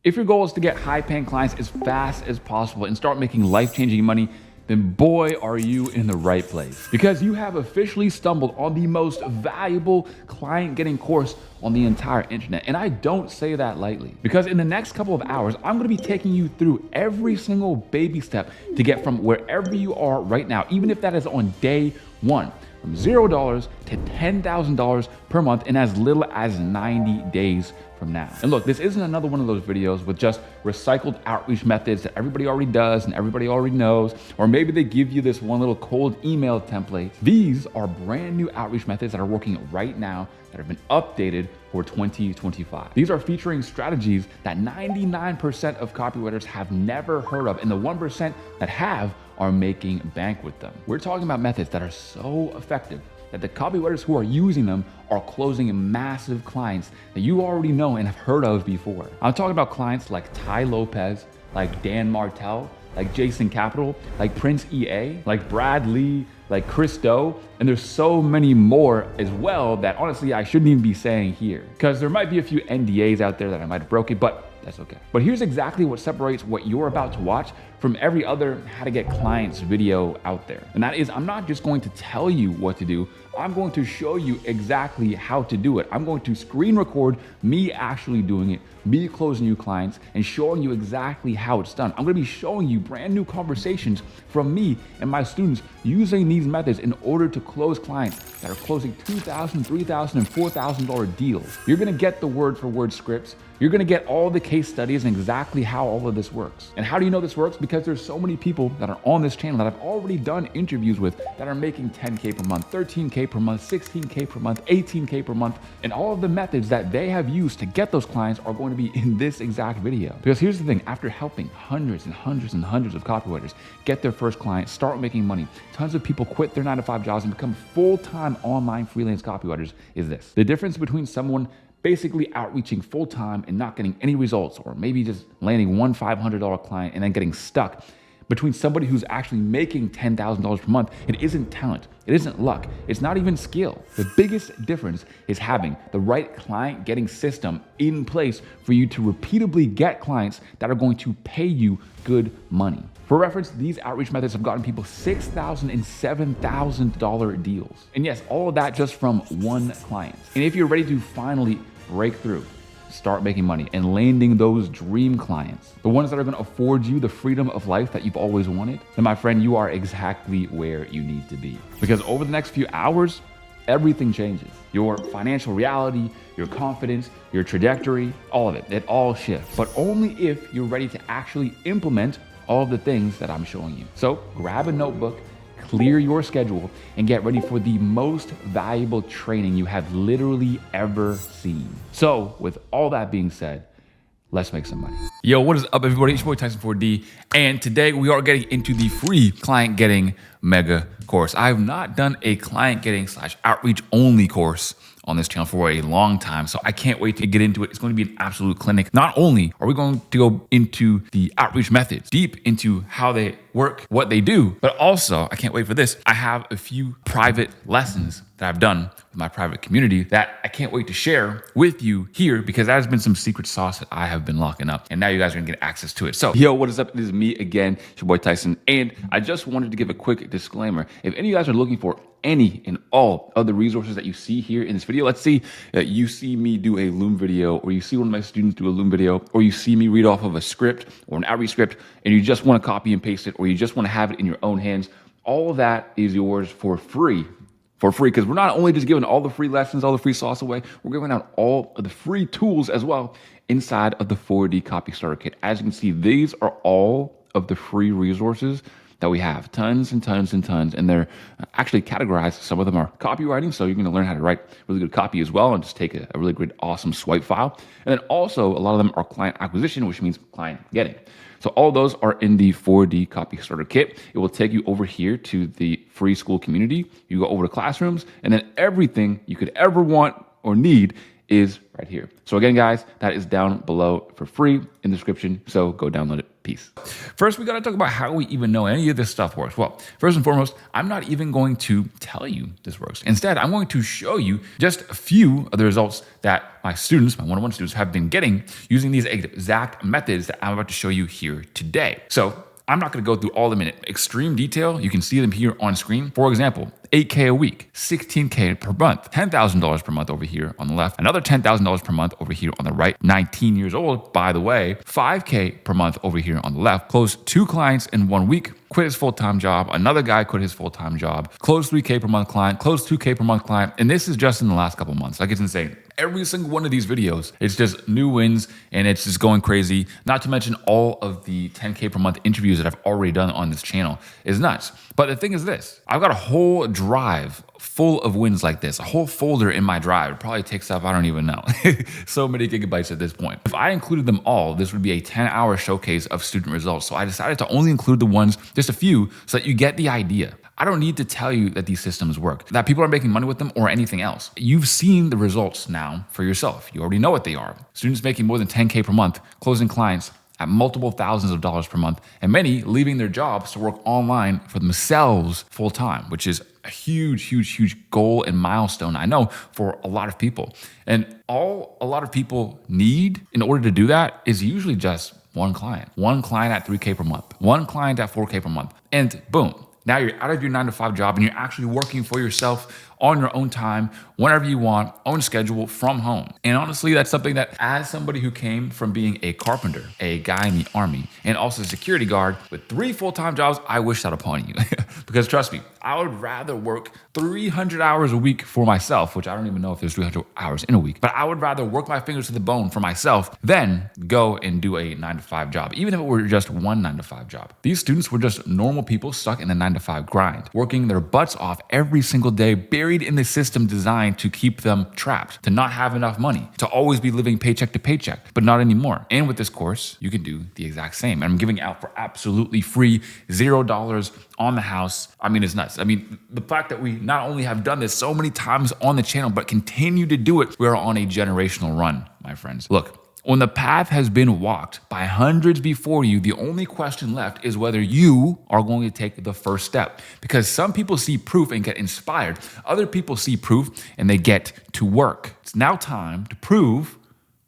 If your goal is to get high-paying clients as fast as possible and start making life-changing money, then boy, are you in the right place. Because you have officially stumbled on the most valuable client-getting course on the entire internet. And I don't say that lightly. Because in the next couple of hours, I'm gonna be taking you through every single baby step to get from wherever you are right now, even if that is on day one, from $0 to $10,000 per month in as little as 90 days from now. And look, this isn't another one of those videos with just recycled outreach methods that everybody already does and everybody already knows, or maybe they give you this one little cold email template. These are brand new outreach methods that are working right now that have been updated for 2025. These are featuring strategies that 99% of copywriters have never heard of, and the 1% that have are making bank with them. We're talking about methods that are so effective that the copywriters who are using them are closing massive clients that you already know and have heard of before. I'm talking about clients like Ty Lopez, like Dan Martell, like Jason Capital, like Prince EA, like Brad Lee, like Chris Doe, and there's so many more as well that honestly I shouldn't even be saying here, because there might be a few NDAs out there that I might have broken, but that's okay. But here's exactly what separates what you're about to watch from every other how to get clients video out there. And that is, I'm not just going to tell you what to do, I'm going to show you exactly how to do it. I'm going to screen record me actually doing it, me closing you clients and showing you exactly how it's done. I'm gonna be showing you brand new conversations from me and my students using these methods in order to close clients that are closing $2,000, $3,000, and $4,000 deals. You're gonna get the word for word scripts. You're gonna get all the case studies and exactly how all of this works. And how do you know this works? Because there's so many people that are on this channel that I've already done interviews with that are making 10K per month, 13K per month, 16K per month, 18K per month. And all of the methods that they have used to get those clients are going to be in this exact video. Because here's the thing, after helping hundreds and hundreds and hundreds of copywriters get their first client, start making money, tons of people quit their 9-to-5 jobs and become full-time online freelance copywriters is this. The difference between someone basically outreaching full-time and not getting any results, or maybe just landing one $500 client and then getting stuck, between somebody who's actually making $10,000 per month, it isn't talent, it isn't luck, it's not even skill. The biggest difference is having the right client getting system in place for you to repeatably get clients that are going to pay you good money. For reference, these outreach methods have gotten people $6,000 and $7,000 deals. And yes, all of that just from one client. And if you're ready to finally break through, start making money and landing those dream clients, the ones that are gonna afford you the freedom of life that you've always wanted, then my friend, you are exactly where you need to be. Because over the next few hours, everything changes. Your financial reality, your confidence, your trajectory, all of it, it all shifts. But only if you're ready to actually implement all of the things that I'm showing you. So grab a notebook, clear your schedule, and get ready for the most valuable training you have literally ever seen. So with all that being said, let's make some money. Yo, what is up everybody? It's your boy Tyson 4D, and today we are getting into the free client getting mega course. I have not done a client getting / outreach only course on this channel for a long time, so I can't wait to get into it. It's going to be an absolute clinic. Not only are we going to go into the outreach methods, deep into how they work, what they do, but also, I can't wait for this, I have a few private lessons that I've done with my private community that I can't wait to share with you here, because that has been some secret sauce that I have been locking up, and now you guys are gonna get access to it. So, yo, what is up? It is me again, it's your boy Tyson, and I just wanted to give a quick disclaimer. If any of you guys are looking for any and all of the resources that you see here in this video, let's see that you see me do a Loom video, or you see one of my students do a Loom video, or you see me read off of a script or an outreach script, and you just want to copy and paste it, or you just want to have it in your own hands. All of that is yours for free, because we're not only just giving all the free lessons, all the free sauce away, we're giving out all of the free tools as well inside of the 4D Copy Starter Kit. As you can see, these are all of the free resources that we have, tons and tons and tons, and they're actually categorized. Some of them are copywriting, so you're gonna learn how to write really good copy as well, and just take a really great, awesome swipe file. And then also, a lot of them are client acquisition, which means client getting. So all those are in the 4D Copy Starter Kit. It will take you over here to the free school community. You go over to classrooms, and then everything you could ever want or need is right here. So again, guys, that is down below for free in the description. So go download it. Peace. First, we got to talk about how we even know any of this stuff works. Well, first and foremost, I'm not even going to tell you this works. Instead, I'm going to show you just a few of the results that my students, my one-on-one students, have been getting using these exact methods that I'm about to show you here today. So I'm not going to go through all of them in extreme detail. You can see them here on screen. For example, $8K a week, $16K per month, $10,000 per month over here on the left, another $10,000 per month over here on the right, 19 years old, by the way, $5K per month over here on the left, closed 2 clients in 1 week, quit his full-time job, another guy quit his full-time job, closed 3K per month client, closed 2K per month client, and this is just in the last couple months. Like, it's insane. Every single one of these videos, it's just new wins and it's just going crazy. Not to mention all of the 10K per month interviews that I've already done on this channel is nuts. But the thing is this, I've got a whole drive full of wins like this, a whole folder in my drive. It probably takes up, I don't even know, so many gigabytes at this point. If I included them all, this would be a 10-hour showcase of student results. So I decided to only include the ones, just a few, so that you get the idea. I don't need to tell you that these systems work, that people are making money with them or anything else. You've seen the results now for yourself. You already know what they are. Students making more than 10K per month, closing clients at multiple thousands of dollars per month, and many leaving their jobs to work online for themselves full time, which is a huge, huge, huge goal and milestone, I know, for a lot of people. And all a lot of people need in order to do that is usually just one client at 3K per month, one client at 4K per month, and boom. Now you're out of your 9-to-5 job and you're actually working for yourself on your own time, whenever you want, own schedule from home. And honestly, that's something that as somebody who came from being a carpenter, a guy in the army, and also a security guard with 3 full-time jobs, I wish that upon you. Because trust me, I would rather work 300 hours a week for myself, which I don't even know if there's 300 hours in a week, but I would rather work my fingers to the bone for myself than go and do a 9-to-5 job, even if it were just one 9-to-5 job. These students were just normal people stuck in the 9-to-5 grind, working their butts off every single day, buried in the system designed to keep them trapped, to not have enough money, to always be living paycheck to paycheck, but not anymore. And with this course, you can do the exact same. I'm giving it out for absolutely free, $0 on the house. I mean, it's nuts. I mean, the fact that we not only have done this so many times on the channel, but continue to do it, we're on a generational run, my friends. Look, when the path has been walked by hundreds before you, the only question left is whether you are going to take the first step. Because some people see proof and get inspired. Other people see proof and they get to work. It's now time to prove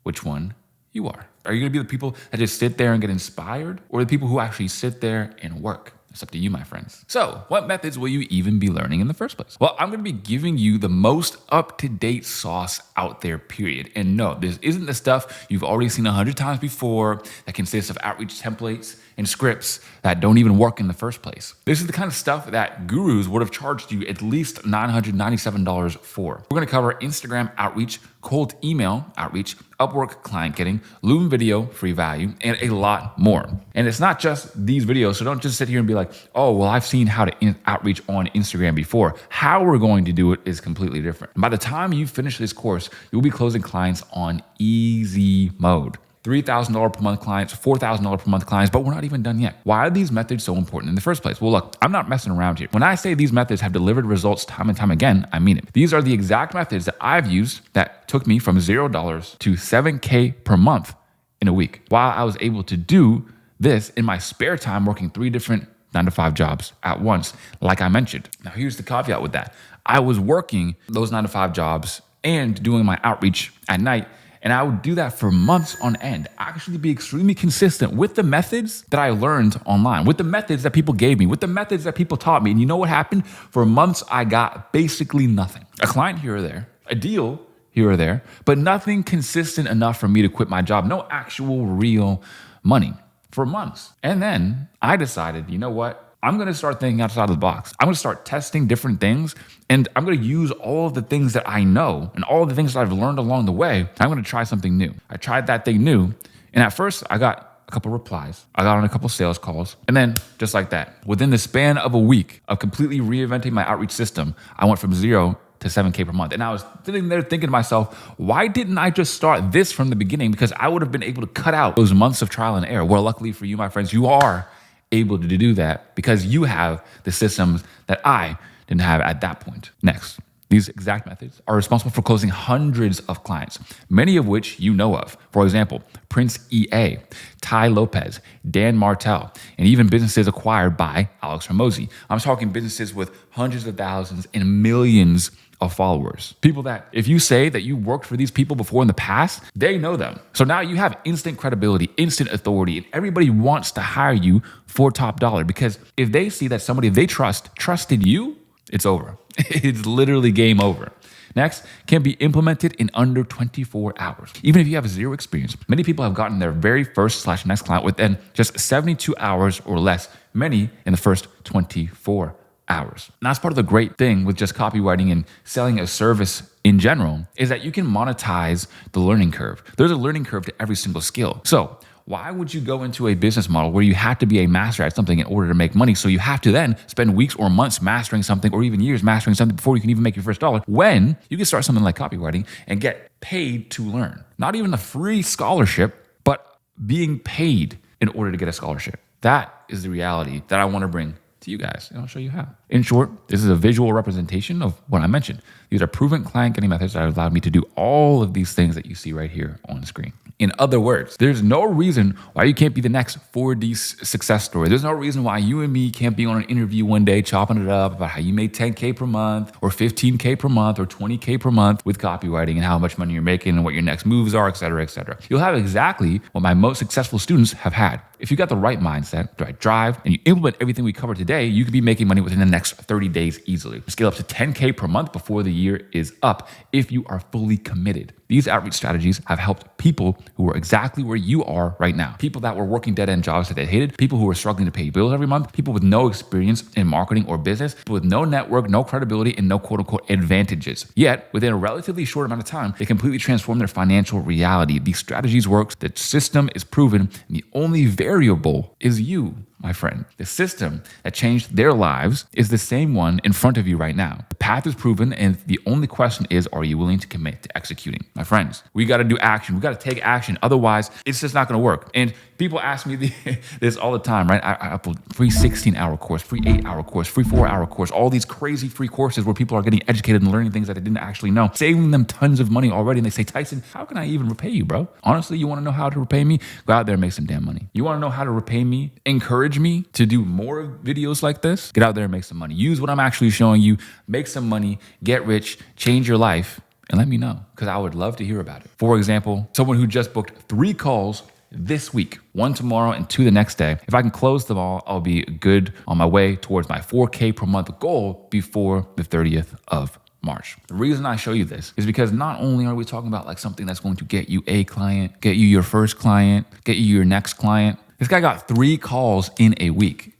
which one you are. Are you going to be the people that just sit there and get inspired, or the people who actually sit there and work? It's up to you, my friends. So what methods will you even be learning in the first place? Well, I'm going to be giving you the most up-to-date sauce out there, period. And no, this isn't the stuff you've already seen 100 times before that consists of outreach templates and scripts that don't even work in the first place. This is the kind of stuff that gurus would have charged you at least $997 for. We're going to cover Instagram outreach, cold email outreach, Upwork client getting, Loom video, free value, and a lot more. And it's not just these videos, so don't just sit here and be like, oh, well, I've seen how to outreach on Instagram before. How we're going to do it is completely different. And by the time you finish this course, you'll be closing clients on easy mode. $3,000 per month clients, $4,000 per month clients, but we're not even done yet. Why are these methods so important in the first place? Well, look, I'm not messing around here. When I say these methods have delivered results time and time again, I mean it. These are the exact methods that I've used that took me from $0 to $7K per month in a week, while I was able to do this in my spare time working 3 different 9-to-5 jobs at once, like I mentioned. Now, here's the caveat with that. I was working those 9-to-5 jobs and doing my outreach at night, and I would do that for months on end, actually be extremely consistent with the methods that I learned online, with the methods that people gave me, with the methods that people taught me. And you know what happened? For months, I got basically nothing. A client here or there, a deal here or there, but nothing consistent enough for me to quit my job. No actual real money for months. And then I decided, you know what? I'm going to start thinking outside of the box. I'm going to start testing different things, and I'm going to use all of the things that I know and all of the things that I've learned along the way. I'm going to try something new. I tried that thing new, and at first I got a couple replies. I got on a couple sales calls, and then just like that, within the span of a week of completely reinventing my outreach system, I went from 0 to 7K per month. And I was sitting there thinking to myself, why didn't I just start this from the beginning? Because I would have been able to cut out those months of trial and error. Well, luckily for you, my friends, you are able to do that because you have the systems that I didn't have at that point. Next, These exact methods are responsible for closing hundreds of clients, many of which you know of. For example, Prince EA, Ty Lopez, Dan Martell, and even businesses acquired by Alex Hormozi. I'm talking businesses with hundreds of thousands and millions of followers. People that, if you say that you worked for these people before in the past, they know them. So now you have instant credibility, instant authority, and everybody wants to hire you for top dollar, because if they see that somebody they trusted you, it's over. It's literally game over. Next, can be implemented in under 24 hours. Even if you have zero experience, many people have gotten their very first/next client within just 72 hours or less, many in the first 24 hours. And that's part of the great thing with just copywriting and selling a service in general, is that you can monetize the learning curve. There's a learning curve to every single skill. So why would you go into a business model where you have to be a master at something in order to make money? So you have to then spend weeks or months mastering something, or even years mastering something before you can even make your first dollar, when you can start something like copywriting and get paid to learn. Not even a free scholarship, but being paid in order to get a scholarship. That is the reality that I want to bring to you guys, and I'll show you how. In short, this is a visual representation of what I mentioned. These are proven client getting methods that have allowed me to do all of these things that you see right here on screen. In other words, there's no reason why you can't be the next 4D success story. There's no reason why you and me can't be on an interview one day chopping it up about how you made 10K per month or 15K per month or 20K per month with copywriting, and how much money you're making and what your next moves are, et cetera, et cetera. You'll have exactly what my most successful students have had. If you got the right mindset, the right drive, and you implement everything we covered today, you could be making money within the next 30 days easily. Scale up to 10K per month before the year is up if you are fully committed. These outreach strategies have helped people who are exactly where you are right now. People that were working dead-end jobs that they hated, people who are struggling to pay bills every month, people with no experience in marketing or business, people with no network, no credibility, and no quote-unquote advantages. Yet, within a relatively short amount of time, they completely transform their financial reality. These strategies work, the system is proven, and the only variable is you, my friend. The system that changed their lives is the same one in front of you right now. The path is proven, and the only question is, are you willing to commit to executing? My friends, we got to do action. We got to take action. Otherwise, it's just not going to work. And people ask me this all the time, right? I upload free 16-hour course, free 8-hour course, free 4-hour course, all these crazy free courses where people are getting educated and learning things that they didn't actually know, saving them tons of money already. And they say, Tyson, how can I even repay you, bro? Honestly, you want to know how to repay me? Go out there and make some damn money. You want to know how to repay me? Encourage me to do more videos like this? Get out there and make some money. Use what I'm actually showing you. Make some money, get rich, change your life, and let me know, because I would love to hear about it. For example, someone who just booked 3 calls this week, 1 tomorrow and 2 the next day. If I can close them all, I'll be good on my way towards my 4K per month goal before the 30th of March. The reason I show you this is because not only are we talking about like something that's going to get you a client, get you your first client, get you your next client. This guy got 3 calls in a week.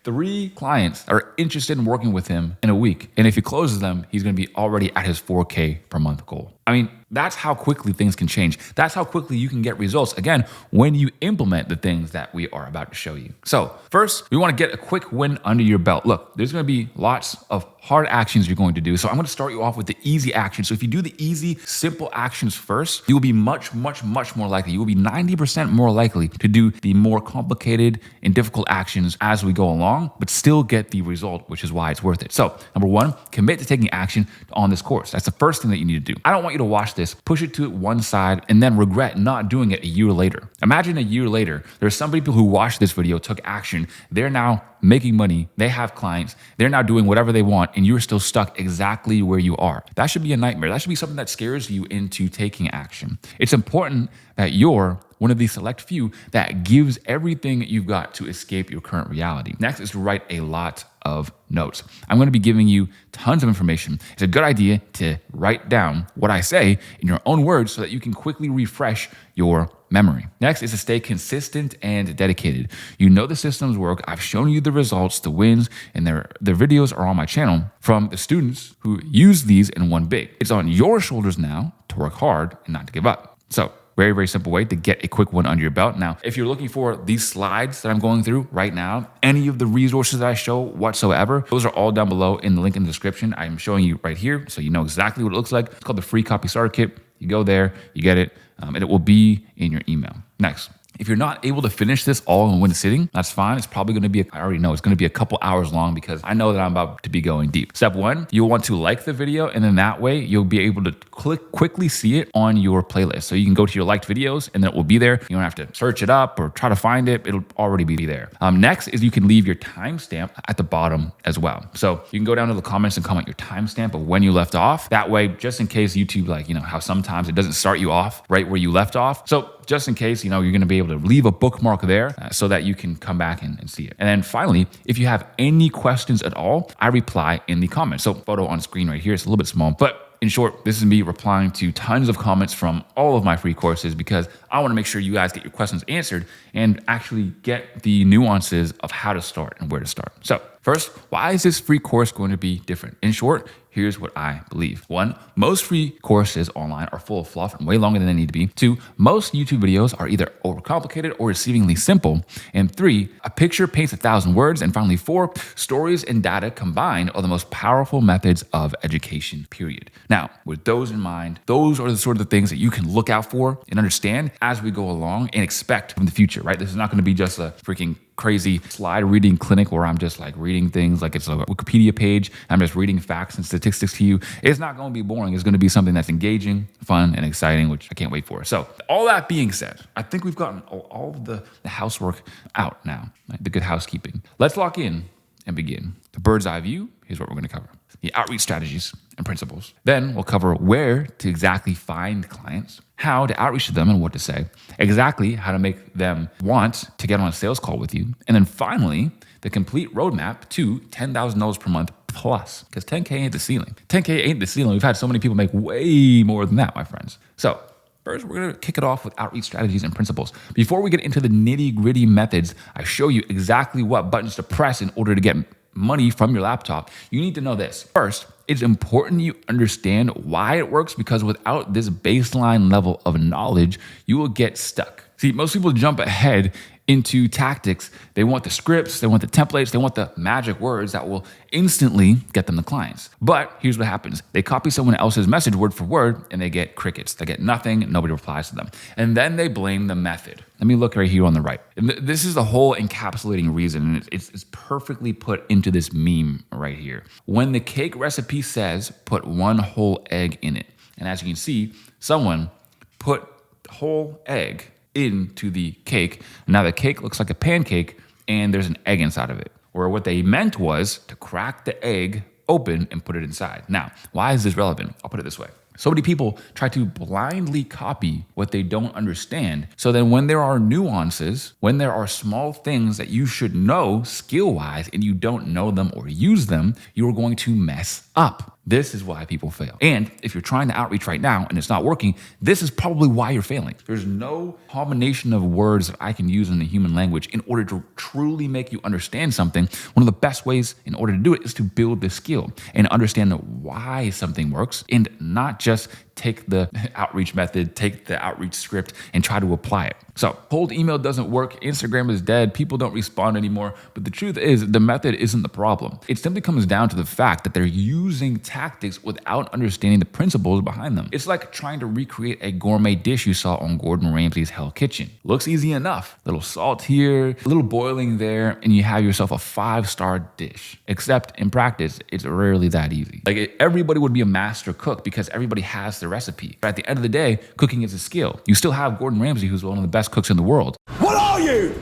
3 clients are interested in working with him in a week. And if he closes them, he's going to be already at his 4K per month goal. I mean, that's how quickly things can change. That's how quickly you can get results, again, when you implement the things that we are about to show you. So first, we want to get a quick win under your belt. Look, there's going to be lots of hard actions you're going to do. So I'm going to start you off with the easy actions. So if you do the easy, simple actions first, you will be much more likely. You will be 90% more likely to do the more complicated and difficult actions as we go along, but still get the result, which is why it's worth it. So number 1, commit to taking action on this course. That's the first thing that you need to do. I don't want you to watch this, push it to one side, and then regret not doing it a year later. Imagine a year later, there's some people who watched this video, took action. They're now making money. They have clients. They're now doing whatever they want, and you're still stuck exactly where you are. That should be a nightmare. That should be something that scares you into taking action. It's important that you're one of the select few that gives everything you've got to escape your current reality. Next is to write a lot of notes. I'm going to be giving you tons of information. It's a good idea to write down what I say in your own words so that you can quickly refresh your memory. Next is to stay consistent and dedicated. You know the systems work. I've shown you the results, the wins, and their videos are on my channel from the students who use these and won big. It's on your shoulders now to work hard and not to give up. So very simple way to get a quick one under your belt. Now, if you're looking for these slides that I'm going through right now, any of the resources that I show whatsoever, those are all down below in the link in the description. I'm showing you right here, so you know exactly what it looks like. It's called the Free Copy Starter Kit. You go there, you get it, and it will be in your email. Next, If you're not able to finish this all in one sitting, that's fine. It's probably going to be, I already know it's going to be a couple hours long because I know that I'm about to be going deep. Step one, you'll want to like the video, and then that way you'll be able to quickly see it on your playlist. So you can go to your liked videos and then it will be there. You don't have to search it up or try to find it. It'll already be there. Next is you can leave your timestamp at the bottom as well. So you can go down to the comments and comment your timestamp of when you left off. That way, just in case YouTube, like, how sometimes it doesn't start you off right where you left off. So just in case, you're going to be able to leave a bookmark there so that you can come back and see it. And then finally, if you have any questions at all, I reply in the comments. So photo on screen right here, it's a little bit small, but in short, this is me replying to tons of comments from all of my free courses because I want to make sure you guys get your questions answered and actually get the nuances of how to start and where to start. So first, why is this free course going to be different? In short, here's what I believe. 1, most free courses online are full of fluff and way longer than they need to be. 2, most YouTube videos are either overcomplicated or deceivingly simple. And 3, a picture paints 1,000 words. And finally, 4, stories and data combined are the most powerful methods of education, period. Now, with those in mind, those are the sort of the things that you can look out for and understand as we go along and expect from the future, right? This is not going to be just a freaking crazy slide reading clinic where I'm just like reading things like it's a Wikipedia page. I'm just reading facts and statistics to you. It's not going to be boring. It's going to be something that's engaging, fun, and exciting, which I can't wait for. So all that being said, I think we've gotten all of the housework out now, right? The good housekeeping. Let's lock in and begin. The bird's eye view, here's what we're going to cover. The outreach strategies and principles. Then we'll cover where to exactly find clients, how to outreach to them and what to say, exactly how to make them want to get on a sales call with you, and then finally, the complete roadmap to $10,000 per month plus, because 10K ain't the ceiling. 10K ain't the ceiling. We've had so many people make way more than that, my friends. So first, we're going to kick it off with outreach strategies and principles. Before we get into the nitty-gritty methods, I show you exactly what buttons to press in order to get money from your laptop. You need to know this. First, it's important you understand why it works, because without this baseline level of knowledge, you will get stuck. See, most people jump ahead into tactics. They want the scripts, they want the templates, they want the magic words that will instantly get them the clients. But here's what happens. They copy someone else's message word for word and they get crickets. They get nothing, nobody replies to them. And then they blame the method. Let me look right here on the right. And this is the whole encapsulating reason. And it's perfectly put into this meme right here. When the cake recipe says put 1 whole egg in it. And as you can see, someone put whole egg into the cake. Now the cake looks like a pancake and there's an egg inside of it. Or what they meant was to crack the egg open and put it inside. Now, why is this relevant? I'll put it this way. So many people try to blindly copy what they don't understand. So then when there are nuances, when there are small things that you should know skill-wise and you don't know them or use them, you're going to mess up. This is why people fail. And if you're trying to outreach right now and it's not working, this is probably why you're failing. There's no combination of words that I can use in the human language in order to truly make you understand something. One of the best ways in order to do it is to build the skill and understand why something works and not just take the outreach method, take the outreach script and try to apply it. So cold email doesn't work. Instagram is dead. People don't respond anymore. But the truth is the method isn't the problem. It simply comes down to the fact that they're using tactics without understanding the principles behind them. It's like trying to recreate a gourmet dish you saw on Gordon Ramsay's Hell Kitchen. Looks easy enough. Little salt here, a little boiling there, and you have yourself a 5-star dish. Except in practice, it's rarely that easy. Like everybody would be a master cook because everybody has the recipe. But at the end of the day, cooking is a skill. You still have Gordon Ramsay, who's one of the best cooks in the world. What are you?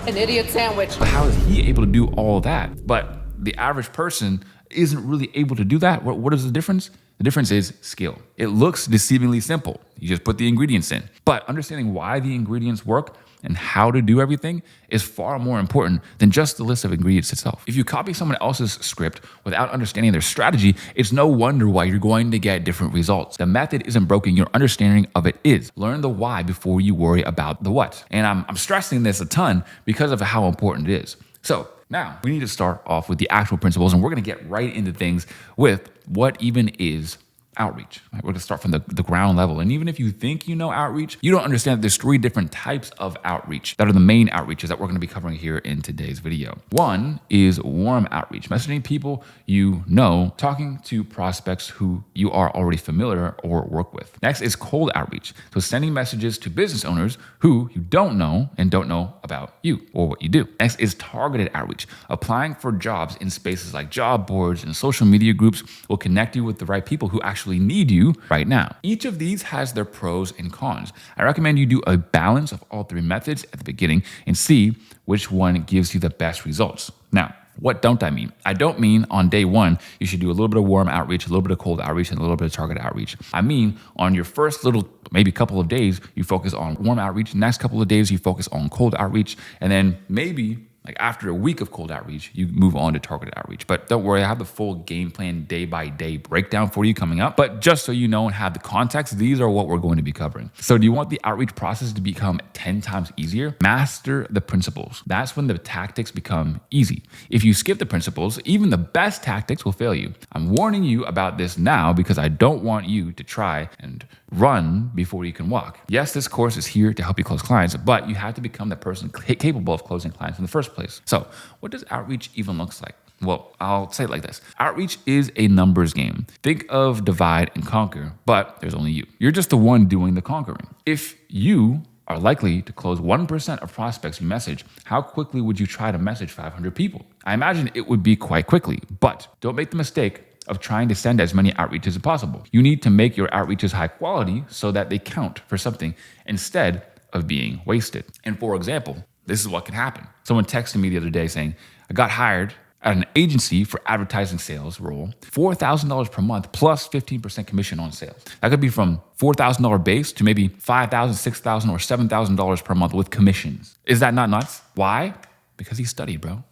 An idiot sandwich. But how is he able to do all that? But the average person isn't really able to do that. What is the difference? The difference is skill. It looks deceivingly simple. You just put the ingredients in. But understanding why the ingredients work and how to do everything is far more important than just the list of ingredients itself. If you copy someone else's script without understanding their strategy, it's no wonder why you're going to get different results. The method isn't broken, your understanding of it is. Learn the why before you worry about the what. And I'm stressing this a ton because of how important it is. So now we need to start off with the actual principles, and we're going to get right into things with what even is outreach. Right? We're going to start from the ground level. And even if you think you know outreach, you don't understand that there's 3 different types of outreach that are the main outreaches that we're going to be covering here in today's video. One is warm outreach, messaging people you know, talking to prospects who you are already familiar or work with. Next is cold outreach. So sending messages to business owners who you don't know and don't know about you or what you do. Next is targeted outreach. Applying for jobs in spaces like job boards and social media groups will connect you with the right people who actually need you right now. Each of these has their pros and cons. I recommend you do a balance of all 3 methods at the beginning and see which one gives you the best results. Now, what don't I mean? I don't mean on day 1, you should do a little bit of warm outreach, a little bit of cold outreach, and a little bit of targeted outreach. I mean, on your first maybe couple of days, you focus on warm outreach. Next couple of days, you focus on cold outreach. And then maybe like after a week of cold outreach, you move on to targeted outreach. But don't worry, I have the full game plan day by day breakdown for you coming up. But just so you know and have the context, these are what we're going to be covering. So do you want the outreach process to become 10 times easier? Master the principles. That's when the tactics become easy. If you skip the principles, even the best tactics will fail you. I'm warning you about this now because I don't want you to try and run before you can walk. Yes, this course is here to help you close clients, but you have to become the person capable of closing clients in the first place. So what does outreach even look like? Well, I'll say it like this. Outreach is a numbers game. Think of divide and conquer, but there's only you. You're just the one doing the conquering. If you are likely to close 1% of prospects you message, how quickly would you try to message 500 people? I imagine it would be quite quickly, but don't make the mistake of trying to send as many outreaches as possible. You need to make your outreaches high quality so that they count for something instead of being wasted. And for example, this is what can happen. Someone texted me the other day saying, I got hired at an agency for advertising sales role, $4,000 per month plus 15% commission on sales. That could be from $4,000 base to maybe $5,000, $6,000, or $7,000 per month with commissions. Is that not nuts? Why? Because he studied, bro.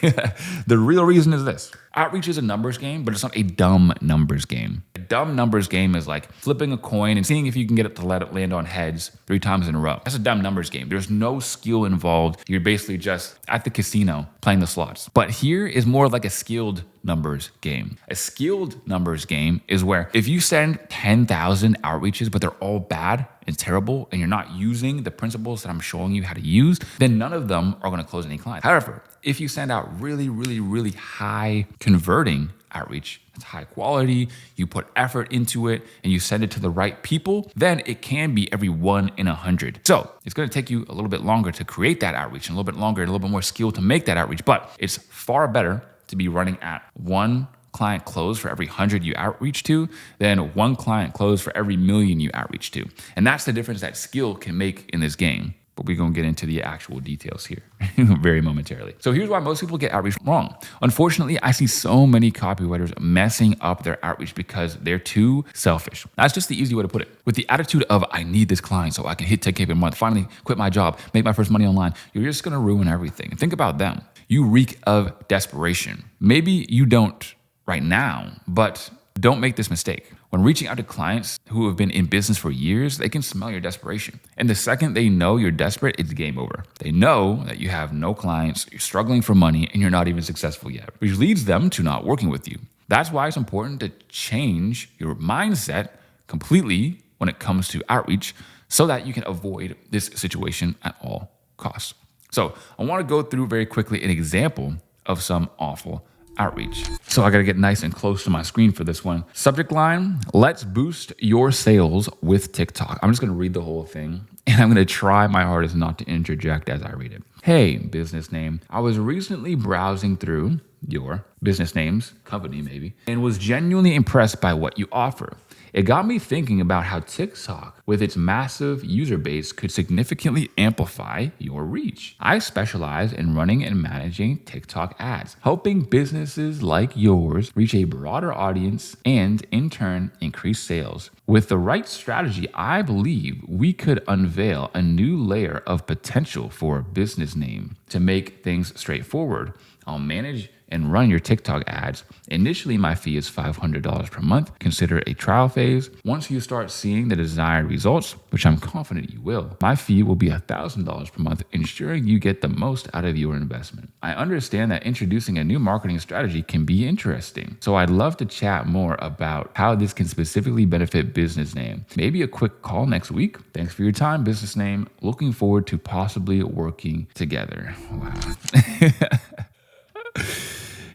The real reason is this. Outreach is a numbers game, but it's not a dumb numbers game. A dumb numbers game is like flipping a coin and seeing if you can get it to let it land on heads 3 times in a row. That's a dumb numbers game. There's no skill involved. You're basically just at the casino playing the slots. But here is more like a skilled numbers game. A skilled numbers game is where if you send 10,000 outreaches, but they're all bad and terrible, and you're not using the principles that I'm showing you how to use, then none of them are going to close any clients. However, if you send out really, really, really high converting outreach, it's high quality, you put effort into it, and you send it to the right people, then it can be every 1 in 100. So it's going to take you a little bit longer to create that outreach, and a little bit longer and a little bit more skill to make that outreach, but it's far better to be running at 1 client close for every 100 you outreach to than 1 client close for every 1,000,000 you outreach to. And that's the difference that skill can make in this game. But we're going to get into the actual details here very momentarily. So here's why most people get outreach wrong. Unfortunately, I see so many copywriters messing up their outreach because they're too selfish. That's just the easy way to put it. With the attitude of, I need this client so I can hit 10K per month, finally quit my job, make my first money online, you're just going to ruin everything. And think about them. You reek of desperation. Maybe you don't right now, but don't make this mistake. When reaching out to clients who have been in business for years, they can smell your desperation. And the second they know you're desperate, it's game over. They know that you have no clients, you're struggling for money, and you're not even successful yet, which leads them to not working with you. That's why it's important to change your mindset completely when it comes to outreach so that you can avoid this situation at all costs. So I want to go through very quickly an example of some awful outreach. So I got to get nice and close to my screen for this one. Subject line, let's boost your sales with TikTok. I'm just going to read the whole thing and I'm going to try my hardest not to interject as I read it. Hey, business name. I was recently browsing through your business names, company maybe, and was genuinely impressed by what you offer. It got me thinking about how TikTok, with its massive user base, could significantly amplify your reach. I specialize in running and managing TikTok ads, helping businesses like yours reach a broader audience and, in turn, increase sales. With the right strategy, I believe we could unveil a new layer of potential for a business name. To make things straightforward, I'll manage and run your TikTok ads. Initially, my fee is $500 per month. Consider it a trial phase. Once you start seeing the desired results, which I'm confident you will, my fee will be $1,000 per month, ensuring you get the most out of your investment. I understand that introducing a new marketing strategy can be interesting, so I'd love to chat more about how this can specifically benefit Business Name. Maybe a quick call next week. Thanks for your time, Business Name. Looking forward to possibly working together. Wow.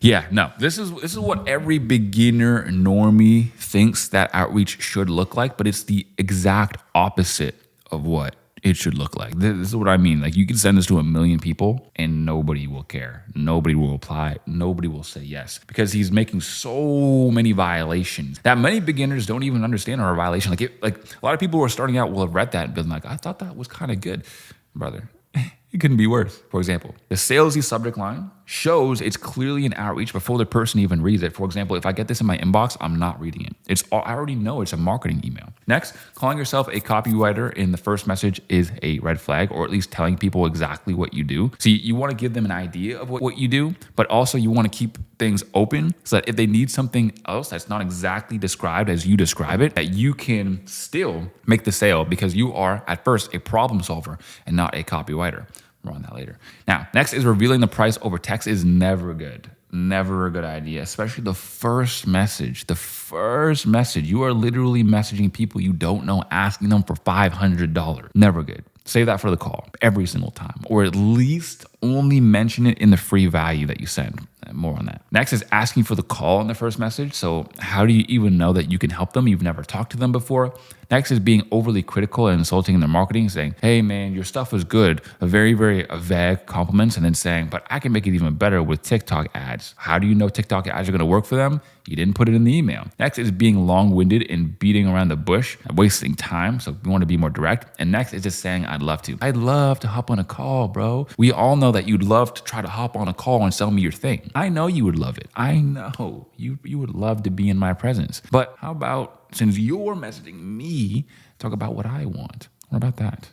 Yeah, no, this is what every beginner normie thinks that outreach should look like, but it's the exact opposite of what it should look like. This is what I mean. Like, you can send this to 1 million people and nobody will care. Nobody will reply. Nobody will say yes, because he's making so many violations that many beginners don't even understand are a violation. Like a lot of people who are starting out will have read that and been like, I thought that was kind of good, brother. It couldn't be worse. For example, the salesy subject line shows it's clearly an outreach before the person even reads it. For example, if I get this in my inbox, I'm not reading it. I already know it's a marketing email. Next, calling yourself a copywriter in the first message is a red flag, or at least telling people exactly what you do. So you want to give them an idea of what you do, but also you want to keep things open so that if they need something else that's not exactly described as you describe it, that you can still make the sale because you are at first a problem solver and not a copywriter. More on that later. Now, next is revealing the price over text is never good. Never a good idea, especially the first message. The first message, you are literally messaging people you don't know, asking them for $500. Never good. Save that for the call every single time, or at least only mention it in the free value that you send. More on that. Next is asking for the call in the first message. So how do you even know that you can help them? You've never talked to them before. Next is being overly critical and insulting in their marketing, saying, hey man, your stuff was good. A very, very vague compliments, and then saying, but I can make it even better with TikTok ads. How do you know TikTok ads are going to work for them? You didn't put it in the email. Next is being long-winded and beating around the bush, wasting time. So we want to be more direct. And next is just saying, I'd love to. I'd love to hop on a call, bro. We all know that you'd love to try to hop on a call and sell me your thing. I know you would love it. I know you would love to be in my presence. But how about, since you're messaging me, talk about what I want? What about that?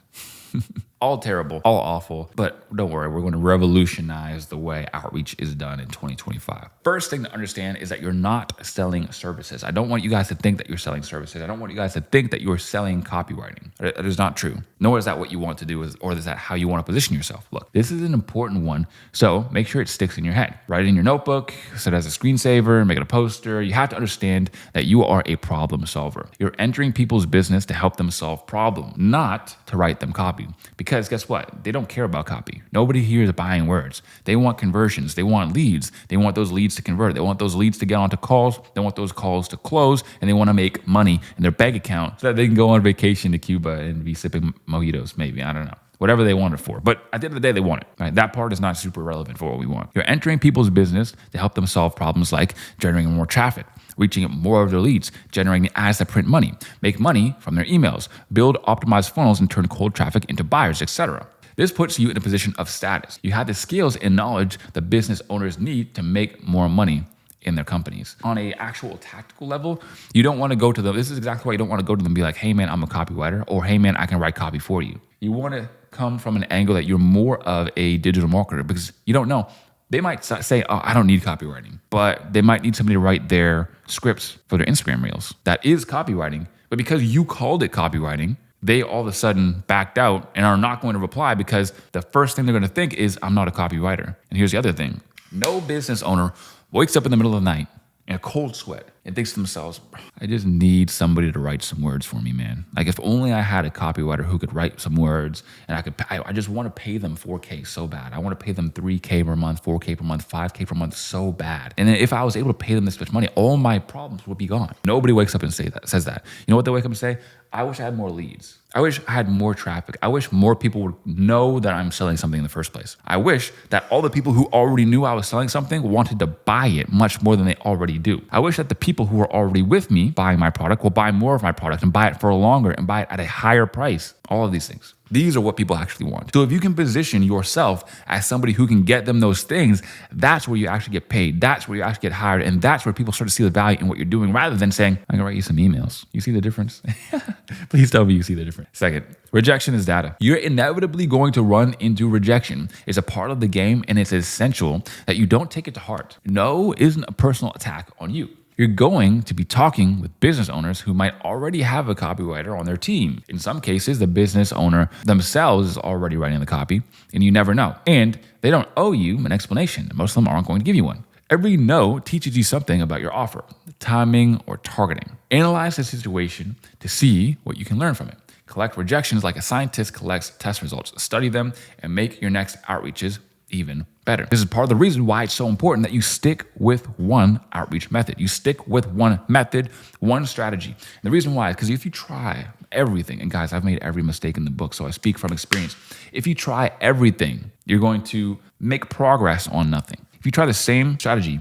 All terrible, all awful, but don't worry, we're going to revolutionize the way outreach is done in 2025. First thing to understand is that you're not selling services. I don't want you guys to think that you're selling services. I don't want you guys to think that you're selling copywriting. That is not true. Nor is that what you want to do, or is that how you want to position yourself. Look, this is an important one, so make sure it sticks in your head. Write it in your notebook, set it as a screensaver, make it a poster. You have to understand that you are a problem solver. You're entering people's business to help them solve problems, not to write them copy. Because guess what? They don't care about copy. Nobody here is buying words. They want conversions. They want leads. They want those leads to convert. They want those leads to get onto calls. They want those calls to close, and they want to make money in their bank account so that they can go on vacation to Cuba and be sipping mojitos, maybe. I don't know. Whatever they want it for. But at the end of the day, they want it. Right? That part is not super relevant for what we want. You're entering people's business to help them solve problems like generating more traffic, reaching more of their leads, generating ads that print money, make money from their emails, build optimized funnels and turn cold traffic into buyers, etc. This puts you in a position of status. You have the skills and knowledge the business owners need to make more money in their companies. On a actual tactical level, you don't want to go to them. This is exactly why you don't want to go to them and be like, hey man, I'm a copywriter, or hey man, I can write copy for you. You want to come from an angle that you're more of a digital marketer, because you don't know. They might say, oh, I don't need copywriting, but they might need somebody to write their scripts for their Instagram reels. That is copywriting, but because you called it copywriting, they all of a sudden backed out and are not going to reply, because the first thing they're going to think is, I'm not a copywriter. And here's the other thing. No business owner wakes up in the middle of the night in a cold sweat and thinks to themselves, I just need somebody to write some words for me, man. Like, if only I had a copywriter who could write some words, and I just want to pay them $4K so bad. I want to pay them $3K per month, $4K per month, $5K per month so bad. And then if I was able to pay them this much money, all my problems would be gone. Nobody wakes up and says that. You know what they wake up and say? I wish I had more leads. I wish I had more traffic. I wish more people would know that I'm selling something in the first place. I wish that all the people who already knew I was selling something wanted to buy it much more than they already do. I wish that the people who are already with me buying my product will buy more of my product and buy it for longer and buy it at a higher price. All of these things. These are what people actually want. So if you can position yourself as somebody who can get them those things, that's where you actually get paid. That's where you actually get hired. And that's where people start to see the value in what you're doing, rather than saying, I can write you some emails. You see the difference? Please tell me you see the difference. Second, rejection is data. You're inevitably going to run into rejection. It's a part of the game, and it's essential that you don't take it to heart. No isn't a personal attack on you. You're going to be talking with business owners who might already have a copywriter on their team. In some cases, the business owner themselves is already writing the copy, and you never know. And they don't owe you an explanation. Most of them aren't going to give you one. Every no teaches you something about your offer, the timing, or targeting. Analyze the situation to see what you can learn from it. Collect rejections like a scientist collects test results. Study them and make your next outreaches even better. This is part of the reason why it's so important that you stick with one outreach method. You stick with one method, one strategy. And the reason why is because if you try everything, and guys, I've made every mistake in the book, so I speak from experience. If you try everything, you're going to make progress on nothing. If you try the same strategy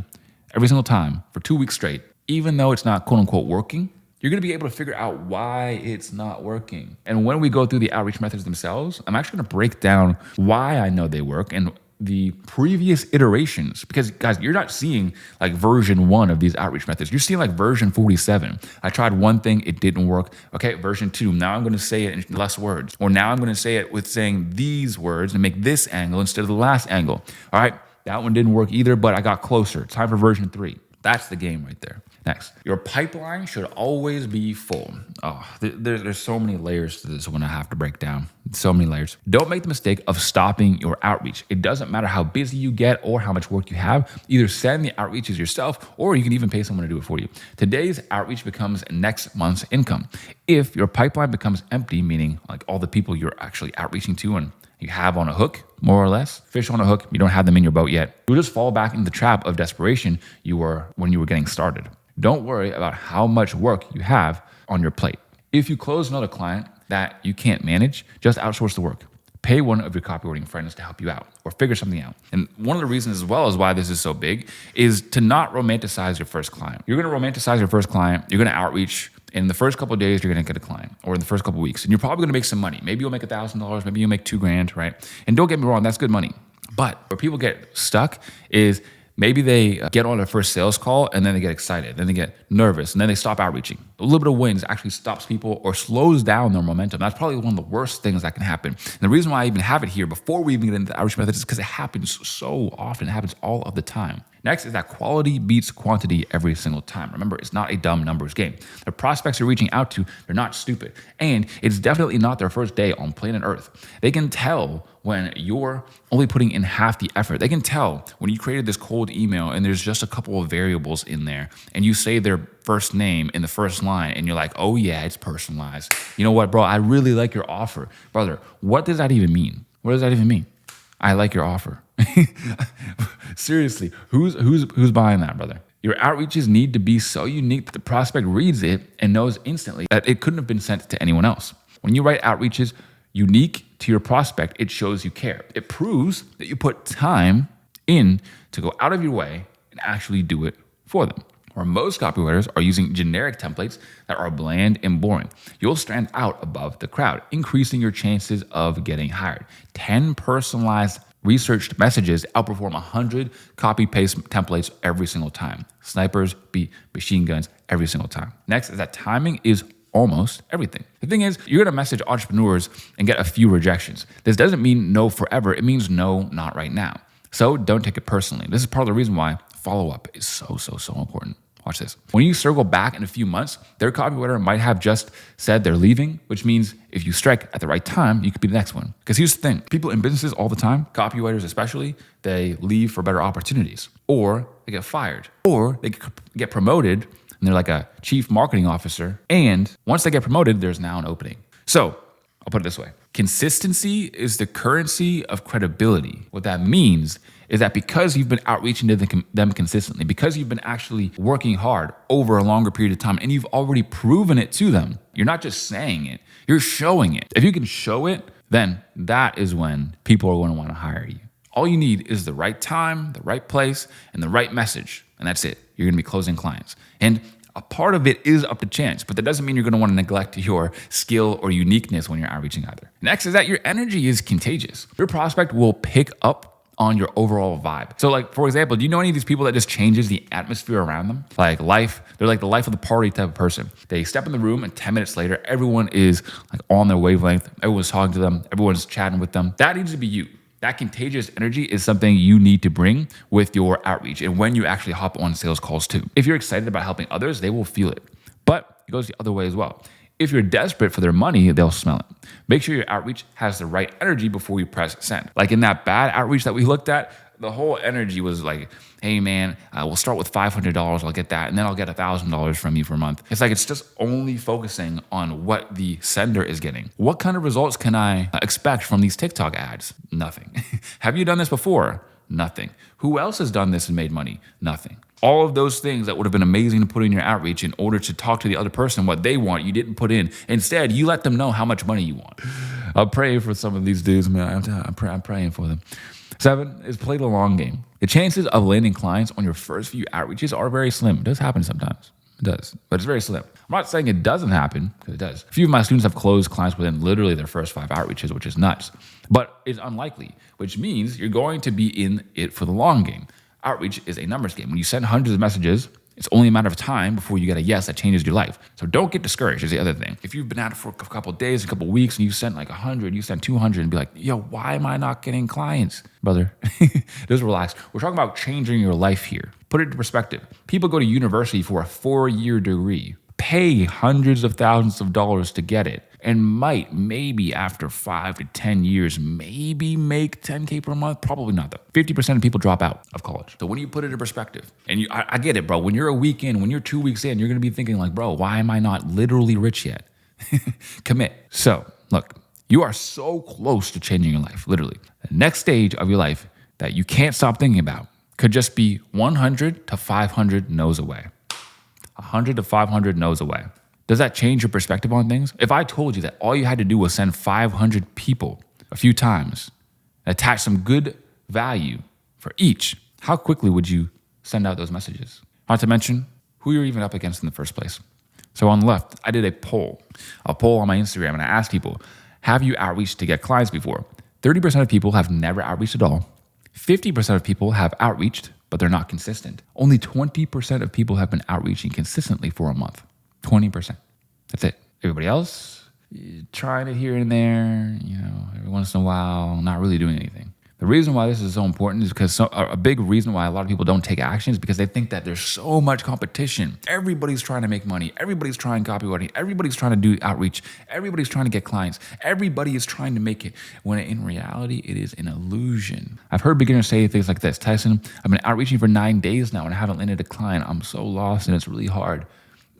every single time for 2 weeks straight, even though it's not quote unquote working, you're going to be able to figure out why it's not working. And when we go through the outreach methods themselves, I'm actually going to break down why I know they work and the previous iterations, because guys, you're not seeing like version 1 of these outreach methods. You're seeing like version 47. I tried one thing, it didn't work. Okay, version 2, now I'm going to say it in less words. Or now I'm going to say it with saying these words and make this angle instead of the last angle. All right, that one didn't work either, but I got closer. Time for version 3. That's the game right there. Next, your pipeline should always be full. Oh, there's so many layers to this one I have to break down. So many layers. Don't make the mistake of stopping your outreach. It doesn't matter how busy you get or how much work you have. Either send the outreaches yourself, or you can even pay someone to do it for you. Today's outreach becomes next month's income. If your pipeline becomes empty, meaning like all the people you're actually outreaching to and you have on a hook, more or less, fish on a hook, you don't have them in your boat yet, you'll just fall back into the trap of desperation you were when you were getting started. Don't worry about how much work you have on your plate. If you close another client that you can't manage, just outsource the work. Pay one of your copywriting friends to help you out or figure something out. And one of the reasons as well as why this is so big is to not romanticize your first client. You're going to romanticize your first client. You're going to outreach. In the first couple of days, you're going to get a client, or in the first couple of weeks, and you're probably going to make some money. Maybe you'll make $1,000, maybe you'll make $2,000, right? And don't get me wrong, that's good money. But where people get stuck is maybe they get on their first sales call and then they get excited, then they get nervous, and then they stop outreaching. A little bit of wins actually stops people or slows down their momentum. That's probably one of the worst things that can happen. And the reason why I even have it here before we even get into the outreach methods is because it happens so often. It happens all of the time. Next is that quality beats quantity every single time. Remember, it's not a dumb numbers game. The prospects you're reaching out to, they're not stupid. And it's definitely not their first day on planet Earth. They can tell when you're only putting in half the effort. They can tell when you created this cold email and there's just a couple of variables in there and you say their first name in the first line and you're like, oh yeah, it's personalized. You know what, bro? I really like your offer. Brother, what does that even mean? What does that even mean? I like your offer. Seriously, who's buying that, brother? Your outreaches need to be so unique that the prospect reads it and knows instantly that it couldn't have been sent to anyone else. When you write outreaches unique to your prospect, it shows you care. It proves that you put time in to go out of your way and actually do it for them. Where most copywriters are using generic templates that are bland and boring, you'll stand out above the crowd, increasing your chances of getting hired. 10 personalized researched messages outperform 100 copy-paste templates every single time. Snipers beat machine guns every single time. Next is that timing is almost everything. The thing is, you're gonna message entrepreneurs and get a few rejections. This doesn't mean no forever. It means no, not right now. So don't take it personally. This is part of the reason why follow-up is so important. Watch this. When you circle back in a few months, their copywriter might have just said they're leaving, which means if you strike at the right time, you could be the next one. Because here's the thing, people in businesses all the time, copywriters especially, they leave for better opportunities, or they get fired, or they get promoted and they're like a chief marketing officer. And once they get promoted, there's now an opening. So I'll put it this way. Consistency is the currency of credibility. What that means is that because you've been outreaching to them consistently, because you've been actually working hard over a longer period of time, and you've already proven it to them, you're not just saying it, you're showing it. If you can show it, then that is when people are going to want to hire you. All you need is the right time, the right place, and the right message. And that's it. You're going to be closing clients. And A part of it is up to chance, but that doesn't mean you're going to want to neglect your skill or uniqueness when you're outreaching either. Next is that your energy is contagious. Your prospect will pick up on your overall vibe. So like, for example, do you know any of these people that just changes the atmosphere around them? Like they're like the life of the party type of person. They step in the room and 10 minutes later, everyone is like on their wavelength. Everyone's talking to them. Everyone's chatting with them. That needs to be you. That contagious energy is something you need to bring with your outreach and when you actually hop on sales calls too. If you're excited about helping others, they will feel it. But it goes the other way as well. If you're desperate for their money, they'll smell it. Make sure your outreach has the right energy before you press send. Like in that bad outreach that we looked at, the whole energy was like, hey man, we'll start with $500, I'll get that, and then I'll get $1,000 from you for a month. It's like it's just only focusing on what the sender is getting. What kind of results can I expect from these TikTok ads? Nothing. Have you done this before? Nothing. Who else has done this and made money? Nothing. All of those things that would have been amazing to put in your outreach in order to talk to the other person what they want, you didn't put in. Instead, you let them know how much money you want. I'm praying for some of these dudes, man. I'm praying for them. 7 is play the long game. The chances of landing clients on your first few outreaches are very slim. It does happen sometimes. It does, but it's very slim. I'm not saying it doesn't happen, because it does. A few of my students have closed clients within literally their first 5 outreaches, which is nuts. But it's unlikely, which means you're going to be in it for the long game. Outreach is a numbers game. When you send hundreds of messages, it's only a matter of time before you get a yes that changes your life. So don't get discouraged is the other thing. If you've been at it for a couple of days, a couple of weeks, and you sent like 100, you sent 200 and be like, yo, why am I not getting clients? Brother, just relax. We're talking about changing your life here. Put it into perspective. People go to university for a 4-year degree, pay hundreds of thousands of dollars to get it, and maybe after 5 to 10 years, maybe make 10K per month. Probably not though. 50% of people drop out of college. So when you put it in perspective, and I get it, bro. When you're a week in, when you're 2 weeks in, you're gonna be thinking like, bro, why am I not literally rich yet? Commit. So look, you are so close to changing your life, literally. The next stage of your life that you can't stop thinking about could just be 100 to 500 no's away. 100 to 500 no's away. Does that change your perspective on things? If I told you that all you had to do was send 500 people a few times, attach some good value for each, how quickly would you send out those messages? Not to mention who you're even up against in the first place. So on the left, I did a poll on my Instagram, and I asked people, have you outreached to get clients before? 30% of people have never outreached at all. 50% of people have outreached, but they're not consistent. Only 20% of people have been outreaching consistently for a month. 20%. That's it. Everybody else, trying it here and there, every once in a while, not really doing anything. The reason why this is so important is because a big reason why a lot of people don't take action is because they think that there's so much competition. Everybody's trying to make money. Everybody's trying copywriting. Everybody's trying to do outreach. Everybody's trying to get clients. Everybody is trying to make it, when in reality, it is an illusion. I've heard beginners say things like this. Tyson, I've been outreaching for 9 days now and I haven't landed a client. I'm so lost and it's really hard.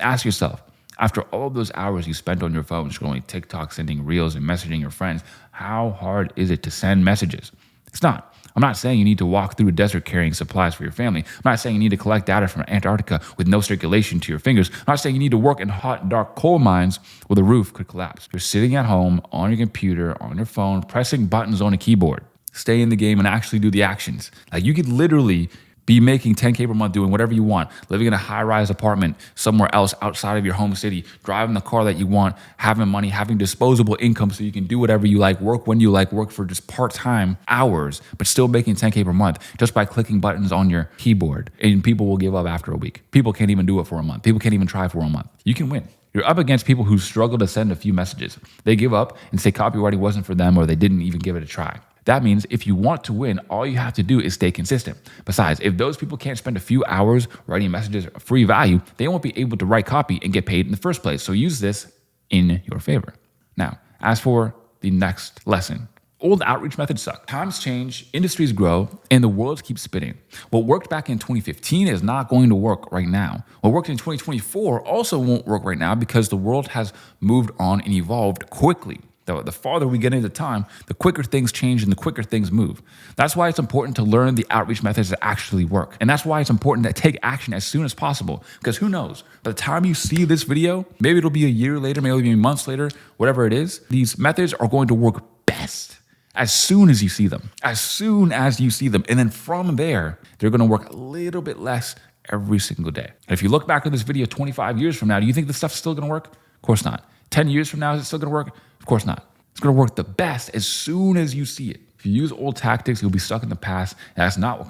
Ask yourself, after all of those hours you spent on your phone scrolling TikTok, sending reels and messaging your friends, how hard is it to send messages? It's not. I'm not saying you need to walk through a desert carrying supplies for your family. I'm not saying you need to collect data from Antarctica with no circulation to your fingers. I'm not saying you need to work in hot, dark coal mines where the roof could collapse. You're sitting at home on your computer, on your phone, pressing buttons on a keyboard. Stay in the game and actually do the actions. Like you could literally be making 10K per month doing whatever you want, living in a high-rise apartment somewhere else outside of your home city, driving the car that you want, having money, having disposable income so you can do whatever you like, work when you like, work for just part-time hours, but still making 10K per month just by clicking buttons on your keyboard. And people will give up after a week. People can't even do it for a month. People can't even try for a month. You can win. You're up against people who struggle to send a few messages. They give up and say copywriting wasn't for them or they didn't even give it a try. That means if you want to win, all you have to do is stay consistent. Besides, if those people can't spend a few hours writing messages of free value, they won't be able to write copy and get paid in the first place. So use this in your favor. Now, as for the next lesson, old outreach methods suck. Times change, industries grow, and the world keeps spinning. What worked back in 2015 is not going to work right now. What worked in 2024 also won't work right now because the world has moved on and evolved quickly. The farther we get into time, the quicker things change and the quicker things move. That's why it's important to learn the outreach methods that actually work. And that's why it's important to take action as soon as possible. Because who knows, by the time you see this video, maybe it'll be a year later, maybe it'll be months later, whatever it is, these methods are going to work best as soon as you see them. As soon as you see them. And then from there, they're going to work a little bit less every single day. And if you look back at this video 25 years from now, do you think this stuff's still gonna work? Of course not. 10 years from now, is it still gonna work? Of course not. It's gonna work the best as soon as you see it. If you use old tactics, you'll be stuck in the past, and that's not what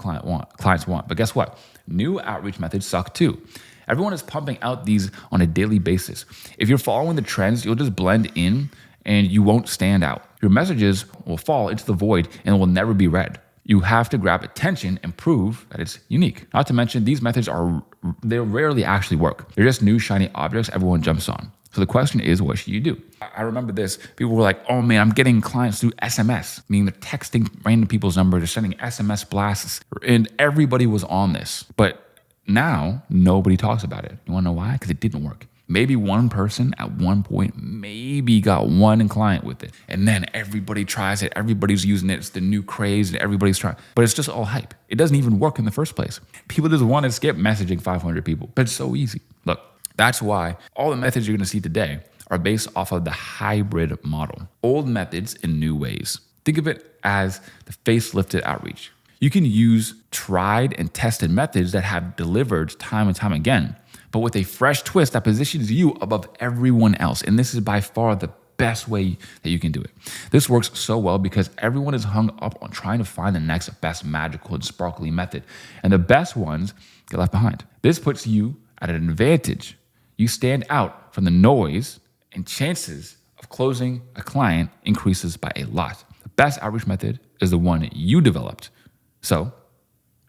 clients want. But guess what? New outreach methods suck too. Everyone is pumping out these on a daily basis. If you're following the trends, you'll just blend in and you won't stand out. Your messages will fall into the void and will never be read. You have to grab attention and prove that it's unique. Not to mention, these methods they rarely actually work. They're just new shiny objects everyone jumps on. So the question is, what should you do? I remember this. People were like, oh man, I'm getting clients through SMS, meaning they're texting random people's numbers, they're sending SMS blasts, and everybody was on this. But now nobody talks about it. You wanna know why? Because it didn't work. Maybe one person at one point maybe got one client with it. And then everybody tries it, everybody's using it, it's the new craze, and everybody's trying. But it's just all hype. It doesn't even work in the first place. People just want to skip messaging 500 people, but it's so easy. Look, that's why all the methods you're gonna see today are based off of the hybrid model. Old methods in new ways. Think of it as the facelifted outreach. You can use tried and tested methods that have delivered time and time again, but with a fresh twist that positions you above everyone else. And this is by far the best way that you can do it. This works so well because everyone is hung up on trying to find the next best magical and sparkly method. And the best ones get left behind. This puts you at an advantage. You stand out from the noise and chances of closing a client increases by a lot. The best outreach method is the one you developed. So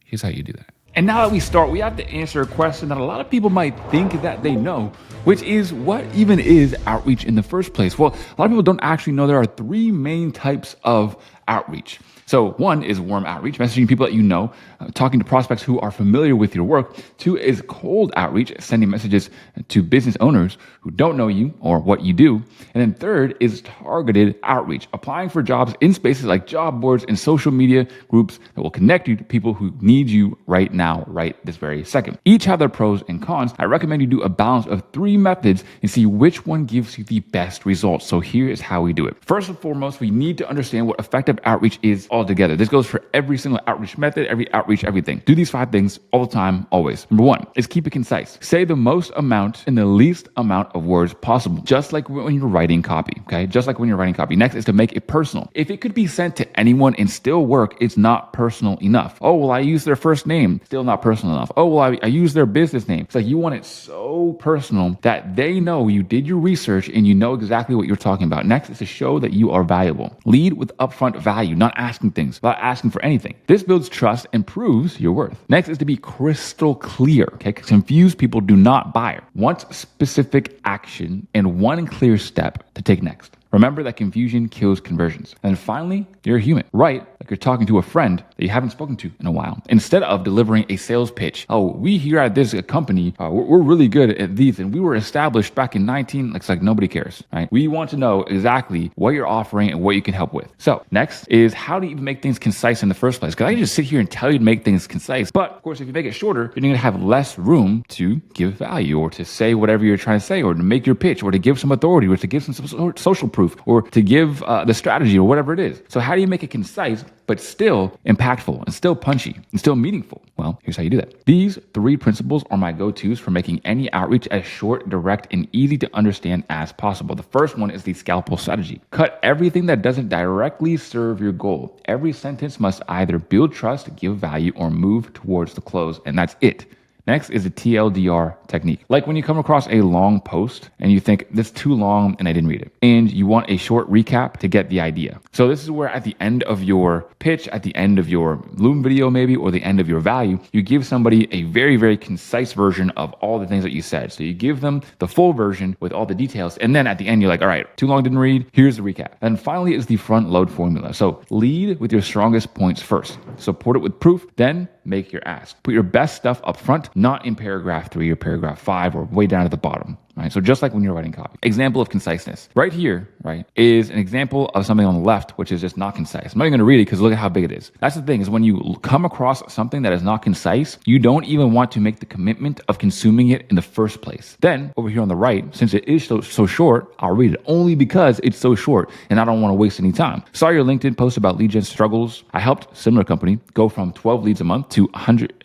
here's how you do that. And now that we start, we have to answer a question that a lot of people might think that they know, which is what even is outreach in the first place? Well, a lot of people don't actually know there are three main types of outreach. So one is warm outreach, messaging people that you know, talking to prospects who are familiar with your work. Two is cold outreach, sending messages to business owners who don't know you or what you do. And then third is targeted outreach, applying for jobs in spaces like job boards and social media groups that will connect you to people who need you right now, right this very second. Each have their pros and cons. I recommend you do a balance of three methods and see which one gives you the best results. So here is how we do it. First and foremost, we need to understand what effective outreach is altogether. This goes for every single outreach method, every outreach, everything. Do these 5 things all the time, always. Number 1 is keep it concise. Say the most amount in the least amount of words possible, just like when you're writing copy, okay? Just like when you're writing copy. Next is to make it personal. If it could be sent to anyone and still work, it's not personal enough. Oh, well, I use their first name. Still not personal enough. Oh, well, I use their business name. It's like you want it so personal that they know you did your research and you know exactly what you're talking about. Next is to show that you are valuable. Lead with upfront value, not asking things, not asking for anything. This builds trust and proves your worth. Next is to be crystal clear, okay? Confused people do not buy. Want specific action and one clear step to take next. Remember that confusion kills conversions. And finally, you're a human. Write like you're talking to a friend that you haven't spoken to in a while. Instead of delivering a sales pitch, oh, we here at this company, we're really good at these, and we were established back in it's like nobody cares, right? We want to know exactly what you're offering and what you can help with. So next is how do you even make things concise in the first place? Because I can just sit here and tell you to make things concise. But of course, if you make it shorter, you're going to have less room to give value or to say whatever you're trying to say or to make your pitch or to give some authority or to give some social proof or to give the strategy or whatever it is. So how do you make it concise but still impactful and still punchy and still meaningful? Well, here's how you do that. These 3 principles are my go-tos for making any outreach as short, direct, and easy to understand as possible. The first one is the scalpel strategy. Cut everything that doesn't directly serve your goal. Every sentence must either build trust, give value, or move towards the close, and that's it. Next is the TLDR technique. Like when you come across a long post and you think this is too long and I didn't read it, and you want a short recap to get the idea. So this is where at the end of your pitch, at the end of your Loom video maybe, or the end of your value, you give somebody a very, very concise version of all the things that you said. So you give them the full version with all the details. And then at the end, you're like, all right, too long, didn't read. Here's the recap. And finally is the front load formula. So lead with your strongest points first. Support it with proof, then make your ask. Put your best stuff up front, not in paragraph 3 or paragraph 5 or way down at the bottom. right? So just like when you're writing copy. Example of conciseness. Right here, right, is an example of something on the left, which is just not concise. I'm not even going to read it because look at how big it is. That's the thing, is when you come across something that is not concise, you don't even want to make the commitment of consuming it in the first place. Then over here on the right, since it is so short, I'll read it only because it's so short and I don't want to waste any time. Saw your LinkedIn post about lead gen struggles. I helped similar company go from 12 leads a month to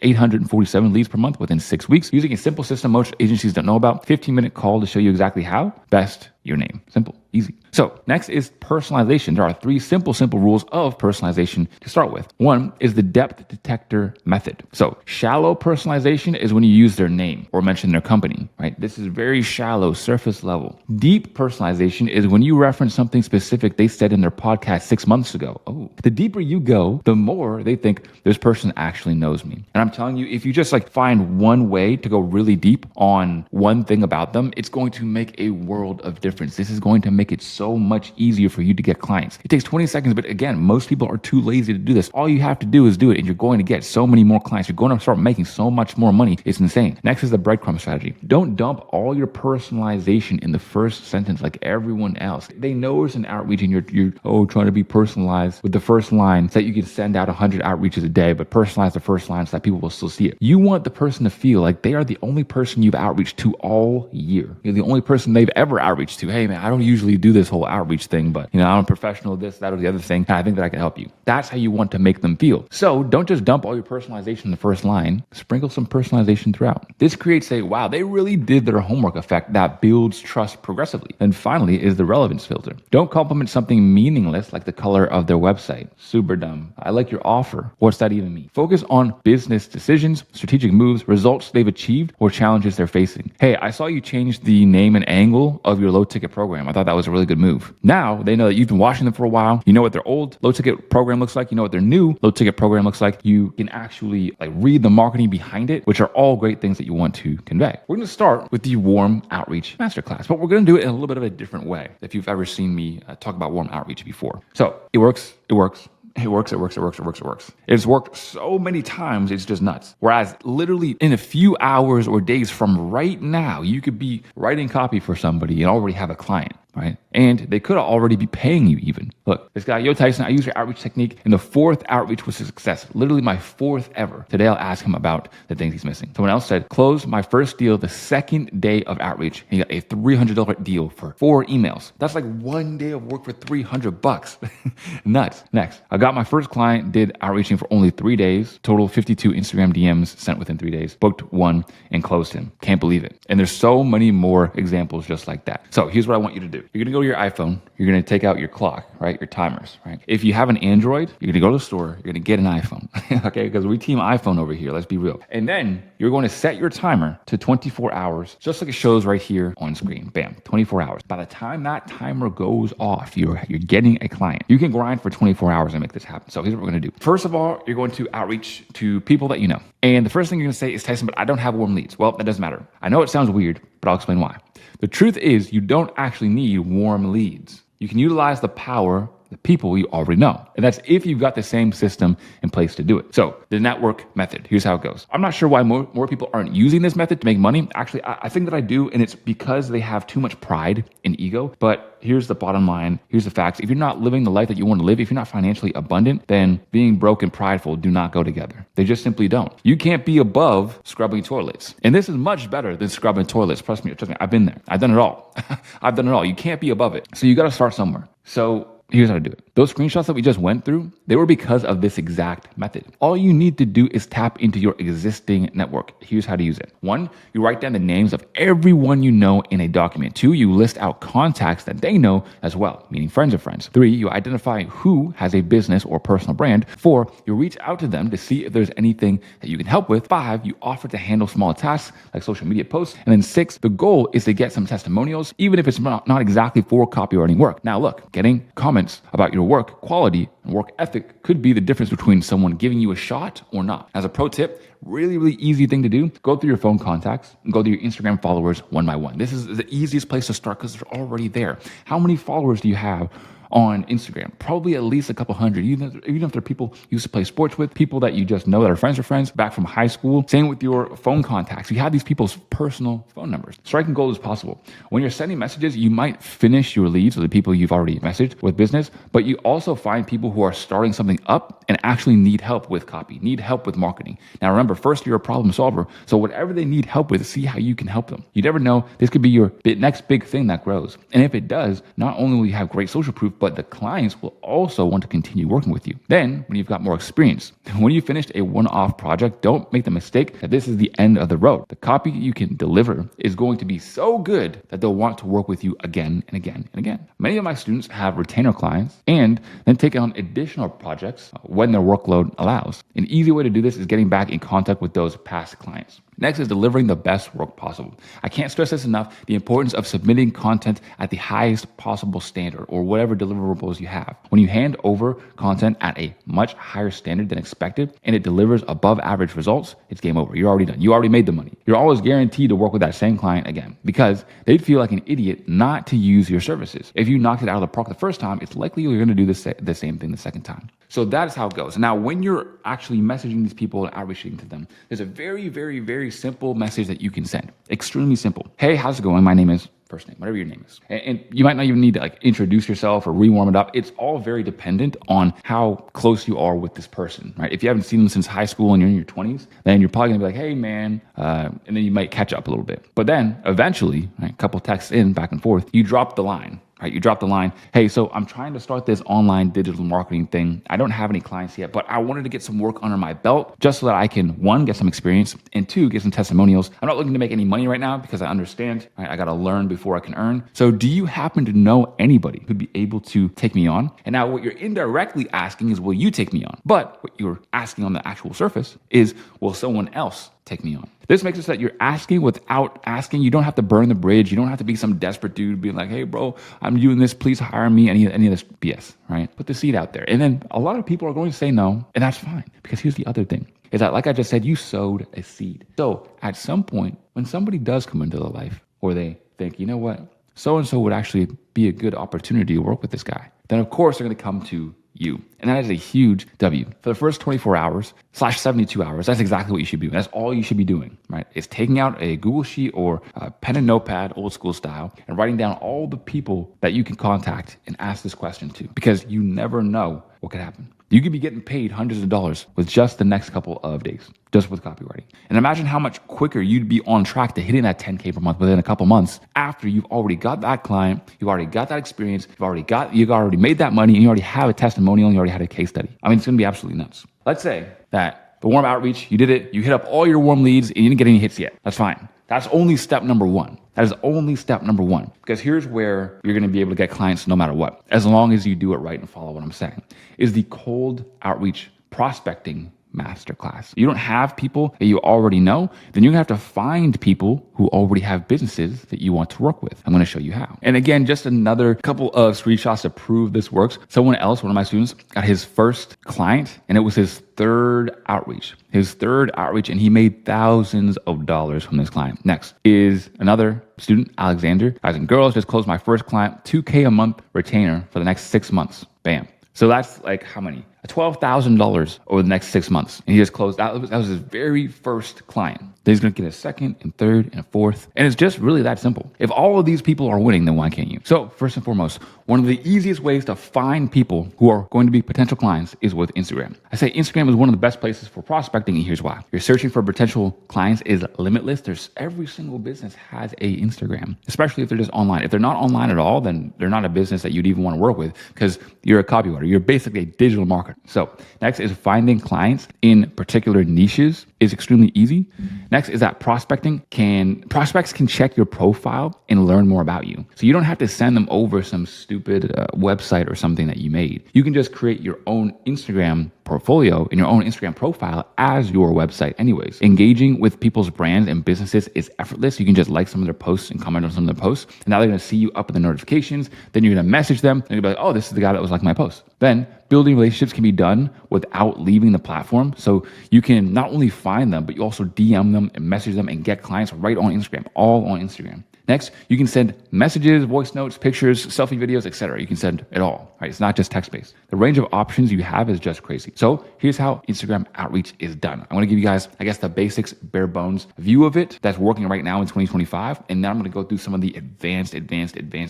847 leads per month within 6 weeks using a simple system most agencies don't know about. 15-minute call to show you exactly how. Best your name. Simple, easy. So next is personalization. There are 3 simple rules of personalization to start with. One is the depth detector method. So shallow personalization is when you use their name or mention their company, right? This is very shallow, surface level. Deep personalization is when you reference something specific they said in their podcast 6 months ago. Oh, the deeper you go, the more they think this person actually knows me. And I'm telling you, if you just find one way to go really deep on one thing about them, it's going to make a world of difference. This is going to make it so much easier for you to get clients. It takes 20 seconds, but again, most people are too lazy to do this. All you have to do is do it, and you're going to get so many more clients. You're going to start making so much more money. It's insane. Next is the breadcrumb strategy. Don't dump all your personalization in the first sentence like everyone else. They know it's an outreach, and you're trying to be personalized with the first line so that you can send out 100 outreaches a day, but personalize the first line so that people will still see it. You want the person to feel like they are the only person you've outreached to all year. You're the only person they've ever outreached to. Hey man, I don't usually do this whole outreach thing, but I'm a professional, this, that, or the other thing, and I think that I can help you. That's how you want to make them feel. So don't just dump all your personalization in the first line, sprinkle some personalization throughout. This creates a, wow, they really did their homework effect that builds trust progressively. And finally is the relevance filter. Don't compliment something meaningless like the color of their website. Super dumb. I like your offer. What's that even mean? Focus on business decisions, strategic moves, results they've achieved, or challenges they're facing. Hey, I saw you change the name and angle of your low ticket program. I thought that was a really good move. Now they know that you've been watching them for a while. You know what their old low ticket program looks like. You know what their new low ticket program looks like. You can actually read the marketing behind it, which are all great things that you want to convey. We're going to start with the warm outreach masterclass, but we're going to do it in a little bit of a different way. If you've ever seen me talk about warm outreach before. So it works. It works. It works. It's worked so many times, it's just nuts. Whereas literally in a few hours or days from right now, you could be writing copy for somebody and already have a client, right? And they could already be paying you even. Look, this guy, Yo Tyson, I use your outreach technique, and the 4th outreach was a success. Literally my 4th ever. Today I'll ask him about the things he's missing. Someone else said, close my first deal the 2nd day of outreach, and he got a $300 deal for 4 emails. That's like 1 day of work for $300. Nuts. Next, I got my first client, did outreaching for only 3 days, total 52 Instagram DMs sent within 3 days, booked 1 and closed him. Can't believe it. And there's so many more examples just like that. So here's what I want you to do. You're gonna go to your iPhone, you're gonna take out your clock, right? Your timers, right? If you have an Android, you're gonna go to the store, you're gonna get an iPhone, okay? Because we team iPhone over here, let's be real. And then you're going to set your timer to 24 hours, just like it shows right here on screen. Bam, 24 hours. By the time that timer goes off, you're getting a client. You can grind for 24 hours and make this happen. So here's what we're gonna do. First of all, you're going to outreach to people that you know. And the first thing you're gonna say is, Tyson, but I don't have warm leads. Well, that doesn't matter. I know it sounds weird, but I'll explain why. The truth is you don't actually need warm leads. You can utilize the power the people you already know. And that's if you've got the same system in place to do it. So the network method, here's how it goes. I'm not sure why more people aren't using this method to make money. Actually, I think that I do, and it's because they have too much pride and ego. But here's the bottom line. Here's the facts. If you're not living the life that you want to live, if you're not financially abundant, then being broke and prideful do not go together. They just simply don't. You can't be above scrubbing toilets. And this is much better than scrubbing toilets. Trust me, I've been there. I've done it all. I've done it all. You can't be above it. So you got to start somewhere. So here's how to do it. Those screenshots that we just went through, they were because of this exact method. All you need to do is tap into your existing network. Here's how to use it. 1, you write down the names of everyone you know in a document. 2, you list out contacts that they know as well, meaning friends of friends. 3, you identify who has a business or personal brand. 4, you reach out to them to see if there's anything that you can help with. 5, you offer to handle small tasks like social media posts. And then 6, the goal is to get some testimonials, even if it's not exactly for copywriting work. Now look, getting comments about your work quality and work ethic could be the difference between someone giving you a shot or not. As a pro tip, really easy thing to do, go through your phone contacts and go through your Instagram followers one by one. This is the easiest place to start because they're already there. How many followers do you have on Instagram, probably at least a couple hundred, even if they're people you used to play sports with, people that you just know that are friends of friends back from high school. Same with your phone contacts. You have these people's personal phone numbers. Striking gold is possible. When you're sending messages, you might finish your leads with the people you've already messaged with business, but you also find people who are starting something up and actually need help with copy, need help with marketing. Now remember, first you're a problem solver. So whatever they need help with, see how you can help them. You never know, this could be your next big thing that grows. And if it does, not only will you have great social proof, but the clients will also want to continue working with you. Then when you've got more experience, when you finished a one-off project, don't make the mistake that this is the end of the road. The copy you can deliver is going to be so good that they'll want to work with you again and again and again. Many of my students have retainer clients and then take on additional projects when their workload allows. An easy way to do this is getting back in contact with those past clients. Next is delivering the best work possible. I can't stress this enough, the importance of submitting content at the highest possible standard or whatever deliverables you have. When you hand over content at a much higher standard than expected and it delivers above average results, it's game over. You're already done. You already made the money. You're always guaranteed to work with that same client again because they'd feel like an idiot not to use your services. If you knocked it out of the park the first time, it's likely you're going to do the same thing the second time. So that is how it goes. Now, when you're actually messaging these people and outreaching to them, there's a very, very, very simple message that you can send. Extremely simple. Hey, how's it going? My name is first name, whatever your name is. And you might not even need to like introduce yourself or re-warm it up. It's all very dependent on how close you are with this person, right? If you haven't seen them since high school and you're in your 20s, then you're probably gonna be like, hey man, and then you might catch up a little bit. But then eventually, right, a couple texts in, back and forth, you drop the line. Right, you drop the line, hey, so I'm trying to start this online digital marketing thing. I don't have any clients yet, but I wanted to get some work under my belt just so that I can, one, get some experience, and two, get some testimonials. I'm not looking to make any money right now because I understand, right, I got to learn before I can earn. So do you happen to know anybody who'd be able to take me on? And now what you're indirectly asking is, will you take me on? But what you're asking on the actual surface is, will someone else take me on? This makes it so that you're asking without asking. You don't have to burn the bridge. You don't have to be some desperate dude being like, hey, bro, I'm doing this. Please hire me. Any of this BS, right? Put the seed out there. And then a lot of people are going to say no, and that's fine. Because here's the other thing, is that, like I just said, you sowed a seed. So at some point, when somebody does come into their life, or they think, you know what, so-and-so would actually be a good opportunity to work with this guy, then of course they're going to come to you. And that is a huge W. For the first 24 hours / 72 hours, that's exactly what you should be doing. That's all you should be doing, right? Is taking out a Google Sheet or a pen and notepad, old school style, and writing down all the people that you can contact and ask this question to, because you never know what could happen. You could be getting paid hundreds of dollars with just the next couple of days, just with copywriting. And imagine how much quicker you'd be on track to hitting that 10K per month within a couple months after you've already got that client, you've already got that experience, you've already made that money, and you already have a testimonial, and you already had a case study. I mean, it's gonna be absolutely nuts. Let's say that the warm outreach, you did it, you hit up all your warm leads, and you didn't get any hits yet. That's fine. That's only step number one. That is only step number one. Because here's where you're going to be able to get clients no matter what, as long as you do it right and follow what I'm saying, is the cold outreach prospecting masterclass. You don't have people that you already know, then you're gonna have to find people who already have businesses that you want to work with. I'm gonna show you how. And again, just another couple of screenshots to prove this works. Someone else, one of my students, got his first client, and it was his third outreach. And he made thousands of dollars from this client. Next is another student, Alexander. Guys and girls, just closed my first client, $2K a month retainer for the next 6 months. Bam. So that's like how many? $12,000 over the next 6 months. And he just closed out. That was his very first client. Then he's going to get a second and third and a fourth. And it's just really that simple. If all of these people are winning, then why can't you? So first and foremost, one of the easiest ways to find people who are going to be potential clients is with Instagram. I say Instagram is one of the best places for prospecting, and here's why. You're searching for potential clients is limitless. Every single business has a Instagram, especially if they're just online. If they're not online at all, then they're not a business that you'd even want to work with because you're a copywriter. You're basically a digital marketer. So next is finding clients in particular niches is extremely easy. Next is that prospects can check your profile and learn more about you. So you don't have to send them over some stupid website or something that you made. You can just create your own Instagram portfolio and your own Instagram profile as your website anyways. Engaging with people's brands and businesses is effortless. You can just like some of their posts and comment on some of their posts. And now they're going to see you up in the notifications. Then you're going to message them and you'll be like, oh, this is the guy that was like my post. Then building relationships can be done without leaving the platform. So you can not only find them, but you also DM them and message them and get clients right on Instagram, all on Instagram. Next, you can send messages, voice notes, pictures, selfie videos, etc. You can send it all, right? It's not just text-based. The range of options you have is just crazy. So here's how Instagram outreach is done. I'm gonna give you guys, I guess, the basics, bare bones view of it that's working right now in 2025. And then I'm gonna go through some of the advanced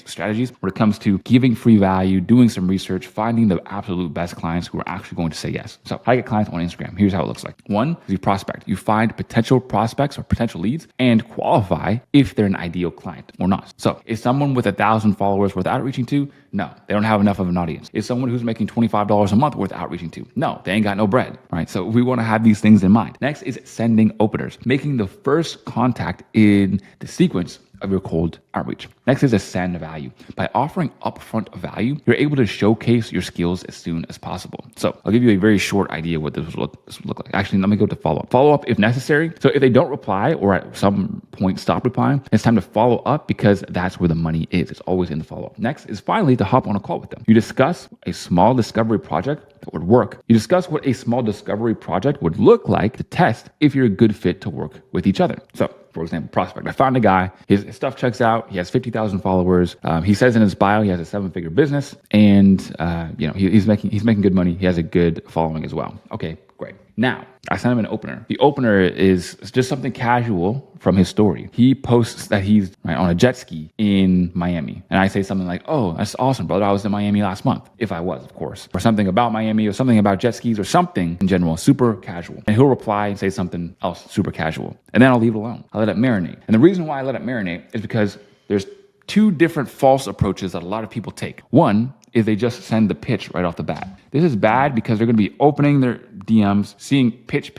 strategies when it comes to giving free value, doing some research, finding the absolute best clients who are actually going to say yes. So how to get clients on Instagram. Here's how it looks like. One is you prospect. You find potential prospects or potential leads and qualify if they're an ideal client or not. So is someone with 1,000 followers worth outreaching to? No, they don't have enough of an audience. Is someone who's making $25 a month worth outreaching to? No, they ain't got no bread, right? So we want to have these things in mind. Next is sending openers, making the first contact in the sequence of your cold outreach. Next is send value. By offering upfront value, you're able to showcase your skills as soon as possible. So I'll give you a very short idea what this would look like. Actually, let me go to follow up. Follow up if necessary. So if they don't reply or at some point stop replying, it's time to follow up because that's where the money is. It's always in the follow up. Next is finally to hop on a call with them. You discuss a small discovery project that would work. You discuss what a small discovery project would look like to test if you're a good fit to work with each other. So for example, prospect. I found a guy, his stuff checks out. He has 50,000 followers. He says in his bio, he has a 7-figure business and, he's making good money. He has a good following as well. Okay, great. Now, I sent him an opener. The opener is just something casual from his story. He posts that he's on a jet ski in Miami. And I say something like, oh, that's awesome, brother. I was in Miami last month. If I was, of course. Or something about Miami or something about jet skis or something in general, super casual. And he'll reply and say something else super casual. And then I'll leave it alone. I'll let it marinate. And the reason why I let it marinate is because there's 2 different false approaches that a lot of people take. One is they just send the pitch right off the bat. This is bad because they're going to be opening their DMs, seeing pitch,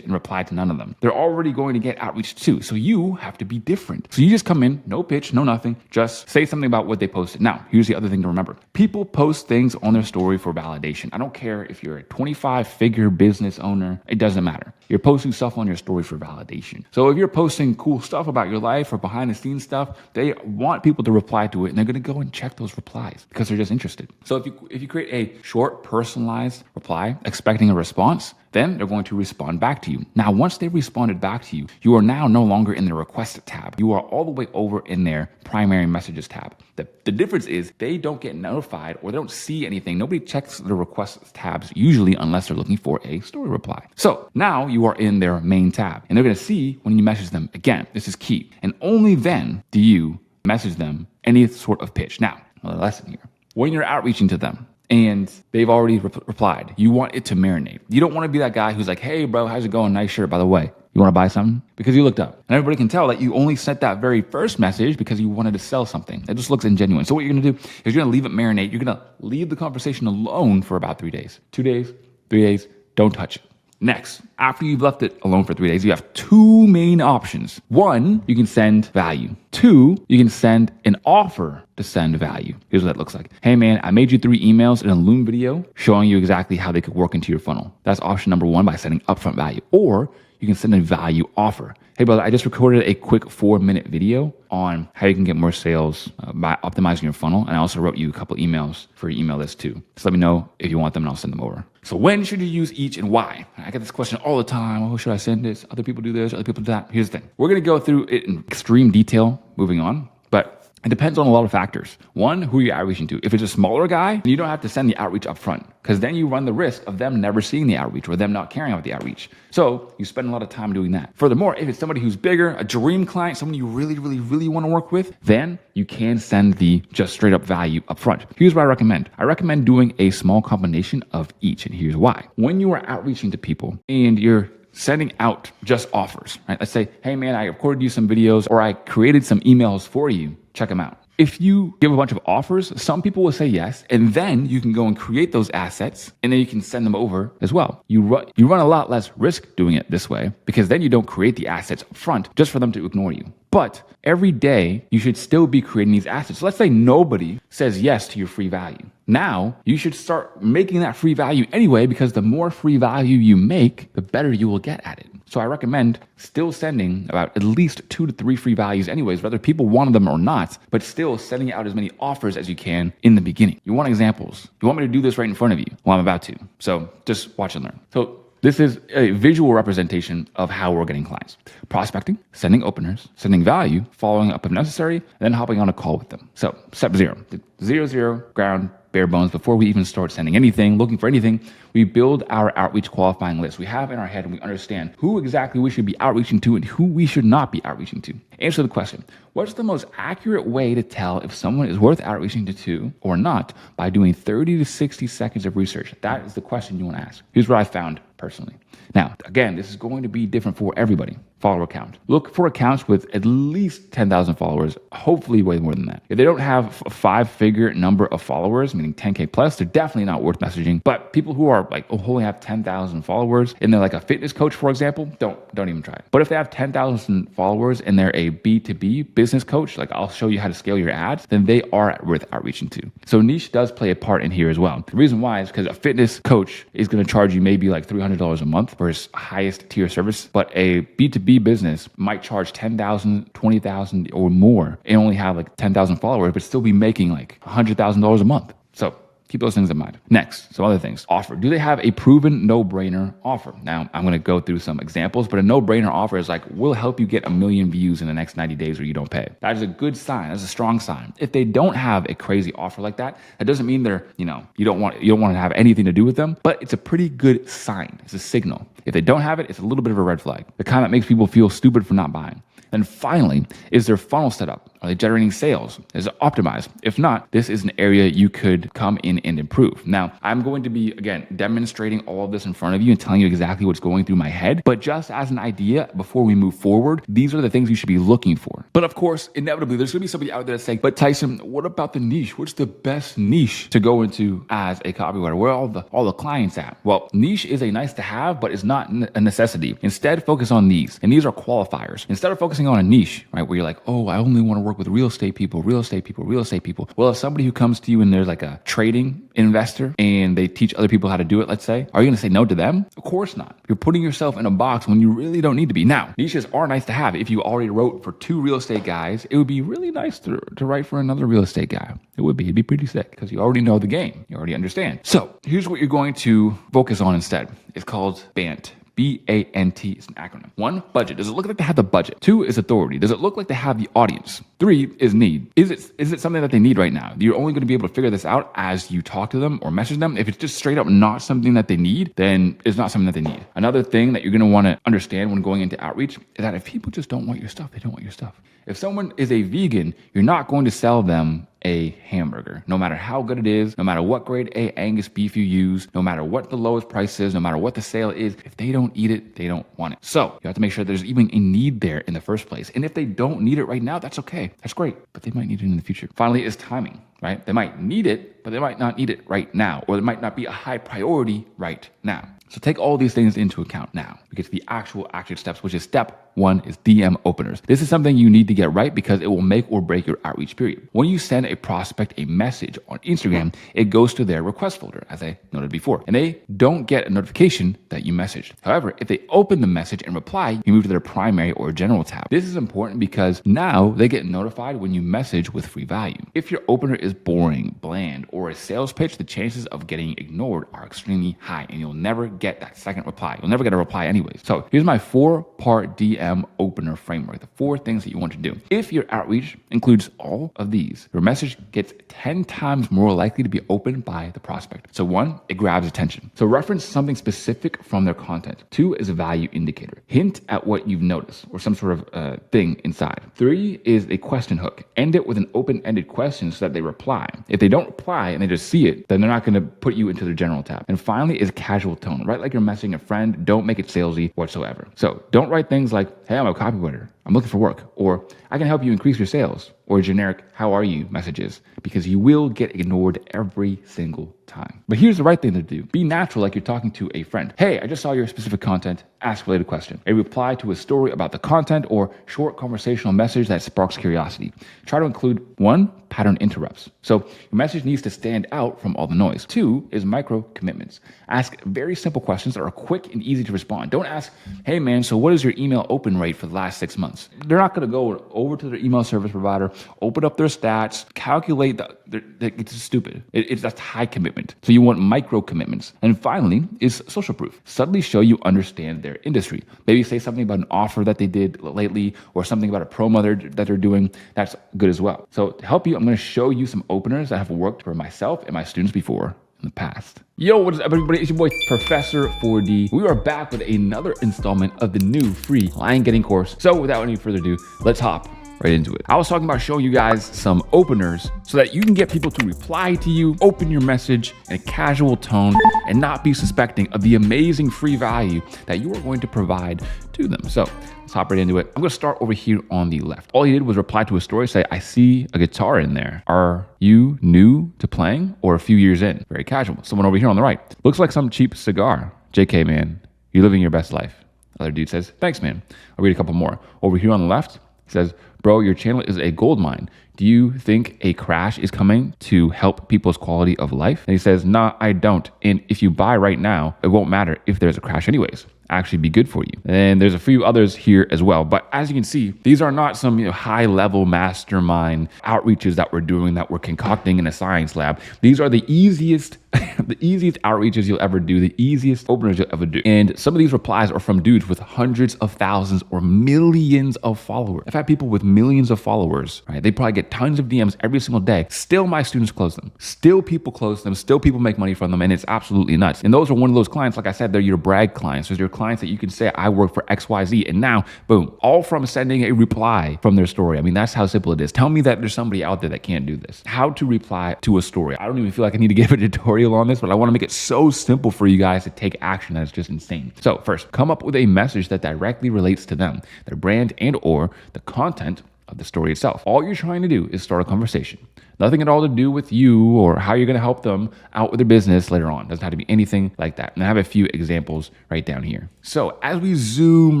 and reply to none of them. They're already going to get outreach too. So you have to be different. So you just come in, no pitch, no nothing, just say something about what they posted. Now, here's the other thing to remember. People post things on their story for validation. I don't care if you're a 25-figure business owner. It doesn't matter. You're posting stuff on your story for validation. So if you're posting cool stuff about your life or behind the scenes stuff, they want people to reply to it and they're going to go and check those replies because they're just interested. So if you create a short personalized reply expecting a response, then they're going to respond back to you. Now, once they responded back to you, you are now no longer in the request tab. You are all the way over in their primary messages tab. The difference is they don't get notified or they don't see anything. Nobody checks the request tabs usually unless they're looking for a story reply. So now you are in their main tab and they're going to see when you message them. Again, this is key. And only then do you message them any sort of pitch. Now, a lesson here. When you're outreaching to them and they've already replied, you want it to marinate. You don't want to be that guy who's like, hey, bro, how's it going? Nice shirt, by the way. You want to buy something? Because you looked up. And everybody can tell that you only sent that very first message because you wanted to sell something. It just looks ingenuine. So what you're going to do is you're going to leave it marinate. You're going to leave the conversation alone for about 3 days. 2 days, 3 days, don't touch it. Next, after you've left it alone for 3 days, you have 2 main options. 1, you can send value. 2, you can send an offer to send value. Here's what that looks like. Hey man, I made you 3 emails in a Loom video showing you exactly how they could work into your funnel. That's option number 1 by sending upfront value. Or you can send a value offer. Hey brother, I just recorded a quick 4-minute video on how you can get more sales by optimizing your funnel. And I also wrote you a couple emails for your email list too. Just let me know if you want them and I'll send them over. So when should you use each and why? I get this question all the time. Oh, should I send this? Other people do this, other people do that. Here's the thing. We're going to go through it in extreme detail moving on, but it depends on a lot of factors. 1, who you're outreaching to. If it's a smaller guy, you don't have to send the outreach up front because then you run the risk of them never seeing the outreach or them not caring about the outreach. So you spend a lot of time doing that. Furthermore, if it's somebody who's bigger, a dream client, someone you really want to work with, then you can send the just straight up value up front. Here's what I recommend. I recommend doing a small combination of each, and here's why. When you are outreaching to people and you're sending out just offers, right? Let's say, hey man, I recorded you some videos or I created some emails for you. Check them out. If you give a bunch of offers, some people will say yes, and then you can go and create those assets, and then you can send them over as well. You run a lot less risk doing it this way because then you don't create the assets up front just for them to ignore you. But every day, you should still be creating these assets. So let's say nobody says yes to your free value. Now, you should start making that free value anyway, because the more free value you make, the better you will get at it. So I recommend still sending about at least 2 to 3 free values anyways, whether people wanted them or not, but still sending out as many offers as you can in the beginning. You want examples. You want me to do this right in front of you? Well, I'm about to. So just watch and learn. So This is a visual representation of how we're getting clients. Prospecting, sending openers, sending value, following up if necessary, and then hopping on a call with them. So step 0, 0, ground, bare bones. Before we even start sending anything, looking for anything, we build our outreach qualifying list. We have in our head and we understand who exactly we should be outreaching to and who we should not be outreaching to. Answer the question, what's the most accurate way to tell if someone is worth outreaching to or not by doing 30 to 60 seconds of research? That is the question you want to ask. Here's what I found personally. Now, again, this is going to be different for everybody. Follower count. Look for accounts with at least 10,000 followers, hopefully way more than that. If they don't have a 5-figure number of followers, meaning 10K plus, they're definitely not worth messaging. But people who are like only have 10,000 followers and they're like a fitness coach, for example, don't even try it. But if they have 10,000 followers and they're a B2B business coach, like I'll show you how to scale your ads, then they are worth outreaching to. So niche does play a part in here as well. The reason why is because a fitness coach is going to charge you maybe like $300 a month for his highest tier service, but a B2B business might charge 10,000, 20,000 or more and only have like 10,000 followers, but still be making like $100,000 a month. So keep those things in mind. Next, some other things. Offer. Do they have a proven no-brainer offer? Now, I'm going to go through some examples, but a no-brainer offer is like, we'll help you get 1 million views in the next 90 days or you don't pay. That is a good sign. That's a strong sign. If they don't have a crazy offer like that, that doesn't mean they're, you don't want to have anything to do with them, but it's a pretty good sign. It's a signal. If they don't have it, it's a little bit of a red flag. The kind that makes people feel stupid for not buying. And finally, is their funnel set up? Are they generating sales? Is it optimized? If not, this is an area you could come in and improve. Now, I'm going to be, again, demonstrating all of this in front of you and telling you exactly what's going through my head. But just as an idea, before we move forward, these are the things you should be looking for. But of course, inevitably, there's going to be somebody out there that's saying, but Tyson, what about the niche? What's the best niche to go into as a copywriter? Where are all the clients at? Well, niche is a nice to have, but it's not a necessity. Instead, focus on these. And these are qualifiers. Instead of focusing on a niche, right, where you're like, oh, I only want to work with real estate people. Well, if somebody who comes to you and there's like a trading investor and they teach other people how to do it, let's say, are you going to say no to them? Of course not. You're putting yourself in a box when you really don't need to be. Now, niches are nice to have. If you already wrote for 2 real estate guys, it would be really nice to write for another real estate guy. It'd be pretty sick because you already know the game. You already understand. So here's what you're going to focus on instead. It's called BANT. BANT is an acronym. 1, budget. Does it look like they have the budget? 2 is authority. Does it look like they have the audience? 3 is need. Is it something that they need right now? You're only going to be able to figure this out as you talk to them or message them. If it's just straight up not something that they need, then it's not something that they need. Another thing that you're going to want to understand when going into outreach is that if people just don't want your stuff, they don't want your stuff. If someone is a vegan, you're not going to sell them a hamburger, no matter how good it is, no matter what grade A Angus beef you use, no matter what the lowest price is, no matter what the sale is. If they don't eat it, they don't want it. So you have to make sure there's even a need there in the first place. And if they don't need it right now, that's okay. That's great, but they might need it in the future. Finally is timing, right? They might need it, but they might not need it right now, or it might not be a high priority right now. So take all these things into account. Now we get to the actual action steps, which is step 1 is DM openers. This is something you need to get right because it will make or break your outreach period. When you send a prospect a message on Instagram, it goes to their request folder, as I noted before, and they don't get a notification that you messaged. However, if they open the message and reply, you move to their primary or general tab. This is important because now they get notified when you message with free value. If your opener is boring, bland, or a sales pitch, the chances of getting ignored are extremely high and you'll never get that second reply. You'll never get a reply anyways. So here's my 4-part DM opener framework, the 4 things that you want to do. If your outreach includes all of these, your message gets 10 times more likely to be opened by the prospect. So 1, it grabs attention. So reference something specific from their content. 2 is a value indicator. Hint at what you've noticed or some sort of thing inside. 3 is a question hook. End it with an open-ended question so that they reply. If they don't reply and they just see it, then they're not going to put you into their general tab. And finally is casual tone. Write like you're messaging a friend. Don't make it salesy whatsoever. So don't write things like, hey, I'm a copywriter. I'm looking for work, or I can help you increase your sales, or generic, how are you messages, because you will get ignored every single time. But here's the right thing to do. Be natural like you're talking to a friend. Hey, I just saw your specific content. Ask a related question. A reply to a story about the content or short conversational message that sparks curiosity. Try to include 1, pattern interrupts. So your message needs to stand out from all the noise. 2 is micro commitments. Ask very simple questions that are quick and easy to respond. Don't ask, hey man, so what is your email open rate for the last 6 months? They're not going to go over to their email service provider open up their stats, calculate it's stupid. That's high commitment. So you want micro commitments. And finally is social proof. Subtly show you understand their industry. Maybe say something about an offer that they did lately or something about a promo that they're doing. That's good as well. So to help you, I'm going to show you some openers that have worked for myself and my students before in the past. Yo, what is up, everybody? It's your boy, Professor 4D. We are back with another installment of the new free client getting course. So without any further ado, let's hop right into it. I was talking about showing you guys some openers so that you can get people to reply to you, open your message in a casual tone, and not be suspecting of the amazing free value that you are going to provide to them. So let's hop right into it. I'm going to start over here on the left. All he did was reply to a story, say, I see a guitar in there. Are you new to playing or a few years in? Very casual. Someone over here on the right. Looks like some cheap cigar. JK, man, you're living your best life. Other dude says, thanks, man. I'll read a couple more. Over here on the left, he says, bro, your channel is a gold mine. Do you think a crash is coming to help people's quality of life? And he says, nah, I don't. And if you buy right now, it won't matter if there's a crash anyways. Actually be good for you. And there's a few others here as well. But as you can see, these are not some high level mastermind outreaches that we're doing, that we're concocting in a science lab. These are the easiest the easiest outreaches you'll ever do, the easiest openers you'll ever do. And some of these replies are from dudes with hundreds of thousands or millions of followers. I've had people with millions of followers, right? They probably get tons of DMs every single day. Still my students close them. Still people close them. Still people make money from them. And it's absolutely nuts. And those are one of those clients, like I said, they're your brag clients. Those are your clients that you can say, I work for XYZ. And now, boom, all from sending a reply from their story. I mean, that's how simple it is. Tell me that there's somebody out there that can't do this. How to reply to a story. I don't even feel like I need to give a tutorial on this, but I want to make it so simple for you guys to take action that it's just insane. So first, come up with a message that directly relates to them, their brand, and or the content of the story itself. All you're trying to do is start a conversation. Nothing at all to do with you or how you're going to help them out with their business later on. Doesn't have to be anything like that. And I have a few examples right down here. So as we zoom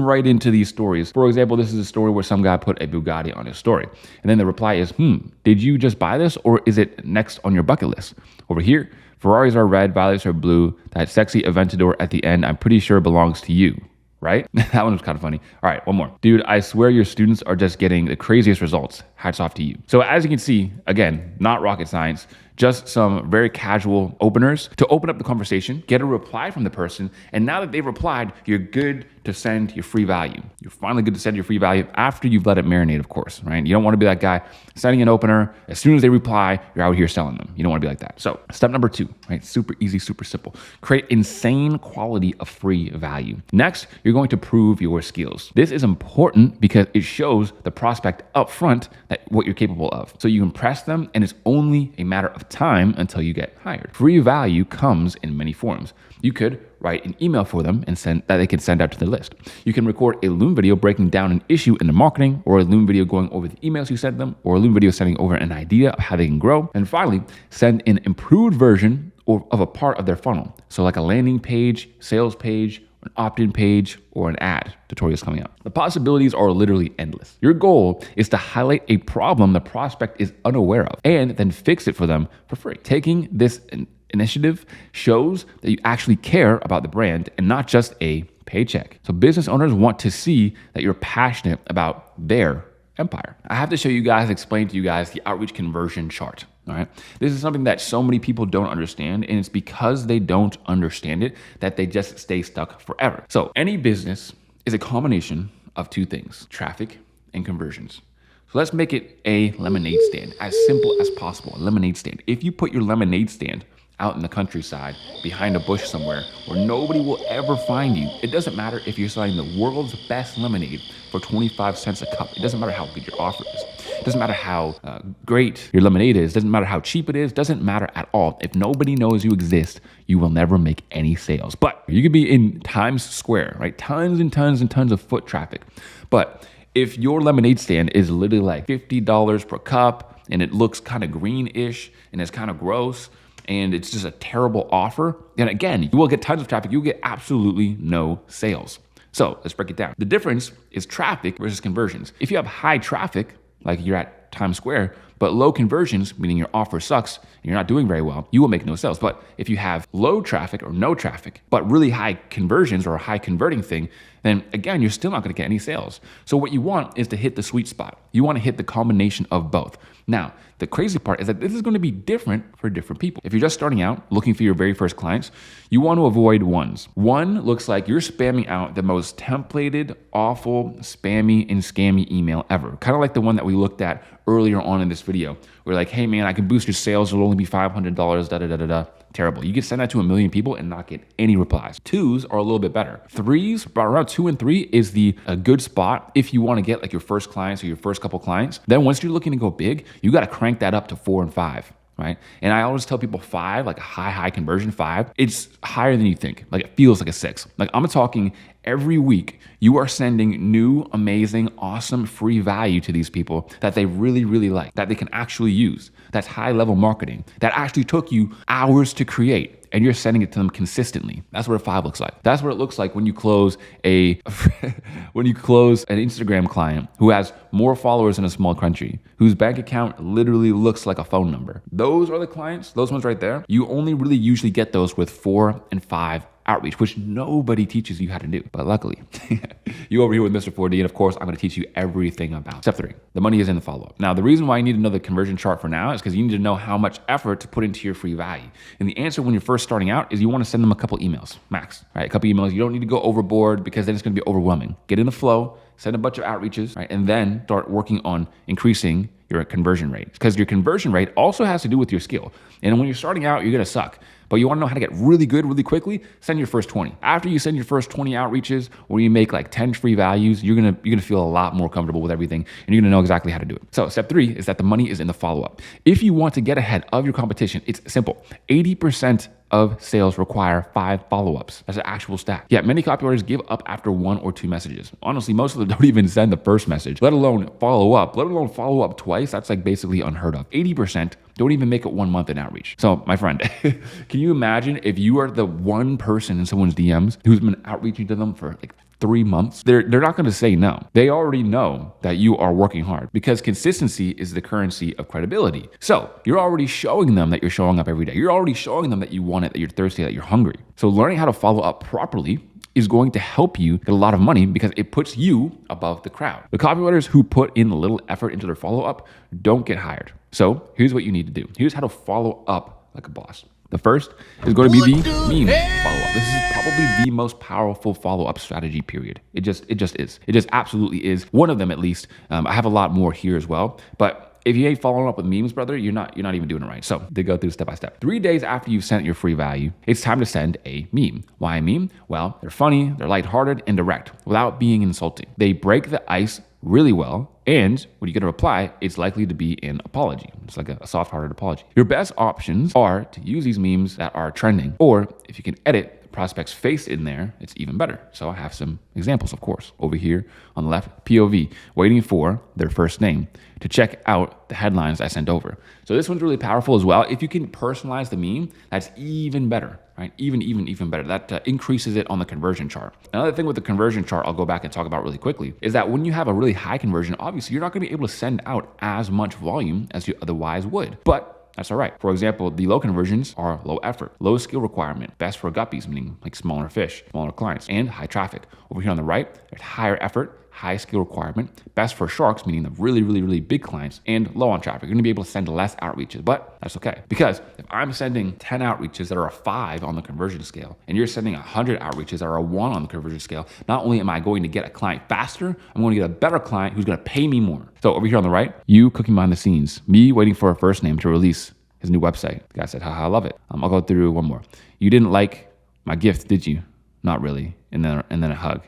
right into these stories, for example, this is a story where some guy put a Bugatti on his story. And then the reply is, did you just buy this or is it next on your bucket list? Over here, Ferraris are red, Violets are blue. That sexy Aventador at the end, I'm pretty sure belongs to you. Right? That one was kind of funny. All right, one more. Dude, I swear your students are just getting the craziest results. Hats off to you. So as you can see, again, not rocket science, just some very casual openers to open up the conversation, get a reply from the person. And now that they've replied, you're good to send your free value. You're finally good to send your free value after you've let it marinate, of course, right? You don't want to be that guy sending an opener. As soon as they reply, you're out here selling them. You don't want to be like that. So step number 2, right? Super easy, super simple. Create insane quality of free value. Next, you're going to prove your skills. This is important because it shows the prospect up front that what you're capable of. So you impress them and it's only a matter of time until you get hired. Free value comes in many forms. You could write an email for them and send that they can send out to the list. You can record a Loom video breaking down an issue in the marketing, or a Loom video going over the emails you sent them, or a Loom video sending over an idea of how they can grow. And finally, send an improved version of a part of their funnel. So like a landing page, sales page, an opt-in page, or an ad. Tutorials coming up. The possibilities are literally endless. Your goal is to highlight a problem the prospect is unaware of and then fix it for them for free. Taking this initiative shows that you actually care about the brand and not just a paycheck. So business owners want to see that you're passionate about their empire. I have to show you guys, explain to you guys the outreach conversion chart. All right. This is something that so many people don't understand, and it's because they don't understand it that they just stay stuck forever. So any business is a combination of 2 things, traffic and conversions. So let's make it a lemonade stand, as simple as possible, a lemonade stand. If you put your lemonade stand out in the countryside behind a bush somewhere where nobody will ever find you, it doesn't matter if you're selling the world's best lemonade for 25 cents a cup. It doesn't matter how good your offer is. It doesn't matter how great your lemonade is. It doesn't matter how cheap it is. It doesn't matter at all. If nobody knows you exist, you will never make any sales. But you could be in Times Square, right? Tons and tons and tons of foot traffic. But if your lemonade stand is literally like $50 per cup and it looks kind of greenish and it's kind of gross, and it's just a terrible offer, then again, you will get tons of traffic. You'll get absolutely no sales. So let's break it down. The difference is traffic versus conversions. If you have high traffic, like you're at Times Square, But low conversions, meaning your offer sucks and you're not doing very well, you will make no sales. But if you have low traffic or no traffic, but really high conversions or a high converting thing, then again, you're still not going to get any sales. So what you want is to hit the sweet spot. You want to hit the combination of both. Now, the crazy part is that this is going to be different for different people. If you're just starting out looking for your very first clients, you want to avoid ones. One looks like you're spamming out the most templated, awful, spammy, and scammy email ever. Kind of like the one that we looked at earlier on in this video. We're like, hey man, I can boost your sales. It'll only be $500, da-da-da-da-da. Terrible. You can send that to 1 million people and not get any replies. Twos are a little bit better. Threes, around 2 and 3 is a good spot if you want to get like your first clients or your first couple clients. Then once you're looking to go big, you got to crank that up to 4 and 5. Right? And I always tell people 5, like a high conversion 5, it's higher than you think. Like it feels like a 6. Like I'm talking every week, you are sending new, amazing, awesome, free value to these people that they really, really like, that they can actually use. That's high level marketing that actually took you hours to create. And you're sending it to them consistently. That's what a 5 looks like. That's what it looks like when you close an Instagram client who has more followers in a small country, whose bank account literally looks like a phone number. Those are the clients, those ones right there. You only really usually get those with 4 and 5 outreach, which nobody teaches you how to do. But luckily, you over here with Mr. 4D, and of course, I'm gonna teach you everything about. Step 3, the money is in the follow-up. Now, the reason why you need another conversion chart for now is because you need to know how much effort to put into your free value. And the answer when you're first starting out is you wanna send them a couple emails, max, right? A couple emails. You don't need to go overboard because then it's gonna be overwhelming. Get in the flow, send a bunch of outreaches, right? And then start working on increasing your conversion rate, because your conversion rate also has to do with your skill. And when you're starting out, you're gonna suck. But you wanna know how to get really good really quickly, send your first 20. After you send your first 20 outreaches, where you make like 10 free values, you're gonna feel a lot more comfortable with everything, and you're gonna know exactly how to do it. So step 3 is that the money is in the follow-up. If you want to get ahead of your competition, it's simple. 80% of sales require 5 follow-ups. That's an actual stat. Yet many copywriters give up after 1 or 2 messages. Honestly, most of them don't even send the first message, let alone follow up twice. That's like basically unheard of. 80% don't even make it 1 month in outreach. So my friend, can you imagine if you are the one person in someone's DMs who's been outreaching to them for like 3 months? They're not going to say no. They already know that you are working hard, because consistency is the currency of credibility. So you're already showing them that you're showing up every day. You're already showing them that you want it, that you're thirsty, that you're hungry. So learning how to follow up properly is going to help you get a lot of money, because it puts you above the crowd. The copywriters who put in a little effort into their follow-up don't get hired. So here's what you need to do. Here's how to follow up like a boss. The first is going to be the meme follow-up. This is probably the most powerful follow-up strategy, period. It just is. It just absolutely is. One of them, at least. I have a lot more here as well, but if you ain't following up with memes, brother, you're not even doing it right. So they go through step by step. 3 days after you've sent your free value, it's time to send a meme. Why a meme? Well, they're funny, they're lighthearted, and direct without being insulting. They break the ice really well, and when you get a reply, it's likely to be an apology. It's like a soft-hearted apology. Your best options are to use these memes that are trending, or if you can edit the prospect's face in there, it's even better. So I have some examples, of course. Over here on the left, POV, waiting for their first name to check out the headlines I sent over. So this one's really powerful as well. If you can personalize the meme, that's even better, right? Even better. That increases it on the conversion chart. Another thing with the conversion chart I'll go back and talk about really quickly is that when you have a really high conversion, obviously you're not gonna be able to send out as much volume as you otherwise would. But that's all right. For example, the low conversions are low effort, low skill requirement, best for guppies, meaning like smaller fish, smaller clients, and high traffic. Over here on the right, there's higher effort, high skill requirement, best for sharks, meaning the really big clients, and low on traffic. You're gonna be able to send less outreaches, but that's okay. Because if I'm sending 10 outreaches that are a 5 on the conversion scale, and you're sending 100 outreaches that are a 1 on the conversion scale, not only am I going to get a client faster, I'm going to get a better client who's gonna pay me more. So over here on the right, you cooking behind the scenes, me waiting for a first name to release his new website. The guy said, haha, I love it. I'll go through one more. You didn't like my gift, did you? Not really. And then a hug.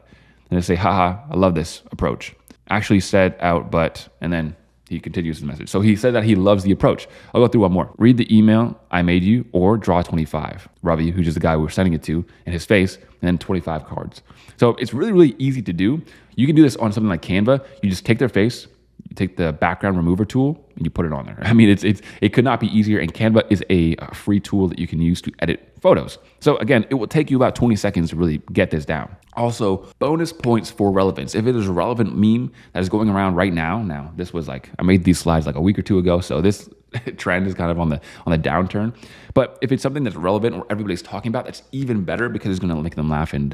And I say, haha, I love this approach. Actually said out, but, and then he continues the message. So he said that he loves the approach. I'll go through one more. Read the email I made you, or draw 25. Ravi, who's just the guy we were sending it to, and his face, and then 25 cards. So it's really easy to do. You can do this on something like Canva. You just take their face, take the background remover tool and you put it on there. I mean, it could not be easier. And Canva is a free tool that you can use to edit photos. So again, it will take you about 20 seconds to really get this down. Also, bonus points for relevance. If it is a relevant meme that is going around right now, this was like, I made these slides like a week or two ago, so this trend is kind of on the downturn. But if it's something that's relevant or everybody's talking about, that's even better because it's going to make them laugh and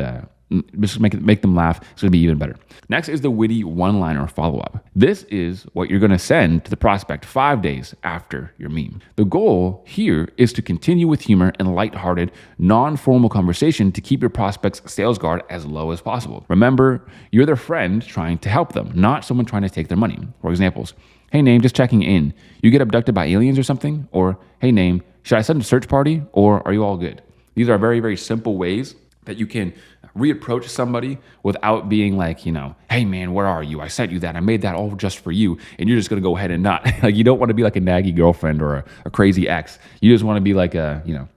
just make them laugh. It's going to be even better. Next is the witty one-liner follow-up. This is what you're going to send to the prospect 5 days after your meme. The goal here is to continue with humor and lighthearted, non-formal conversation to keep your prospect's sales guard as low as possible. Remember, you're their friend trying to help them, not someone trying to take their money. For examples, hey name, just checking in. You get abducted by aliens or something? Or hey name, should I send a search party or are you all good? These are very, very simple ways that you can reapproach somebody without being like, hey man, where are you? I sent you that. I made that all just for you. And you're just going to go ahead and not. Like, you don't want to be like a naggy girlfriend or a crazy ex. You just want to be like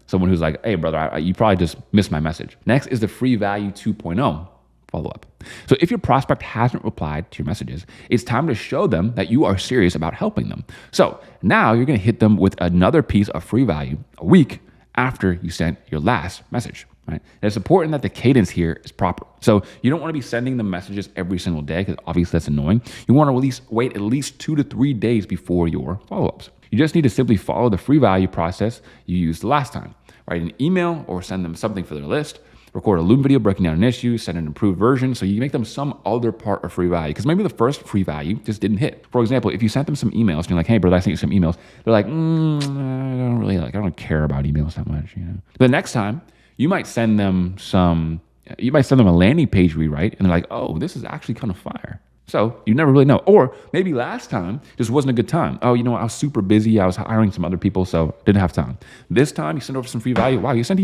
someone who's like, hey brother, you probably just missed my message. Next is the free value 2.0 follow-up. So if your prospect hasn't replied to your messages, it's time to show them that you are serious about helping them. So now you're going to hit them with another piece of free value a week after you sent your last message. Right? And it's important that the cadence here is proper. So you don't want to be sending them messages every single day because obviously that's annoying. You want to wait at least 2 to 3 days before your follow-ups. You just need to simply follow the free value process you used the last time. Write an email or send them something for their list. Record a Loom video breaking down an issue, send an improved version so you make them some other part of free value because maybe the first free value just didn't hit. For example, if you sent them some emails and you're like, hey brother, I sent you some emails. They're like, I don't care about emails that much. The next time you might send them a landing page rewrite and they're like, oh, this is actually kind of fire. So you never really know. Or maybe last time just wasn't a good time. Oh, I was super busy. I was hiring some other people, so didn't have time. This time you sent over some free value. Wow, you sent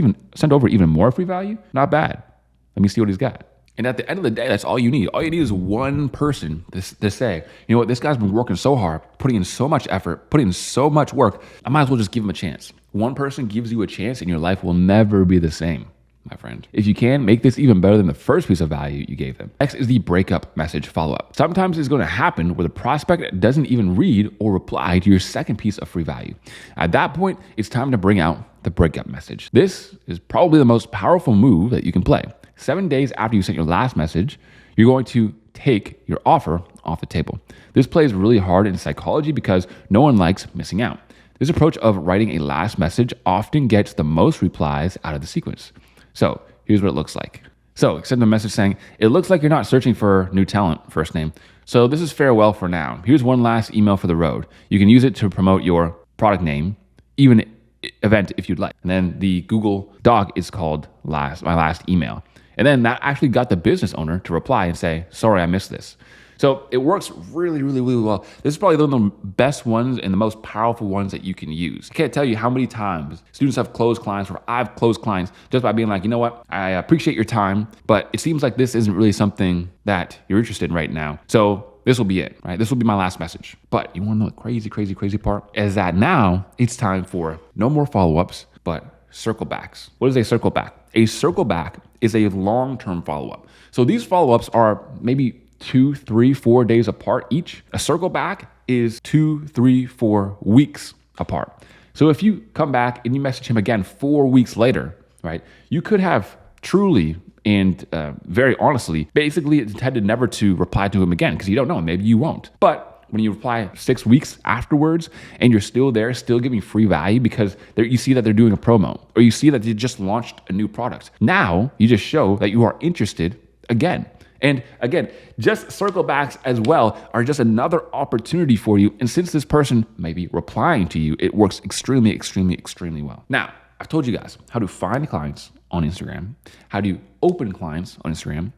over even more free value? Not bad. Let me see what he's got. And at the end of the day, that's all you need. All you need is one person to say, you know what, this guy's been working so hard, putting in so much effort, putting in so much work. I might as well just give him a chance. One person gives you a chance and your life will never be the same, my friend. If you can, make this even better than the first piece of value you gave them. Next is the breakup message follow-up. Sometimes it's going to happen where the prospect doesn't even read or reply to your second piece of free value. At that point, it's time to bring out the breakup message. This is probably the most powerful move that you can play. 7 days after you sent your last message, you're going to take your offer off the table. This plays really hard in psychology because no one likes missing out. This approach of writing a last message often gets the most replies out of the sequence. So here's what it looks like. So send a message saying, it looks like you're not searching for new talent, first name. So this is farewell for now. Here's one last email for the road. You can use it to promote your product name, even event if you'd like. And then the Google Doc is called my last email. And then that actually got the business owner to reply and say, sorry, I missed this. So it works really, really, really well. This is probably one of the best ones and the most powerful ones that you can use. I can't tell you how many times students have closed clients or I've closed clients just by being like, you know what, I appreciate your time, but it seems like this isn't really something that you're interested in right now. So this will be it, right? This will be my last message. But you want to know the crazy, crazy, crazy part is that now it's time for no more follow-ups, but circle backs. What is a circle back? A circle back is a long-term follow-up. So these follow-ups are maybe 2, 3, 4 days apart each. A circle back is 2, 3, 4 weeks apart. So if you come back and you message him again 4 weeks later, right, you could have truly and very honestly, basically intended never to reply to him again because you don't know, maybe you won't. But when you reply 6 weeks afterwards and you're still there, still giving free value because you see that they're doing a promo or you see that they just launched a new product. Now you just show that you are interested again. And again, just circle backs as well are just another opportunity for you. And since this person may be replying to you, it works extremely, extremely, extremely well. Now, I've told you guys how to find clients on Instagram, how to open clients on Instagram,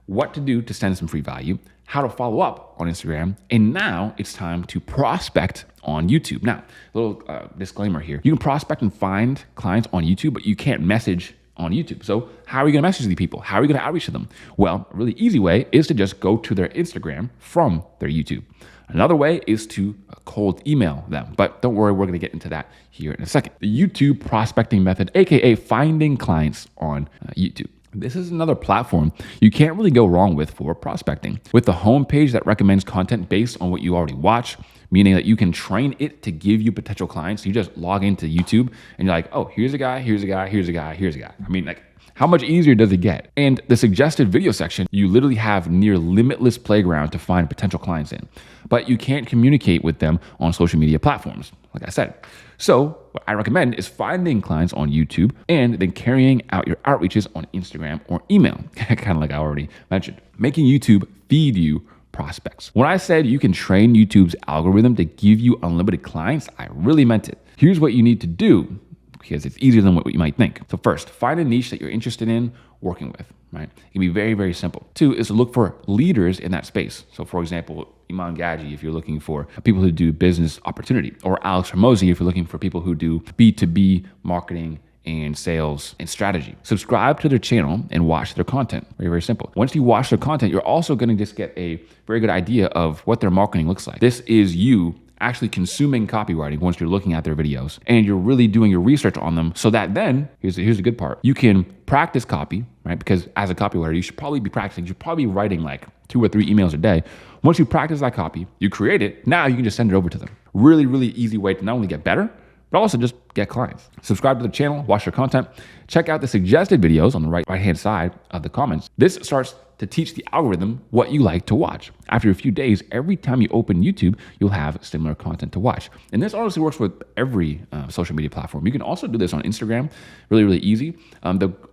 what to do to send some free value, how to follow up on Instagram, and now it's time to prospect on YouTube. Now, a little disclaimer here. You can prospect and find clients on YouTube, but you can't message on YouTube. So how are you going to message these people? How are you going to outreach to them? Well, a really easy way is to just go to their Instagram from their YouTube. Another way is to cold email them. But don't worry, we're going to get into that here in a second. The YouTube prospecting method, aka finding clients on YouTube. This is another platform you can't really go wrong with for prospecting. With the homepage that recommends content based on what you already watch, meaning that you can train it to give you potential clients. You just log into YouTube and you're like, oh, here's a guy, here's a guy, here's a guy, here's a guy. I mean, like, how much easier does it get? And the suggested video section, you literally have near limitless playground to find potential clients in, but you can't communicate with them on social media platforms, like I said. So what I recommend is finding clients on YouTube and then carrying out your outreaches on Instagram or email, kind of like I already mentioned. Making YouTube feed you prospects. When I said you can train YouTube's algorithm to give you unlimited clients, I really meant it. Here's what you need to do, because it's easier than what you might think. So first, find a niche that you're interested in working with, right? It can be very, very simple. Two is to look for leaders in that space. So for example, Iman Gaji, if you're looking for people who do business opportunity, or Alex Hormozi, if you're looking for people who do B2B marketing and sales and strategy. Subscribe to their channel and watch their content. Very, very simple. Once you watch their content, you're also going to just get a very good idea of what their marketing looks like. This is you actually consuming copywriting once you're looking at their videos and you're really doing your research on them, so that then, here's the good part, you can practice copy, right? Because as a copywriter, you should probably be practicing, you should probably be writing like 2 or 3 emails a day. Once you practice that copy, you create it, now you can just send it over to them. Really, really easy way to not only get better, but also just get clients. Subscribe to the channel, watch their content, check out the suggested videos on the right-hand side of the comments. This starts to teach the algorithm what you like to watch. After a few days, every time you open YouTube, you'll have similar content to watch. And this honestly works with every social media platform. You can also do this on Instagram, really, really easy.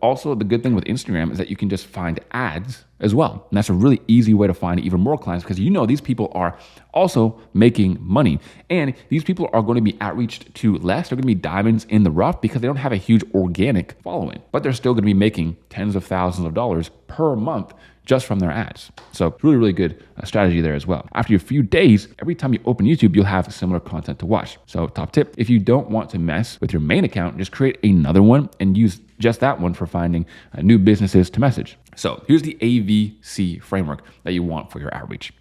Also, the good thing with Instagram is that you can just find ads as well. And that's a really easy way to find even more clients, because you know these people are also making money. And these people are going to be outreached to less. They're going to be diamonds in the rough because they don't have a huge organic following, but they're still going to be making tens of thousands of dollars per month just from their ads. So it's really, really good strategy there as well. After a few days, every time you open YouTube, you'll have similar content to watch. So top tip, if you don't want to mess with your main account, just create another one and use just that one for finding new businesses to message. So here's the AVC framework that you want for your outreach.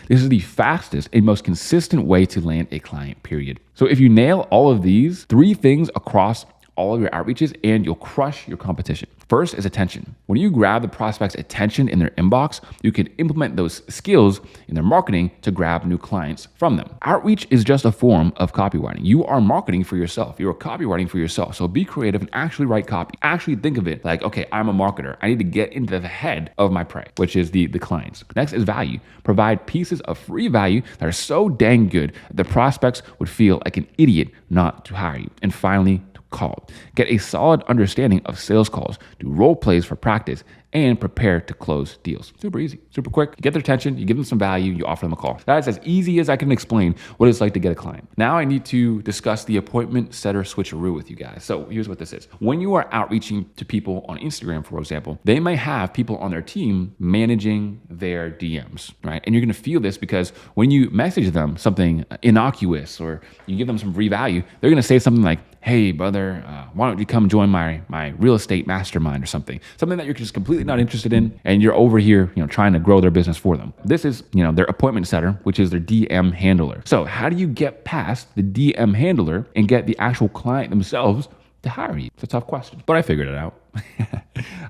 This is the fastest and most consistent way to land a client, period. So if you nail all of these 3 things across all of your outreaches, and you'll crush your competition. First is attention. When you grab the prospect's attention in their inbox, you can implement those skills in their marketing to grab new clients from them. Outreach is just a form of copywriting. You are marketing for yourself. You are copywriting for yourself. So be creative and actually write copy. Actually think of it like, okay, I'm a marketer. I need to get into the head of my prey, which is the clients. Next is value. Provide pieces of free value that are so dang good that the prospects would feel like an idiot not to hire you. And finally, call. Get a solid understanding of sales calls, do role plays for practice, and prepare to close deals. Super easy, super quick. You get their attention, you give them some value, you offer them a call. That is as easy as I can explain what it's like to get a client. Now I need to discuss the appointment setter switcheroo with you guys. So here's what this is. When you are outreaching to people on Instagram, for example, they may have people on their team managing their DMs, right? And you're gonna feel this because when you message them something innocuous or you give them some free value, they're gonna say something like, hey brother, why don't you come join my real estate mastermind or something that you're just completely not interested in, and you're over here, trying to grow their business for them. This is, their appointment setter, which is their DM handler. So how do you get past the DM handler and get the actual client themselves to hire you? It's a tough question, but I figured it out.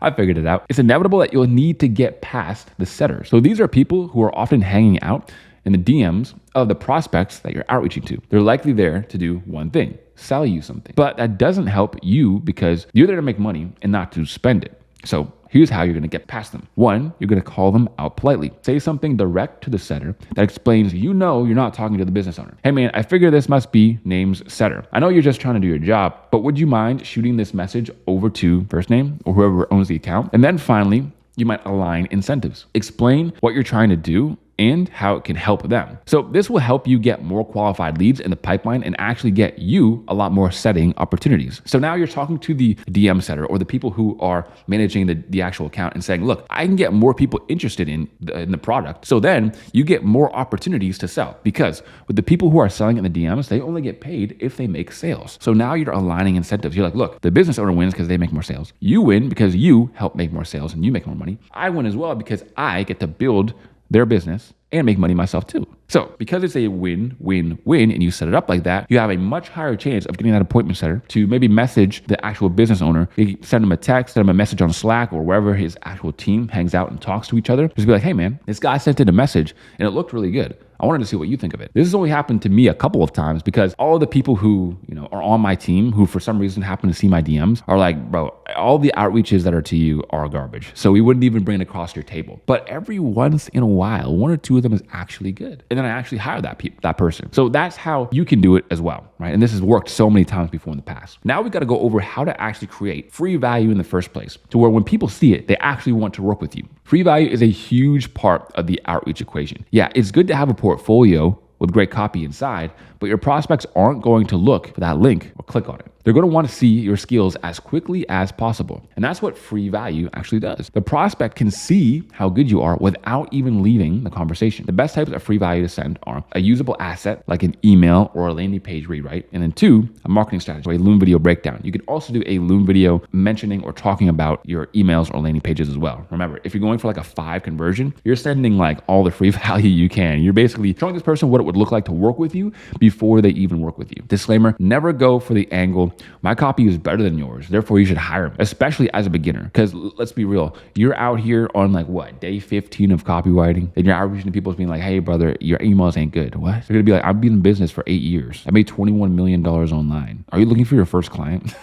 I figured it out. It's inevitable that you'll need to get past the setter. So these are people who are often hanging out in the DMs of the prospects that you're outreaching to. They're likely there to do one thing, sell you something. But that doesn't help you because you're there to make money and not to spend it. So here's how you're gonna get past them. 1, you're gonna call them out politely. Say something direct to the setter that explains you're not talking to the business owner. Hey man, I figure this must be name's setter. I know you're just trying to do your job, but would you mind shooting this message over to first name or whoever owns the account? And then finally, you might align incentives. Explain what you're trying to do and how it can help them. So this will help you get more qualified leads in the pipeline and actually get you a lot more setting opportunities. So now you're talking to the DM setter or the people who are managing the actual account and saying, look, I can get more people interested in the product. So then you get more opportunities to sell, because with the people who are selling in the DMs, they only get paid if they make sales. So now you're aligning incentives. You're like, look, the business owner wins because they make more sales. You win because you help make more sales and you make more money. I win as well because I get to build their business and make money myself too. So because it's a win-win-win and you set it up like that, you have a much higher chance of getting that appointment setter to maybe message the actual business owner. You send them a text, send them a message on Slack or wherever his actual team hangs out and talks to each other. Just be like, hey man, this guy sent in a message and it looked really good. I wanted to see what you think of it. This has only happened to me a couple of times because all of the people who, are on my team who for some reason happen to see my DMs are like, bro, all the outreaches that are to you are garbage. So we wouldn't even bring it across your table. But every once in a while, one or two of them is actually good. And then I actually hire that person. So that's how you can do it as well, right? And this has worked so many times before in the past. Now we got to go over how to actually create free value in the first place to where when people see it, they actually want to work with you. Free value is a huge part of the outreach equation. Yeah, it's good to have a portfolio with great copy inside, but your prospects aren't going to look for that link or click on it. They're going to want to see your skills as quickly as possible. And that's what free value actually does. The prospect can see how good you are without even leaving the conversation. The best types of free value to send are a usable asset like an email or a landing page rewrite. And then 2, a marketing strategy, or a Loom video breakdown. You can also do a Loom video mentioning or talking about your emails or landing pages as well. Remember, if you're going for like a 5 conversion, you're sending like all the free value you can. You're basically showing this person what it would look like to work with you before they even work with you. Disclaimer, never go for the angle, my copy is better than yours, therefore you should hire me, especially as a beginner. Because let's be real, you're out here on like day 15 of copywriting, and you're outreaching to people being like, hey brother, your emails ain't good. What? They're gonna be like, I've been in business for 8 years. I made $21 million online. Are you looking for your first client?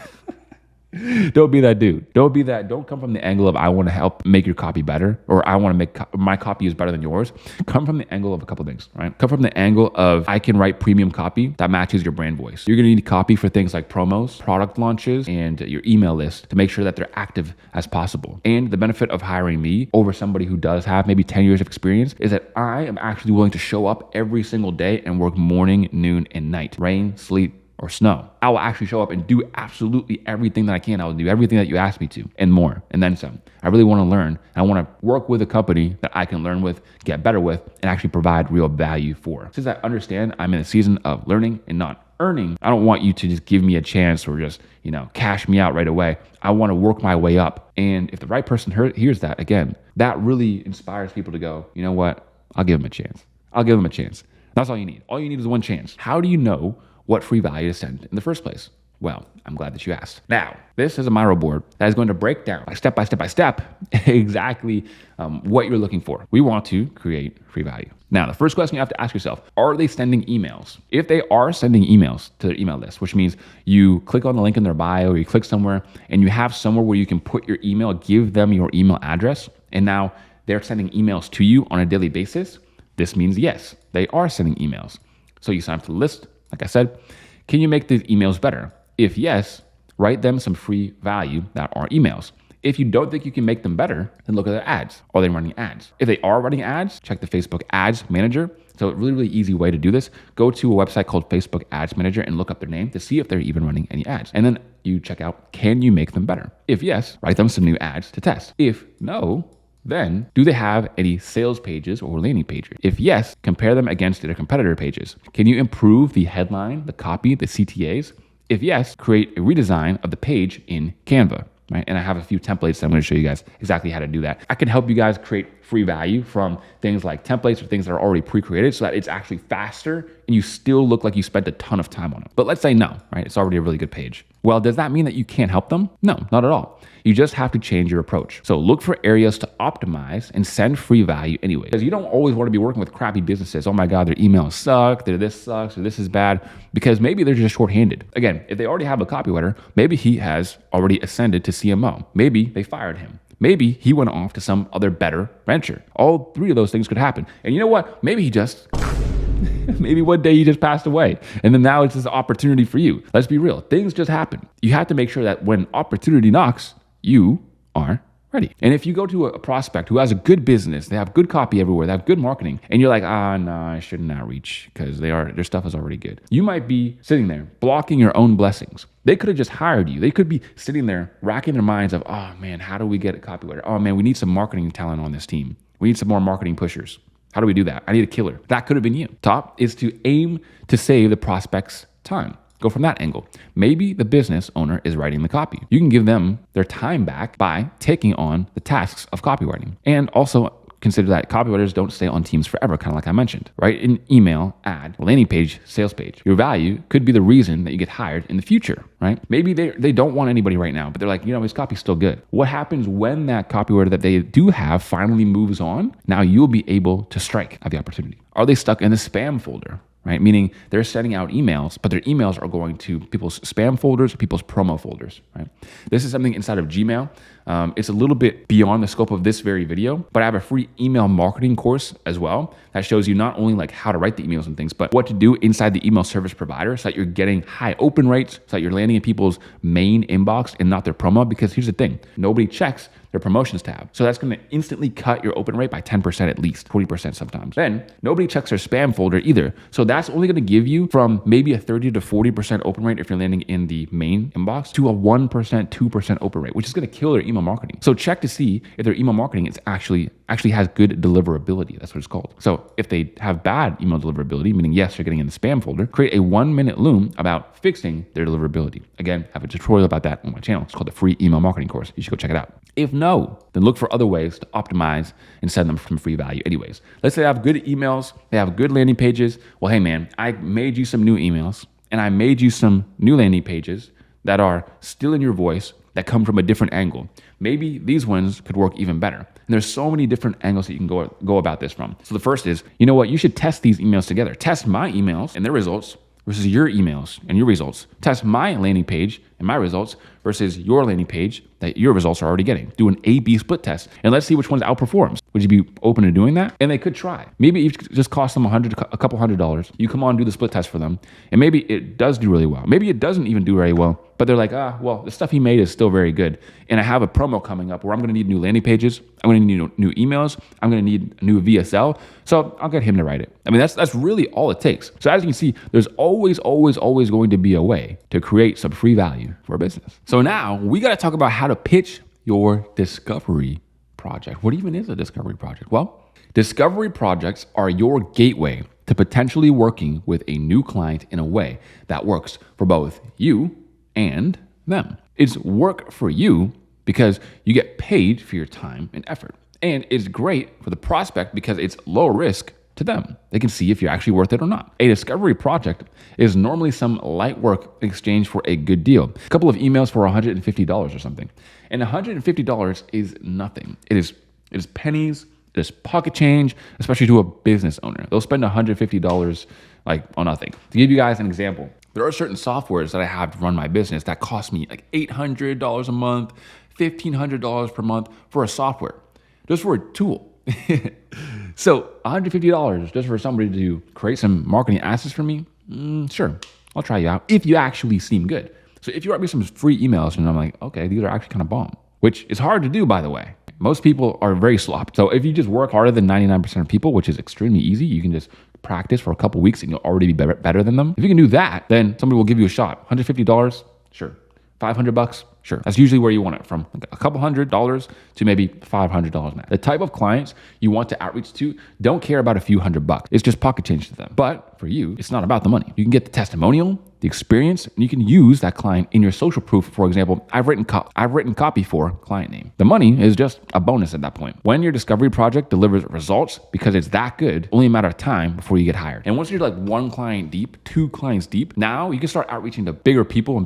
Don't be that dude. Don't come from the angle of I want to help make your copy better, or I want to make my copy is better than yours. Come from the angle of a couple things, right? Come from the angle of I can write premium copy that matches your brand voice. You're going to need copy for things like promos, product launches, and your email list to make sure that they're active as possible. And the benefit of hiring me over somebody who does have maybe 10 years of experience is that I am actually willing to show up every single day and work morning, noon, and night, rain, sleet, or snow. I will actually show up and do absolutely everything that I can. I will do everything that you ask me to and more, and then some. I really want to learn. I want to work with a company that I can learn with, get better with, and actually provide real value for. Since I understand I'm in a season of learning and not earning, I don't want you to just give me a chance or just, cash me out right away. I want to work my way up. And if the right person hears that, again, that really inspires people to go, you know what? I'll give them a chance. That's all you need. All you need is one chance. How do you know what free value to send in the first place? Well, I'm glad that you asked. Now, this is a Miro board that is going to break down step by step exactly what you're looking for. We want to create free value. Now, the first question you have to ask yourself, are they sending emails? If they are sending emails to their email list, which means you click on the link in their bio, or you click somewhere and you have somewhere where you can put your email, give them your email address, and now they're sending emails to you on a daily basis, this means yes, they are sending emails. So you sign up to the list. Like I said, can you make these emails better? If yes, write them some free value that are emails. If you don't think you can make them better, then look at their ads. Are they running ads? If they are running ads, check the Facebook Ads Manager. So a really easy way to do this, go to a website called Facebook Ads Manager and look up their name to see if they're even running any ads. And then you check out, can you make them better? If yes, write them some new ads to test. If no, then do they have any sales pages or landing pages? If yes, compare them against their competitor pages. Can you improve the headline, the copy, the CTAs? If yes, create a redesign of the page in Canva, right? And I have a few templates that I'm going to show you guys exactly how to do that. I can help you guys create free value from things like templates or things that are already pre-created so that it's actually faster and you still look like you spent a ton of time on it. But let's say no, right? It's already a really good page. Well, does that mean that you can't help them? No, not at all. You just have to change your approach. So look for areas to optimize and send free value anyway. Because you don't always want to be working with crappy businesses. Oh my God, their emails suck, this sucks, or this is bad. Because maybe they're just shorthanded. Again, if they already have a copywriter, maybe he has already ascended to CMO. Maybe they fired him. Maybe he went off to some other better venture. All 3 of those things could happen. And you know what? Maybe he just... Maybe one day he just passed away and then now it's this opportunity for you. Let's be real. Things just happen. You have to make sure that when opportunity knocks, you are ready. And if you go to a prospect who has a good business, they have good copy everywhere, they have good marketing, and you're like, no, I shouldn't outreach because their stuff is already good. You might be sitting there blocking your own blessings. They could have just hired you. They could be sitting there racking their minds of, oh man, how do we get a copywriter? Oh man, we need some marketing talent on this team. We need some more marketing pushers. How do we do that? I need a killer. That could have been you. Top is to aim to save the prospect's time. Go from that angle. Maybe the business owner is writing the copy. You can give them their time back by taking on the tasks of copywriting. And also consider that copywriters don't stay on teams forever, kind of like I mentioned, right? An email, ad, landing page, sales page. Your value could be the reason that you get hired in the future, right? Maybe they don't want anybody right now, but they're like, his copy's still good. What happens when that copywriter that they do have finally moves on? Now you'll be able to strike at the opportunity. Are they stuck in the spam folder? Right? Meaning they're sending out emails, but their emails are going to people's spam folders, people's promo folders, right? This is something inside of Gmail. It's a little bit beyond the scope of this very video, but I have a free email marketing course as well that shows you not only like how to write the emails and things, but what to do inside the email service provider so that you're getting high open rates, so that you're landing in people's main inbox and not their promo. Because here's the thing, nobody checks their promotions tab. So that's going to instantly cut your open rate by 10% at least, 40% sometimes. Then nobody checks their spam folder either. So that's only going to give you from maybe a 30 to 40% open rate if you're landing in the main inbox to a 1%, 2% open rate, which is going to kill their email marketing. So check to see if their email marketing is actually has good deliverability. That's what it's called. So if they have bad email deliverability, meaning yes, you're getting in the spam folder, create a 1-minute loom about fixing their deliverability. Again, I have a tutorial about that on my channel. It's called the free email marketing course. You should go check it out. If no, then look for other ways to optimize and send them some free value anyways. Let's say they have good emails, they have good landing pages. Well, hey man, I made you some new emails and I made you some new landing pages that are still in your voice, that come from a different angle. Maybe these ones could work even better. And there's so many different angles that you can go about this from. So the first is, you know what? You should test these emails together. Test my emails and their results versus your emails and your results. Test my landing page and my results versus your landing page that your results are already getting. Do an A/B split test and let's see which one outperforms. Would you be open to doing that? And they could try. Maybe it just costs them a couple $100. You come on and do the split test for them, and maybe it does do really well. Maybe it doesn't even do very well, but they're like, well, the stuff he made is still very good. And I have a promo coming up where I'm going to need new landing pages. I'm going to need new emails. I'm going to need new VSL. So I'll get him to write it. I mean, that's really all it takes. So as you can see, there's always going to be a way to create some free value for a business. So now we got to talk about how to pitch your discovery project. What even is a discovery project? Well, discovery projects are your gateway to potentially working with a new client in a way that works for both you and them. It's work for you because you get paid for your time and effort. And it's great for the prospect because it's low risk to them. They can see if you're actually worth it or not. A discovery project is normally some light work in exchange for a good deal. A couple of emails for $150 or something. And $150 is nothing. It is pennies. It is pocket change, especially to a business owner. They'll spend $150 like on nothing. To give you guys an example, there are certain softwares that I have to run my business that cost me like $800 a month, $1,500 per month for a software, just for a tool. So $150 just for somebody to create some marketing assets for me? Sure, I'll try you out if you actually seem good. So if you write me some free emails and I'm like, okay, these are actually kind of bomb, which is hard to do, by the way. Most people are very sloppy. So if you just work harder than 99% of people, which is extremely easy, you can just practice for a couple weeks and you'll already be better than them. If you can do that, then somebody will give you a shot. $150, sure. $500, sure. That's usually where you want it, from like a couple $100 to maybe $500 max. The type of clients you want to outreach to don't care about a few $100. It's just pocket change to them. But for you, it's not about the money. You can get the testimonial, the experience, and you can use that client in your social proof. For example, I've written copy for client name. The money is just a bonus at that point. When your discovery project delivers results because it's that good, only a matter of time before you get hired. And once you're like one client deep, 2 clients deep, now you can start outreaching to bigger people.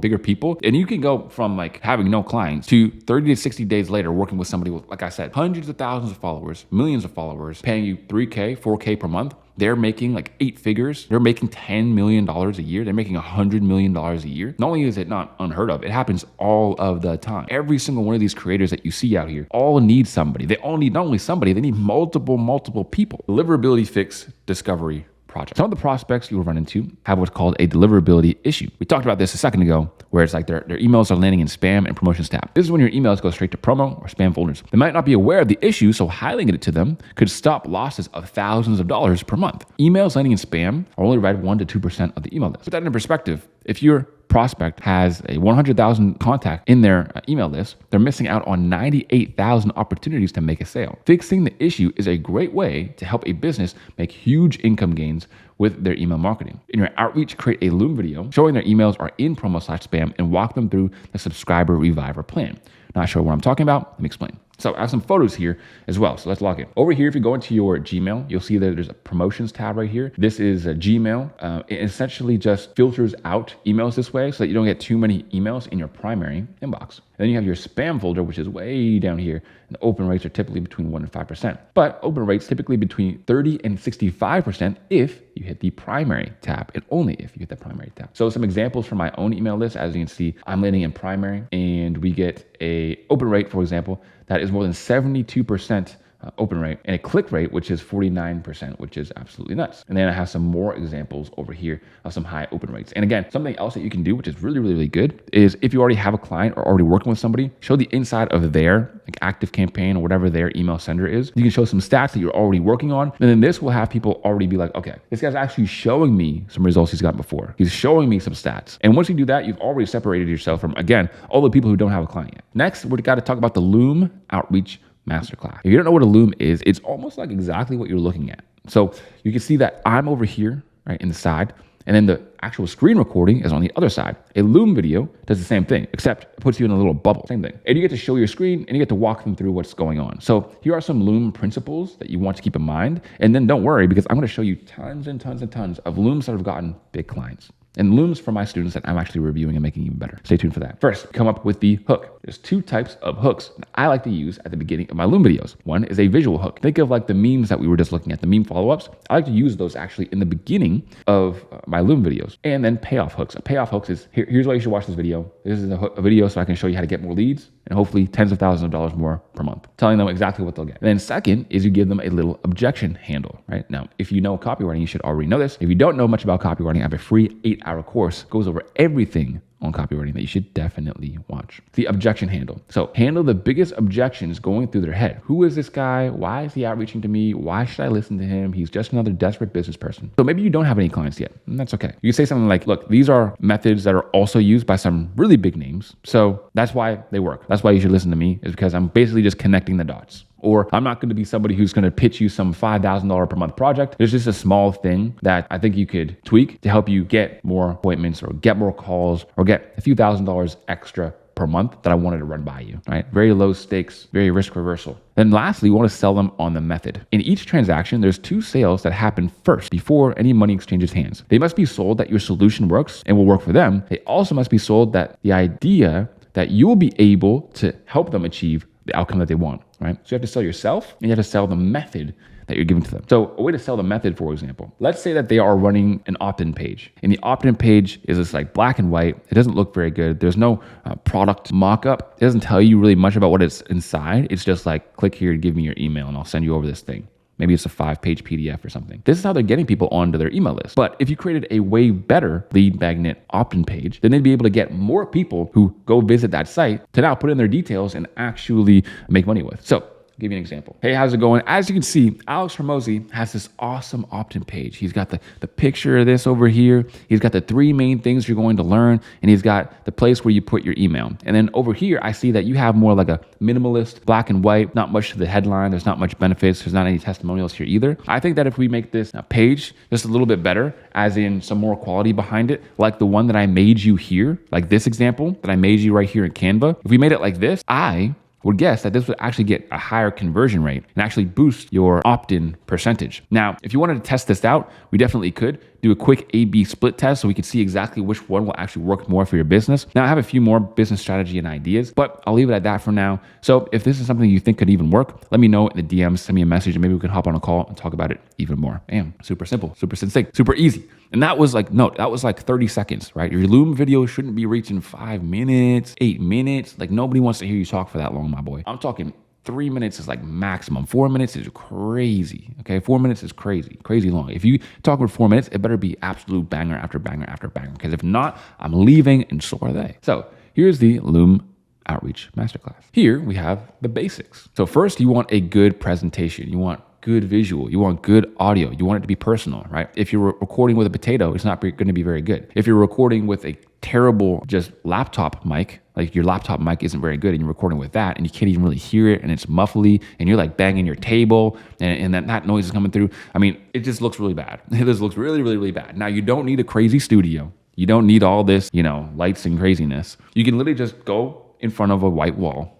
And you can go from like having no clients to 30 to 60 days later working with somebody with, like I said, hundreds of thousands of followers, millions of followers, paying you $3K, $4K per month. They're making like 8 figures. They're making $10 million a year. They're making $100 million a year. Not only is it not unheard of, it happens all of the time. Every single one of these creators that you see out here all need somebody. They all need not only somebody, they need multiple people. Deliverability fix discovery project. Some of the prospects you will run into have what's called a deliverability issue. We talked about this a second ago, where it's like their emails are landing in spam and promotions tab. This is when your emails go straight to promo or spam folders. They might not be aware of the issue, so highlighting it to them could stop losses of thousands of dollars per month. Emails landing in spam are only read 1% to 2% of the email list. Put that in perspective. If your prospect has a 100,000 contact in their email list, they're missing out on 98,000 opportunities to make a sale. Fixing the issue is a great way to help a business make huge income gains with their email marketing. In your outreach, create a Loom video showing their emails are in promo/spam and walk them through the subscriber reviver plan. Not sure what I'm talking about? Let me explain. So I have some photos here as well. So let's log in. Over here, if you go into your Gmail, you'll see that there's a promotions tab right here. This is a Gmail. It essentially just filters out emails this way so that you don't get too many emails in your primary inbox. Then you have your spam folder, which is way down here. And the open rates are typically between 1% and 5%. But open rates typically between 30 and 65% if you hit the primary tab, and only if you hit the primary tab. So some examples from my own email list, as you can see, I'm landing in primary and we get a open rate, for example, that is more than 72% open rate, and a click rate, which is 49%, which is absolutely nuts. And then I have some more examples over here of some high open rates. And again, something else that you can do, which is really good, is if you already have a client or already working with somebody, show the inside of their active campaign or whatever their email sender is. You can show some stats that you're already working on. And then this will have people already be like, okay, this guy's actually showing me some results he's got before. He's showing me some stats. And once you do that, you've already separated yourself from, again, all the people who don't have a client yet. Next, we've got to talk about the Loom Outreach Masterclass. If you don't know what a loom is, it's almost like exactly what you're looking at. So you can see that I'm over here, right, in the side, and then the actual screen recording is on the other side. A loom video does the same thing, except it puts you in a little bubble, same thing. And you get to show your screen and you get to walk them through what's going on. So here are some loom principles that you want to keep in mind. And then don't worry, because I'm going to show you tons and tons and tons of looms that have gotten big clients. And looms for my students that I'm actually reviewing and making even better. Stay tuned for that. First, come up with the hook. There's two types of hooks that I like to use at the beginning of my loom videos. One is a visual hook. Think of like the memes that we were just looking at, the meme follow-ups. I like to use those actually in the beginning of my loom videos. And then payoff hooks. A payoff hooks is, here's why you should watch this video. This is a video so I can show you how to get more leads and hopefully tens of thousands of dollars more per month, telling them exactly what they'll get. And then second is you give them a little objection handle, right? Now, if you know copywriting, you should already know this. If you don't know much about copywriting, I have a free 8-hour course, goes over everything on copywriting that you should definitely watch. The objection handle. So handle the biggest objections going through their head. Who is this guy? Why is he outreaching to me? Why should I listen to him? He's just another desperate business person. So maybe you don't have any clients yet, and that's okay. You can say something like, look, these are methods that are also used by some really big names. So that's why they work. That's why you should listen to me, is because I'm basically just connecting the dots. Or I'm not going to be somebody who's going to pitch you some $5,000 per month project. There's just a small thing that I think you could tweak to help you get more appointments or get more calls or get a few $1,000s extra per month that I wanted to run by you, right? Very low stakes, very risk reversal. Then lastly, you want to sell them on the method. In each transaction, there's 2 sales that happen first before any money exchanges hands. They must be sold that your solution works and will work for them. They also must be sold that the idea that you will be able to help them achieve the outcome that they want, right? So you have to sell yourself and you have to sell the method that you're giving to them. So a way to sell the method, for example, let's say that they are running an opt-in page, and the opt-in page is just like black and white. It doesn't look very good. There's no product mock-up. It doesn't tell you really much about what is inside. It's just like, click here to give me your email and I'll send you over this thing. Maybe it's a 5-page PDF or something. This is how they're getting people onto their email list. But if you created a way better lead magnet opt-in page, then they'd be able to get more people who go visit that site to now put in their details and actually make money with. So I'll give you an example. Hey, how's it going? As you can see, Alex Hormozi has this awesome opt-in page. He's got the picture of this over here. He's got the 3 main things you're going to learn, and he's got the place where you put your email. And then over here, I see that you have more like a minimalist, black and white, not much to the headline. There's not much benefits. There's not any testimonials here either. I think that if we make this page just a little bit better, as in some more quality behind it, like the one that I made you here, like this example that I made you right here in Canva, if we made it like this, I would guess that this would actually get a higher conversion rate and actually boost your opt-in percentage. Now, if you wanted to test this out, we definitely could do a quick A/B split test so we could see exactly which one will actually work more for your business. Now, I have a few more business strategy and ideas, but I'll leave it at that for now. So if this is something you think could even work, let me know in the DMs, send me a message, and maybe we can hop on a call and talk about it even more. Damn, super simple, super succinct, super easy. And that was like 30 seconds, right? Your Loom video shouldn't be reaching 5 minutes, 8 minutes. Like nobody wants to hear you talk for that long, my boy. I'm talking 3 minutes is like maximum. 4 minutes is crazy. Okay, 4 minutes is crazy long. If you talk for 4 minutes, it better be absolute banger after banger after banger. Because if not, I'm leaving and so are they. So here's the Loom Outreach Masterclass. Here we have the basics. So first, you want a good presentation. You want good visual. You want good audio. You want it to be personal, right? If you're recording with a potato, it's not going to be very good. If you're recording with a terrible just laptop mic, like your laptop mic isn't very good and you're recording with that and you can't even really hear it and it's muffly and you're like banging your table and that noise is coming through. I mean, it just looks really bad. It just looks really, really, really bad. Now, you don't need a crazy studio. You don't need all this, lights and craziness. You can literally just go in front of a white wall,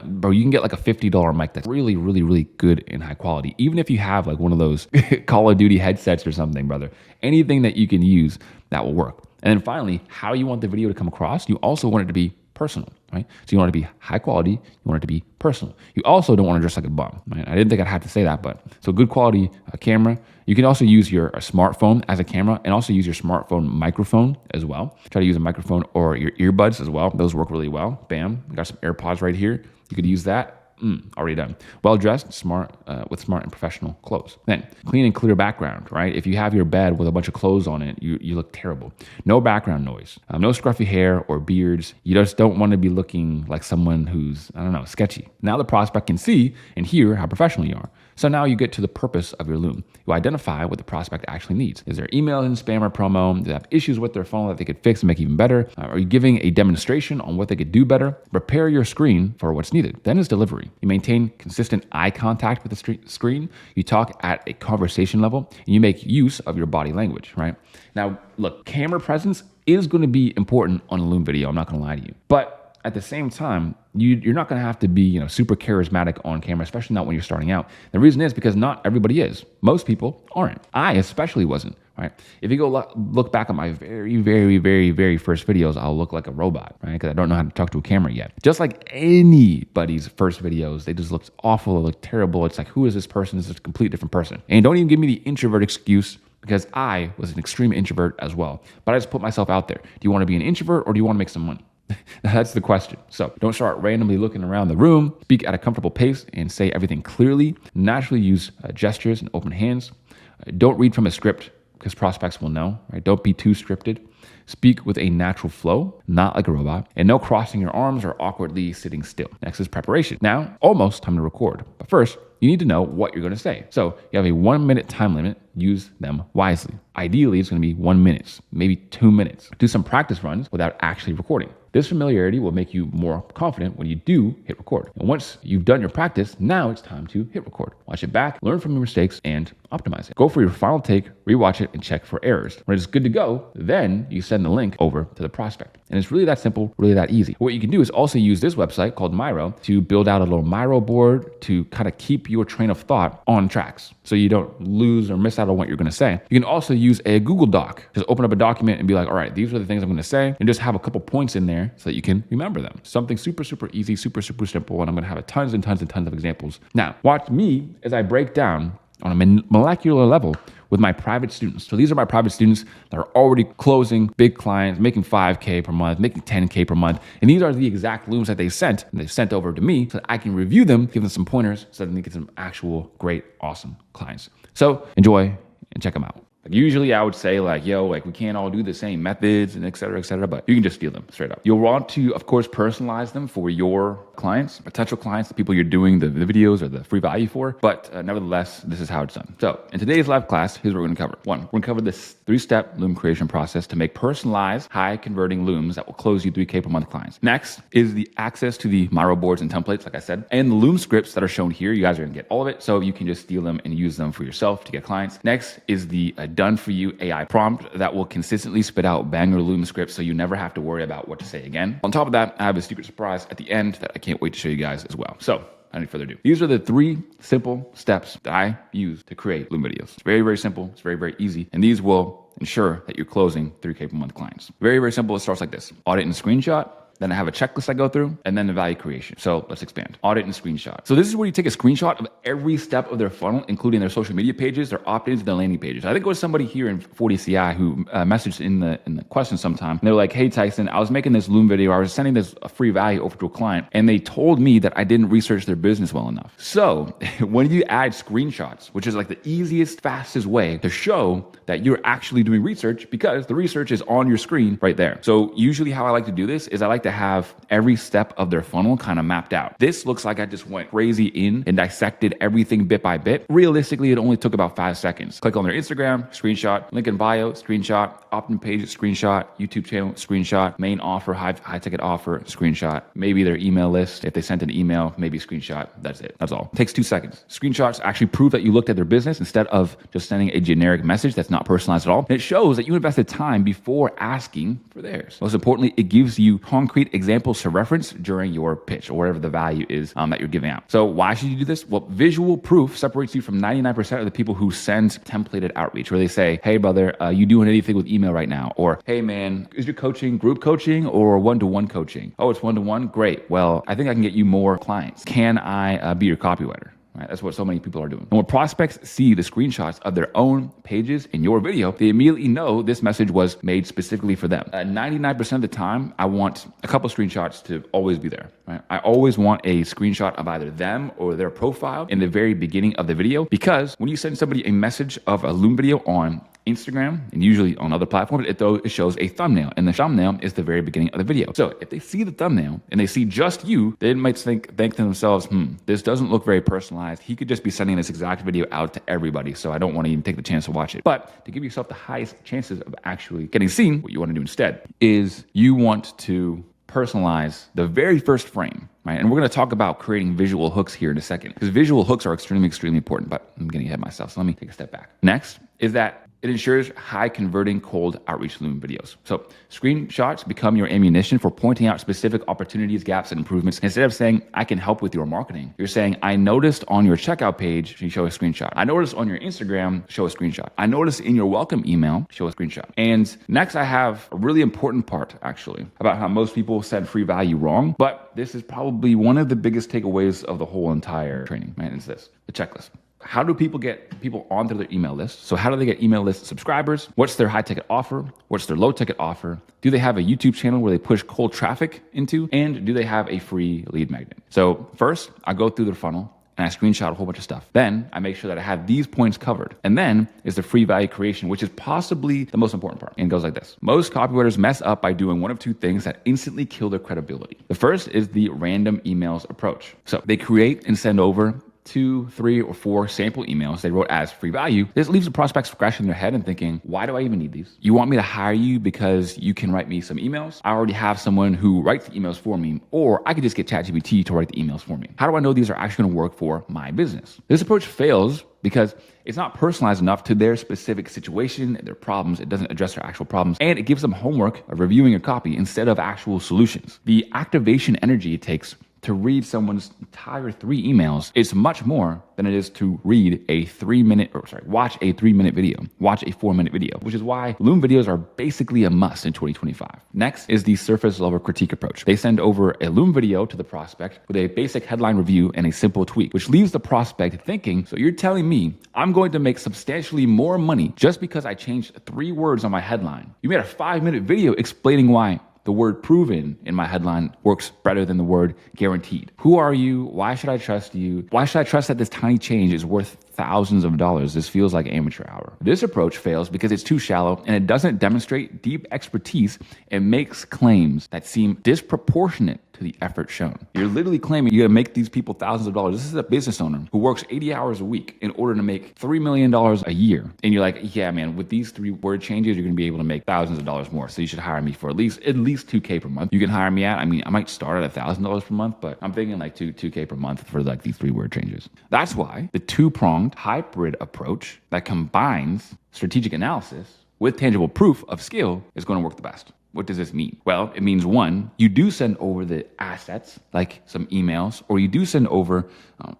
bro, you can get like a $50 mic that's really, really, really good and high quality. Even if you have like one of those Call of Duty headsets or something, brother, anything that you can use that will work. And then finally, how you want the video to come across, you also want it to be personal, right? So you want it to be high quality, you want it to be personal. You also don't want to dress like a bum, right? I didn't think I'd have to say that, but so good quality camera. You can also use your smartphone as a camera and also use your smartphone microphone as well. Try to use a microphone or your earbuds as well. Those work really well. Bam, got some AirPods right here. You could use that. Already done. Well dressed, smart, with smart and professional clothes. Then clean and clear background, right? If you have your bed with a bunch of clothes on it, you look terrible. No background noise, no scruffy hair or beards. You just don't want to be looking like someone who's, I don't know, sketchy. Now the prospect can see and hear how professional you are. So now you get to the purpose of your loom. You identify what the prospect actually needs. Is there email and spam or promo? Do they have issues with their funnel that they could fix and make even better? Are you giving a demonstration on what they could do better? Prepare your screen for what's needed. Then is delivery. You maintain consistent eye contact with the screen. You talk at a conversation level, and you make use of your body language, right? Now, look, camera presence is going to be important on a loom video. I'm not going to lie to you. But at the same time, you're not going to have to be, super charismatic on camera, especially not when you're starting out. The reason is because not everybody is. Most people aren't. I especially wasn't, right? If you go look back at my very, very, very, very first videos, I'll look like a robot, right? Because I don't know how to talk to a camera yet. Just like anybody's first videos, they just look awful, they look terrible. It's like, who is this person? This is a completely different person. And don't even give me the introvert excuse, because I was an extreme introvert as well. But I just put myself out there. Do you want to be an introvert or do you want to make some money? That's the question. So don't start randomly looking around the room. Speak at a comfortable pace and say everything clearly. Naturally use gestures and open hands. Don't read from a script because prospects will know, right? Don't be too scripted. Speak with a natural flow, not like a robot, and no crossing your arms or awkwardly sitting still. Next is preparation. Now, almost time to record. But first, you need to know what you're going to say. So you have a 1 minute time limit. Use them wisely. Ideally, it's going to be 1 minute, maybe 2 minutes. Do some practice runs without actually recording. This familiarity will make you more confident when you do hit record. And once you've done your practice, now it's time to hit record. Watch it back, learn from your mistakes, and optimize it. Go for your final take, rewatch it, and check for errors. When it's good to go, then you send the link over to the prospect. And it's really that simple, really that easy. What you can do is also use this website called Miro to build out a little Miro board to kind of keep your train of thought on tracks so you don't lose or miss out on what you're going to say. You can also use a Google Doc. Just open up a document and be like, all right, these are the things I'm going to say, and just have a couple points in there so that you can remember them. Something super, super easy, super, super simple, and I'm going to have tons and tons and tons of examples. Now, watch me as I break down on a molecular level with my private students. So these are my private students that are already closing big clients, making 5K per month, making 10K per month. And these are the exact looms that they sent over to me so that I can review them, give them some pointers so that they get some actual great, awesome clients. So enjoy and check them out. Usually I would say we can't all do the same methods and et cetera, but you can just steal them straight up. You'll want to, of course, personalize them for your clients, potential clients, the people you're doing the videos or the free value for. But nevertheless, this is how it's done. So in today's live class, here's what we're going to cover. One, we're going to cover this 3-step loom creation process to make personalized, high converting looms that will close you 3K per month clients. Next is the access to the Miro boards and templates, like I said, and the loom scripts that are shown here. You guys are going to get all of it. So you can just steal them and use them for yourself to get clients. Next is the done for you AI prompt that will consistently spit out banger loom scripts so you never have to worry about what to say again. On top of that, I have a secret surprise at the end that I can't wait to show you guys as well. So without any further ado, these are the 3 simple steps that I use to create loom videos. It's very, very simple. It's very, very easy. And these will ensure that you're closing 3K per month clients. Very, very simple. It starts like this: audit and screenshot. Then I have a checklist I go through, and then the value creation. So let's expand. Audit and screenshot. So this is where you take a screenshot of every step of their funnel, including their social media pages, their opt-ins, their landing pages. I think it was somebody here in 40CI who messaged in the question sometime. And they were like, hey, Tyson, I was making this loom video. I was sending this free value over to a client, and they told me that I didn't research their business well enough. So when you add screenshots, which is like the easiest, fastest way to show that you're actually doing research, because the research is on your screen right there. So usually how I like to do this is I like to have every step of their funnel kind of mapped out. This looks like I just went crazy in and dissected everything bit by bit. Realistically, it only took about 5 seconds. Click on their Instagram, screenshot, link in bio, screenshot, opt-in page, screenshot, YouTube channel, screenshot, main offer, high ticket offer, screenshot, maybe their email list. If they sent an email, maybe screenshot. That's it. That's all. It takes 2 seconds. Screenshots actually prove that you looked at their business instead of just sending a generic message that's not personalized at all. And it shows that you invested time before asking for theirs. Most importantly, it gives you concrete concrete examples to reference during your pitch or whatever the value is that you're giving out. So why should you do this? Well, visual proof separates you from 99% of the people who send templated outreach where they say, hey brother, you doing anything with email right now? Or, hey man, is your coaching group coaching or one-to-one coaching? Oh, it's one-to-one? Great. Well, I think I can get you more clients. Can I be your copywriter? Right? That's what so many people are doing. And when prospects see the screenshots of their own pages in your video, they immediately know this message was made specifically for them. 99% of the time, I want a couple screenshots to always be there. Right? I always want a screenshot of either them or their profile in the very beginning of the video, because when you send somebody a message of a Loom video on Instagram and usually on other platforms, it shows a thumbnail, and the thumbnail is the very beginning of the video. So if they see the thumbnail and they see just you, they might think to themselves, this doesn't look very personalized. He could just be sending this exact video out to everybody, so I don't want to even take the chance to watch it. But to give yourself the highest chances of actually getting seen, what you want to do instead is you want to personalize the very first frame, right? And we're going to talk about creating visual hooks here in a second, because visual hooks are extremely, extremely important, but I'm getting ahead of myself. So let me take a step back. Next is that it ensures high converting cold outreach Loom videos. So screenshots become your ammunition for pointing out specific opportunities, gaps, and improvements. Instead of saying, I can help with your marketing, you're saying, I noticed on your checkout page, you show a screenshot. I noticed on your Instagram, show a screenshot. I noticed in your welcome email, show a screenshot. And next I have a really important part actually about how most people send free value wrong, but this is probably one of the biggest takeaways of the whole entire training, right? It's this, the checklist. How do people get people onto their email list? So how do they get email list subscribers? What's their high ticket offer? What's their low ticket offer? Do they have a YouTube channel where they push cold traffic into? And do they have a free lead magnet? So first, I go through the funnel and I screenshot a whole bunch of stuff. Then I make sure that I have these points covered. And then is the free value creation, which is possibly the most important part. And it goes like this. Most copywriters mess up by doing one of two things that instantly kill their credibility. The first is the random emails approach. So they create and send over 2, 3, or 4 sample emails they wrote as free value. This leaves the prospect scratching their head and thinking, why do I even need these? You want me to hire you because you can write me some emails? I already have someone who writes the emails for me, or I could just get ChatGPT to write the emails for me. How do I know these are actually going to work for my business? This approach fails because it's not personalized enough to their specific situation, their problems. It doesn't address their actual problems, and it gives them homework of reviewing a copy instead of actual solutions. The activation energy it takes to read someone's entire 3 emails is much more than it is to read watch a 3-minute video, watch a 4-minute video, which is why Loom videos are basically a must in 2025. Next is the surface level critique approach. They send over a Loom video to the prospect with a basic headline review and a simple tweak, which leaves the prospect thinking, so you're telling me I'm going to make substantially more money just because I changed 3 words on my headline. You made a 5-minute video explaining why the word proven in my headline works better than the word guaranteed. Who are you? Why should I trust you? Why should I trust that this tiny change is worth thousands of dollars? This feels like amateur hour. This approach fails because it's too shallow and it doesn't demonstrate deep expertise. It makes claims that seem disproportionate to the effort shown. You're literally claiming you're gonna make these people thousands of dollars. This is a business owner who works 80 hours a week in order to make $3 million a year. And you're like, yeah, man, with these 3 word changes, you're gonna be able to make thousands of dollars more. So you should hire me for at least $2K per month. You can hire me at, I might start at $1,000 per month, but I'm thinking like $2K per month for like these 3 word changes. That's why the 2-pronged hybrid approach that combines strategic analysis with tangible proof of skill is gonna work the best. What does this mean? Well, it means 1, you do send over the assets, like some emails, or you do send over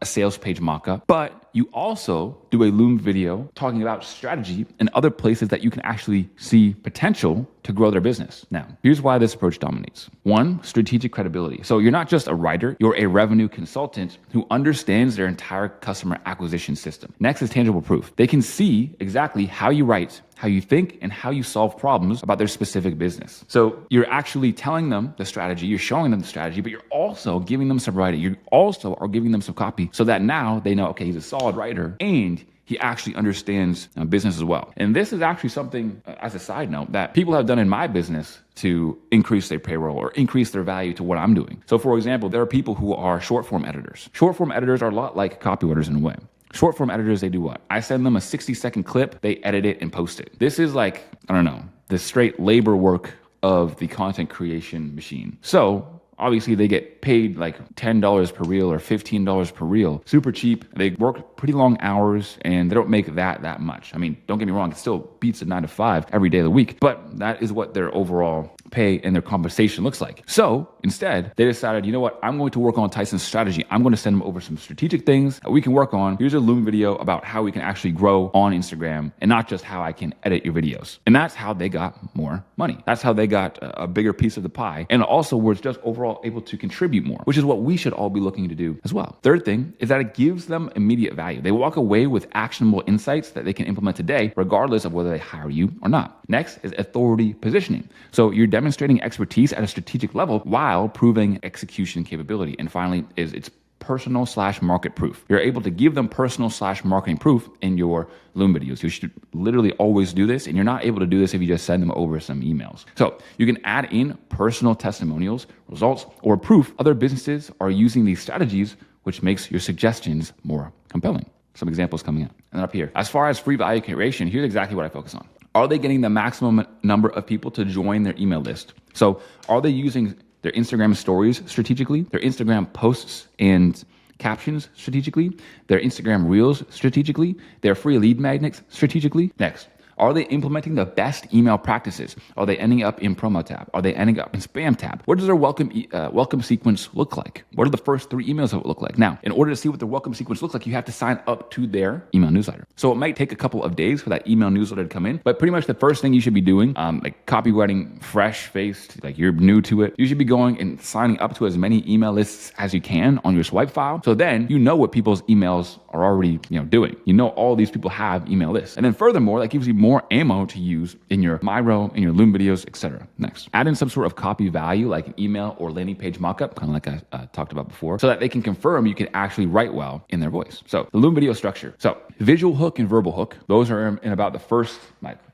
a sales page mockup, but you also do a Loom video talking about strategy and other places that you can actually see potential to grow their business. Now, here's why this approach dominates. 1, strategic credibility. So you're not just a writer, you're a revenue consultant who understands their entire customer acquisition system. Next is tangible proof. They can see exactly how you write, how you think, and how you solve problems about their specific business. So you're actually telling them the strategy, you're showing them the strategy, but you're also giving them some writing. You also are giving them some copy so that now they know, okay, he's a solid writer and he actually understands business as well. And this is actually something, as a side note, that people have done in my business to increase their payroll or increase their value to what I'm doing. So for example, there are people who are short form editors. Short form editors are a lot like copywriters in a way. Short form editors, they do what? I send them a 60-second clip, they edit it and post it. This is like, I don't know, the straight labor work of the content creation machine. So obviously they get paid like $10 per reel or $15 per reel. Super cheap. They work pretty long hours and they don't make that much. I mean, don't get me wrong, it still beats a 9 to 5 every day of the week, but that is what their overall pay and their compensation looks like. So instead, they decided, you know what, I'm going to work on Tyson's strategy. I'm going to send him over some strategic things that we can work on. Here's a Loom video about how we can actually grow on Instagram and not just how I can edit your videos. And that's how they got more money. That's how they got a bigger piece of the pie. And also were just overall able to contribute more, which is what we should all be looking to do as well. Third thing is that it gives them immediate value. They walk away with actionable insights that they can implement today, regardless of whether they hire you or not. Next is authority positioning. So you're demonstrating expertise at a strategic level while proving execution capability. And finally is it's personal/market proof. You're able to give them personal/marketing proof in your Loom videos. You should literally always do this, and you're not able to do this if you just send them over some emails. So you can add in personal testimonials, results, or proof other businesses are using these strategies, which makes your suggestions more compelling. Some examples coming up. And then up here, as far as free value creation, here's exactly what I focus on. Are they getting the maximum number of people to join their email list? So are they using their Instagram stories strategically, their Instagram posts and captions strategically, their Instagram reels strategically, their free lead magnets strategically? Next, are they implementing the best email practices? Are they ending up in promo tab? Are they ending up in spam tab? What does their welcome sequence look like? What are the first 3 emails that it look like? Now, in order to see what their welcome sequence looks like, you have to sign up to their email newsletter. So it might take a couple of days for that email newsletter to come in, but pretty much the first thing you should be doing, like copywriting fresh-faced, like you're new to it, you should be going and signing up to as many email lists as you can on your swipe file. So then you know what people's emails are already doing. You know all these people have email lists. And then furthermore, that gives you more ammo to use in your Miro, in your Loom videos, etc. Next, add in some sort of copy value like an email or landing page mockup, kind of like I talked about before, so that they can confirm you can actually write well in their voice. So the Loom video structure. So visual hook and verbal hook, those are in about the first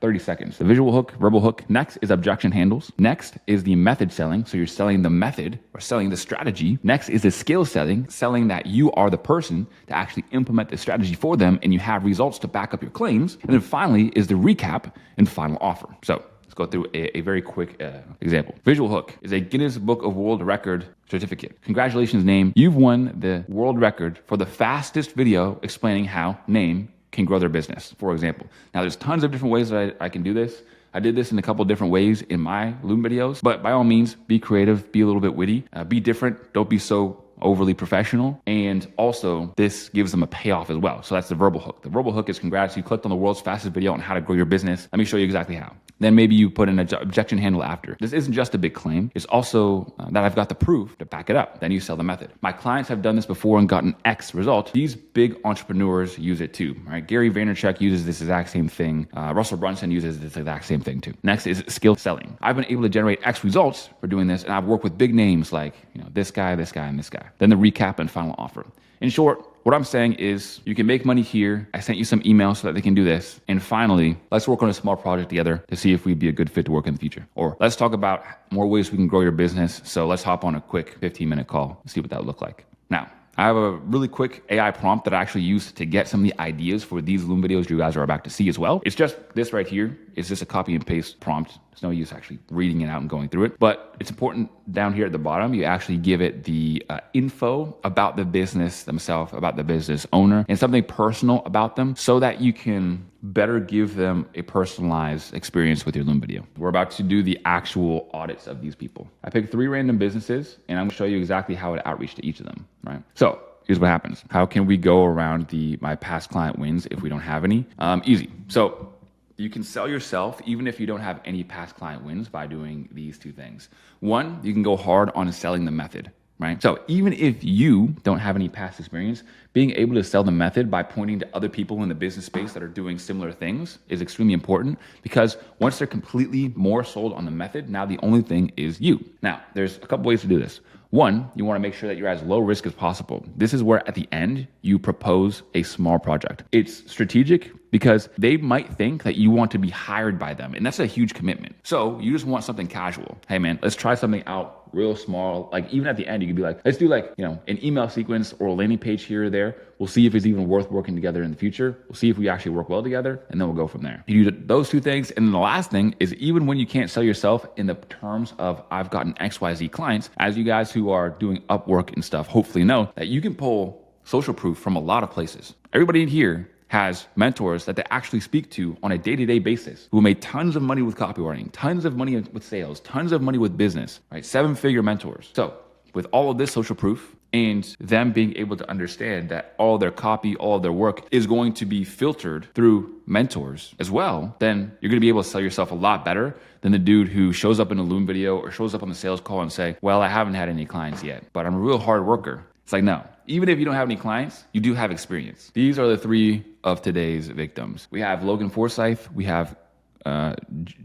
30 seconds. The visual hook, verbal hook. Next is objection handles. Next is the method selling. So you're selling the method or selling the strategy. Next is the skill selling that you are the person to actually implement the strategy for them and you have results to back up your claims. And then finally is the recap and final offer. So let's go through a very quick example. Visual hook is a Guinness Book of World Record certificate. Congratulations, Name. You've won the world record for the fastest video explaining how Name can grow their business, for example. Now, there's tons of different ways that I can do this. I did this in a couple different ways in my Loom videos, but by all means, be creative, be a little bit witty, be different, don't be so overly professional. And also this gives them a payoff as well. So that's the verbal hook. The verbal hook is congrats, you clicked on the world's fastest video on how to grow your business. Let me show you exactly how. Then maybe you put an objection handle after. This isn't just a big claim. It's also that I've got the proof to back it up. Then you sell the method. My clients have done this before and gotten X result. These big entrepreneurs use it too, right? Gary Vaynerchuk uses this exact same thing. Russell Brunson uses this exact same thing too. Next is skill selling. I've been able to generate X results for doing this, and I've worked with big names like this guy, this guy, and this guy. Then the recap and final offer. In short, what I'm saying is you can make money here. I sent you some emails so that they can do this. And finally, let's work on a small project together to see if we'd be a good fit to work in the future. Or let's talk about more ways we can grow your business. So let's hop on a quick 15-minute call and see what that would look like. Now, I have a really quick AI prompt that I actually used to get some of the ideas for these Loom videos you guys are about to see as well. It's just this right here. It's just a copy and paste prompt. There's no use actually reading it out and going through it. But it's important down here at the bottom, you actually give it the info about the business themselves, about the business owner, and something personal about them so that you can better give them a personalized experience with your Loom video. We're about to do the actual audits of these people. I picked 3 random businesses and I'm gonna show you exactly how to outreach to each of them, right? So here's what happens. How can we go around my past client wins if we don't have any? Easy. So you can sell yourself even if you don't have any past client wins by doing these 2 things. 1, you can go hard on selling the method. Right? So even if you don't have any past experience, being able to sell the method by pointing to other people in the business space that are doing similar things is extremely important because once they're completely more sold on the method, now the only thing is you. Now, there's a couple ways to do this. 1, you want to make sure that you're as low risk as possible. This is where at the end, you propose a small project. It's strategic because they might think that you want to be hired by them. And that's a huge commitment. So you just want something casual. Hey man, let's try something out real small. Like even at the end, you could be like, let's do an email sequence or a landing page here or there. We'll see if it's even worth working together in the future. We'll see if we actually work well together and then we'll go from there. You do those 2 things. And then the last thing is even when you can't sell yourself in the terms of I've gotten XYZ clients, as you guys who are doing Upwork and stuff, hopefully know that you can pull social proof from a lot of places. Everybody in here has mentors that they actually speak to on a day-to-day basis who made tons of money with copywriting, tons of money with sales, tons of money with business, right? 7-figure mentors. So with all of this social proof and them being able to understand that all their copy, all of their work is going to be filtered through mentors as well, then you're going to be able to sell yourself a lot better than the dude who shows up in a Loom video or shows up on the sales call and say, well, I haven't had any clients yet, but I'm a real hard worker. It's like, no, even if you don't have any clients, you do have experience. These are the 3 of today's victims. We have Logan Forsyth, we have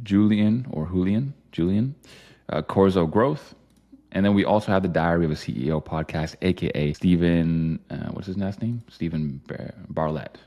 Julian, Corzo Growth, and then we also have the Diary of a CEO podcast, aka Stephen, what's his last name? Stephen Barlett.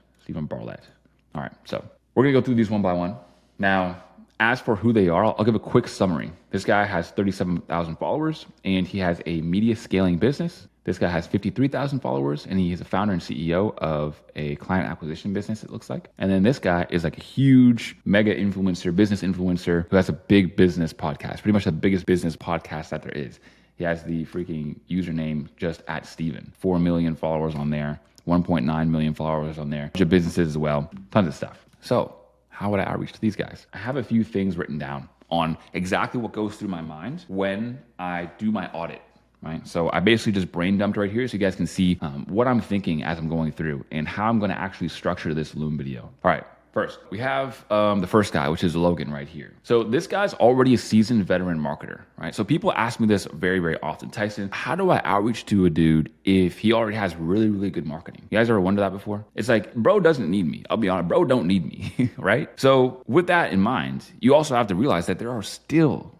All right, so we're gonna go through these one by one. Now, as for who they are, I'll give a quick summary. This guy has 37,000 followers and he has a media scaling business. This guy has 53,000 followers and he is a founder and CEO of a client acquisition business, it looks like. And then this guy is like a huge mega influencer, business influencer who has a big business podcast, pretty much the biggest business podcast that there is. He has the freaking username just at Steven, 4 million followers on there, 1.9 million followers on there, a bunch of businesses as well, tons of stuff. So how would I outreach to these guys? I have a few things written down on exactly what goes through my mind when I do my audit. Right? So I basically just brain dumped right here so you guys can see what I'm thinking as I'm going through and how I'm going to actually structure this Loom video. All right. First, we have the first guy, which is Logan right here. So this guy's already a seasoned veteran marketer, right? So people ask me this very, very often. Tyson, how do I outreach to a dude if he already has really, really good marketing? You guys ever wonder that before? It's like, bro doesn't need me. I'll be honest, bro don't need me, right? So with that in mind, you also have to realize that there are still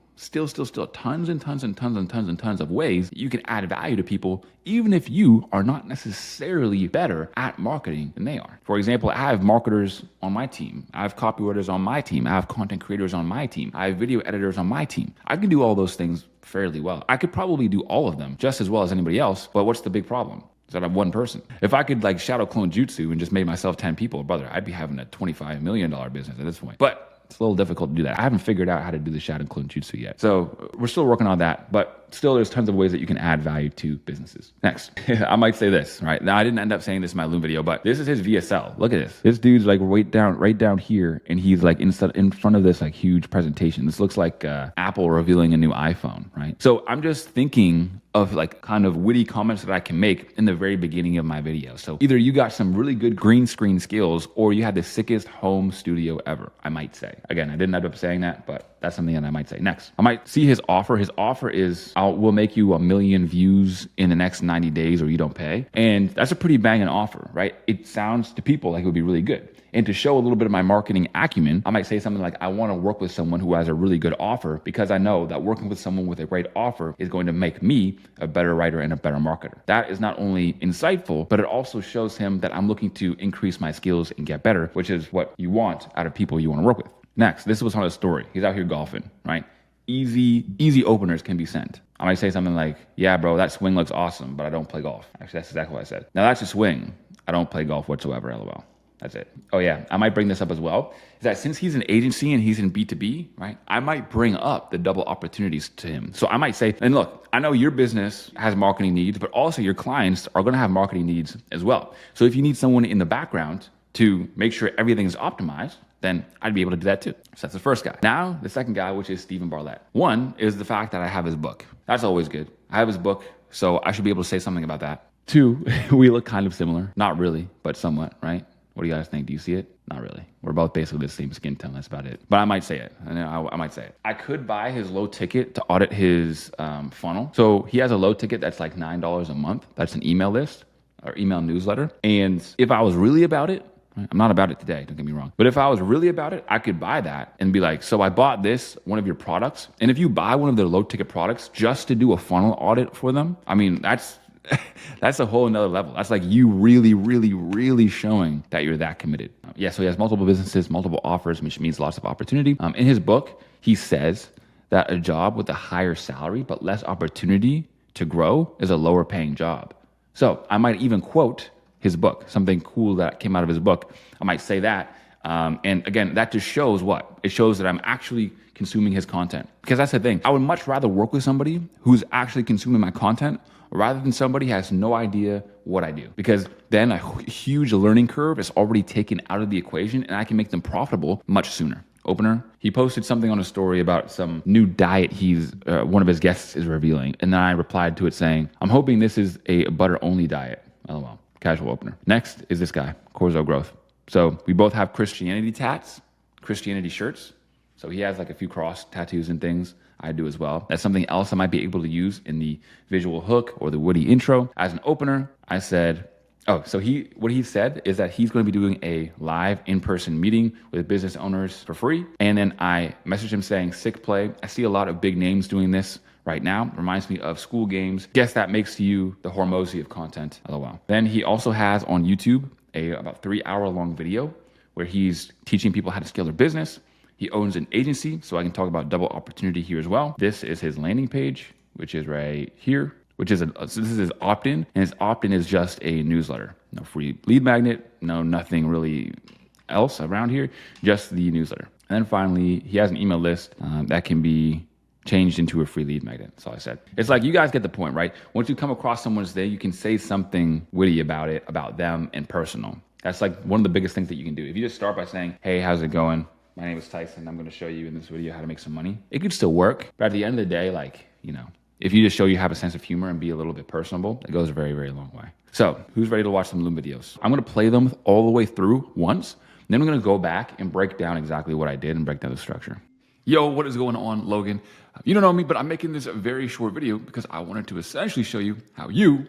tons and tons of ways you can add value to people, even if you are not necessarily better at marketing than they are. For example, I have marketers on my team. I have copywriters on my team. I have content creators on my team. I have video editors on my team. I can do all those things fairly well. I could probably do all of them just as well as anybody else, but what's the big problem? Is that I'm one person. If I could like shadow clone jutsu and just made myself 10 people, brother, I'd be having a $25 million business at this point. But it's a little difficult to do that. I haven't figured out how to do the shadow clone jutsu yet. So we're still working on that, but still there's tons of ways that you can add value to businesses. Next, I might say this, right? Now I didn't end up saying this in my Loom video, but this is his VSL. Look at this. This dude's like right down here, and he's like in front of this like huge presentation. This looks like Apple revealing a new iPhone, right? So I'm just thinking of like kind of witty comments that I can make in the very beginning of my video. So either you got some really good green screen skills or you had the sickest home studio ever, I might say. Again, I didn't end up saying that, but that's something that I might say. Next, I might see his offer. His offer is we'll make you 1 million views in the next 90 days or you don't pay. And that's a pretty banging offer, right? It sounds to people like it would be really good. And to show a little bit of my marketing acumen, I might say something like, I want to work with someone who has a really good offer because I know that working with someone with a great offer is going to make me a better writer and a better marketer. That is not only insightful, but it also shows him that I'm looking to increase my skills and get better, which is what you want out of people you want to work with. Next, this was on his story. He's out here golfing, right? Easy openers can be sent. I might say something like, yeah, bro, that swing looks awesome, but I don't play golf. Actually, that's exactly what I said. Now that's a swing. I don't play golf whatsoever, LOL. That's it. Oh yeah, I might bring this up as well, is that since he's an agency and he's in B2B, right? I might bring up the double opportunities to him. So I might say, and look, I know your business has marketing needs, but also your clients are gonna have marketing needs as well. So if you need someone in the background to make sure everything is optimized, then I'd be able to do that too. So that's the first guy. Now, the second guy, which is Stephen Barlett. One is the fact that I have his book. That's always good. I have his book, so I should be able to say something about that. Two, we look kind of similar. Not really, but somewhat, right? What do you guys think? Do you see it? Not really. We're both basically the same skin tone. That's about it. But I might say it. I might say it. I could buy his low ticket to audit his funnel. So he has a low ticket that's like $9 a month. That's an email list or email newsletter. And if I was really about it, I'm not about it today, don't get me wrong. But if I was really about it, I could buy that and be like, so I bought this, one of your products. And if you buy one of their low ticket products just to do a funnel audit for them, I mean, that's a whole nother level. That's like you really showing that you're that committed. Yeah, so he has multiple businesses, multiple offers, which means lots of opportunity. In his book, he says that a job with a higher salary but less opportunity to grow is a lower paying job. So I might even quote his book, something cool that came out of his book. I might say that And again, that just shows what? It shows that I'm actually consuming his content. Because that's the thing. I would much rather work with somebody who's actually consuming my content rather than somebody who has no idea what I do. Because then a huge learning curve is already taken out of the equation and I can make them profitable much sooner. Opener, he posted something on a story about some new diet one of his guests is revealing. And then I replied to it saying, I'm hoping this is a butter-only diet. LOL. Casual opener. Next is this guy, Corzo Growth. So we both have Christianity tats, Christianity shirts. So he has like a few cross tattoos and things. I do as well. That's something else I might be able to use in the visual hook or the witty intro. As an opener, I said, what he said is that he's going to be doing a live in-person meeting with business owners for free. And then I messaged him saying, sick play. I see a lot of big names doing this right now. Reminds me of school games. Guess that makes you the Hormozy of content. LOL. Then he also has on YouTube a about 3-hour long video where he's teaching people how to scale their business. He owns an agency, so I can talk about double opportunity here as well. This is his landing page, which is right here, so this is his opt-in, and his opt-in is just a newsletter. No free lead magnet, nothing really else around here, just the newsletter. And then finally, he has an email list that can be changed into a free lead magnet. That's all I said. It's like, you guys get the point, right? Once you come across someone's day, you can say something witty about it, about them, and personal. That's like one of the biggest things that you can do. If you just start by saying, hey, how's it going? My name is Tyson. I'm going to show you in this video how to make some money. It could still work, but at the end of the day, if you just show you have a sense of humor and be a little bit personable, it goes a very, very long way. So who's ready to watch some Loom videos? I'm going to play them all the way through once. Then I'm going to go back and break down exactly what I did and break down the structure. Yo, what is going on, Logan? You don't know me, but I'm making this a very short video because I wanted to essentially show you how you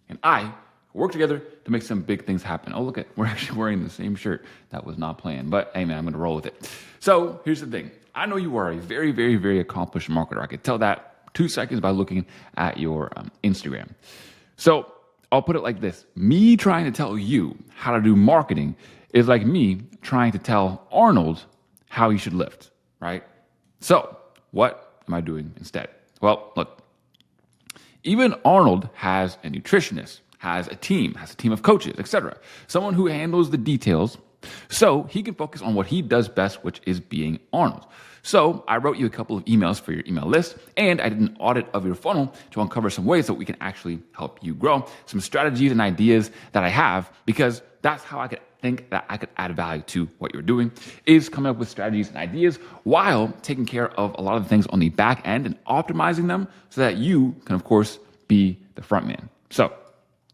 and I work together to make some big things happen. Oh, look we're actually wearing the same shirt. That was not planned, but hey man, I'm gonna roll with it. So here's the thing. I know you are a very, very, very accomplished marketer. I could tell that 2 seconds by looking at your Instagram. So I'll put it like this. Me trying to tell you how to do marketing is like me trying to tell Arnold how he should lift, right? So what am I doing instead? Well, look, even Arnold has a nutritionist, has a team of coaches, etc. Someone who handles the details so he can focus on what he does best, which is being Arnold. So I wrote you a couple of emails for your email list, and I did an audit of your funnel to uncover some ways that we can actually help you grow, some strategies and ideas that I have, because that's how I could think that I could add value to what you're doing, is coming up with strategies and ideas while taking care of a lot of the things on the back end and optimizing them so that you can, of course, be the front man. So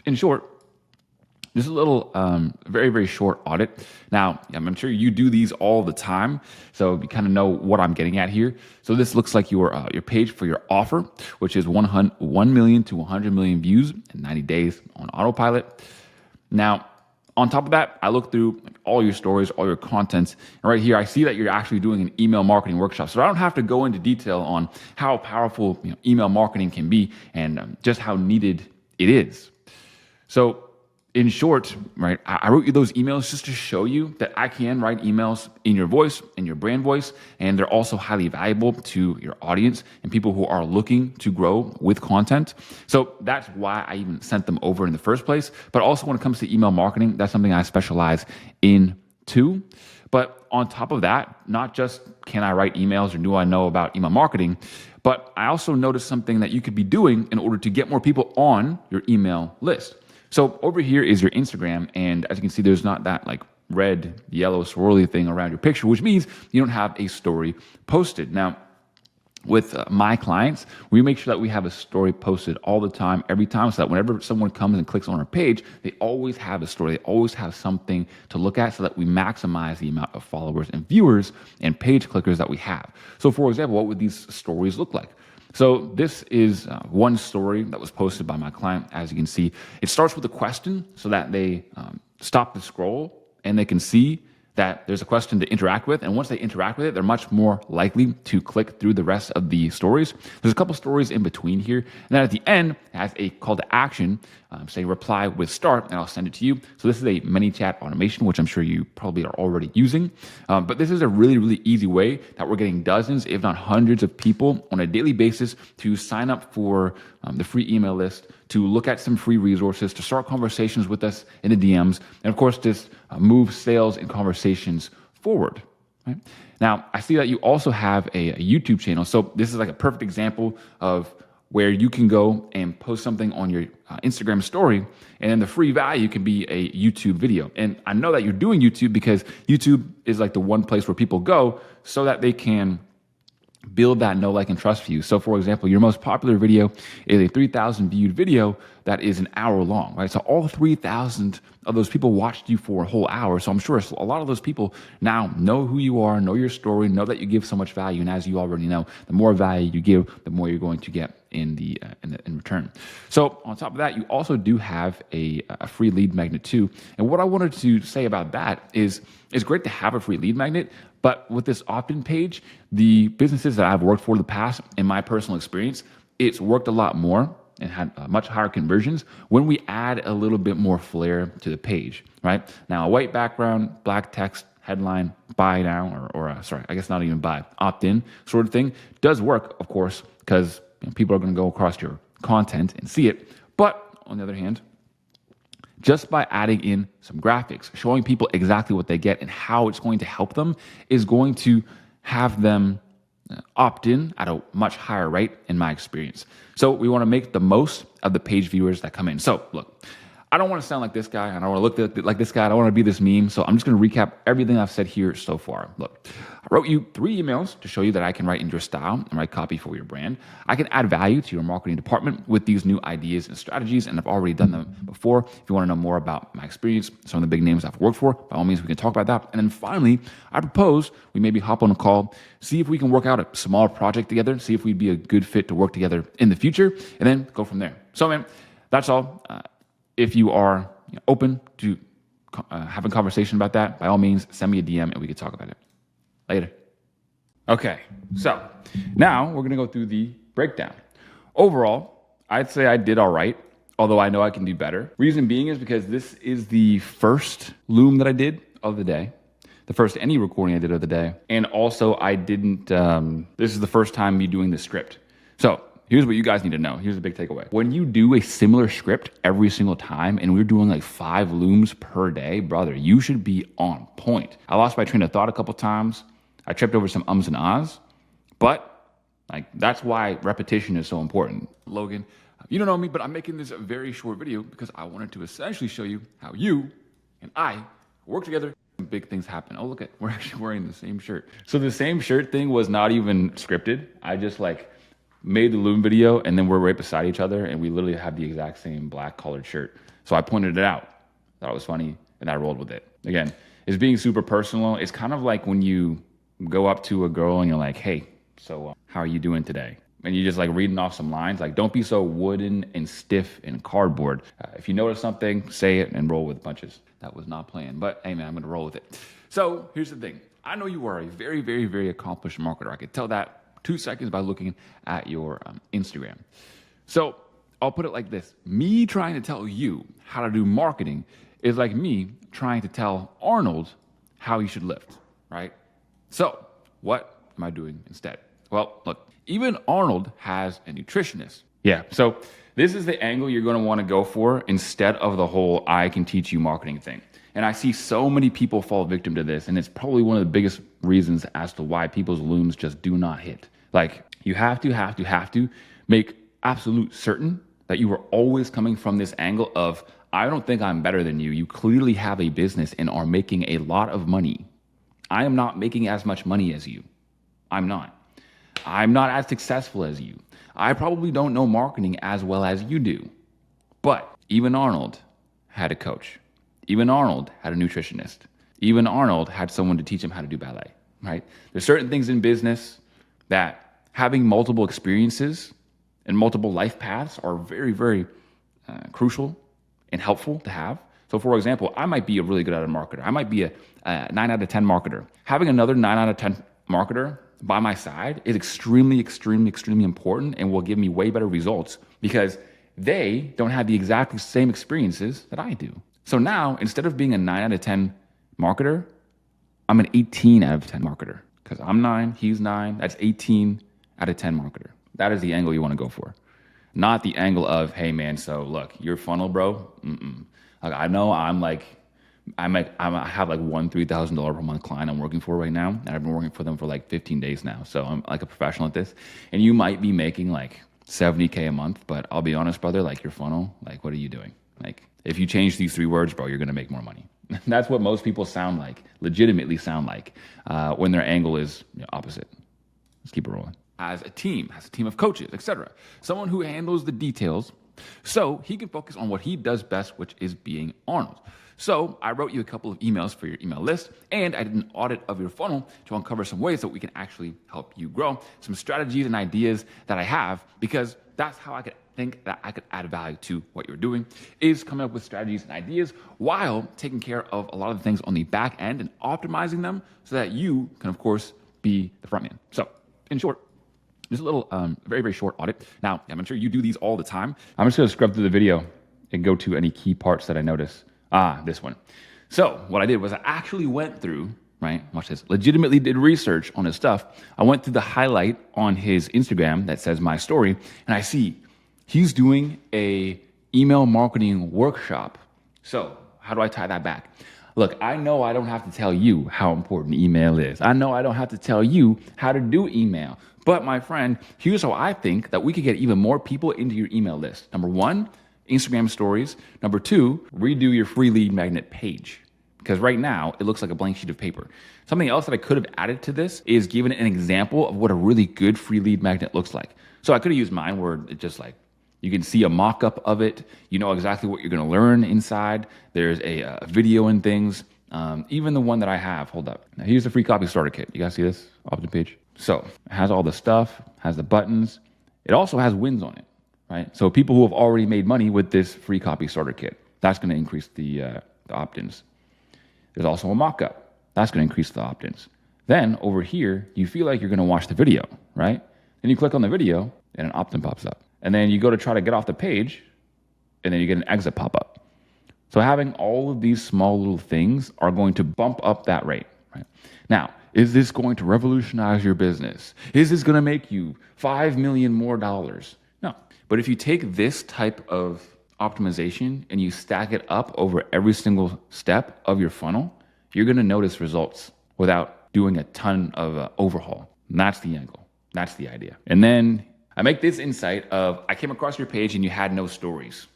in short, just a little very, very short audit. Now, I'm sure you do these all the time, so you kind of know what I'm getting at here. So this looks like your page for your offer, which is 1 million to 100 million views in 90 days on autopilot. Now, on top of that, I look through all your stories, all your contents, and right here, I see that you're actually doing an email marketing workshop. So I don't have to go into detail on how powerful email marketing can be and just how needed it is. So in short, right, I wrote you those emails just to show you that I can write emails in your voice, in your brand voice, and they're also highly valuable to your audience and people who are looking to grow with content. So that's why I even sent them over in the first place. But also when it comes to email marketing, that's something I specialize in too. But on top of that, not just can I write emails or do I know about email marketing, but I also noticed something that you could be doing in order to get more people on your email list. So over here is your Instagram, and as you can see, there's not that like red, yellow, swirly thing around your picture, which means you don't have a story posted. Now, with my clients, we make sure that we have a story posted all the time, every time, so that whenever someone comes and clicks on our page, they always have a story. They always have something to look at so that we maximize the amount of followers and viewers and page clickers that we have. So for example, what would these stories look like? So this is one story that was posted by my client. As you can see, it starts with a question so that they stop the scroll and they can see that there's a question to interact with. And once they interact with it, they're much more likely to click through the rest of the stories. There's a couple stories in between here. And then at the end, it has a call to action, say reply with start, and I'll send it to you. So this is a ManyChat automation, which I'm sure you probably are already using. But this is a really, really easy way that we're getting dozens, if not hundreds of people on a daily basis to sign up for the free email list, to look at some free resources, to start conversations with us in the DMs, and of course, just move sales and conversations forward. Right? Now, I see that you also have a YouTube channel. So this is like a perfect example of where you can go and post something on your Instagram story, and then the free value can be a YouTube video. And I know that you're doing YouTube because YouTube is like the one place where people go so that they can build that know, like, and trust for you. So for example, your most popular video is a 3,000 viewed video that is an hour long, right? So all 3,000 of those people watched you for a whole hour. So I'm sure a lot of those people now know who you are, know your story, know that you give so much value. And as you already know, the more value you give, the more you're going to get in return. So on top of that, you also do have a free lead magnet too. And what I wanted to say about that is it's great to have a free lead magnet, but with this opt-in page, the businesses that I've worked for in the past, in my personal experience, it's worked a lot more and had much higher conversions when we add a little bit more flair to the page, right? Now, a white background, black text, headline, buy now, sorry, I guess not even buy, opt-in sort of thing does work, of course, because people are going to go across your content and see it. But on the other hand, just by adding in some graphics, showing people exactly what they get and how it's going to help them is going to have them opt in at a much higher rate in my experience. So we want to make the most of the page viewers that come in. So look, I don't want to sound like this guy. I don't want to look like this guy. I don't want to be this meme. So I'm just going to recap everything I've said here so far. Look, I wrote you 3 emails to show you that I can write in your style and write copy for your brand. I can add value to your marketing department with these new ideas and strategies, and I've already done them before. If you want to know more about my experience, some of the big names I've worked for, by all means, we can talk about that. And then finally, I propose we maybe hop on a call, see if we can work out a small project together, see if we'd be a good fit to work together in the future, and then go from there. So, man, that's all. If you are open to having a conversation about that, by all means, send me a DM and we can talk about it. Later. Okay, so now we're going to go through the breakdown. Overall, I'd say I did all right, although I know I can do better. Reason being is because this is the first Loom that I did of the day, the first any recording I did of the day, and also I didn't, this is the first time me doing the script. So here's what you guys need to know. Here's the big takeaway. When you do a similar script every single time, and we're doing like 5 looms per day, brother, you should be on point. I lost my train of thought a couple times. I tripped over some ums and ahs, but like that's why repetition is so important. Logan, you don't know me, but I'm making this a very short video because I wanted to essentially show you how you and I work together. Big things happen. Oh, look at, we're actually wearing the same shirt. So the same shirt thing was not even scripted. I just like made the Loom video and then we're right beside each other and we literally have the exact same black collared shirt. So I pointed it out, thought it was funny, and I rolled with it. Again, it's being super personal. It's kind of like when you go up to a girl and you're like, hey, so how are you doing today? And you're just like reading off some lines, like don't be so wooden and stiff and cardboard. If you notice something, say it and roll with punches. That was not planned, but hey man, I'm gonna roll with it. So here's the thing. I know you are a very, very, very accomplished marketer. I could tell that 2 seconds by looking at your Instagram. So I'll put it like this. Me trying to tell you how to do marketing is like me trying to tell Arnold how he should lift, right? So what am I doing instead? Well, look, even Arnold has a nutritionist. Yeah, so this is the angle you're gonna wanna go for instead of the whole I can teach you marketing thing. And I see so many people fall victim to this, and it's probably one of the biggest reasons as to why people's looms just do not hit. Like, you have to make absolute certain that you are always coming from this angle of, I don't think I'm better than you. You clearly have a business and are making a lot of money. I am not making as much money as you. I'm not. I'm not as successful as you. I probably don't know marketing as well as you do. But even Arnold had a coach. Even Arnold had a nutritionist. Even Arnold had someone to teach him how to do ballet, right? There's certain things in business that having multiple experiences and multiple life paths are very, very crucial and helpful to have. So for example, I might be a really good at a marketer. I might be a 9 out of 10 marketer. Having another 9 out of 10 marketer by my side is extremely, extremely, extremely important and will give me way better results because they don't have the exact same experiences that I do. So now, instead of being a 9 out of 10 marketer, I'm an 18 out of 10 marketer because I'm 9, he's 9, that's 18 out of 10 marketer. That is the angle you want to go for. Not the angle of, hey man, so look, your funnel, bro, Like, I know I'm like I have like one $3,000 per month client I'm working for right now, and I've been working for them for like 15 days now. So I'm like a professional at this. And you might be making like 70K a month, but I'll be honest, brother, like your funnel, like what are you doing? Like if you change these 3 words, bro, you're gonna make more money. That's what most people sound like, legitimately sound like, when their angle is opposite. Let's keep it rolling. Has a team of coaches, etc. Someone who handles the details so he can focus on what he does best, which is being Arnold. So I wrote you a couple of emails for your email list, and I did an audit of your funnel to uncover some ways that we can actually help you grow, some strategies and ideas that I have, because that's how I could think that I could add value to what you're doing, is coming up with strategies and ideas while taking care of a lot of the things on the back end and optimizing them so that you can, of course, be the front man. So in short, just a little, very, very short audit. Now, I'm sure you do these all the time. I'm just gonna scrub through the video and go to any key parts that I notice. This one. So what I did was I actually went through, right, watch this, legitimately did research on his stuff. I went through the highlight on his Instagram that says my story, and I see he's doing a email marketing workshop. So how do I tie that back? Look, I know I don't have to tell you how important email is. I know I don't have to tell you how to do email. But my friend, here's how I think that we could get even more people into your email list. Number 1, Instagram stories. Number 2, redo your free lead magnet page. Because right now, it looks like a blank sheet of paper. Something else that I could have added to this is given an example of what a really good free lead magnet looks like. So I could have used mine where it just like, you can see a mock-up of it. You know exactly what you're gonna learn inside. There's a video and things. Even the one that I have, hold up. Now here's the free copy starter kit. You guys see this off the page? So it has all the stuff, has the buttons. It also has wins on it, right? So people who have already made money with this free copy starter kit, that's gonna increase the opt-ins. There's also a mock-up. That's gonna increase the opt-ins. Then over here, you feel like you're gonna watch the video, right? Then you click on the video and an opt-in pops up. And then you go to try to get off the page and then you get an exit pop-up. So having all of these small little things are going to bump up that rate, right? Now, is this going to revolutionize your business? Is this gonna make you $5 million more? No. But if you take this type of optimization and you stack it up over every single step of your funnel, you're gonna notice results without doing a ton of overhaul. And that's the angle. That's the idea. And then I make this insight of, I came across your page and you had no stories.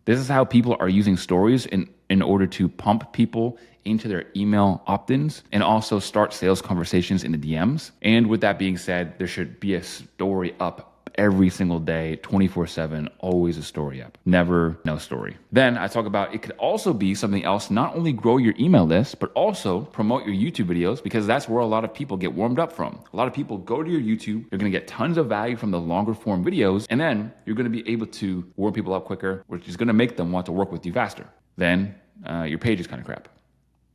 This is how people are using stories in order to pump people into their email opt-ins and also start sales conversations in the DMs. And with that being said, there should be a story up every single day, 24/7, always a story up, never no story. Then I talk about it could also be something else, not only grow your email list, but also promote your YouTube videos, because that's where a lot of people get warmed up from. A lot of people go to your YouTube, you're gonna get tons of value from the longer form videos, and then you're gonna be able to warm people up quicker, which is gonna make them want to work with you faster. Then your page is kind of crap,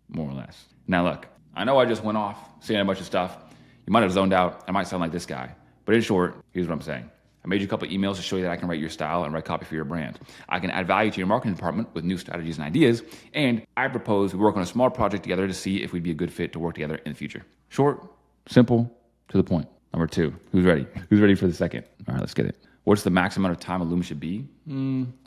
more or less. Now look, I know I just went off saying a bunch of stuff. You might have zoned out. I might sound like this guy. But in short, here's what I'm saying. I made you a couple of emails to show you that I can write your style and write copy for your brand. I can add value to your marketing department with new strategies and ideas. And I propose we work on a small project together to see if we'd be a good fit to work together in the future. Short, simple, to the point. Number 2, who's ready? Who's ready for the second? All right, let's get it. What's the max amount of time a loom should be?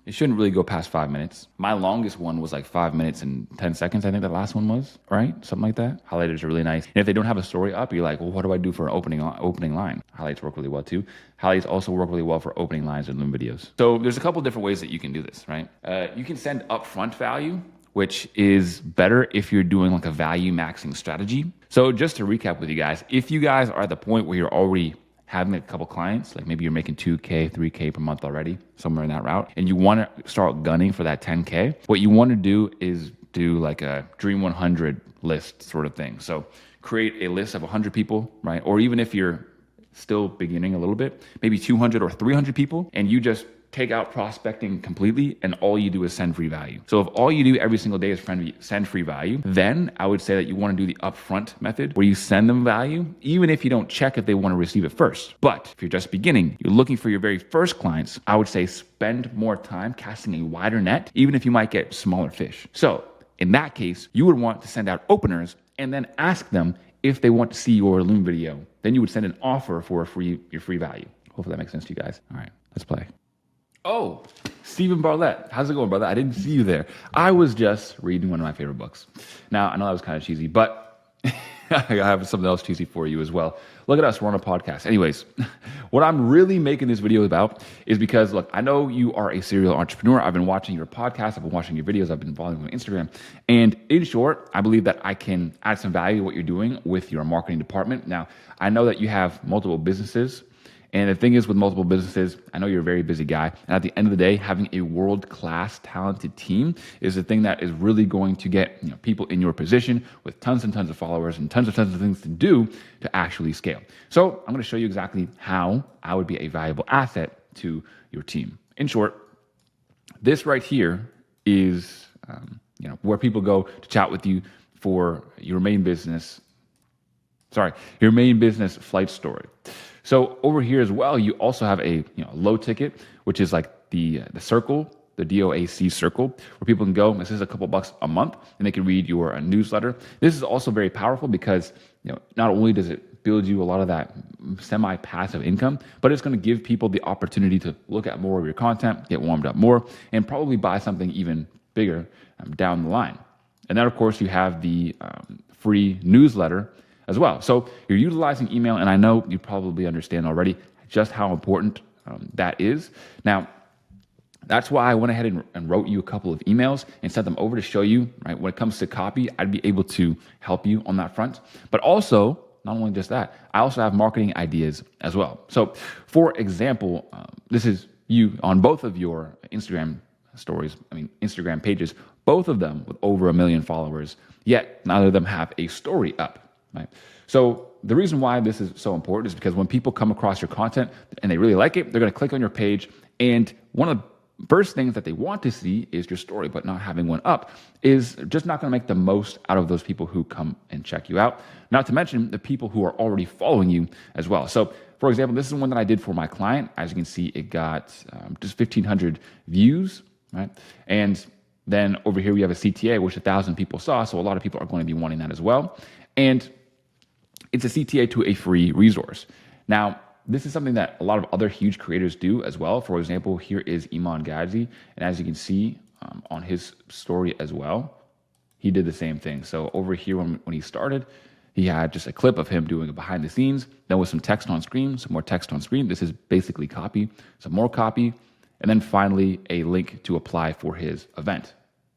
It shouldn't really go past 5 minutes. My longest one was like 5 minutes and 10 seconds. I think the last one was, right? Something like that. Highlighters are really nice. And if they don't have a story up, you're like, well, what do I do for an opening line? Highlights work really well too. Highlights also work really well for opening lines in Loom videos. So there's a couple different ways that you can do this, right? You can send upfront value, which is better if you're doing like a value maxing strategy. So just to recap with you guys, if you guys are at the point where you're already having a couple clients, like maybe you're making 2K, 3K per month already, somewhere in that route, and you want to start gunning for that 10K, what you want to do is do like a Dream 100 list sort of thing. So create a list of 100 people, right? Or even if you're still beginning a little bit, maybe 200 or 300 people, and you just take out prospecting completely and all you do is send free value. So if all you do every single day is send free value, then I would say that you want to do the upfront method where you send them value, even if you don't check if they want to receive it first. But if you're just beginning, you're looking for your very first clients, I would say spend more time casting a wider net, even if you might get smaller fish. So in that case, you would want to send out openers and then ask them if they want to see your Loom video. Then you would send an offer for your free value. Hopefully that makes sense to you guys. All right, let's play. Oh, Stephen Bartlett. How's it going, brother? I didn't see you there. I was just reading one of my favorite books. Now, I know that was kind of cheesy, but I have something else cheesy for you as well. Look at us. We're on a podcast. Anyways, what I'm really making this video about is because, look, I know you are a serial entrepreneur. I've been watching your podcast. I've been watching your videos. I've been following you on Instagram. And in short, I believe that I can add some value to what you're doing with your marketing department. Now, I know that you have multiple businesses. And the thing is with multiple businesses, I know you're a very busy guy. And at the end of the day, having a world-class talented team is the thing that is really going to get people in your position with tons and tons of followers and tons of things to do to actually scale. So I'm going to show you exactly how I would be a valuable asset to your team. In short, this right here is where people go to chat with you for your main business flight story. So over here as well, you also have a low ticket, which is like the circle, the DOAC circle, where people can go. This is a couple bucks a month, and they can read your newsletter. This is also very powerful because not only does it build you a lot of that semi-passive income, but it's going to give people the opportunity to look at more of your content, get warmed up more, and probably buy something even bigger down the line. And then, of course, you have the free newsletter as well. So you're utilizing email, and I know you probably understand already just how important that is. Now, that's why I went ahead and wrote you a couple of emails and sent them over to show you, right, when it comes to copy, I'd be able to help you on that front. But also, not only just that, I also have marketing ideas as well. So for example, this is you on both of your Instagram pages, both of them with over 1 million followers, yet neither of them have a story up. Right. So the reason why this is so important is because when people come across your content and they really like it, they're going to click on your page. And one of the first things that they want to see is your story, but not having one up is just not going to make the most out of those people who come and check you out. Not to mention the people who are already following you as well. So for example, this is one that I did for my client. As you can see, it got just 1,500 views, right? And then over here we have a CTA, which 1,000 people saw. So a lot of people are going to be wanting that as well. And it's a CTA to a free resource. Now, this is something that a lot of other huge creators do as well. For example, here is Iman Gadzi. And as you can see on his story as well, he did the same thing. So over here when he started, he had just a clip of him doing a behind the scenes, then with some text on screen, some more text on screen. This is basically copy, some more copy, and then finally a link to apply for his event.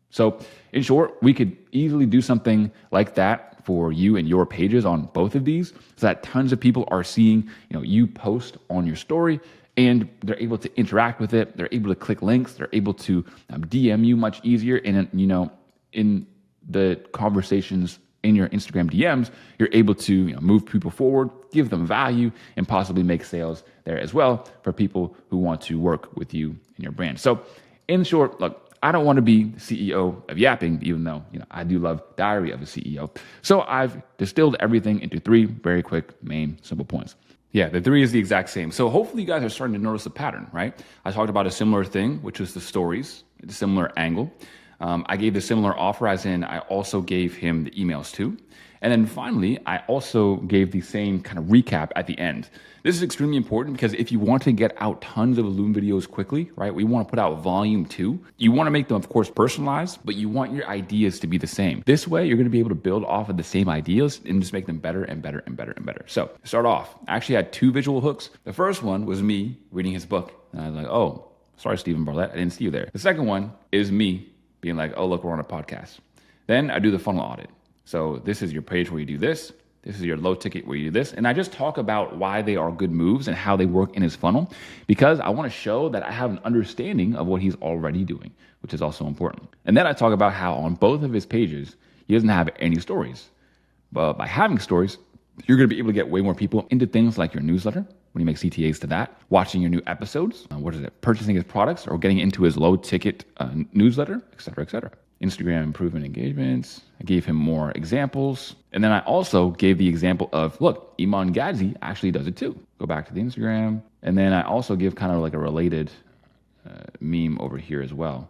So in short, we could easily do something like that for you and your pages on both of these so that tons of people are seeing you post on your story and they're able to interact with it. They're able to click links. They're able to DM you much easier. And in the conversations in your Instagram DMs, you're able to move people forward, give them value, and possibly make sales there as well for people who want to work with you and your brand. So in short, look, I don't want to be CEO of Yapping, even though I do love Diary of a CEO. So I've distilled everything into 3 very quick, main, simple points. Yeah, the 3 is the exact same. So hopefully you guys are starting to notice a pattern, right? I talked about a similar thing, which was the stories, a similar angle. I gave the similar offer, as in I also gave him the emails too. And then finally, I also gave the same kind of recap at the end. This is extremely important because if you want to get out tons of Loom videos quickly, right? We want to put out volume 2. You want to make them, of course, personalized, but you want your ideas to be the same. This way, you're going to be able to build off of the same ideas and just make them better and better and better and better. So to start off, I actually had 2 visual hooks. The first one was me reading his book. And I was like, oh, sorry, Stephen Bartlett, I didn't see you there. The second one is me being like, oh, look, we're on a podcast. Then I do the funnel audit. So this is your page where you do this. This is your low ticket where you do this. And I just talk about why they are good moves and how they work in his funnel, because I want to show that I have an understanding of what he's already doing, which is also important. And then I talk about how on both of his pages, he doesn't have any stories. But by having stories, you're going to be able to get way more people into things like your newsletter, when you make CTAs to that, watching your new episodes, purchasing his products or getting into his low ticket newsletter, et cetera, et cetera. Instagram improvement engagements. I gave him more examples. And then I also gave the example of, look, Iman Gadzi actually does it too. Go back to the Instagram. And then I also give kind of like a related meme over here as well,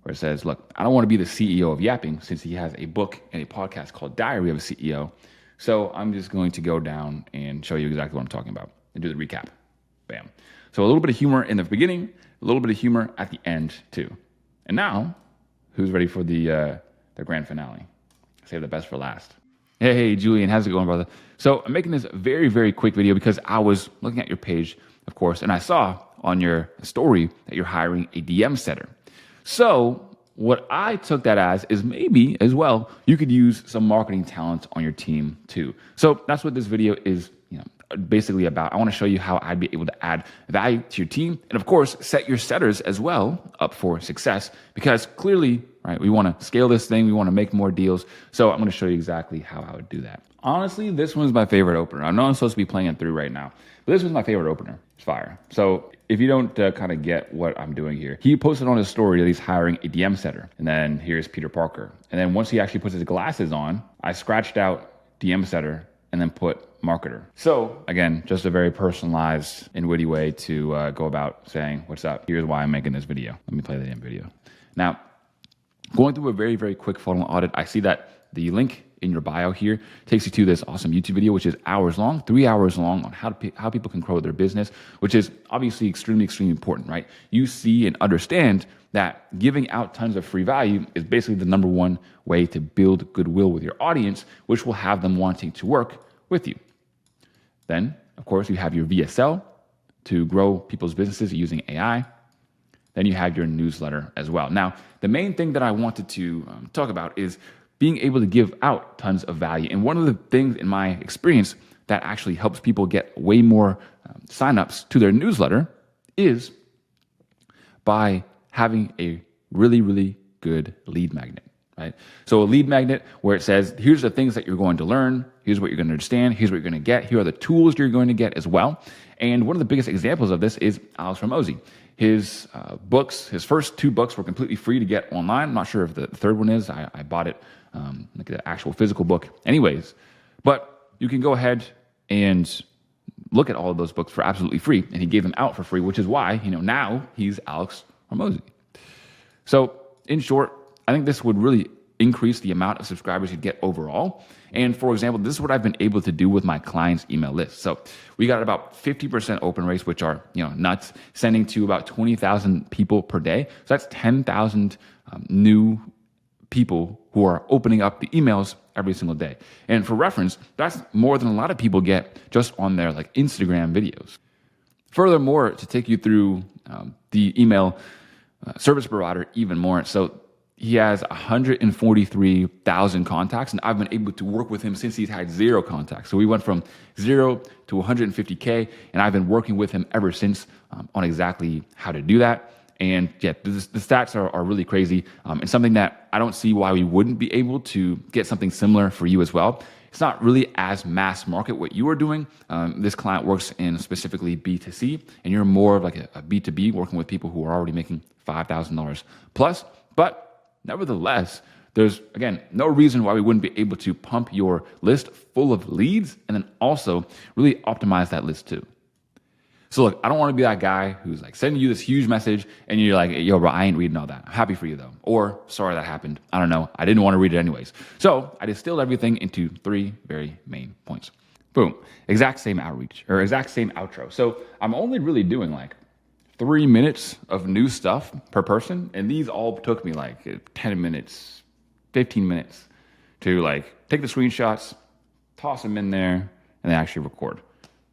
where it says, look, I don't want to be the CEO of Yapping since he has a book and a podcast called Diary of a CEO. So I'm just going to go down and show you exactly what I'm talking about and do the recap. Bam. So a little bit of humor in the beginning, a little bit of humor at the end too. And now, who's ready for the grand finale? Save the best for last. Hey, Julian, how's it going, brother? So I'm making this very, very quick video because I was looking at your page, of course, and I saw on your story that you're hiring a DM setter. So what I took that as is maybe as well, you could use some marketing talent on your team too. So that's what this video is, basically about. I want to show you how I'd be able to add value to your team. And of course, set your setters as well up for success, because clearly, right, we want to scale this thing. We want to make more deals. So I'm going to show you exactly how I would do that. Honestly, this one's my favorite opener. I know I'm supposed to be playing it through right now, but this was my favorite opener. It's fire. So if you don't kind of get what I'm doing here, he posted on his story that he's hiring a DM setter. And then here's Peter Parker. And then once he actually puts his glasses on, I scratched out DM setter and then put marketer. So again, just a very personalized and witty way to go about saying, what's up? Here's why I'm making this video. Let me play the damn video. Now, going through a very, very quick funnel audit, I see that the link in your bio here takes you to this awesome YouTube video, which is hours long, 3 hours long, on how people can grow their business, which is obviously extremely, extremely important, right? You see and understand that giving out tons of free value is basically the number one way to build goodwill with your audience, which will have them wanting to work with you. Then, of course, you have your VSL to grow people's businesses using AI. Then you have your newsletter as well. Now, the main thing that I wanted to talk about is being able to give out tons of value. And one of the things in my experience that actually helps people get way more signups to their newsletter is by having a really, really good lead magnet, right? So a lead magnet where it says, here's the things that you're going to learn, here's what you're going to understand, here's what you're going to get, here are the tools you're going to get as well. And one of the biggest examples of this is Alex Hormozi. His books, his first 2 books were completely free to get online. I'm not sure if the third one is. I bought it, like the actual physical book anyways. But you can go ahead and look at all of those books for absolutely free. And he gave them out for free, which is why, now he's Alex Hormozi. So in short, I think this would really increase the amount of subscribers you get overall. And for example, this is what I've been able to do with my clients' email list. So we got about 50% open rates, which are nuts, sending to about 20,000 people per day. So that's 10,000 new people who are opening up the emails every single day. And for reference, that's more than a lot of people get just on their Instagram videos. Furthermore, to take you through the email service provider even more. So he has 143,000 contacts, and I've been able to work with him since he's had 0 contacts. So we went from 0 to 150K, and I've been working with him ever since on exactly how to do that. And yeah, the stats are really crazy, and something that I don't see why we wouldn't be able to get something similar for you as well. It's not really as mass market what you are doing. This client works in specifically B2C, and you're more of like a B2B, working with people who are already making $5,000 plus. But nevertheless, there's, again, no reason why we wouldn't be able to pump your list full of leads and then also really optimize that list too. So look, I don't want to be that guy who's sending you this huge message and you're like, yo, bro, I ain't reading all that. I'm happy for you though. Or sorry that happened. I don't know. I didn't want to read it anyways. So I distilled everything into 3 very main points. Boom. Exact same outreach or exact same outro. So I'm only really doing 3 minutes of new stuff per person. And these all took me 10 minutes, 15 minutes to take the screenshots, toss them in there, and then actually record.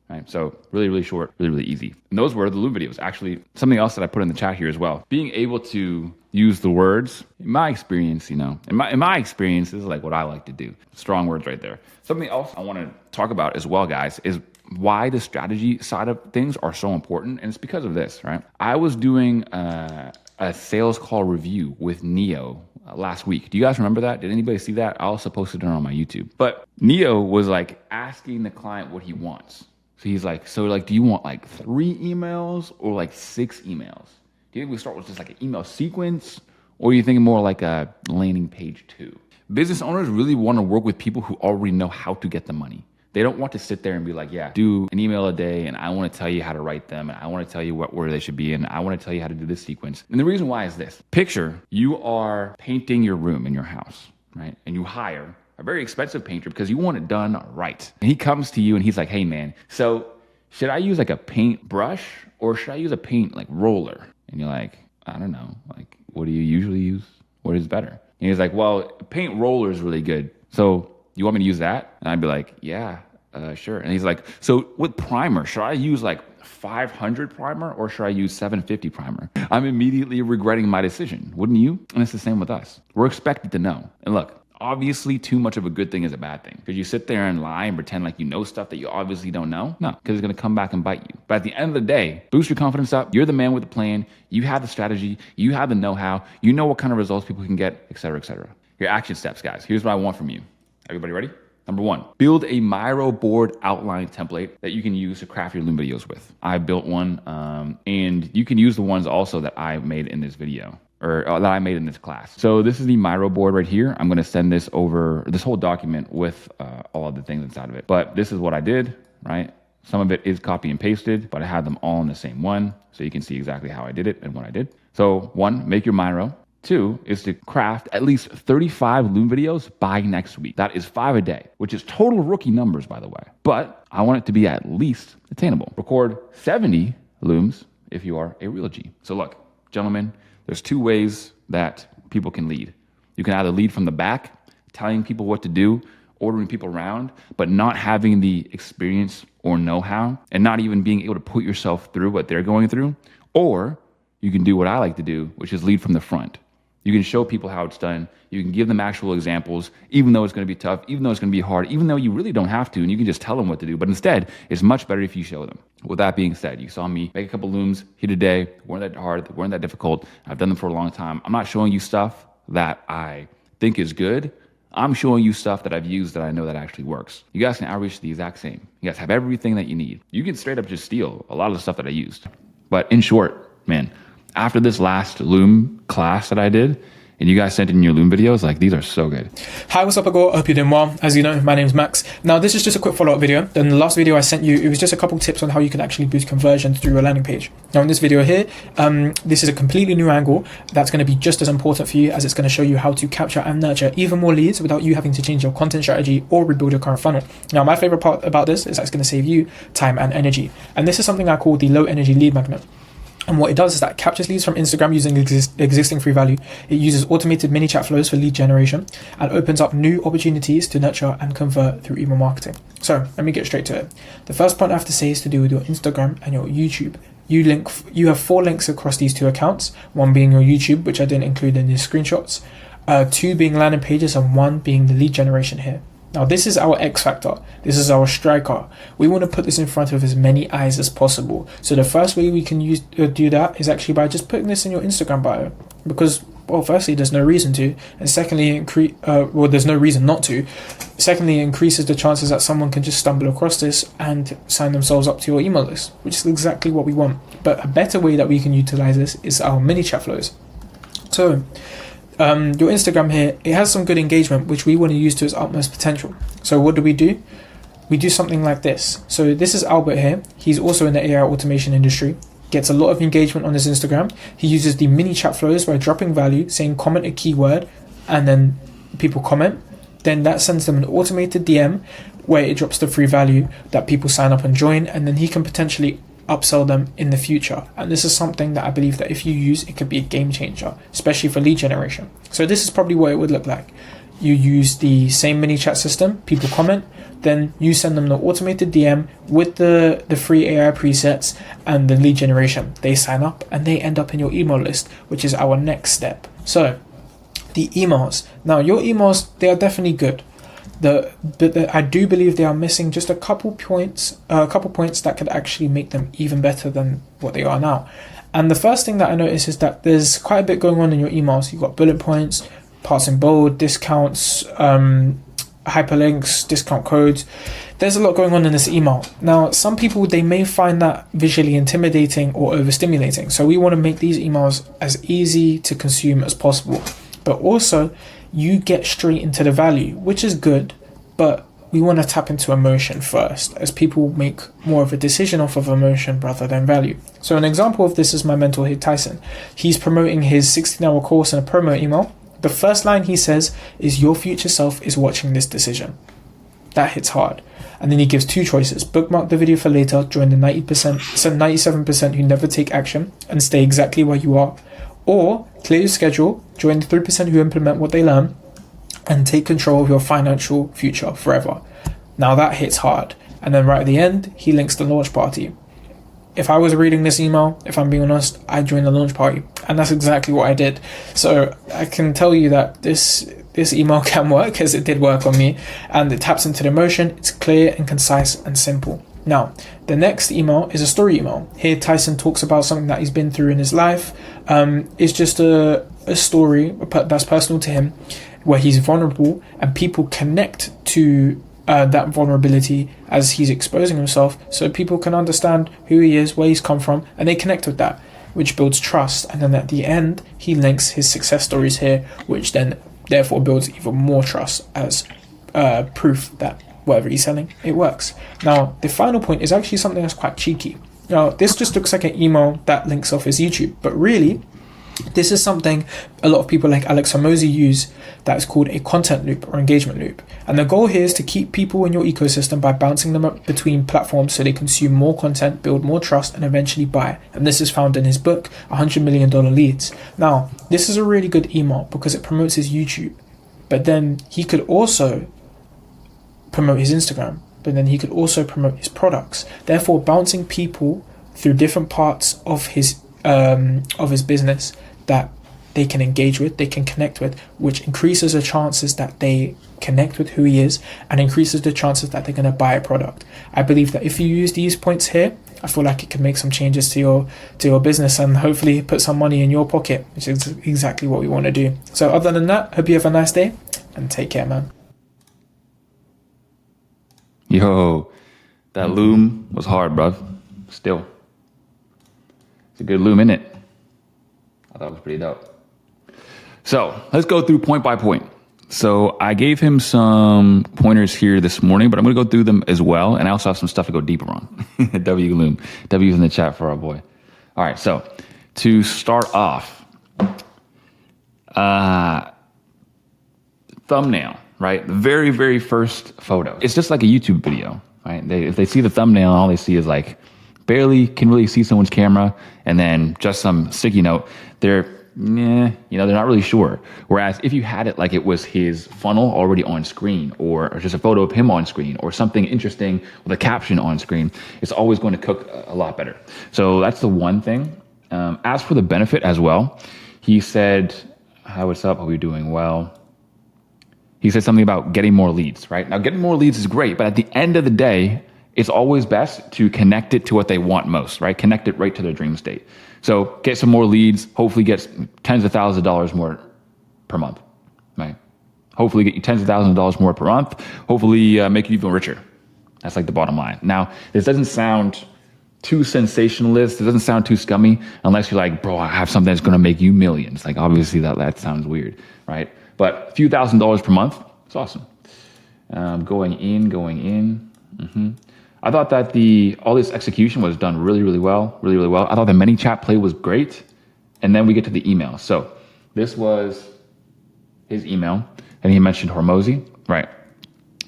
Right? So really, really short, really, really easy. And those were the loop videos. Actually, something else that I put in the chat here as well. Being able to use the words, in my experience, in my experience, this is what I like to do. Strong words right there. Something else I want to talk about as well, guys, is why the strategy side of things are so important. And it's because of this, right? I was doing a sales call review with Neo last week. Do you guys remember that? Did anybody see that? I also posted it on my YouTube. But Neo was asking the client what he wants. So he's do you want 3 emails or 6 emails? Do you think we start with just an email sequence, or are you thinking more a landing page too? Business owners really want to work with people who already know how to get the money. They don't want to sit there and be do an email a day, and I want to tell you how to write them, and I want to tell you what order they should be in, and I want to tell you how to do this sequence. And the reason why is this. Picture you are painting your room in your house, right? And you hire a very expensive painter because you want it done right. And he comes to you and he's like, hey man, so should I use like a paint brush or should I use a paint like roller? And you're like, I don't know. Like, what do you usually use? What is better? And he's like, well, paint roller is really good. So you want me to use that? And I'd be like, yeah, sure. And he's like, so with primer, should I use like 500 primer or should I use 750 primer? I'm immediately regretting my decision, wouldn't you? And it's the same with us. We're expected to know. And look, obviously too much of a good thing is a bad thing because you sit there and lie and pretend like you know stuff that you obviously don't know. No, because it's going to come back and bite you. But at the end of the day, boost your confidence up. You're the man with the plan. You have the strategy. You have the know-how. You know what kind of results people can get, et cetera, et cetera. Your action steps, guys. Here's what I want from you. Everybody ready? Number 1, build a Miro board outline template that you can use to craft your Loom videos with. I built one, and you can use the ones also that I made in this video, or that I made in this class. So this is the Miro board right here. I'm gonna send this over, this whole document with all of the things inside of it. But this is what I did, right? Some of it is copy and pasted, but I had them all in the same one, so you can see exactly how I did it and what I did. So 1, make your Miro. 2 is to craft at least 35 Loom videos by next week. That is 5 a day, which is total rookie numbers, by the way. But I want it to be at least attainable. Record 70 Looms if you are a real G. So look, gentlemen, there's 2 ways that people can lead. You can either lead from the back, telling people what to do, ordering people around, but not having the experience or know-how and not even being able to put yourself through what they're going through. Or you can do what I like to do, which is lead from the front. You can show people how it's done. You can give them actual examples, even though it's going to be tough, even though it's going to be hard, even though you really don't have to, and you can just tell them what to do. But instead, it's much better if you show them. With that being said, you saw me make a couple Looms here today. They weren't that hard. They weren't that difficult. I've done them for a long time. I'm not showing you stuff that I think is good. I'm showing you stuff that I've used that I know that actually works. You guys can outreach the exact same. You guys have everything that you need. You can straight up just steal a lot of the stuff that I used. But in short, man, after this last Loom class that I did, and you guys sent in your Loom videos, like these are so good. Hi, what's up, Agor? I hope you're doing well. As you know, my name's Max. Now, this is just a quick follow-up video. In the last video I sent you, it was just a couple tips on how you can actually boost conversions through your landing page. Now, in this video here, this is a completely new angle that's going to be just as important for you, as it's going to show you how to capture and nurture even more leads without you having to change your content strategy or rebuild your current funnel. Now, my favorite part about this is that it's going to save you time and energy. And this is something I call the low energy lead magnet. And what it does is that it captures leads from Instagram using existing free value. It uses automated mini chat flows for lead generation and opens up new opportunities to nurture and convert through email marketing. So let me get straight to it. The first point I have to say is to do with your Instagram and your YouTube. You have 4 links across these 2 accounts, 1 being your YouTube, which I didn't include in these screenshots, 2 being landing pages, and 1 being the lead generation here. Now, this is our X factor. This is our striker. We want to put this in front of as many eyes as possible. So the first way we can do that is actually by just putting this in your Instagram bio, because, well, firstly, there's no reason to, and secondly, there's no reason not to. Secondly, it increases the chances that someone can just stumble across this and sign themselves up to your email list, which is exactly what we want. But a better way that we can utilize this is our mini chat flows. So, your Instagram here, it has some good engagement, which we want to use to its utmost potential. So what do? We do something like this. So this is Albert here. He's also in the AI automation industry, gets a lot of engagement on his Instagram. He uses the mini chat flows by dropping value, saying comment a keyword, and then people comment. Then that sends them an automated DM where it drops the free value that people sign up and join, and then he can potentially upsell them in the future. And this is something that I believe that if you use, it could be a game changer, especially for lead generation. So this is probably what it would look like. You use the same mini chat system, people comment, then you send them the automated DM with the free AI presets and the lead generation. They sign up and they end up in your email list, which is our next step. So the emails. Now, your emails, they are definitely good. I do believe they are missing just a couple points that could actually make them even better than what they are now. And the first thing that I notice is that there's quite a bit going on in your emails. You've got bullet points, parts in bold, discounts, hyperlinks, discount codes. There's a lot going on in this email. Now, some people, they may find that visually intimidating or overstimulating. So we want to make these emails as easy to consume as possible. But also, you get straight into the value, which is good, but we want to tap into emotion first, as people make more of a decision off of emotion rather than value. So an example of this is my mentor here, Tyson. He's promoting his 16-hour course in a promo email. The first line he says is, "Your future self is watching this decision." That hits hard. And then he gives 2 choices: bookmark the video for later, join the 97% who never take action and stay exactly where you are, or clear your schedule, join the 3% who implement what they learn, and take control of your financial future forever. Now that hits hard. And then right at the end, he links the launch party. If I was reading this email, if I'm being honest, I'd join the launch party. And that's exactly what I did. So I can tell you that this email can work, as it did work on me. And it taps into the emotion. It's clear and concise and simple. Now, the next email is a story email. Here, Tyson talks about something that he's been through in his life. It's just a story that's personal to him, where he's vulnerable and people connect to that vulnerability as he's exposing himself, so people can understand who he is, where he's come from, and they connect with that, which builds trust. And then at the end, he links his success stories here, which then therefore builds even more trust as proof that whatever he's selling, it works. Now, the final point is actually something that's quite cheeky. Now, this just looks like an email that links off his YouTube, but really, this is something a lot of people like Alex Hormozi use, that is called a content loop or engagement loop. And the goal here is to keep people in your ecosystem by bouncing them up between platforms so they consume more content, build more trust, and eventually buy. And this is found in his book, $100 Million Leads. Now, this is a really good email because it promotes his YouTube, but then he could also promote his Instagram, but then he could also promote his products. Therefore, bouncing people through different parts of his business that they can engage with, they can connect with, which increases the chances that they connect with who he is and increases the chances that they're going to buy a product. I believe that if you use these points here, I feel like it can make some changes to your business and hopefully put some money in your pocket, which is exactly what we want to do. So other than that, hope you have a nice day and take care, man. Yo, that loom was hard, bruv. Still. It's a good loom, innit? I thought it was pretty dope. So let's go through point by point. So I gave him some pointers here this morning, but I'm going to go through them as well. And I also have some stuff to go deeper on. W Loom. W's in the chat for our boy. All right. So to start off, thumbnail, right? The very, very first photo. It's just like a YouTube video, right? If they see the thumbnail, all they see is like barely can really see someone's camera, and then just some sticky note. They're not really sure. Whereas if you had it like it was his funnel already on screen, or just a photo of him on screen, or something interesting with a caption on screen, it's always going to cook a lot better. So that's the one thing. As for the benefit as well, he said, "Hi, what's up? Hope you're doing well." He said something about getting more leads, right? Now, getting more leads is great, but at the end of the day, it's always best to connect it to what they want most, right? Connect it right to their dream state. So get some more leads, hopefully get tens of thousands of dollars more per month, right? Hopefully get you tens of thousands of dollars more per month. Hopefully make you even richer. That's like the bottom line. Now, this doesn't sound too sensationalist. It doesn't sound too scummy unless you're like, bro, I have something that's going to make you millions. Like, obviously that sounds weird, right? But a few $1,000s per month, it's awesome. Going in. I thought that all this execution was done really, really well. I thought the ManyChat play was great. And then we get to the email. So this was his email, and he mentioned Hormozi, right?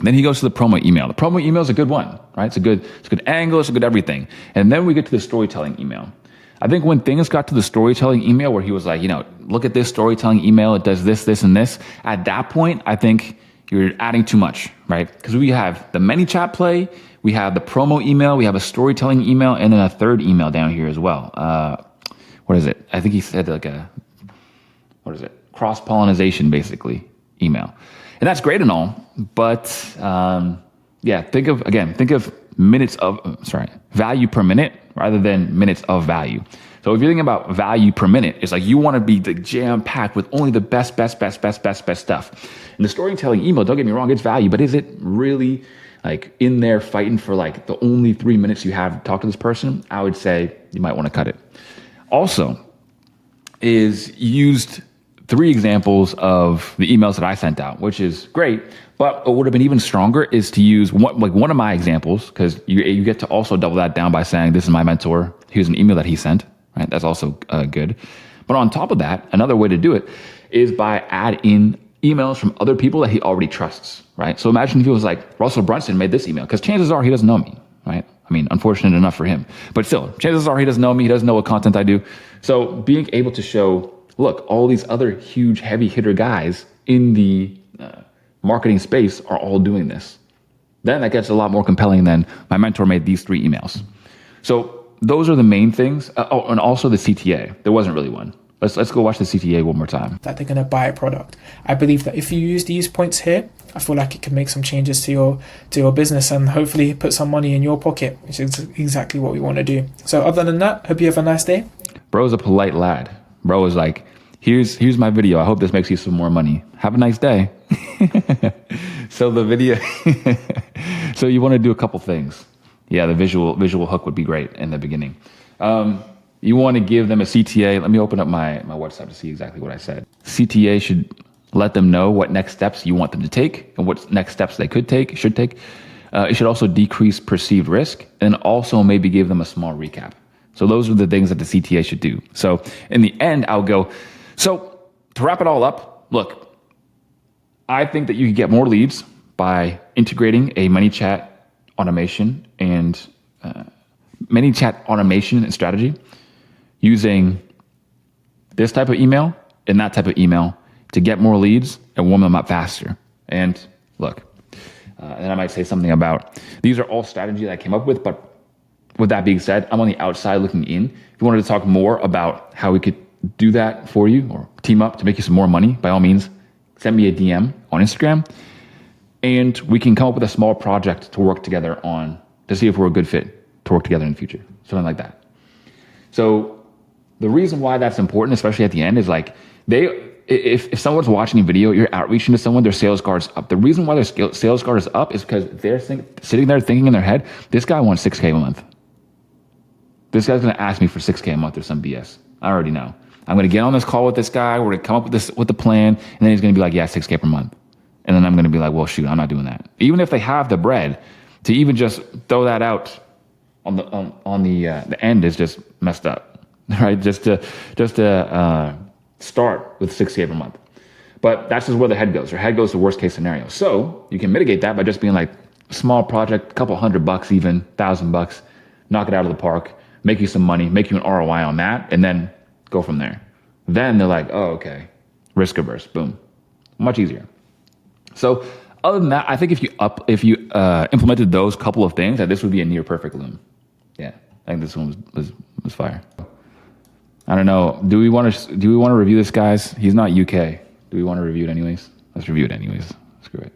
Then he goes to the promo email. The promo email is a good one, right? It's a good angle. It's a good everything. And then we get to the storytelling email. I think when things got to the storytelling email where he was like, look at this storytelling email. It does this, this, and this. At that point, I think you're adding too much, right? Because we have the ManyChat play, we have the promo email, we have a storytelling email, and then a third email down here as well. What is it? I think he said cross-pollination, basically, email. And that's great and all, but think of value per minute rather than minutes of value. So if you're thinking about value per minute, it's like you want to be jam-packed with only the best stuff. And the storytelling email, don't get me wrong, it's value, but is it really like in there fighting for like the only 3 minutes you have to talk to this person? I would say you might want to cut it. Also, is used 3 examples of the emails that I sent out, which is great. But what would have been even stronger is to use one of my examples, because you get to also double that down by saying, this is my mentor. Here's an email that he sent, right? That's also good. But on top of that, another way to do it is by add in emails from other people that he already trusts, right? So imagine if it was like Russell Brunson made this email, because chances are he doesn't know me, right? I mean, unfortunate enough for him, but still, chances are he doesn't know me. He doesn't know what content I do. So being able to show, look, all these other huge heavy hitter guys in the marketing space are all doing this. Then that gets a lot more compelling than my mentor made these 3 emails. So those are the main things. And also the CTA. There wasn't really one. Let's go watch the CTA one more time. That they're going to buy a product. I believe that if you use these points here, I feel like it can make some changes to your business and hopefully put some money in your pocket, which is exactly what we want to do. So other than that, hope you have a nice day. Bro's a polite lad. Bro was like, here's my video. I hope this makes you some more money. Have a nice day. So the video, so you want to do a couple things. Yeah, the visual hook would be great in the beginning. You want to give them a CTA. Let me open up my website to see exactly what I said. CTA should let them know what next steps you want them to take and what next steps they should take. It should also decrease perceived risk and also maybe give them a small recap. So those are the things that the CTA should do. So in the end, I'll go, so to wrap it all up, look, I think that you can get more leads by integrating a ManyChat automation and strategy using this type of email and that type of email to get more leads and warm them up faster. And look, and I might say something about, these are all strategies I came up with, but with that being said, I'm on the outside looking in. If you wanted to talk more about how we could do that for you or team up to make you some more money, by all means, send me a DM on Instagram and we can come up with a small project to work together on to see if we're a good fit to work together in the future, something like that. So the reason why that's important, especially at the end, is like if someone's watching a video, you're outreaching to someone, their sales guard's up. The reason why their sales guard is up is because they're sitting there thinking in their head, this guy wants $6K a month. This guy's going to ask me for $6K a month or some BS. I already know. I'm going to get on this call with this guy. We're going to come up with the plan. And then he's going to be like, yeah, $6K per month. And then I'm going to be like, well, shoot, I'm not doing that. Even if they have the bread, to even just throw that out on the end is just messed up, right? Just to start with $6K per month. But that's just where the head goes. Your head goes to worst case scenario. So you can mitigate that by just being like small project, a couple $100 even, $1,000, knock it out of the park, make you some money, make you an ROI on that, and then go from there. Then they're like, oh, okay, risk averse, boom, much easier. So other than that, I think if you implemented those couple of things, that this would be a near perfect loom. Yeah, I think this one was fire. I don't know. Do we want to review this, guys? He's not UK. Do we want to review it anyways? Let's review it anyways. Screw it.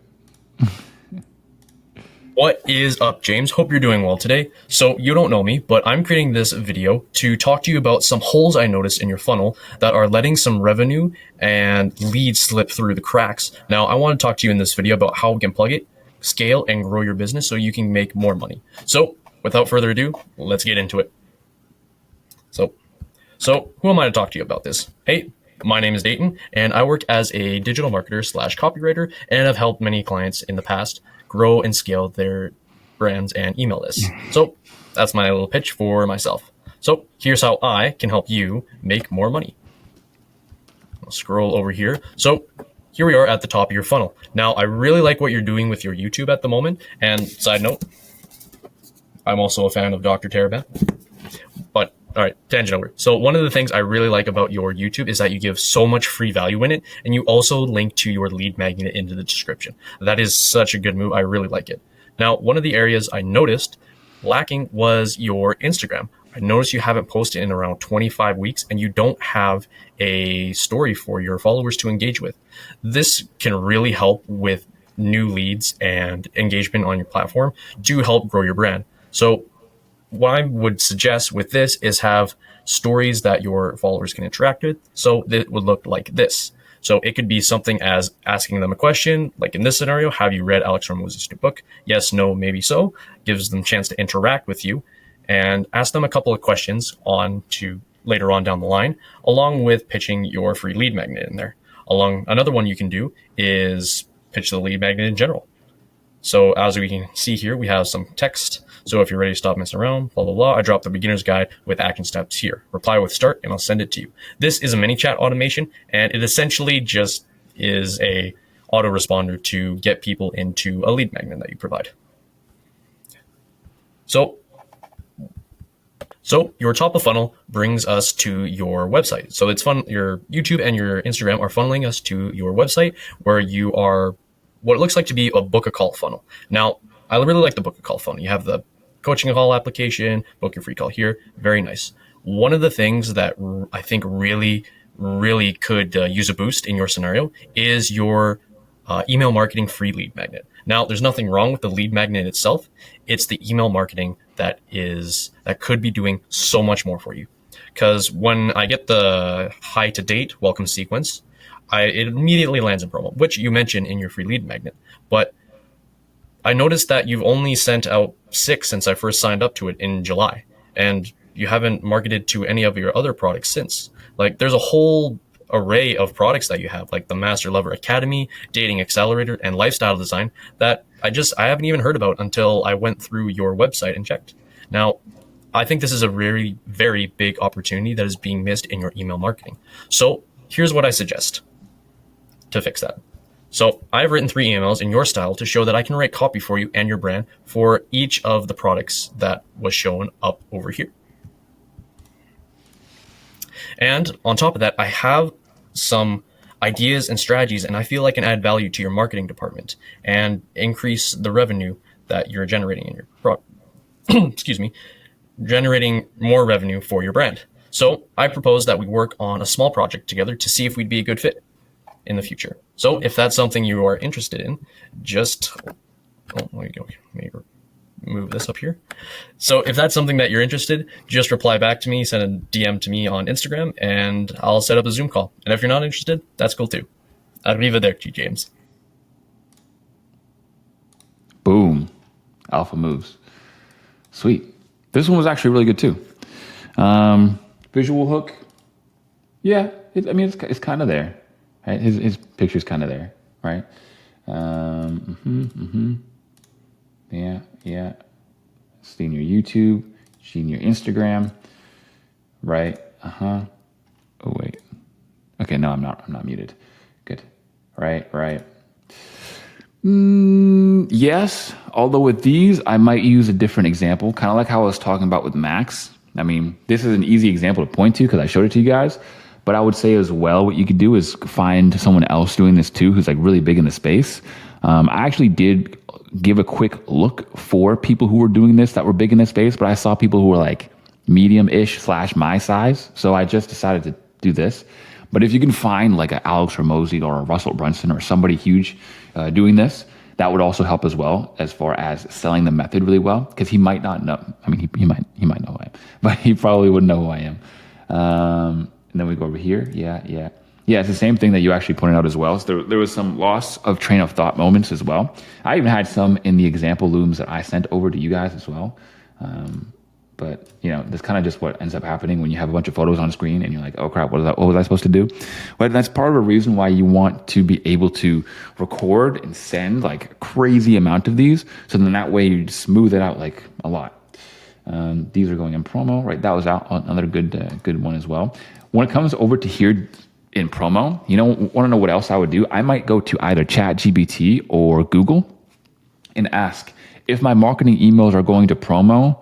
What is up, James? Hope you're doing well today. So you don't know me, but I'm creating this video to talk to you about some holes I noticed in your funnel that are letting some revenue and leads slip through the cracks. Now, I want to talk to you in this video about how we can plug it, scale, and grow your business so you can make more money. So without further ado, let's get into it. So who am I to talk to you about this? Hey, my name is Dayton, and I work as a digital marketer / copywriter, and I've helped many clients in the past grow and scale their brands and email lists. So that's my little pitch for myself. So here's how I can help you make more money. I'll scroll over here. So here we are at the top of your funnel. Now, I really like what you're doing with your YouTube at the moment. And side note, I'm also a fan of Dr. Taraban. But all right, tangent over. So one of the things I really like about your YouTube is that you give so much free value in it, and you also link to your lead magnet into the description. That is such a good move. I really like it. Now, one of the areas I noticed lacking was your Instagram. I noticed you haven't posted in around 25 weeks, and you don't have a story for your followers to engage with. This can really help with new leads and engagement on your platform to help grow your brand. So what I would suggest with this is have stories that your followers can interact with. So it would look like this. So it could be something as asking them a question, like in this scenario, have you read Alex Hormozi's new book? Yes, no, maybe so. Gives them a chance to interact with you and ask them a couple of questions on to later on down the line, along with pitching your free lead magnet in there. Another one you can do is pitch the lead magnet in general. So as we can see here, we have some text. So if you're ready to stop messing around, blah, blah, blah, I dropped the beginner's guide with action steps here. Reply with start and I'll send it to you. This is a ManyChat automation, and it essentially just is a autoresponder to get people into a lead magnet that you provide. So your top of funnel brings us to your website. So it's fun. Your YouTube and your Instagram are funneling us to your website, where you are what it looks like to be a book a call funnel. Now, I really like the book a call funnel. You have the coaching call application, book your free call here. Very nice. One of the things that I think really could use a boost in your scenario is your email marketing free lead magnet. Now, there's nothing wrong with the lead magnet itself. It's the email marketing that could be doing so much more for you. Because when I get the hi to date welcome sequence, it immediately lands in promo, which you mentioned in your free lead magnet. But I noticed that you've only sent out 6 since I first signed up to it in July, and you haven't marketed to any of your other products since. Like, there's a whole array of products that you have, like the Master Lover Academy, Dating Accelerator, and Lifestyle Design, that I haven't even heard about until I went through your website and checked. Now, I think this is a very, very big opportunity that is being missed in your email marketing. So here's what I suggest to fix that. So I've written 3 emails in your style to show that I can write copy for you and your brand for each of the products that was shown up over here. And on top of that, I have some ideas and strategies, and I feel I can add value to your marketing department and increase the revenue that you're generating in your product. Excuse me, generating more revenue for your brand. So I propose that we work on a small project together to see if we'd be a good fit in the future. So if that's something you are interested in, there you go. Maybe move this up here. So if that's something that you're interested, just reply back to me, send a DM to me on Instagram, and I'll set up a Zoom call. And if you're not interested, that's cool too. Arrivederci, James. Boom. Alpha moves. Sweet. This one was actually really good too. Visual hook. Yeah, it's kind of there. Right? His picture's kind of there, right? Yeah. Seeing your YouTube, seeing your Instagram, right? Oh wait. Okay, no, I'm not muted. Good. Right. Yes, although with these, I might use a different example, kind of like how I was talking about with Max. I mean, this is an easy example to point to because I showed it to you guys. But I would say as well, what you could do is find someone else doing this too, who's like really big in the space. I actually did give a quick look for people who were doing this that were big in this space, but I saw people who were like medium-ish / my size. So I just decided to do this. But if you can find like a Alex Hormozy or a Russell Brunson or somebody huge doing this, that would also help as well, as far as selling the method really well, because he might not know. I mean, he might know who I am, but he probably wouldn't know who I am. And then we go over here. Yeah. It's the same thing that you actually pointed out as well. So there was some loss of train of thought moments as well. I even had some in the example looms that I sent over to you guys as well. But that's kind of just what ends up happening when you have a bunch of photos on the screen and you're like, oh crap, what was I supposed to do? But that's part of the reason why you want to be able to record and send like a crazy amount of these. So then that way you smooth it out like a lot. These are going in promo, right? That was out another good one as well. When it comes over to here in promo, want to know what else I would do? I might go to either ChatGPT or Google and ask if my marketing emails are going to promo,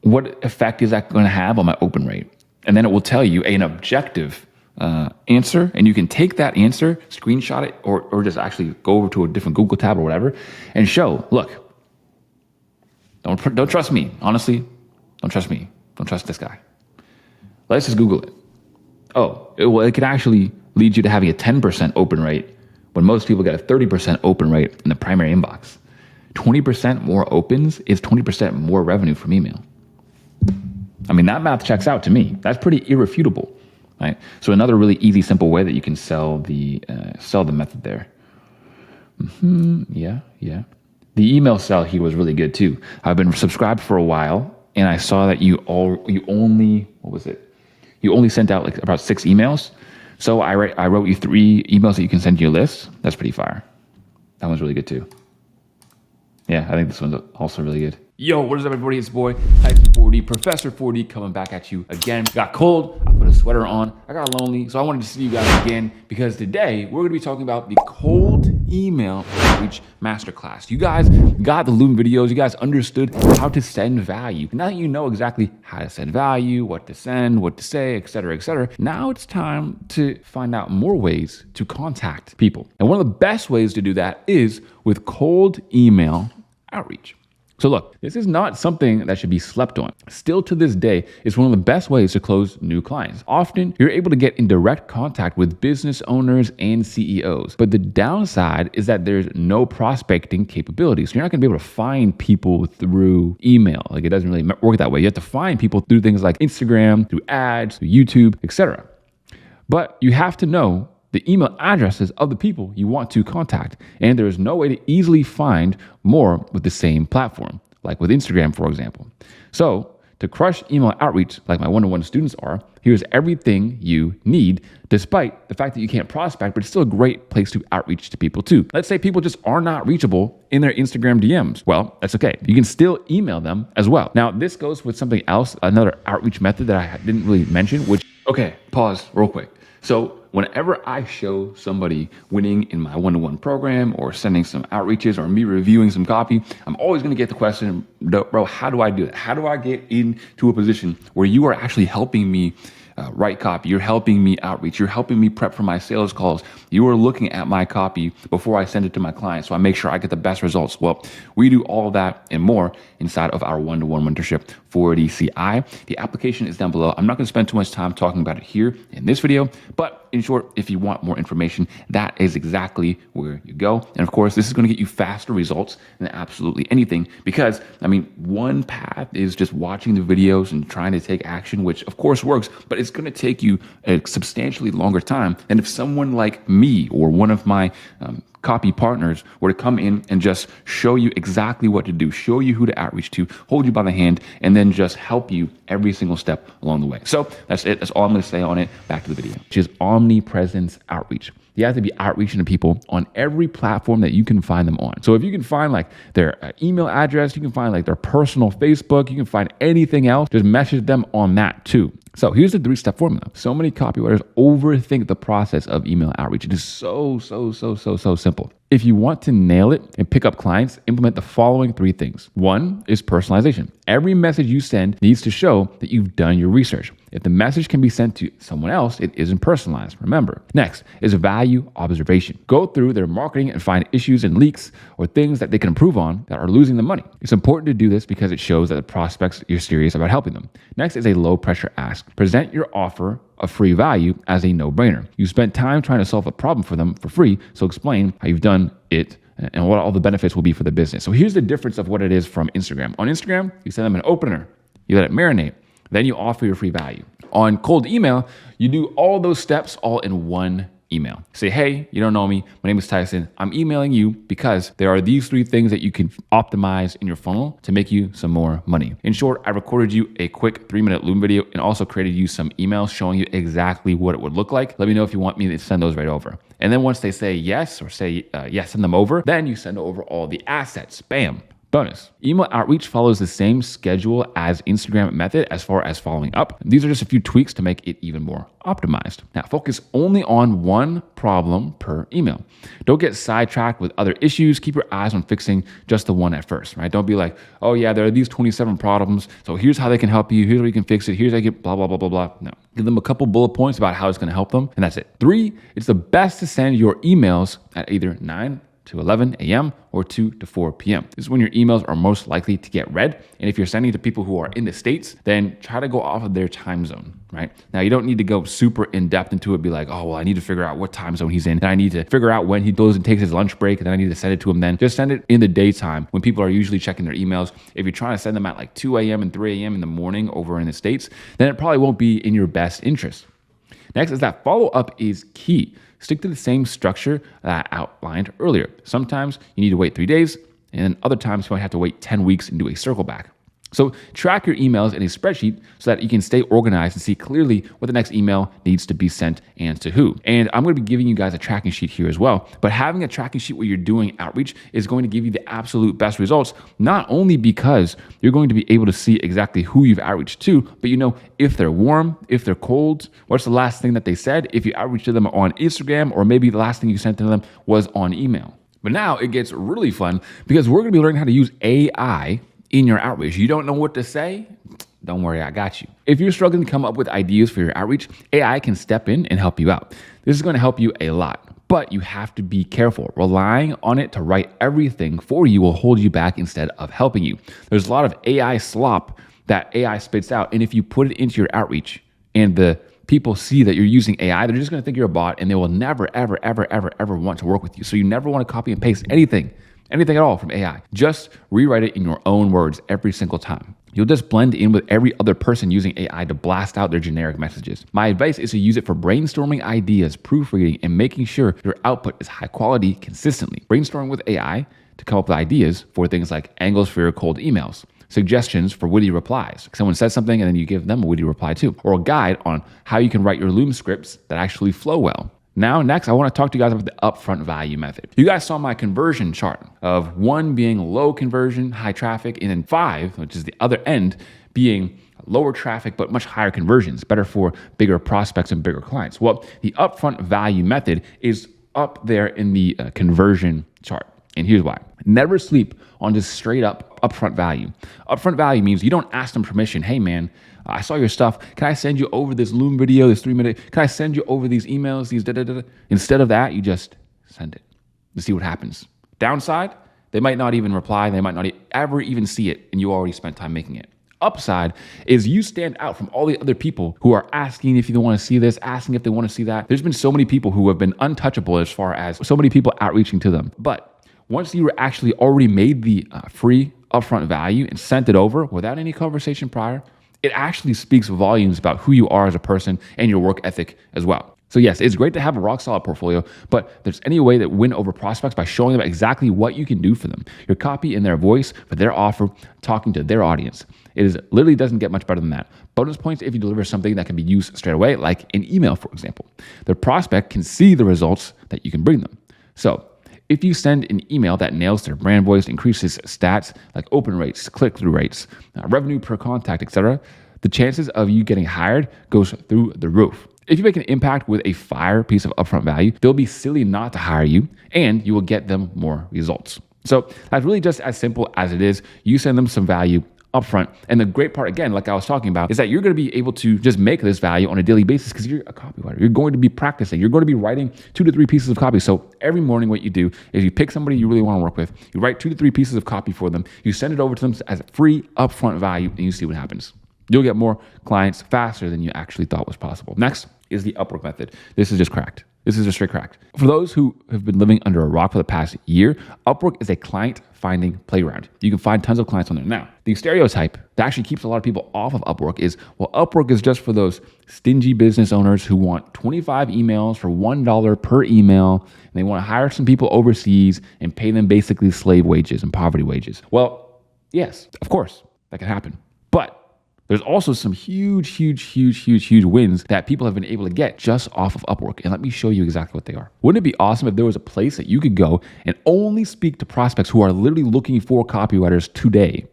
what effect is that going to have on my open rate? And then it will tell you an objective answer, and you can take that answer, screenshot it, or just actually go over to a different Google tab or whatever and show, look, don't trust me. Honestly, don't trust me. Don't trust this guy. Let's just Google it. It can actually lead you to having a 10% open rate when most people get a 30% open rate in the primary inbox. 20% more opens is 20% more revenue from email. I mean, that math checks out to me. That's pretty irrefutable, right? So another really easy, simple way that you can sell the method there. Yeah. The email sell here was really good too. I've been subscribed for a while, and I saw that you only sent out like about 6 emails. So I wrote you 3 emails that you can send to your list. That's pretty fire. That one's really good too. Yeah, I think this one's also really good. Yo, what is up, everybody? It's boy Tyson 40, Professor 40, coming back at you again. Got cold, I put a sweater on, I got lonely, so I wanted to see you guys again because today we're gonna be talking about the cold email outreach masterclass. You guys got the Loom videos, you guys understood how to send value. Now that you know exactly how to send value, what to send, what to say, etc., now it's time to find out more ways to contact people. And one of the best ways to do that is with cold email outreach. So look, this is not something that should be slept on. Still to this day, it's one of the best ways to close new clients. Often, you're able to get in direct contact with business owners and CEOs. But the downside is that there's no prospecting capabilities. So you're not gonna be able to find people through email. Like, it doesn't really work that way. You have to find people through things like Instagram, through ads, through YouTube, etc. But you have to know the email addresses of the people you want to contact. And there is no way to easily find more with the same platform, like with Instagram, for example. So to crush email outreach, like my one-on-one students are, here's everything you need, despite the fact that you can't prospect, but it's still a great place to outreach to people too. Let's say people just are not reachable in their Instagram DMs. Well, that's okay. You can still email them as well. Now, this goes with something else, another outreach method that I didn't really mention, which, okay, pause real quick. So whenever I show somebody winning in my one-to-one program or sending some outreaches or me reviewing some copy, I'm always going to get the question, bro, how do I do that? How do I get into a position where you are actually helping me write copy? You're helping me outreach. You're helping me prep for my sales calls. You are looking at my copy before I send it to my clients, so I make sure I get the best results. Well, we do all of that and more inside of our one-to-one mentorship for DCI. The application is down below. I'm not going to spend too much time talking about it here in this video, but in short, if you want more information, that is exactly where you go. And of course, this is going to get you faster results than absolutely anything because, I mean, one path is just watching the videos and trying to take action, which of course works, but it's going to take you a substantially longer time than if someone like me or one of my copy partners were to come in and just show you exactly what to do, show you who to outreach to, hold you by the hand, and then just help you every single step along the way. So that's it. That's all I'm going to say on it. Back to the video, which is omnipresence outreach. You have to be outreaching to people on every platform that you can find them on. So if you can find like their email address, you can find like their personal Facebook, you can find anything else, just message them on that too. So here's the 3-step formula. So many copywriters overthink the process of email outreach. It is so simple. If you want to nail it and pick up clients, implement the following 3 things. 1 is personalization. Every message you send needs to show that you've done your research. If the message can be sent to someone else, it isn't personalized, remember. Next is value observation. Go through their marketing and find issues and leaks or things that they can improve on that are losing them money. It's important to do this because it shows that the prospects you're serious about helping them. Next is a low pressure ask. Present your offer of free value as a no-brainer. You spent time trying to solve a problem for them for free, so explain how you've done it and what all the benefits will be for the business. So here's the difference of what it is from Instagram. On Instagram, you send them an opener, you let it marinate, then you offer your free value. On cold email, you do all those steps all in one email. Say, hey, you don't know me. My name is Tyson. I'm emailing you because there are these 3 things that you can optimize in your funnel to make you some more money. In short, I recorded you a quick 3-minute Loom video and also created you some emails showing you exactly what it would look like. Let me know if you want me to send those right over. And then once they say yes or say yes, send them over, then you send over all the assets. Bam. Bonus. Email outreach follows the same schedule as Instagram method as far as following up. These are just a few tweaks to make it even more optimized. Now, focus only on one problem per email. Don't get sidetracked with other issues. Keep your eyes on fixing just the one at first, right? Don't be like, oh yeah, there are these 27 problems, so here's how they can help you. Here's how you can fix it. Here's how you can blah, blah, blah, blah, blah. No. Give them a couple bullet points about how it's going to help them, and that's it. 3, it's the best to send your emails at either 9 to 11 a.m. or 2 to 4 p.m. This is when your emails are most likely to get read. And if you're sending to people who are in the States, then try to go off of their time zone, right? Now, you don't need to go super in depth into it, be like, oh, well, I need to figure out what time zone he's in. And I need to figure out when he goes and takes his lunch break. And then I need to send it to him then. Just send it in the daytime when people are usually checking their emails. If you're trying to send them at like 2 a.m. and 3 a.m. in the morning over in the States, then it probably won't be in your best interest. Next is that follow-up is key. Stick to the same structure that I outlined earlier. Sometimes you need to wait 3 days, and then other times you might have to wait 10 weeks and do a circle back. So track your emails in a spreadsheet so that you can stay organized and see clearly what the next email needs to be sent and to who. And I'm going to be giving you guys a tracking sheet here as well. But having a tracking sheet where you're doing outreach is going to give you the absolute best results, not only because you're going to be able to see exactly who you've outreached to, but you know if they're warm, if they're cold, what's the last thing that they said, if you outreached to them on Instagram, or maybe the last thing you sent to them was on email. But now it gets really fun because we're going to be learning how to use AI in your outreach. You don't know what to say? Don't worry, I got you. If you're struggling to come up with ideas for your outreach, AI can step in and help you out. This is going to help you a lot, but you have to be careful. Relying on it to write everything for you will hold you back instead of helping you. There's a lot of AI slop that AI spits out, and if you put it into your outreach and the people see that you're using AI, they're just going to think you're a bot, and they will never, ever, ever, ever, ever want to work with you. So you never want to copy and paste anything at all from AI. Just rewrite it in your own words every single time. You'll just blend in with every other person using AI to blast out their generic messages. My advice is to use it for brainstorming ideas, proofreading, and making sure your output is high quality consistently. Brainstorming with AI to come up with ideas for things like angles for your cold emails, suggestions for witty replies. Someone says something and then you give them a witty reply too, or a guide on how you can write your Loom scripts that actually flow well. Now, next, I want to talk to you guys about the upfront value method. You guys saw my conversion chart of 1 being low conversion, high traffic, and then 5, which is the other end, being lower traffic, but much higher conversions, better for bigger prospects and bigger clients. Well, the upfront value method is up there in the conversion chart. And here's why. Never sleep on just straight up upfront value. Upfront value means you don't ask them permission. Hey man, I saw your stuff. Can I send you over this Loom video, this 3-minute? Can I send you over these emails, these da-da-da-da? Instead of that, you just send it to see what happens. Downside, they might not even reply. They might not ever even see it, and you already spent time making it. Upside is you stand out from all the other people who are asking if you want to see this, asking if they want to see that. There's been so many people who have been untouchable as far as so many people outreaching to them. But once you actually already made the free upfront value and sent it over without any conversation prior, it actually speaks volumes about who you are as a person and your work ethic as well. So yes, it's great to have a rock solid portfolio, but there's any way that win over prospects by showing them exactly what you can do for them. Your copy in their voice, for their offer, talking to their audience. It is literally doesn't get much better than that. Bonus points if you deliver something that can be used straight away, like an email, for example. The prospect can see the results that you can bring them. So if you send an email that nails their brand voice, increases stats like open rates, click-through rates, revenue per contact, etc., the chances of you getting hired goes through the roof. If you make an impact with a fire piece of upfront value, they'll be silly not to hire you, and you will get them more results. So that's really just as simple as it is. You send them some value upfront. And the great part, again, like I was talking about, is that you're going to be able to just make this value on a daily basis because you're a copywriter. You're going to be practicing. You're going to be writing 2 to 3 pieces of copy. So every morning what you do is you pick somebody you really want to work with, you write 2 to 3 pieces of copy for them, you send it over to them as a free upfront value, and you see what happens. You'll get more clients faster than you actually thought was possible. Next is the Upwork method. This is just cracked. This is just straight cracked. For those who have been living under a rock for the past year, Upwork is a client finding playground. You can find tons of clients on there. Now, the stereotype that actually keeps a lot of people off of Upwork is, well, Upwork is just for those stingy business owners who want 25 emails for $1 per email, and they want to hire some people overseas and pay them basically slave wages and poverty wages. Well, yes, of course, that can happen. But there's also some huge wins that people have been able to get just off of Upwork. And let me show you exactly what they are. Wouldn't it be awesome if there was a place that you could go and only speak to prospects who are literally looking for copywriters today?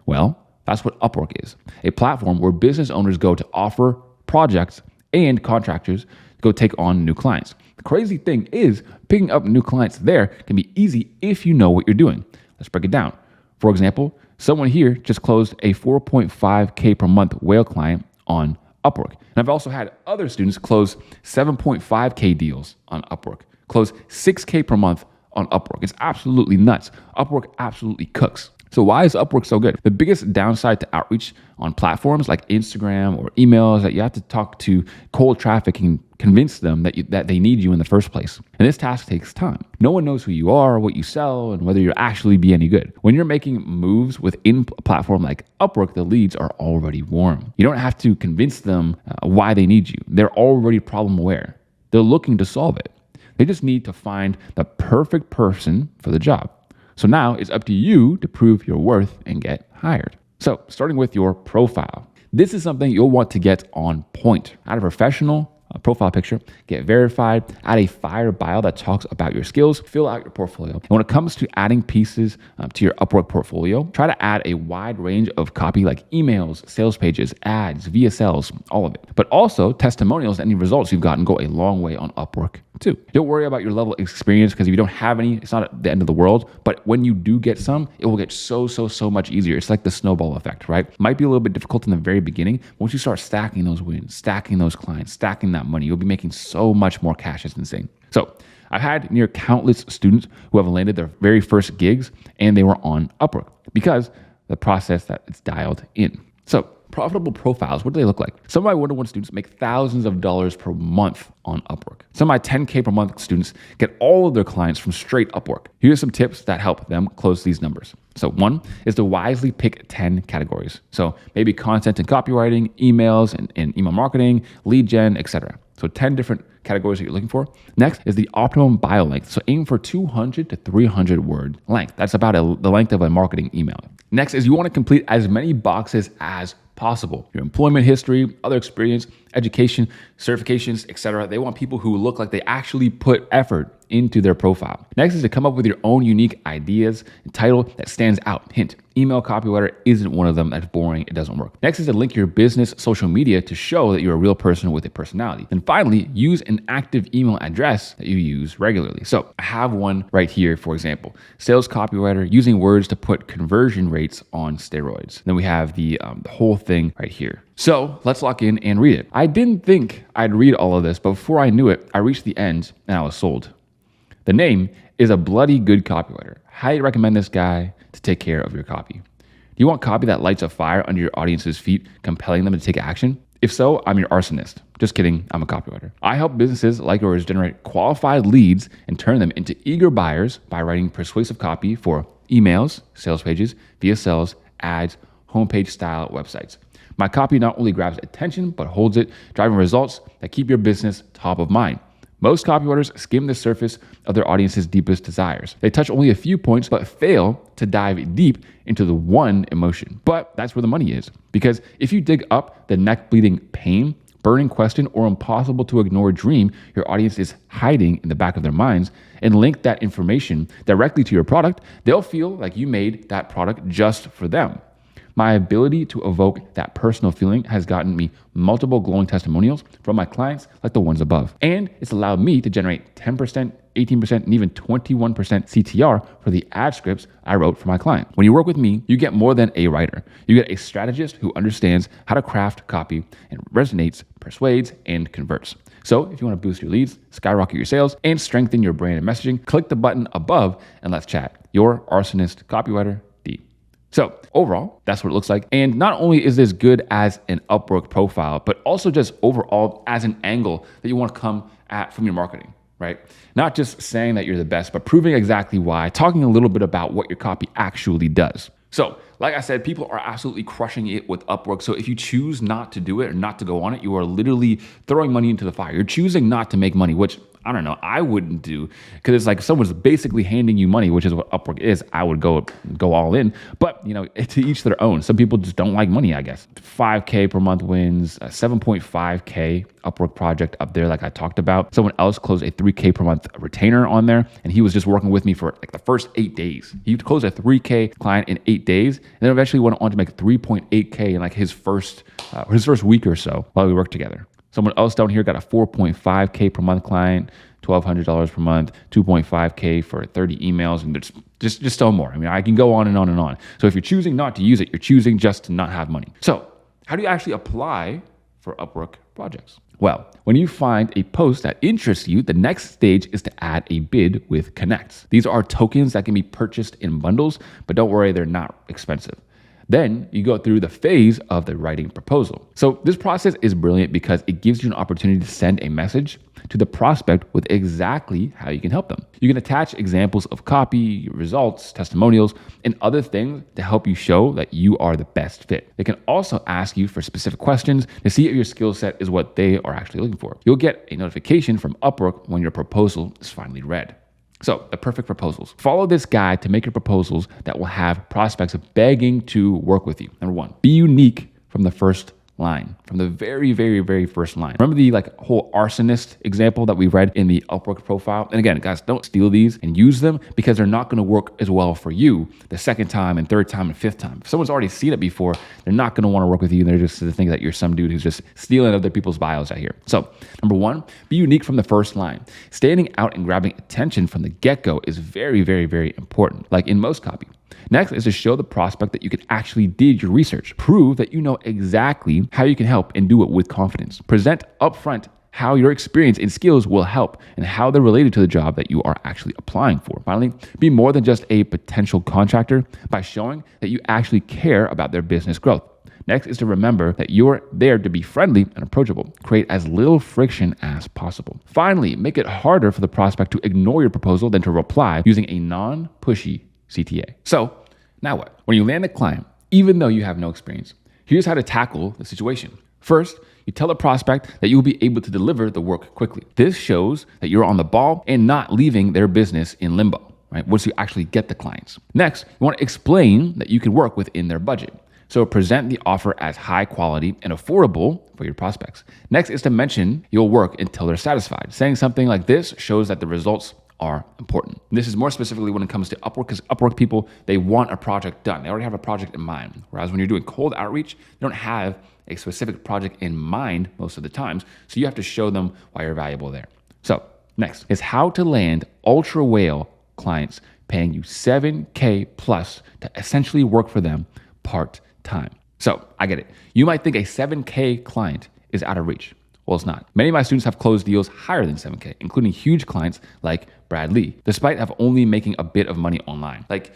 Well, that's what Upwork is. A platform where business owners go to offer projects and contractors go take on new clients. The crazy thing is picking up new clients there can be easy if you know what you're doing. Let's break it down. For example, someone here just closed a 4.5K per month whale client on Upwork. And I've also had other students close 7.5K deals on Upwork, close 6K per month on Upwork. It's absolutely nuts. Upwork absolutely cooks. So why is Upwork so good? The biggest downside to outreach on platforms like Instagram or email is that you have to talk to cold traffic and convince them that they need you in the first place. And this task takes time. No one knows who you are, what you sell, and whether you'll actually be any good. When you're making moves within a platform like Upwork, the leads are already warm. You don't have to convince them why they need you. They're already problem aware. They're looking to solve it. They just need to find the perfect person for the job. So now it's up to you to prove your worth and get hired. So starting with your profile. This is something you'll want to get on point. Add a professional profile picture, get verified, add a fire bio that talks about your skills, fill out your portfolio. And when it comes to adding pieces to your Upwork portfolio, try to add a wide range of copy like emails, sales pages, ads, VSLs, all of it. But also testimonials and any results you've gotten go a long way on Upwork too. Don't worry about your level of experience because if you don't have any, it's not at the end of the world. But when you do get some, it will get so much easier. It's like the snowball effect, right? Might be a little bit difficult in the very beginning. Once you start stacking those wins, stacking those clients, stacking that money, you'll be making so much more cash. It's insane. So I've had near countless students who have landed their very first gigs and they were on Upwork because the process that it's dialed in. So profitable profiles, what do they look like? Some of my one-on-one students make thousands of dollars per month on Upwork. Some of my 10K per month students get all of their clients from straight Upwork. Here's some tips that help them close these numbers. So one is to wisely pick 10 categories. So maybe content and copywriting, emails and email marketing, lead gen, etc. So 10 different categories that you're looking for. Next is the optimum bio length. So aim for 200 to 300 word length. That's about the length of a marketing email. Next is you want to complete as many boxes as possible. Your employment history, other experience, education, certifications, etc. They want people who look like they actually put effort into their profile. Next is to come up with your own unique ideas and title that stands out. Hint, email copywriter isn't one of them. That's boring. It doesn't work. Next is to link your business social media to show that you're a real person with a personality. And finally, use an active email address that you use regularly. So I have one right here, for example, sales copywriter using words to put conversion rates on steroids. Then we have the whole thing right here. So let's lock in and read it. I didn't think I'd read all of this, but before I knew it, I reached the end and I was sold. The name is a bloody good copywriter. Highly recommend this guy to take care of your copy. Do you want copy that lights a fire under your audience's feet, compelling them to take action? If so, I'm your arsonist. Just kidding, I'm a copywriter. I help businesses like yours generate qualified leads and turn them into eager buyers by writing persuasive copy for emails, sales pages, VSLs, ads, homepage style websites. My copy not only grabs attention, but holds it, driving results that keep your business top of mind. Most copywriters skim the surface of their audience's deepest desires. They touch only a few points, but fail to dive deep into the one emotion. But that's where the money is. Because if you dig up the neck-bleeding pain, burning question, or impossible to ignore dream your audience is hiding in the back of their minds, and link that information directly to your product, they'll feel like you made that product just for them. My ability to evoke that personal feeling has gotten me multiple glowing testimonials from my clients like the ones above. And it's allowed me to generate 10%, 18%, and even 21% CTR for the ad scripts I wrote for my client. When you work with me, you get more than a writer. You get a strategist who understands how to craft copy and resonates, persuades, and converts. So if you want to boost your leads, skyrocket your sales, and strengthen your brand and messaging, click the button above and let's chat. Your arsonist copywriter, D. So overall, that's what it looks like. And not only is this good as an Upwork profile, but also just overall as an angle that you want to come at from your marketing, right? Not just saying that you're the best, but proving exactly why, talking a little bit about what your copy actually does. So like I said, people are absolutely crushing it with Upwork. So if you choose not to do it or not to go on it, you are literally throwing money into the fire. You're choosing not to make money, which I don't know, I wouldn't do, because it's like someone's basically handing you money, which is what Upwork is. I would go all in, but you know, to each their own. Some people just don't like money, I guess. 5K per month wins, 7.5K Upwork project up there, like I talked about. Someone else closed a 3K per month retainer on there, and he was just working with me for like the first 8 days. He closed a 3K client in 8 days, and then eventually went on to make 3.8K in like his first week or so while we worked together. Someone else down here got a 4.5K per month client, $1,200 per month, 2.5K for 30 emails, and just still more. I mean, I can go on and on and on. So if you're choosing not to use it, you're choosing just to not have money. So how do you actually apply for Upwork projects? Well, when you find a post that interests you, the next stage is to add a bid with connects. These are tokens that can be purchased in bundles, but don't worry, they're not expensive. Then you go through the phase of the writing proposal. So this process is brilliant because it gives you an opportunity to send a message to the prospect with exactly how you can help them. You can attach examples of copy, results, testimonials, and other things to help you show that you are the best fit. They can also ask you for specific questions to see if your skill set is what they are actually looking for. You'll get a notification from Upwork when your proposal is finally read. So the perfect proposals. Follow this guide to make your proposals that will have prospects begging to work with you. Number one, be unique from the first line, from the very, very, very first line. Remember the whole arsonist example that we read in the Upwork profile? And again, guys, don't steal these and use them because they're not going to work as well for you the second time and third time and fifth time. If someone's already seen it before, they're not going to want to work with you. They're just to think that you're some dude who's just stealing other people's bios out here. So number one, be unique from the first line. Standing out and grabbing attention from the get-go is very, very, very important, like in most copy. Next is to show the prospect that you can actually did your research. Prove that you know exactly how you can help and do it with confidence. Present upfront how your experience and skills will help and how they're related to the job that you are actually applying for. Finally, be more than just a potential contractor by showing that you actually care about their business growth. Next is to remember that you're there to be friendly and approachable. Create as little friction as possible. Finally, make it harder for the prospect to ignore your proposal than to reply using a non-pushy CTA. So now what? When you land a client, even though you have no experience, here's how to tackle the situation. First, you tell the prospect that you will be able to deliver the work quickly. This shows that you're on the ball and not leaving their business in limbo, right? Once you actually get the clients. Next, you want to explain that you can work within their budget. So present the offer as high quality and affordable for your prospects. Next is to mention you'll work until they're satisfied. Saying something like this shows that the results are important. This is more specifically when it comes to Upwork, because Upwork people, they want a project done. They already have a project in mind. Whereas when you're doing cold outreach, they don't have a specific project in mind most of the times. So you have to show them why you're valuable there. So next is how to land ultra whale clients paying you $7K plus to essentially work for them part-time. So I get it. You might think a $7K client is out of reach. Well, it's not. Many of my students have closed deals higher than $7K, including huge clients like Brad Lee, despite of only making a bit of money online. Like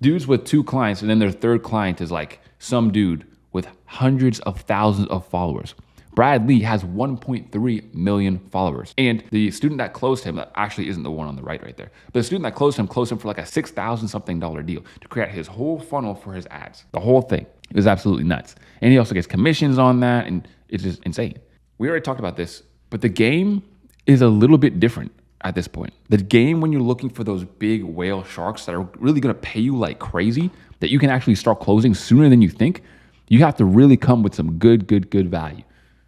dudes with 2 clients and then their third client is like some dude with hundreds of thousands of followers. Brad Lee has 1.3 million followers. And the student that closed him, that actually isn't the one on the right there, but the student that closed him for like a $6,000 something deal to create his whole funnel for his ads. The whole thing. It was absolutely nuts. And he also gets commissions on that, and it's just insane. We already talked about this, but the game is a little bit different at this point. The game, when you're looking for those big whale sharks that are really gonna pay you like crazy, that you can actually start closing sooner than you think, you have to really come with some good value.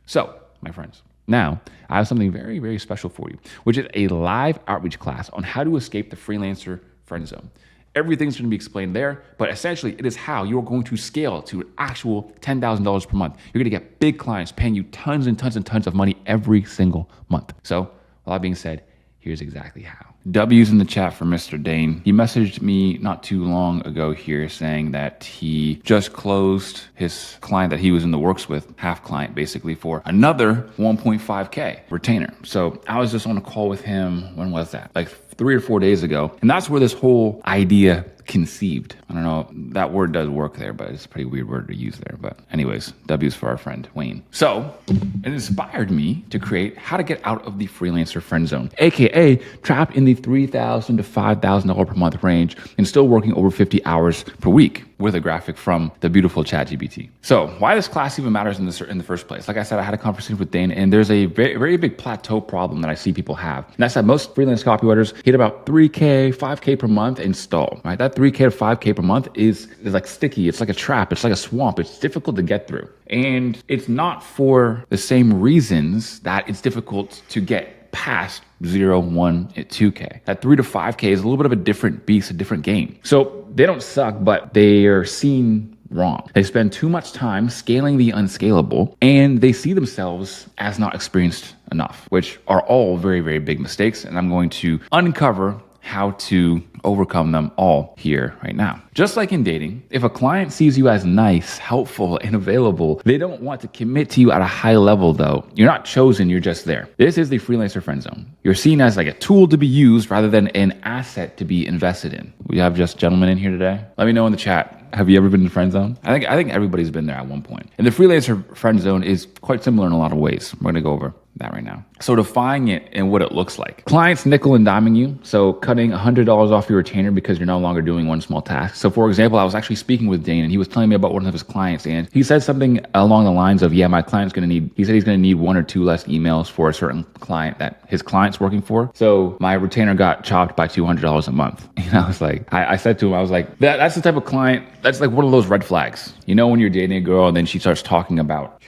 So, my friends, now I have something very, very special for you, which is a live outreach class on how to escape the freelancer friend zone. Everything's going to be explained there, but essentially it is how you're going to scale to an actual $10,000 per month. You're going to get big clients paying you tons and tons and tons of money every single month. So, with that being said, here's exactly how. W's in the chat for Mr. Dane. He messaged me not too long ago here saying that he just closed his client that he was in the works with, half client basically, for another 1.5K retainer. So I was just on a call with him, when was that? Like 3 or 4 days ago. And that's where this whole idea conceived. I don't know, that word does work there, but it's a pretty weird word to use there. But anyways, W's for our friend Wayne. So it inspired me to create how to get out of the freelancer friend zone, AKA trapped in the $3,000 to $5,000 per month range and still working over 50 hours per week, with a graphic from the beautiful ChatGPT. So why this class even matters in the first place? Like I said, I had a conversation with Dane, and there's a very, very big plateau problem that I see people have. And that's that most freelance copywriters hit about 3K, 5K per month and stall, right? That 3K to 5K per month is like sticky. It's like a trap. It's like a swamp. It's difficult to get through. And it's not for the same reasons that it's difficult to get past 0, 1, 2K. That 3 to 5K is a little bit of a different beast, a different game. So they don't suck, but they are seen wrong. They spend too much time scaling the unscalable, and they see themselves as not experienced enough, which are all very, very big mistakes. And I'm going to uncover how to overcome them all here right now. Just like in dating, if a client sees you as nice, helpful, and available, they don't want to commit to you at a high level though. You're not chosen, you're just there. This is the freelancer friend zone. You're seen as like a tool to be used rather than an asset to be invested in. We have just gentlemen in here today. Let me know in the chat. Have you ever been in the friend zone? I think everybody's been there at one point. And the freelancer friend zone is quite similar in a lot of ways. We're going to go over that right now. So define it and what it looks like. Clients nickel and diming you. So cutting $100 off your retainer because you're no longer doing one small task. So for example, I was actually speaking with Dane and he was telling me about one of his clients and he said something along the lines of, yeah, my client's going to need, he said he's going to need 1 or 2 less emails for a certain client that his client's working for. So my retainer got chopped by $200 a month. And I was like, I said to him, I was like, that's the type of client, that's like one of those red flags. You know, when you're dating a girl and then she starts talking about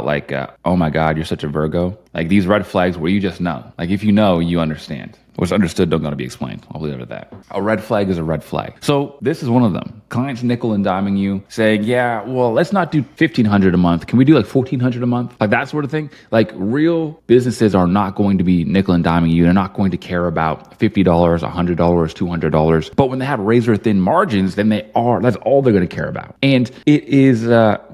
like, oh my God, you're such a Virgo. Like these red flags where you just know. Like if you know, you understand. What's understood don't gotta be explained. I'll leave it at that. A red flag is a red flag. So this is one of them. Clients nickel and diming you, saying, yeah, well, let's not do $1,500 a month. Can we do like $1,400 a month? Like that sort of thing. Like real businesses are not going to be nickel and diming you. They're not going to care about $50, $100, $200. But when they have razor thin margins, then that's all they're gonna care about. And it is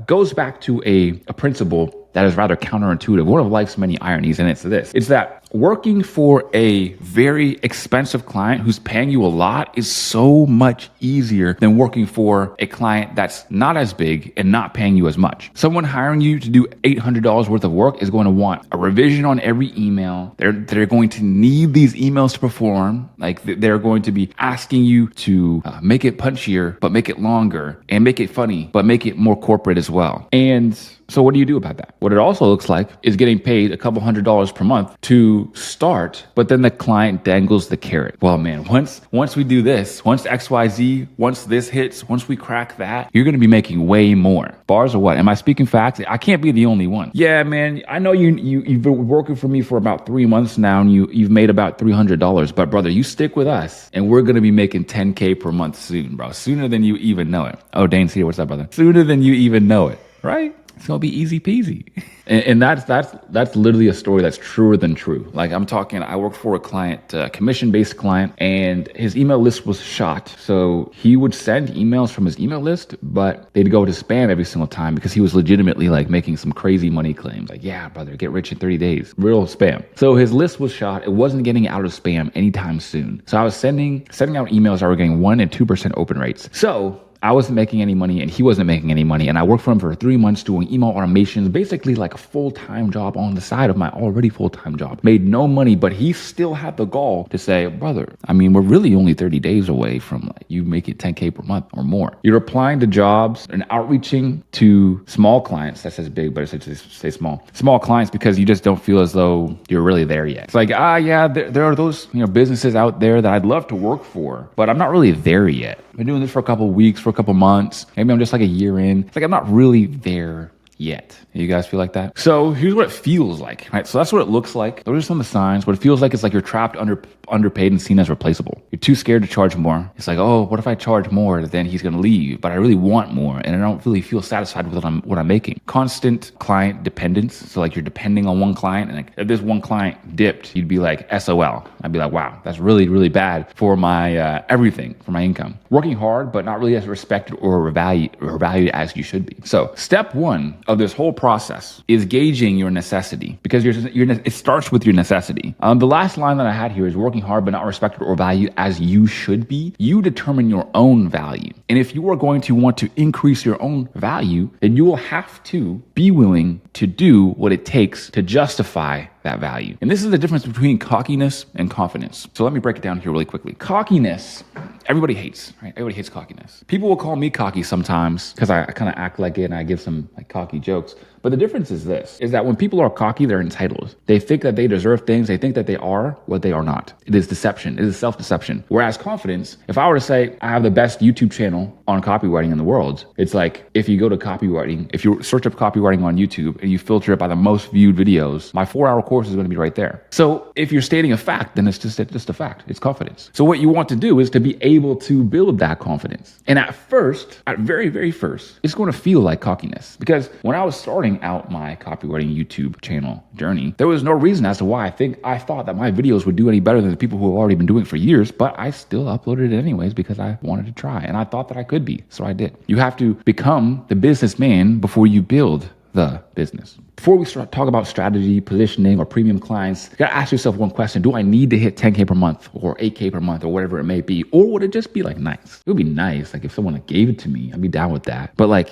goes back to a principle that is rather counterintuitive. One of life's many ironies, and it's this. It's that working for a very expensive client who's paying you a lot is so much easier than working for a client that's not as big and not paying you as much. Someone hiring you to do $800 worth of work is going to want a revision on every email. They're going to need these emails to perform. Like they're going to be asking you to make it punchier, but make it longer, and make it funny, but make it more corporate as well. And so what do you do about that? What it also looks like is getting paid a couple $100s per month to start, but then the client dangles the carrot. Well, man, once we do this, once XYZ, once this hits, once we crack that, you're going to be making way more. Bars or what? Am I speaking facts? I can't be the only one. Yeah, man, I know you've been working for me for about 3 months now and you've made about $300, but brother, you stick with us and we're going to be making 10K per month soon, bro. Sooner than you even know it. Oh, Dane's here. What's up, brother? Sooner than you even know it, right? It's gonna be easy peasy. And that's literally a story that's truer than true. Like I worked for a client, a commission-based client, and his email list was shot. So he would send emails from his email list, but they'd go to spam every single time because he was legitimately like making some crazy money claims. Like, yeah, brother, get rich in 30 days. Real spam. So his list was shot. It wasn't getting out of spam anytime soon. So I was sending out emails that were getting 1% and 2% open rates. So I wasn't making any money and he wasn't making any money. And I worked for him for 3 months doing email automations, basically like a full-time job on the side of my already full-time job. Made no money, but he still had the gall to say, brother, I mean, we're really only 30 days away from like you making 10K per month or more. You're applying to jobs and outreaching to small clients. That says big, but it says say small. Small clients because you just don't feel as though you're really there yet. It's like, yeah, there are those businesses out there that I'd love to work for, but I'm not really there yet. I've been doing this for a couple of weeks, for a couple of months. Maybe I'm just like a year in. It's like I'm not really there yet. You guys feel like that? So here's what it feels like, right? So that's what it looks like. Those are some of the signs. What it feels like is like you're trapped, underpaid, and seen as replaceable. You're too scared to charge more. It's like, oh, what if I charge more? Then he's going to leave, but I really want more, and I don't really feel satisfied with what I'm making. Constant client dependence. So like you're depending on one client, and like if this one client dipped, you'd be like, SOL. I'd be like, wow, that's really, really bad for my everything, for my income. Working hard, but not really as respected or valued as you should be. So step one of this whole process is gauging your necessity, because it starts with your necessity. The last line that I had here is working hard but not respected or valued as you should be. You determine your own value. And if you are going to want to increase your own value, then you will have to be willing to do what it takes to justify that value. And this is the difference between cockiness and confidence. So let me break it down here really quickly. Cockiness, everybody hates, right? Everybody hates cockiness. People will call me cocky sometimes because I kind of act like it and I give some like cocky jokes. But the difference is this, is that when people are cocky, they're entitled. They think that they deserve things. They think that they are what they are not. It is deception. It is self-deception. Whereas confidence, if I were to say I have the best YouTube channel on copywriting in the world, it's like if you go to copywriting, if you search up copywriting on YouTube and you filter it by the most viewed videos, my 4-hour course is going to be right there. So if you're stating a fact, then it's just a fact. It's confidence. So what you want to do is to be able to build that confidence. And at very, very first, it's going to feel like cockiness, because when I was starting out my copywriting YouTube channel journey, there was no reason as to why I thought that my videos would do any better than the people who have already been doing it for years, but I still uploaded it anyways because I wanted to try and I thought that I could be. So I did. You have to become the businessman before you build the business. before we start talk about strategy, positioning, or premium clients, you gotta ask yourself one question. Do I need to hit 10K per month or 8K per month or whatever it may be? Or would it just be like nice? It would be nice. Like if someone gave it to me, I'd be down with that. But like,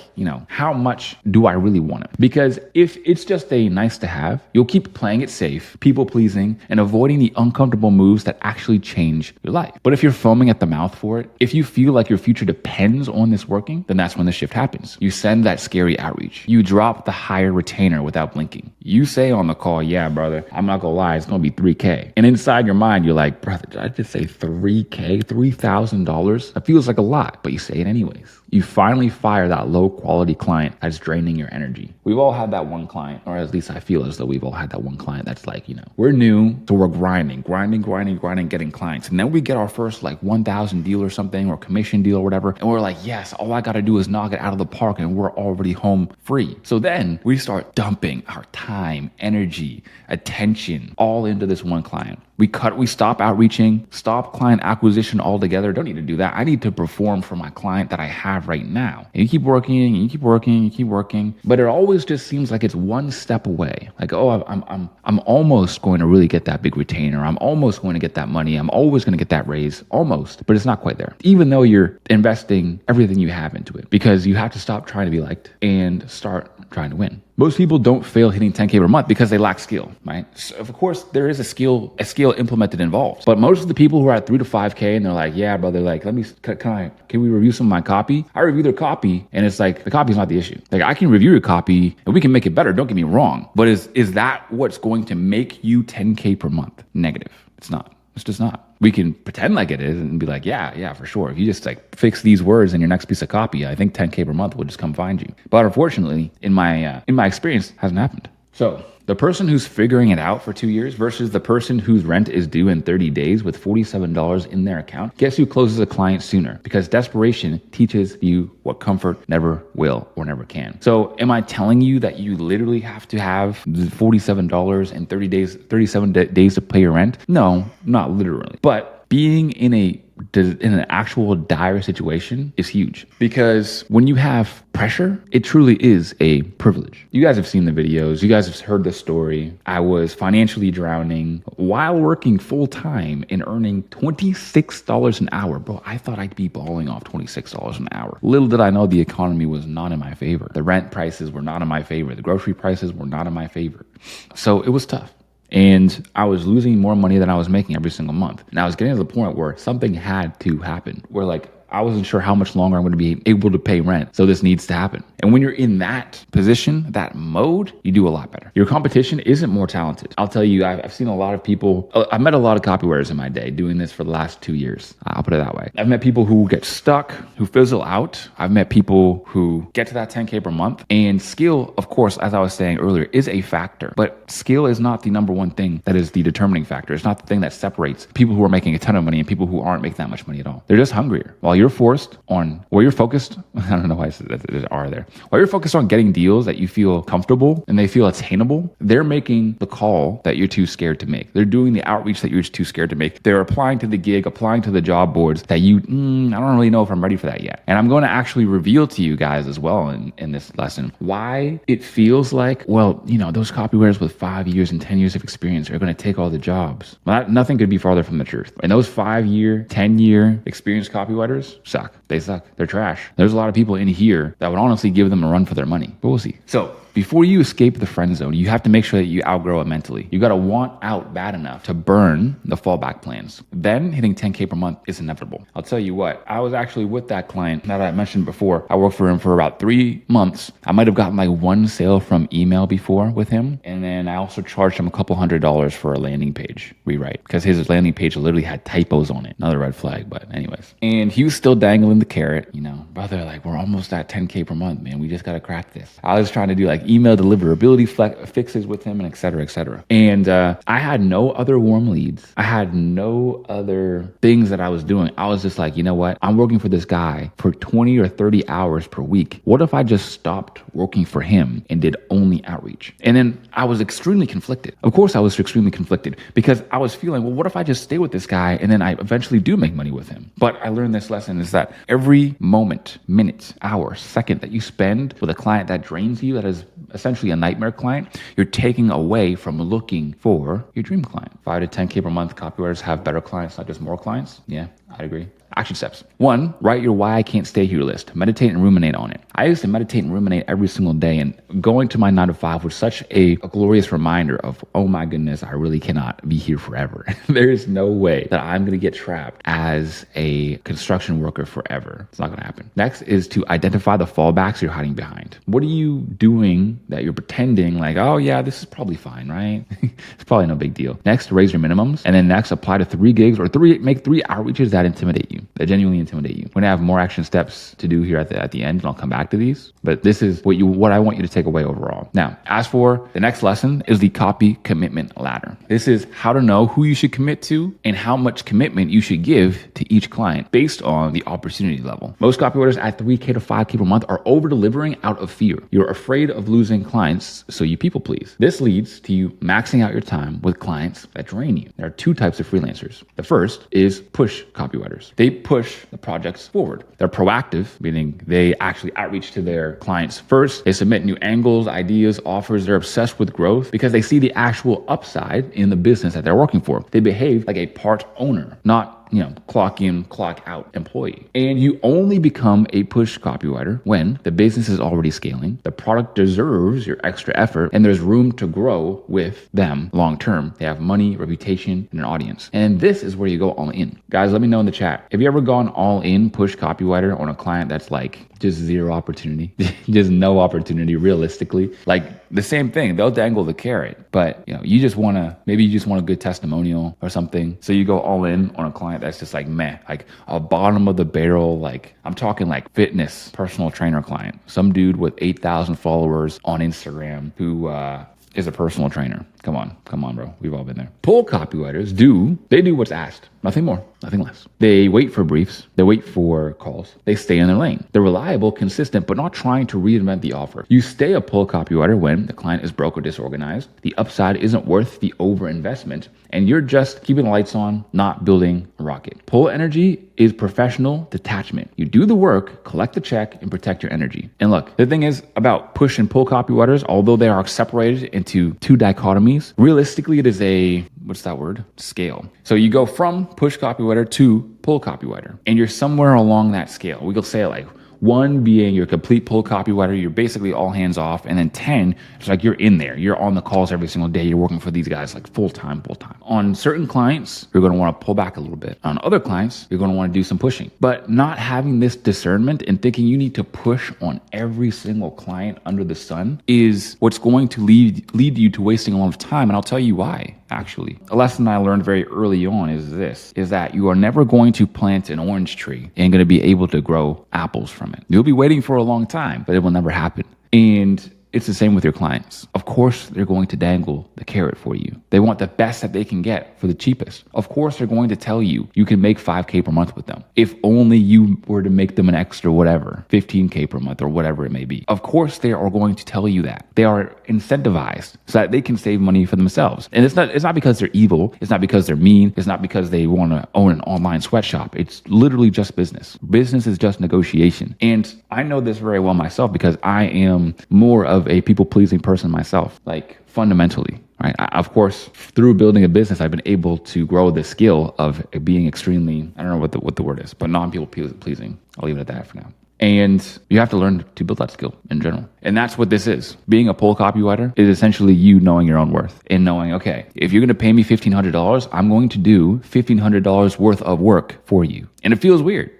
how much do I really want it? Because if it's just a nice to have, you'll keep playing it safe, people pleasing, and avoiding the uncomfortable moves that actually change your life. But if you're foaming at the mouth for it, if you feel like your future depends on this working, then that's when the shift happens. You send that scary outreach. You drop the higher retainer without blinking. You say on the call, yeah, brother, I'm not gonna lie, it's gonna be 3K. And inside your mind, you're like, brother, did I just say 3K, $3,000? That feels like a lot, but you say it anyways. You finally fire that low quality client that's draining your energy. We've all had that one client, or at least I feel as though we've all had that one client that's like, we're new, so we're grinding, getting clients. And then we get our first like 1,000 deal or something, or commission deal or whatever. And we're like, yes, all I gotta do is knock it out of the park and we're already home free. So then we start dumping our time, energy, attention all into this one client. We stop outreaching, stop client acquisition altogether. Don't need to do that. I need to perform for my client that I have right now. And you keep working, and you keep working, you keep working. But it always just seems like it's one step away. Like, oh, I'm almost going to really get that big retainer. I'm almost going to get that money. I'm always going to get that raise. Almost. But it's not quite there. Even though you're investing everything you have into it. Because you have to stop trying to be liked and start trying to win. Most people don't fail hitting 10K per month because they lack skill, right? So of course, there is a skill implemented involved. But most of the people who are at 3 to 5K and they're like, yeah, brother, like, can we review some of my copy? I review their copy and it's like, the copy is not the issue. Like I can review your copy and we can make it better. Don't get me wrong. But is that what's going to make you 10K per month? Negative. It's not. It's just not. We can pretend like it is and be like, yeah, for sure. If you just like fix these words in your next piece of copy, I think 10K per month will just come find you. But unfortunately, in my experience, hasn't happened. So the person who's figuring it out for 2 years versus the person whose rent is due in 30 days with $47 in their account, guess who closes a client sooner? Because desperation teaches you what comfort never will or never can. So am I telling you that you literally have to have $47 in 37 days to pay your rent? No, not literally. But being in an actual dire situation is huge, because when you have pressure, it truly is a privilege. You guys have seen the videos. You guys have heard the story. I was financially drowning while working full time and earning $26 an hour. Bro, I thought I'd be balling off $26 an hour. Little did I know the economy was not in my favor. The rent prices were not in my favor. The grocery prices were not in my favor. So it was tough. And I was losing more money than I was making every single month. And I was getting to the point where something had to happen, where like I wasn't sure how much longer I'm going to be able to pay rent. So this needs to happen. And when you're in that position, that mode, you do a lot better. Your competition isn't more talented. I'll tell you, I've seen a lot of people, I've met a lot of copywriters in my day doing this for the last 2 years. I'll put it that way. I've met people who get stuck, who fizzle out. I've met people who get to that 10K per month. And skill, of course, as I was saying earlier, is a factor. But skill is not the number one thing that is the determining factor. It's not the thing that separates people who are making a ton of money and people who aren't making that much money at all. They're just hungrier. While you're focused, I don't know why I said that there's R there. While you're focused on getting deals that you feel comfortable and they feel attainable, they're making the call that you're too scared to make. They're doing the outreach that you're too scared to make. They're applying to the gig, applying to the job boards that I don't really know if I'm ready for that yet. And I'm going to actually reveal to you guys as well in this lesson why it feels like, those copywriters with 5 years and 10 years of experience are going to take all the jobs. Well, nothing could be farther from the truth. And those 5-year, 10-year experienced copywriters suck. They suck. They're trash. There's a lot of people in here that would honestly give them a run for their money, but we'll see. So before you escape the friend zone, you have to make sure that you outgrow it mentally. You got to want out bad enough to burn the fallback plans. Then hitting 10K per month is inevitable. I'll tell you what, I was actually with that client that I mentioned before. I worked for him for about 3 months. I might have gotten like 1 sale from email before with him. And then I also charged him a couple $100s for a landing page rewrite because his landing page literally had typos on it. Another red flag, but anyways. And he was still dangling the carrot, brother, like we're almost at 10K per month, man. We just got to crack this. I was trying to do like email deliverability fixes with him and et cetera, et cetera. And I had no other warm leads. I had no other things that I was doing. I was just like, you know what? I'm working for this guy for 20 or 30 hours per week. What if I just stopped working for him and did only outreach? And then I was extremely conflicted. Of course, I was extremely conflicted because I was feeling, well, what if I just stay with this guy and then I eventually do make money with him? But I learned this lesson is that every moment, minute, hour, second that you spend with a client that drains you, that is essentially a nightmare client, you're taking away from looking for your dream client. 5 to 10K per month copywriters have better clients, not just more clients. Yeah, I'd agree. Action steps. 1, write your why I can't stay here list. Meditate and ruminate on it. I used to meditate and ruminate every single day, and going to my 9 to 5 was such a glorious reminder of, oh my goodness, I really cannot be here forever. There is no way that I'm going to get trapped as a construction worker forever. It's not going to happen. Next is to identify the fallbacks you're hiding behind. What are you doing that you're pretending like, oh yeah, this is probably fine, right? It's probably no big deal. Next, raise your minimums. And then next, apply to 3 gigs or make 3 outreaches that intimidate you. That genuinely intimidate you. We're gonna have more action steps to do here at the end, and I'll come back to these. But this is what I want you to take away overall. Now, as for the next lesson is the copy commitment ladder. This is how to know who you should commit to and how much commitment you should give to each client based on the opportunity level. Most copywriters at 3K to 5K per month are over delivering out of fear. You're afraid of losing clients, so you people please. This leads to you maxing out your time with clients that drain you. There are 2 types of freelancers. The first is push copywriters. They push the projects forward. They're proactive, meaning they actually outreach to their clients first. They submit new angles, ideas, offers. They're obsessed with growth because they see the actual upside in the business that they're working for. They behave like a part owner, not clock in, clock out employee. And you only become a push copywriter when the business is already scaling, the product deserves your extra effort, and there's room to grow with them long term. They have money, reputation, and an audience. And this is where you go all in. Guys, let me know in the chat. Have you ever gone all in push copywriter on a client that's like just zero opportunity, just no opportunity realistically? Like the same thing, they'll dangle the carrot, but you just want a good testimonial or something. So you go all in on a client that's just like meh, like a bottom of the barrel, like I'm talking like fitness personal trainer client, some dude with 8,000 followers on Instagram who is a personal trainer. Come on, bro. We've all been there. Pull copywriters do what's asked. Nothing more, nothing less. They wait for briefs. They wait for calls. They stay in their lane. They're reliable, consistent, but not trying to reinvent the offer. You stay a pull copywriter when the client is broke or disorganized. The upside isn't worth the overinvestment, and you're just keeping the lights on, not building a rocket. Pull energy is professional detachment. You do the work, collect the check, and protect your energy. And look, the thing is about push and pull copywriters, although they are separated into 2 dichotomies, realistically, it is a, scale. So you go from push copywriter to pull copywriter, and you're somewhere along that scale. We could say like 1 being your complete pull copywriter, you're basically all hands off, and then 10, it's like you're in there. You're on the calls every single day. You're working for these guys like full time. On certain clients, you're going to want to pull back a little bit. On other clients, you're going to want to do some pushing. But not having this discernment and thinking you need to push on every single client under the sun is what's going to lead you to wasting a lot of time. And I'll tell you why. Actually, a lesson I learned very early on is that you are never going to plant an orange tree and going to be able to grow apples from it. You'll be waiting for a long time, but it will never happen. And it's the same with your clients. Of course, they're going to dangle the carrot for you. They want the best that they can get for the cheapest. Of course, they're going to tell you you can make 5K per month with them. If only you were to make them an extra whatever, 15K per month or whatever it may be. Of course, they are going to tell you that. They are incentivized so that they can save money for themselves. And it's not because they're evil. It's not because they're mean. It's not because they want to own an online sweatshop. It's literally just business. Business is just negotiation. And I know this very well myself because I am more of a people-pleasing person myself, like fundamentally, right? Of course, through building a business, I've been able to grow the skill of being extremely, I don't know what the word is, but non-people pleasing. I'll leave it at that for now. And you have to learn to build that skill in general. And that's what this is. Being a pull copywriter is essentially you knowing your own worth and knowing, okay, if you're going to pay me $1,500, I'm going to do $1,500 worth of work for you. And it feels weird.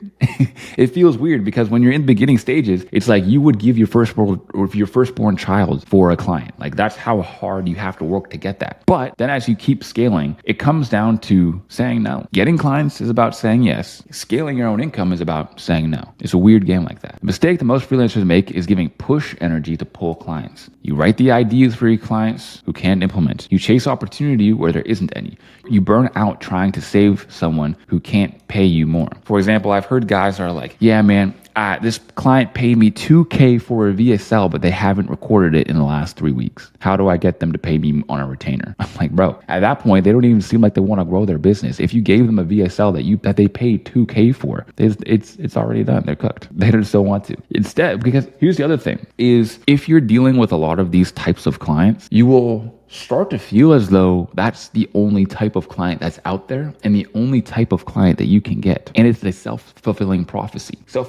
It feels weird because when you're in the beginning stages, it's like you would give your firstborn child for a client. Like that's how hard you have to work to get that. But then as you keep scaling, it comes down to saying no. Getting clients is about saying yes. Scaling your own income is about saying no. It's a weird game like that. The mistake that most freelancers make is giving push energy to pull clients. You write the ideas for your clients who can't implement. You chase opportunity where there isn't any. You burn out trying to save someone who can't pay you more. For example, I've heard guys are like, yeah, man, this client paid me $2K for a VSL, but they haven't recorded it in the last 3 weeks. How do I get them to pay me on a retainer? I'm like, bro, at that point, they don't even seem like they want to grow their business. If you gave them a VSL that they paid $2K for, it's already done. They're cooked. They don't still want to. Instead, because here's the other thing, is if you're dealing with a lot of these types of clients, you will start to feel as though that's the only type of client that's out there and the only type of client that you can get. And it's a self-fulfilling prophecy. So,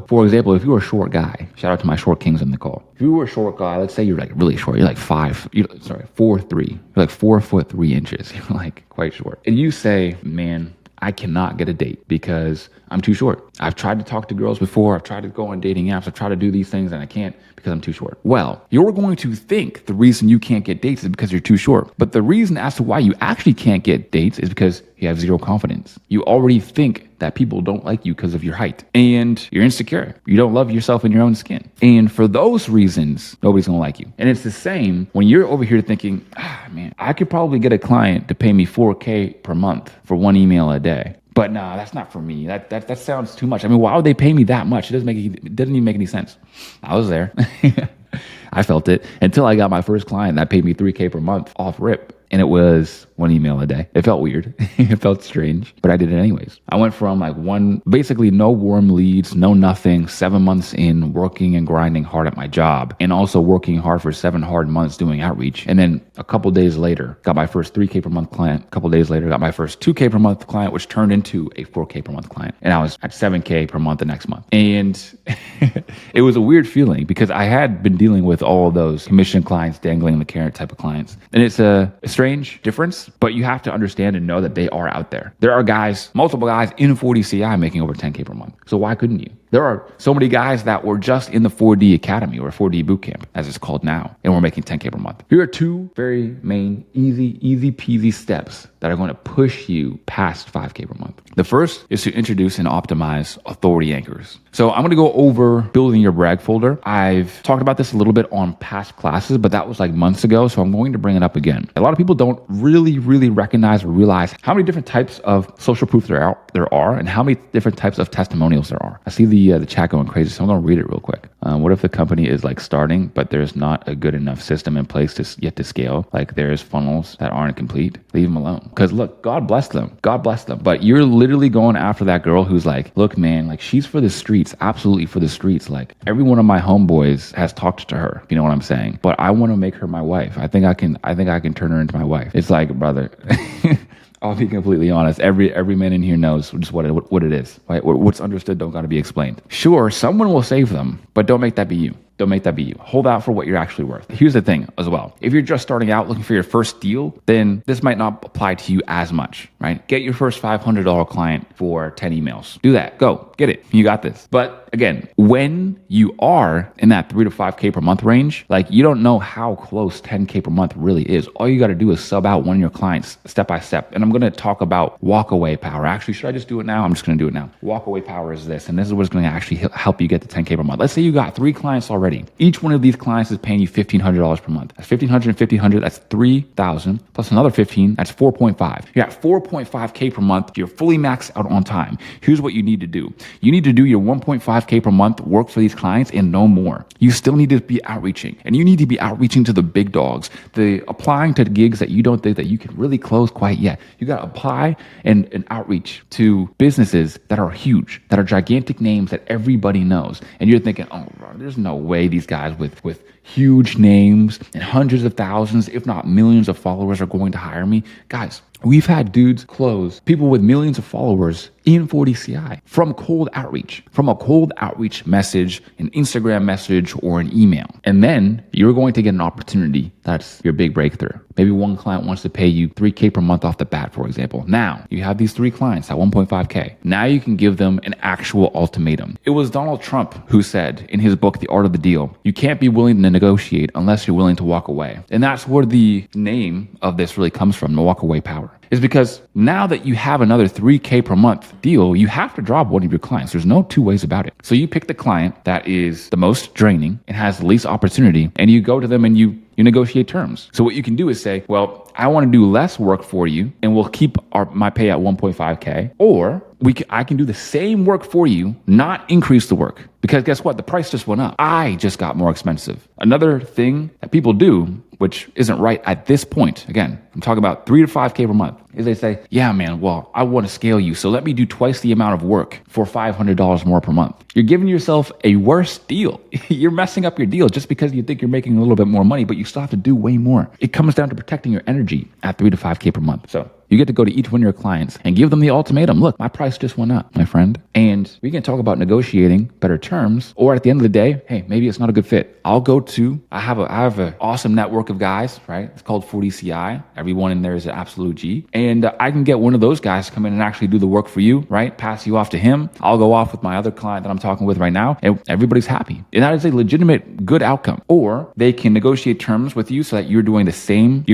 for example, if you're a short guy, shout out to my short kings on the call. If you were a short guy, let's say you're like really short, you're like 4'3", you're like 4'3". You're like quite short. And you say, man, I cannot get a date because I'm too short. I've tried to talk to girls before. I've tried to go on dating apps. I've tried to do these things and I can't because I'm too short. Well, you're going to think the reason you can't get dates is because you're too short. But the reason as to why you actually can't get dates is because you have zero confidence. You already think that people don't like you because of your height and you're insecure. You don't love yourself in your own skin. And for those reasons, nobody's gonna like you. And it's the same when you're over here thinking, man, I could probably get a client to pay me $4K per month for one email a day. But no, that's not for me. That sounds too much. I mean, why would they pay me that much? It doesn't even make any sense. I was there. I felt it until I got my first client that paid me $3K per month off rip. And it was one email a day. It felt weird. It felt strange, but I did it anyways. I went from basically no warm leads, no nothing, 7 months in working and grinding hard at my job and also working hard for 7 hard months doing outreach. And then a couple days later, got my first 3K per month client. A couple days later, got my first 2K per month client, which turned into a 4K per month client. And I was at 7K per month the next month. And it was a weird feeling because I had been dealing with all of those commission clients, dangling the carrot type of clients. And it's a strange difference, but you have to understand and know that they are out there. There are guys, multiple guys in 40 CI making over 10K per month. So why couldn't you? There are so many guys that were just in the 4D Academy or 4D Bootcamp, as it's called now, and we're making 10K per month. Here are 2 very main, easy peasy steps that are going to push you past 5K per month. The first is to introduce and optimize authority anchors. So I'm going to go over building your brag folder. I've talked about this a little bit on past classes, but that was like months ago. So I'm going to bring it up again. A lot of people don't really recognize or realize how many different types of social proof there are and how many different types of testimonials there are. I see the chat going crazy, so I'm going to read it real quick. What if the company is like starting, but there's not a good enough system in place yet to scale? Like there's funnels that aren't complete. Leave them alone. Because look, God bless them. But you're literally going after that girl who's like, look, man, like she's for the streets, absolutely for the streets. Like every one of my homeboys has talked to her. You know what I'm saying? But I want to make her my wife. I think I can turn her into my wife. It's like, brother. I'll be completely honest. Every man in here knows just what it is. Right? What's understood don't got to be explained. Sure, someone will save them, but don't make that be you. Don't make that be you. Hold out for what you're actually worth. Here's the thing as well. If you're just starting out looking for your first deal, then this might not apply to you as much, right? Get your first $500 client for 10 emails. Do that. Go. Get it. You got this. But again, when you are in that 3 to 5K per month range, like you don't know how close 10K per month really is. All you got to do is sub out one of your clients step by step. And I'm going to talk about walkaway power. Actually, should I just do it now? I'm just going to do it now. Walkaway power is this, and this is what's going to actually help you get to 10K per month. Let's say you got 3 clients already. Each one of these clients is paying you $1,500 per month. That's $1,500 and $1,500. That's $3,000 plus another 15. That's 4.5. You're at 4.5K per month. You're fully maxed out on time. Here's what you need to do. You need to do your 1.5K per month work for these clients and no more. You still need to be outreaching, and you need to be outreaching to the big dogs, applying to gigs that you don't think that you can really close quite yet. You got to apply and outreach to businesses that are huge, that are gigantic names that everybody knows. And you're thinking, oh, bro, there's no way these guys with huge names and hundreds of thousands, if not millions of followers are going to hire me. Guys, we've had dudes close, people with millions of followers in 40 CI from a cold outreach message, an Instagram message, or an email. And then you're going to get an opportunity. That's your big breakthrough. Maybe one client wants to pay you 3K per month off the bat, for example. Now you have these 3 clients at 1.5K. Now you can give them an actual ultimatum. It was Donald Trump who said in his book, The Art of the Deal, you can't be willing to negotiate unless you're willing to walk away. And that's where the name of this really comes from, the walkaway power. Is because now that you have another 3K per month deal, you have to drop one of your clients. There's no 2 ways about it. So you pick the client that is the most draining and has the least opportunity, and you go to them and you negotiate terms. So what you can do is say, well, I want to do less work for you and we'll keep my pay at 1.5K, or I can do the same work for you, not increase the work. Because guess what? The price just went up. I just got more expensive. Another thing that people do, which isn't right at this point, again, I'm talking about 3 to 5K per month, is they say, yeah, man, well, I want to scale you, so let me do twice the amount of work for $500 more per month. You're giving yourself a worse deal. You're messing up your deal just because you think you're making a little bit more money, but you still have to do way more. It comes down to protecting your energy at 3 to 5K per month. So you get to go to each one of your clients and give them the ultimatum. Look, my price just went up, my friend. And we can talk about negotiating better terms, or at the end of the day, hey, maybe it's not a good fit. I have an awesome network of guys, right? It's called 40CI. Everyone in there is an absolute G. And I can get one of those guys to come in and actually do the work for you, right? Pass you off to him. I'll go off with my other client that I'm talking with right now, and everybody's happy. And that is a legitimate good outcome. Or they can negotiate terms with you so that you're getting the same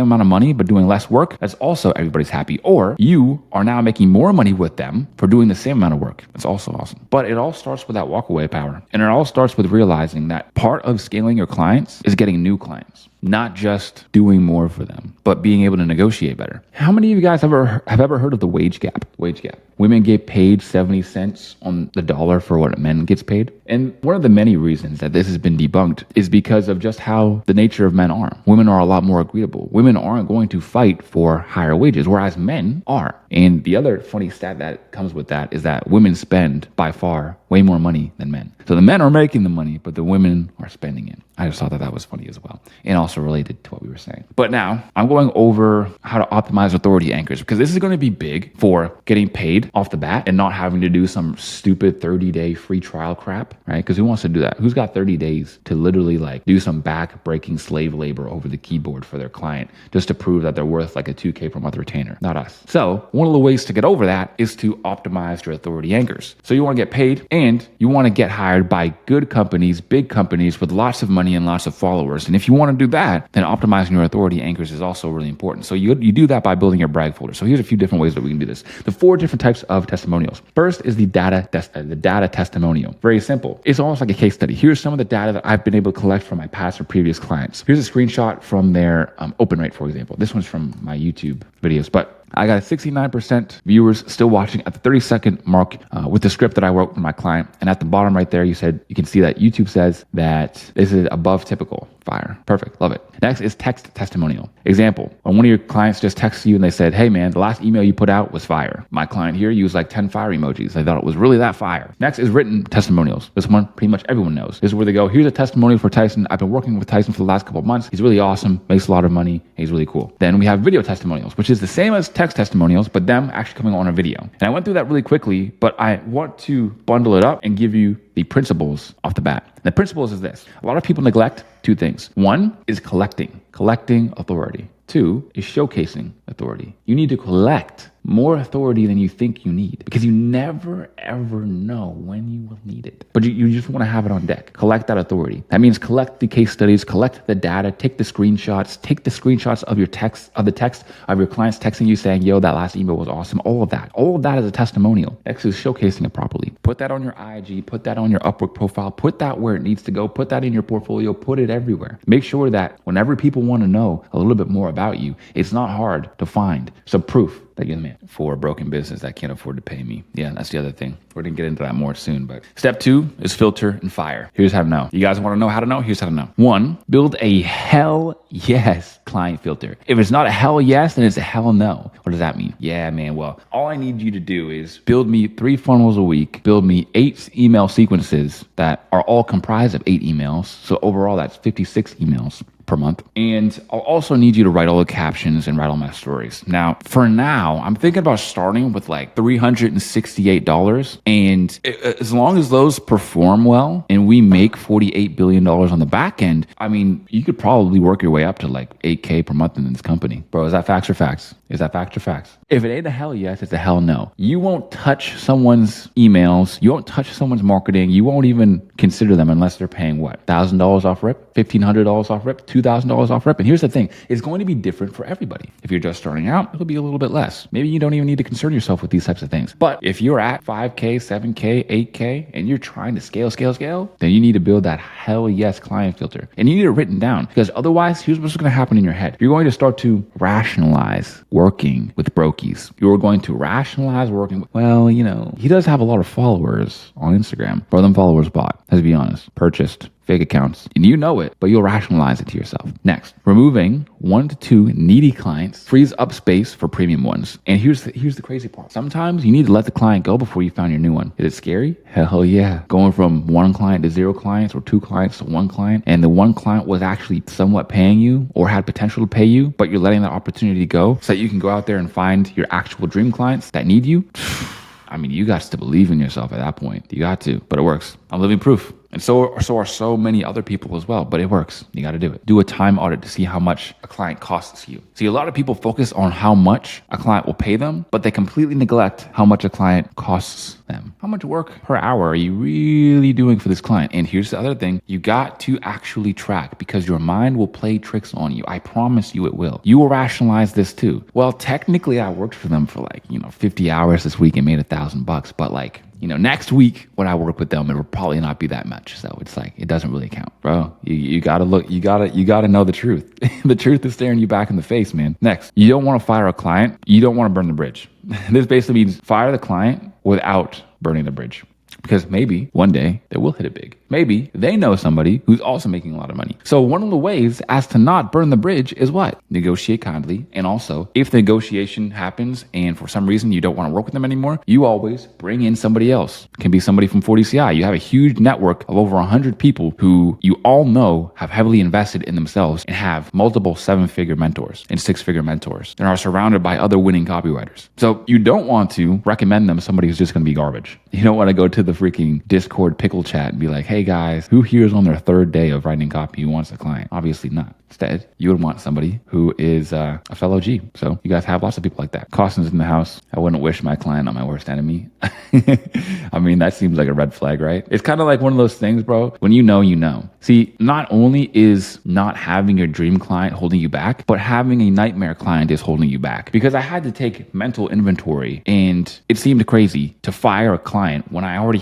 amount of money, but doing less work. That's also everybody's happy. Or you are now making more money with them for doing the same amount of work. That's also awesome. But it all starts with that walkaway power. And it all starts with realizing that part of scaling your clients is getting new clients. Not just doing more for them, but being able to negotiate better. How many of you guys have ever heard of the wage gap? Wage gap. Women get paid 70 cents on the dollar for what men gets paid. And one of the many reasons that this has been debunked is because of just how the nature of men are. Women are a lot more agreeable. Women aren't going to fight for higher wages, whereas men are. And the other funny stat that comes with that is that women spend by far way more money than men. So the men are making the money, but the women are spending it. I just thought that was funny as well, and also related to what we were saying. But now I'm going over how to optimize authority anchors, because this is going to be big for getting paid off the bat and not having to do some stupid 30-day free trial crap, right? Because who wants to do that? Who's got 30 days to literally do some back-breaking slave labor over the keyboard for their client just to prove that they're worth like a 2K per month retainer? Not us. So one of the ways to get over that is to optimize your authority anchors. So you want to get paid and you want to get hired by good companies, big companies with lots of money and lots of followers. And if you want to do that, then optimizing your authority anchors is also really important. So you do that by building your brag folder. So here's a few different ways that we can do this. The 4 different types of testimonials. First is the data testimonial. Very simple. It's almost like a case study. Here's some of the data that I've been able to collect from my past or previous clients. Here's a screenshot from their open rate, for example. This one's from my YouTube videos, but I got 69% viewers still watching at the 30-second mark with the script that I wrote for my client. And at the bottom right there, you can see that YouTube says that this is above typical. Fire. Perfect. Love it. Next is text testimonial. Example, when one of your clients just texts you and they said, hey man, the last email you put out was fire. My client here used like 10 fire emojis. I thought it was really that fire. Next is written testimonials. This one pretty much everyone knows. This is where they go, here's a testimonial for Tyson. I've been working with Tyson for the last couple of months. He's really awesome, makes a lot of money. He's really cool. Then we have video testimonials, which is the same as text testimonials, but them actually coming on a video. And I went through that really quickly, but I want to bundle it up and give you the principles off the bat. The principles is this. A lot of people neglect 2 things. 1 is collecting authority. 2 is showcasing authority. You need to collect more authority than you think you need, because you never ever know when you will need it. But you just want to have it on deck. Collect that authority. That means collect the case studies, collect the data, take the screenshots of your text, of the text of your clients texting you saying, yo, that last email was awesome. All of that is a testimonial. Next is showcasing it properly. Put that on your IG, put that on your Upwork profile, put that where it needs to go, put that in your portfolio, put it everywhere. Make sure that whenever people want to know a little bit more about you, it's not hard to find some proof that you're the man for a broken business that can't afford to pay me. Yeah, that's the other thing. We're going to get into that more soon. But step 2 is filter and fire. Here's how to know. You guys want to know how to know? Here's how to know. 1, build a hell yes client filter. If it's not a hell yes, then it's a hell no. What does that mean? Yeah, man. Well, all I need you to do is build me 3 funnels a week, build me 8 email sequences that are all comprised of 8 emails. So overall, that's 56 emails per month. And I'll also need you to write all the captions and write all my stories. Now, for now, I'm thinking about starting with like $368. And as long as those perform well and we make $48 billion on the back end, I mean, you could probably work your way up to like 8K per month in this company. Bro, is that facts or facts? Is that facts or facts? If it ain't a hell yes, it's a hell no. You won't touch someone's emails. You won't touch someone's marketing. You won't even consider them unless they're paying what? $1,000 off rip? $1,500 off rip? $2,000 off rip? And here's the thing. It's going to be different for everybody. If you're just starting out, it'll be a little bit less. Maybe you don't even need to concern yourself with these types of things. But if you're at 5K, 7K, 8K, and you're trying to scale, then you need to build that hell yes client filter. And you need it written down, because otherwise, here's what's going to happen in your head. You're going to start to rationalize working with brokies. You're going to rationalize working with, well, he does have a lot of followers on Instagram. Bro, them followers bought, let's be honest, purchased fake accounts, and you know it, but you'll rationalize it to yourself. Next, removing 1 to 2 needy clients frees up space for premium ones. And here's the crazy part. Sometimes you need to let the client go before you found your new one. Is it scary? Hell yeah. Going from 1 client to 0 clients, or 2 clients to 1 client, and the 1 client was actually somewhat paying you or had potential to pay you, but you're letting that opportunity go so that you can go out there and find your actual dream clients that need you. I mean, you got to believe in yourself at that point. You got to, but it works. I'm living proof. And so are so many other people as well, but it works. You got to do it. Do a time audit to see how much a client costs you. See, a lot of people focus on how much a client will pay them, but they completely neglect how much a client costs them. How much work per hour are you really doing for this client? And here's the other thing. You got to actually track, because your mind will play tricks on you. I promise you it will. You will rationalize this too. Well, technically I worked for them for 50 hours this week and made $1,000, but next week when I work with them, it will probably not be that much. So it's it doesn't really count, bro. You gotta look, you gotta know the truth. The truth is staring you back in the face, man. Next, you don't want to fire a client. You don't want to burn the bridge. This basically means fire the client without burning the bridge. Because maybe one day they will hit it big. Maybe they know somebody who's also making a lot of money. So one of the ways as to not burn the bridge is what? Negotiate kindly. And also, if the negotiation happens and for some reason you don't want to work with them anymore, you always bring in somebody else. It can be somebody from 40CI. You have a huge network of over 100 people who you all know have heavily invested in themselves and have multiple 7-figure mentors and 6-figure mentors and are surrounded by other winning copywriters. So you don't want to recommend them somebody who's just going to be garbage. You don't want to go to the freaking Discord pickle chat and be like, hey guys, who here is on their 3rd day of writing copy who wants a client? Obviously not. Instead, you would want somebody who is a fellow G. So you guys have lots of people like that. Costin's in the house. I wouldn't wish my client on my worst enemy. I mean, that seems like a red flag, right? It's kind of like one of those things, bro. When you know, you know. See, not only is not having your dream client holding you back, but having a nightmare client is holding you back. Because I had to take mental inventory, and it seemed crazy to fire a client when I only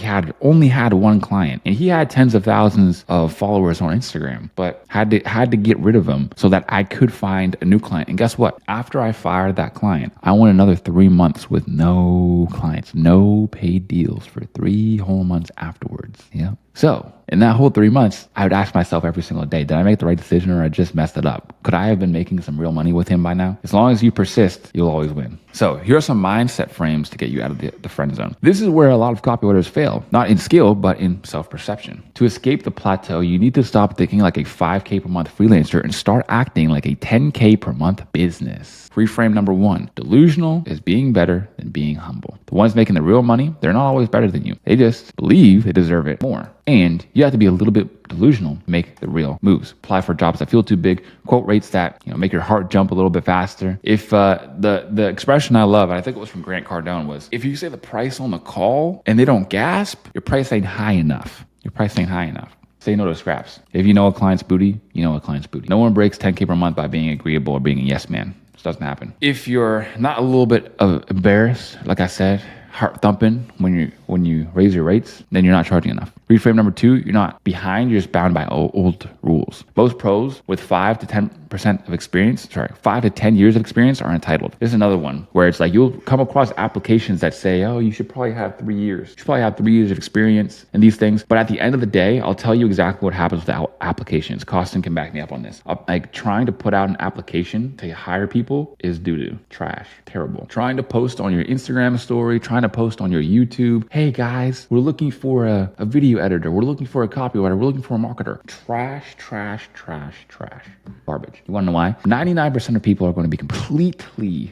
had 1 client, and he had tens of thousands of followers on Instagram, but had to get rid of him so that I could find a new client. And guess what? After I fired that client, I went another 3 months with no clients, no paid deals for 3 whole months afterwards. Yeah. So in that whole 3 months, I would ask myself every single day, did I make the right decision or I just messed it up? Could I have been making some real money with him by now? As long as you persist, you'll always win. So here are some mindset frames to get you out of the friend zone. This is where a lot of copywriters fail, not in skill, but in self-perception. To escape the plateau, you need to stop thinking like a 5K per month freelancer and start acting like a 10K per month business. Reframe number 1, delusional is being better than being humble. The ones making the real money, they're not always better than you. They just believe they deserve it more. And you have to be a little bit delusional to make the real moves. Apply for jobs that feel too big, quote rates that make your heart jump a little bit faster. If the expression I love, I think it was from Grant Cardone, was if you say the price on the call and they don't gasp, your price ain't high enough. Your price ain't high enough. Say no to scraps. If you know a client's booty, you know a client's booty. No one breaks 10K per month by being agreeable or being a yes man. This doesn't happen. If you're not a little bit embarrassed, like I said, heart thumping when you raise your rates, then you're not charging enough. Reframe number 2, you're not behind, you're just bound by old rules. Most pros with 5 to 10% of experience, 5 to 10 years of experience are entitled. This is another one where it's like you'll come across applications that say, oh, you should probably have 3 years. You should probably have 3 years of experience and these things. But at the end of the day, I'll tell you exactly what happens with the applications. Costin can back me up on this. Like trying to put out an application to hire people is doo-doo, trash, terrible. Trying to post on your Instagram story, trying to post on your YouTube, hey, hey guys, we're looking for a video editor. We're looking for a copywriter. We're looking for a marketer. Trash, trash, trash, trash. Garbage. You want to know why? 99% of people are going to be completely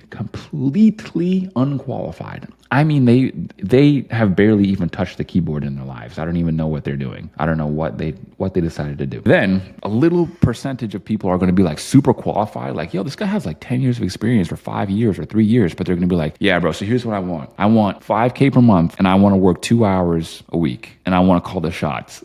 unqualified. I mean, they have barely even touched the keyboard in their lives. I don't even know what they're doing. I don't know what they decided to do. Then a little percentage of people are going to be like super qualified. Like, yo, this guy has like 10 years of experience or 5 years or 3 years, but they're going to be like, yeah, bro, so here's what I want. I want $5K per month and I want to work 2 hours a week and I want to call the shots.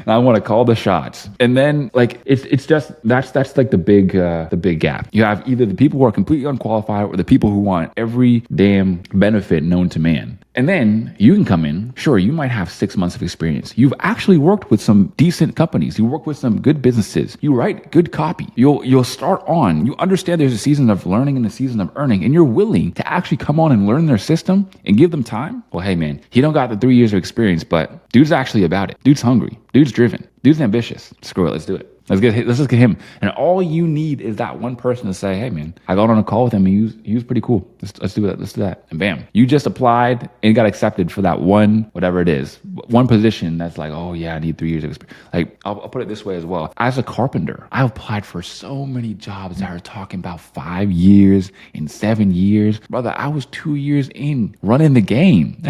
I want to call the shots. And then like, it's just, that's like the big gap. You have either the people who are completely unqualified or the people who want every damn benefit known to man. And then you can come in, sure, you might have 6 months of experience. You've actually worked with some decent companies. You work with some good businesses. You write good copy. You'll start on, you understand there's a season of learning and a season of earning, and you're willing to actually come on and learn their system and give them time. Well, hey man, he don't got the 3 years of experience, but dude's actually about it. Dude's hungry. Dude's driven. Dude's ambitious. Screw it. Let's do it. Let's just get him. And all you need is that one person to say, hey man, I got on a call with him and he was pretty cool. Let's do that. Let's do that. And bam, you just applied and got accepted for that one, whatever it is, one position that's like, oh yeah, I need 3 years of experience. Like I'll put it this way as well. As a carpenter, I applied for so many jobs that are talking about 5 years and 7 years. Brother, I was 2 years in running the game.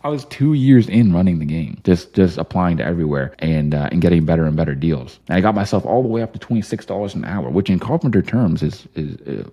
I was 2 years in running the game, just applying to everywhere and getting better and better deals. And I got myself all the way up to $26 an hour, which in carpenter terms is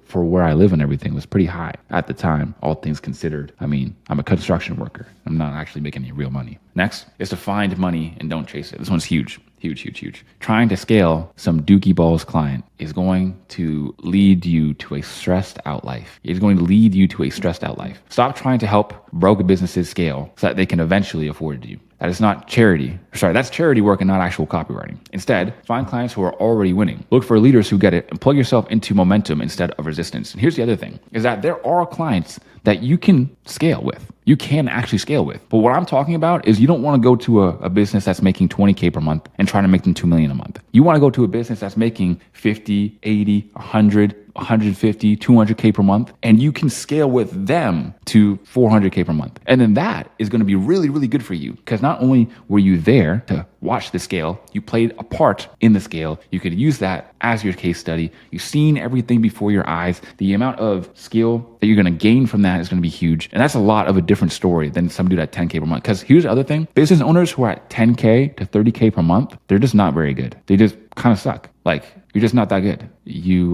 for where I live and everything was pretty high at the time, all things considered. I mean, I'm a construction worker. I'm not actually making any real money. Next is to find money and don't chase it. This one's huge. Huge. Trying to scale some dookie balls client is going to lead you to a stressed out life. It's going to lead you to a stressed out life. Stop trying to help broke businesses scale so that they can eventually afford you. That is not charity. Sorry, that's charity work and not actual copywriting. Instead, find clients who are already winning. Look for leaders who get it and plug yourself into momentum instead of resistance. And here's the other thing, is that there are clients that you can scale with. You can actually scale with. But what I'm talking about is you don't want to go to a business that's making 20K per month and trying to make them 2 million a month. You want to go to a business that's making 50, 80, 100, 150, 200K per month, and you can scale with them to 400K per month. And then that is going to be really, really good for you because not only were you there to watch the scale, you played a part in the scale. You could use that as your case study. You've seen everything before your eyes. The amount of skill that you're going to gain from that is going to be huge. And that's a lot of a different story than some dude at 10K per month. Because here's the other thing. Business owners who are at 10K to 30K per month, they're just not very good. They just kind of suck. Like, you're just not that good. You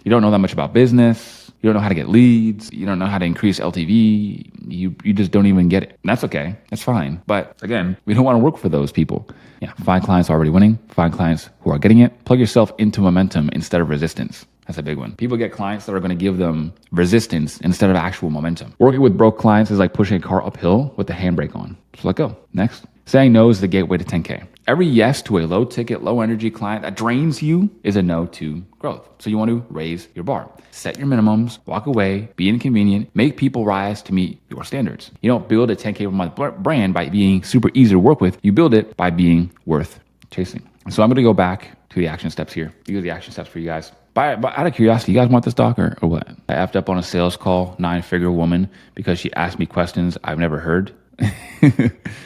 don't know that much about business. You don't know how to get leads. You don't know how to increase LTV. You just don't even get it. And that's okay. That's fine. But again, we don't want to work for those people. Yeah, find clients already winning. Find clients who are getting it. Plug yourself into momentum instead of resistance. That's a big one. People get clients that are going to give them resistance instead of actual momentum. Working with broke clients is like pushing a car uphill with the handbrake on. Just let go. Next. Saying no is the gateway to 10K. Every yes to a low ticket, low energy client that drains you is a no to growth. So you want to raise your bar. Set your minimums, walk away, be inconvenient, make people rise to meet your standards. You don't build a 10K per month brand by being super easy to work with. You build it by being worth chasing. So I'm going to go back to the action steps here. These are the action steps for you guys. But out of curiosity, you guys want this doc or what? I effed up on a sales call, 9-figure woman, because she asked me questions I've never heard.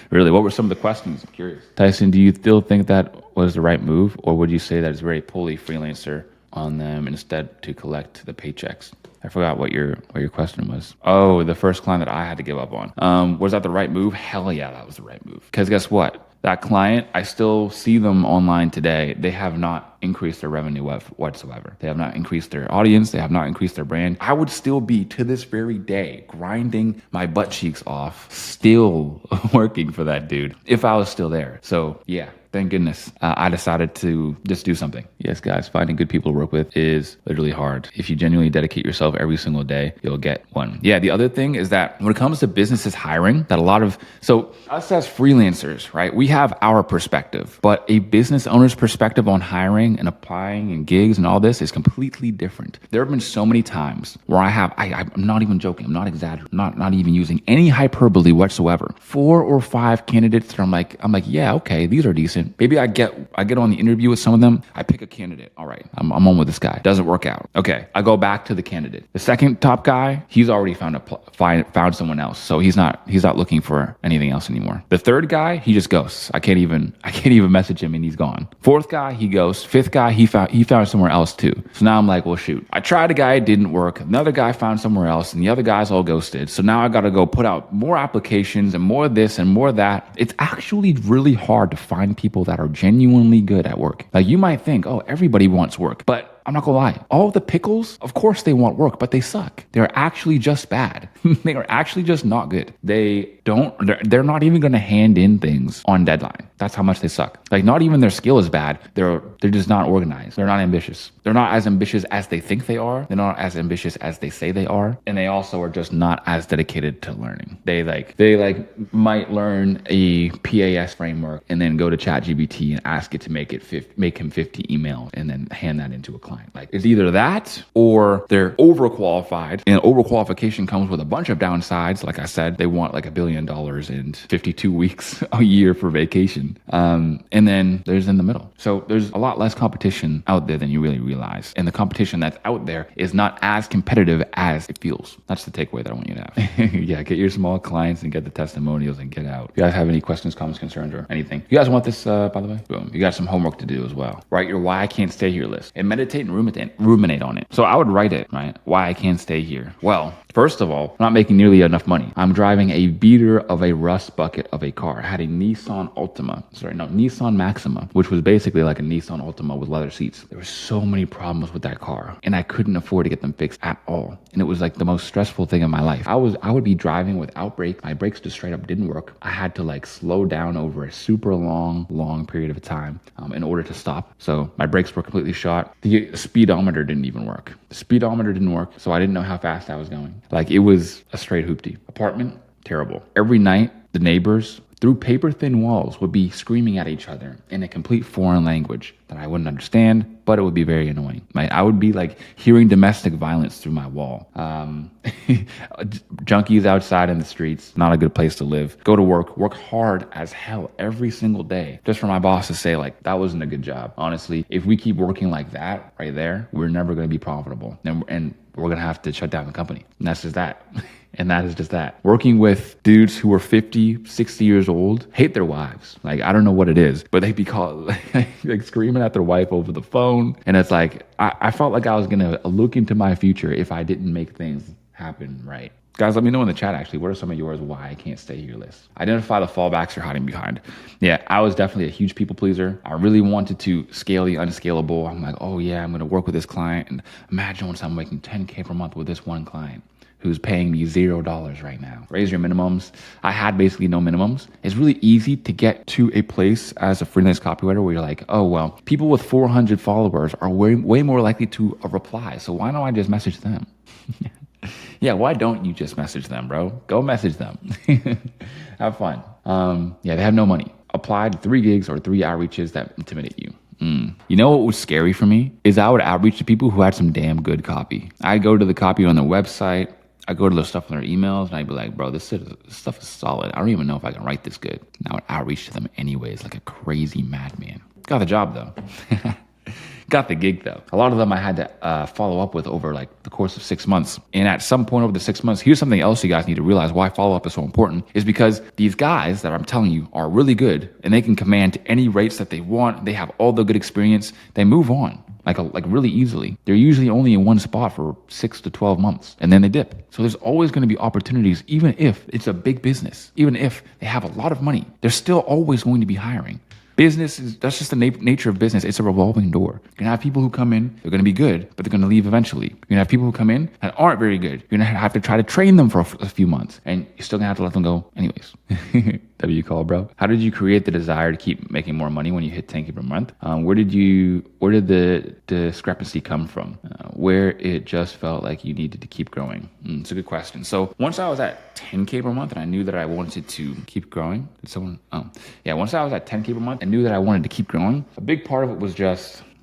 Really, what were some of the questions? I'm curious. Tyson, do you still think that was the right move, or would you say that it's very pulley freelancer on them instead to collect the paychecks? I forgot what your question was. Oh, the first client that I had to give up on. Was that the right move? Hell yeah, that was the right move. Because guess what? That client, I still see them online today. They have not increased their revenue whatsoever. They have not increased their audience. They have not increased their brand. I would still be, to this very day, grinding my butt cheeks off, still working for that dude if I was still there. So yeah. Thank goodness I decided to just do something. Yes, guys, finding good people to work with is literally hard. If you genuinely dedicate yourself every single day, you'll get one. Yeah, the other thing is that when it comes to businesses hiring, so us as freelancers, right, we have our perspective, but a business owner's perspective on hiring and applying and gigs and all this is completely different. There have been so many times where I'm not even joking, I'm not exaggerating, not even using any hyperbole whatsoever. 4 or 5 candidates that I'm like, yeah, okay, these are decent. decent. Maybe I get on the interview with some of them. I pick a candidate. All right, I'm on with this guy. Doesn't work out. Okay, I go back to the candidate. The second top guy, he's already found someone else, so he's not looking for anything else anymore. The third guy, he just ghosts. I can't even message him, and he's gone. Fourth guy, he ghosts. Fifth guy, he found somewhere else too. So now I'm like, well, shoot. I tried a guy, it didn't work. Another guy found somewhere else, and the other guys all ghosted. So now I got to go put out more applications and more of this and more of that. It's actually really hard to find people that are genuinely good at work. Like, you might think, oh, everybody wants work, but I'm not gonna lie. All the pickles, of course they want work, but they suck. They're actually just bad. They are actually just not good. They're not even gonna hand in things on deadline. That's how much they suck. Like, not even their skill is bad. They're just not organized. They're not ambitious. They're not as ambitious as they think they are. They're not as ambitious as they say they are. And they also are just not as dedicated to learning. They might learn a PAS framework and then go to ChatGPT and ask it to make him 50 emails and then hand that into a client. Like, it's either that or they're overqualified, and overqualification comes with a bunch of downsides. Like I said, they want like $1 billion and 52 weeks a year for vacation. And then there's in the middle. So there's a lot less competition out there than you really realize. And the competition that's out there is not as competitive as it feels. That's the takeaway that I want you to have. Yeah, get your small clients and get the testimonials and get out. If you guys have any questions, comments, concerns, or anything, you guys want this, by the way? Boom. You got some homework to do as well. Write your why I can't stay here list and meditate and ruminate on it. So I would write it, right? Why I can't stay here. Well, first of all, I'm not making nearly enough money. I'm driving a beater of a rust bucket of a car. I had a Nissan Maxima, which was basically like a Nissan Altima with leather seats. There were so many problems with that car, and I couldn't afford to get them fixed at all. And it was like the most stressful thing in my life. I would be driving without brakes. My brakes just straight up didn't work. I had to like slow down over a super long period of time in order to stop. So my brakes were completely shot. The speedometer didn't even work. The speedometer didn't work, so I didn't know how fast I was going. Like, it was a straight hoopty. Apartment, terrible. Every night, the neighbors, through paper thin walls, would be screaming at each other in a complete foreign language that I wouldn't understand, but it would be very annoying. Right? I would be like hearing domestic violence through my wall. Junkies outside in the streets, not a good place to live. Go to work hard as hell every single day, just for my boss to say like, that wasn't a good job. Honestly, if we keep working like that right there, we're never going to be profitable. And we're going to have to shut down the company. And that's just that. And that is just that. Working with dudes who are 50, 60 years old, hate their wives. Like, I don't know what it is, but they'd be called like screaming at their wife over the phone. And it's like, I felt like I was going to look into my future if I didn't make things happen right. Guys, let me know in the chat, actually, what are some of yours why I can't stay here list? Identify the fallbacks you're hiding behind. Yeah, I was definitely a huge people pleaser. I really wanted to scale the unscalable. I'm like, oh yeah, I'm going to work with this client. And imagine once I'm making 10K per month with this one client who's paying me $0 right now. Raise your minimums. I had basically no minimums. It's really easy to get to a place as a freelance copywriter where you're like, oh, well, people with 400 followers are way more likely to reply. So why don't I just message them? Yeah, why don't you just message them, bro? Go message them. Have fun. Yeah, they have no money. Apply to 3 gigs or 3 outreaches that intimidate you. You know what was scary for me is I would outreach to people who had some damn good copy. I'd go to the copy on their website. I go to the stuff on their emails, and I'd be like, bro, this stuff is solid. I don't even know if I can write this good. And I would outreach to them anyways, like a crazy madman. Got the job, though. Got the gig, though. A lot of them I had to follow up with over like the course of 6 months. And at some point over the 6 months, here's something else you guys need to realize why follow-up is so important, is because these guys that I'm telling you are really good, and they can command any rates that they want. They have all the good experience. They move on. Like really easily. They're usually only in one spot for 6 to 12 months, and then they dip. So there's always going to be opportunities, even if it's a big business, even if they have a lot of money, they're still always going to be hiring. Business that's just the nature of business. It's a revolving door. You're going to have people who come in, they're going to be good, but they're going to leave eventually. You're going to have people who come in that aren't very good. You're going to have to try to train them for a few months, and you're still going to have to let them go anyways. W call, bro. How did you create the desire to keep making more money when you hit 10K per month? Where did the discrepancy come from? Where it just felt like you needed to keep growing? It's a good question. So once I was at 10K per month and I knew that I wanted to keep growing, once I was at 10K per month, I knew that I wanted to keep growing. A big part of it was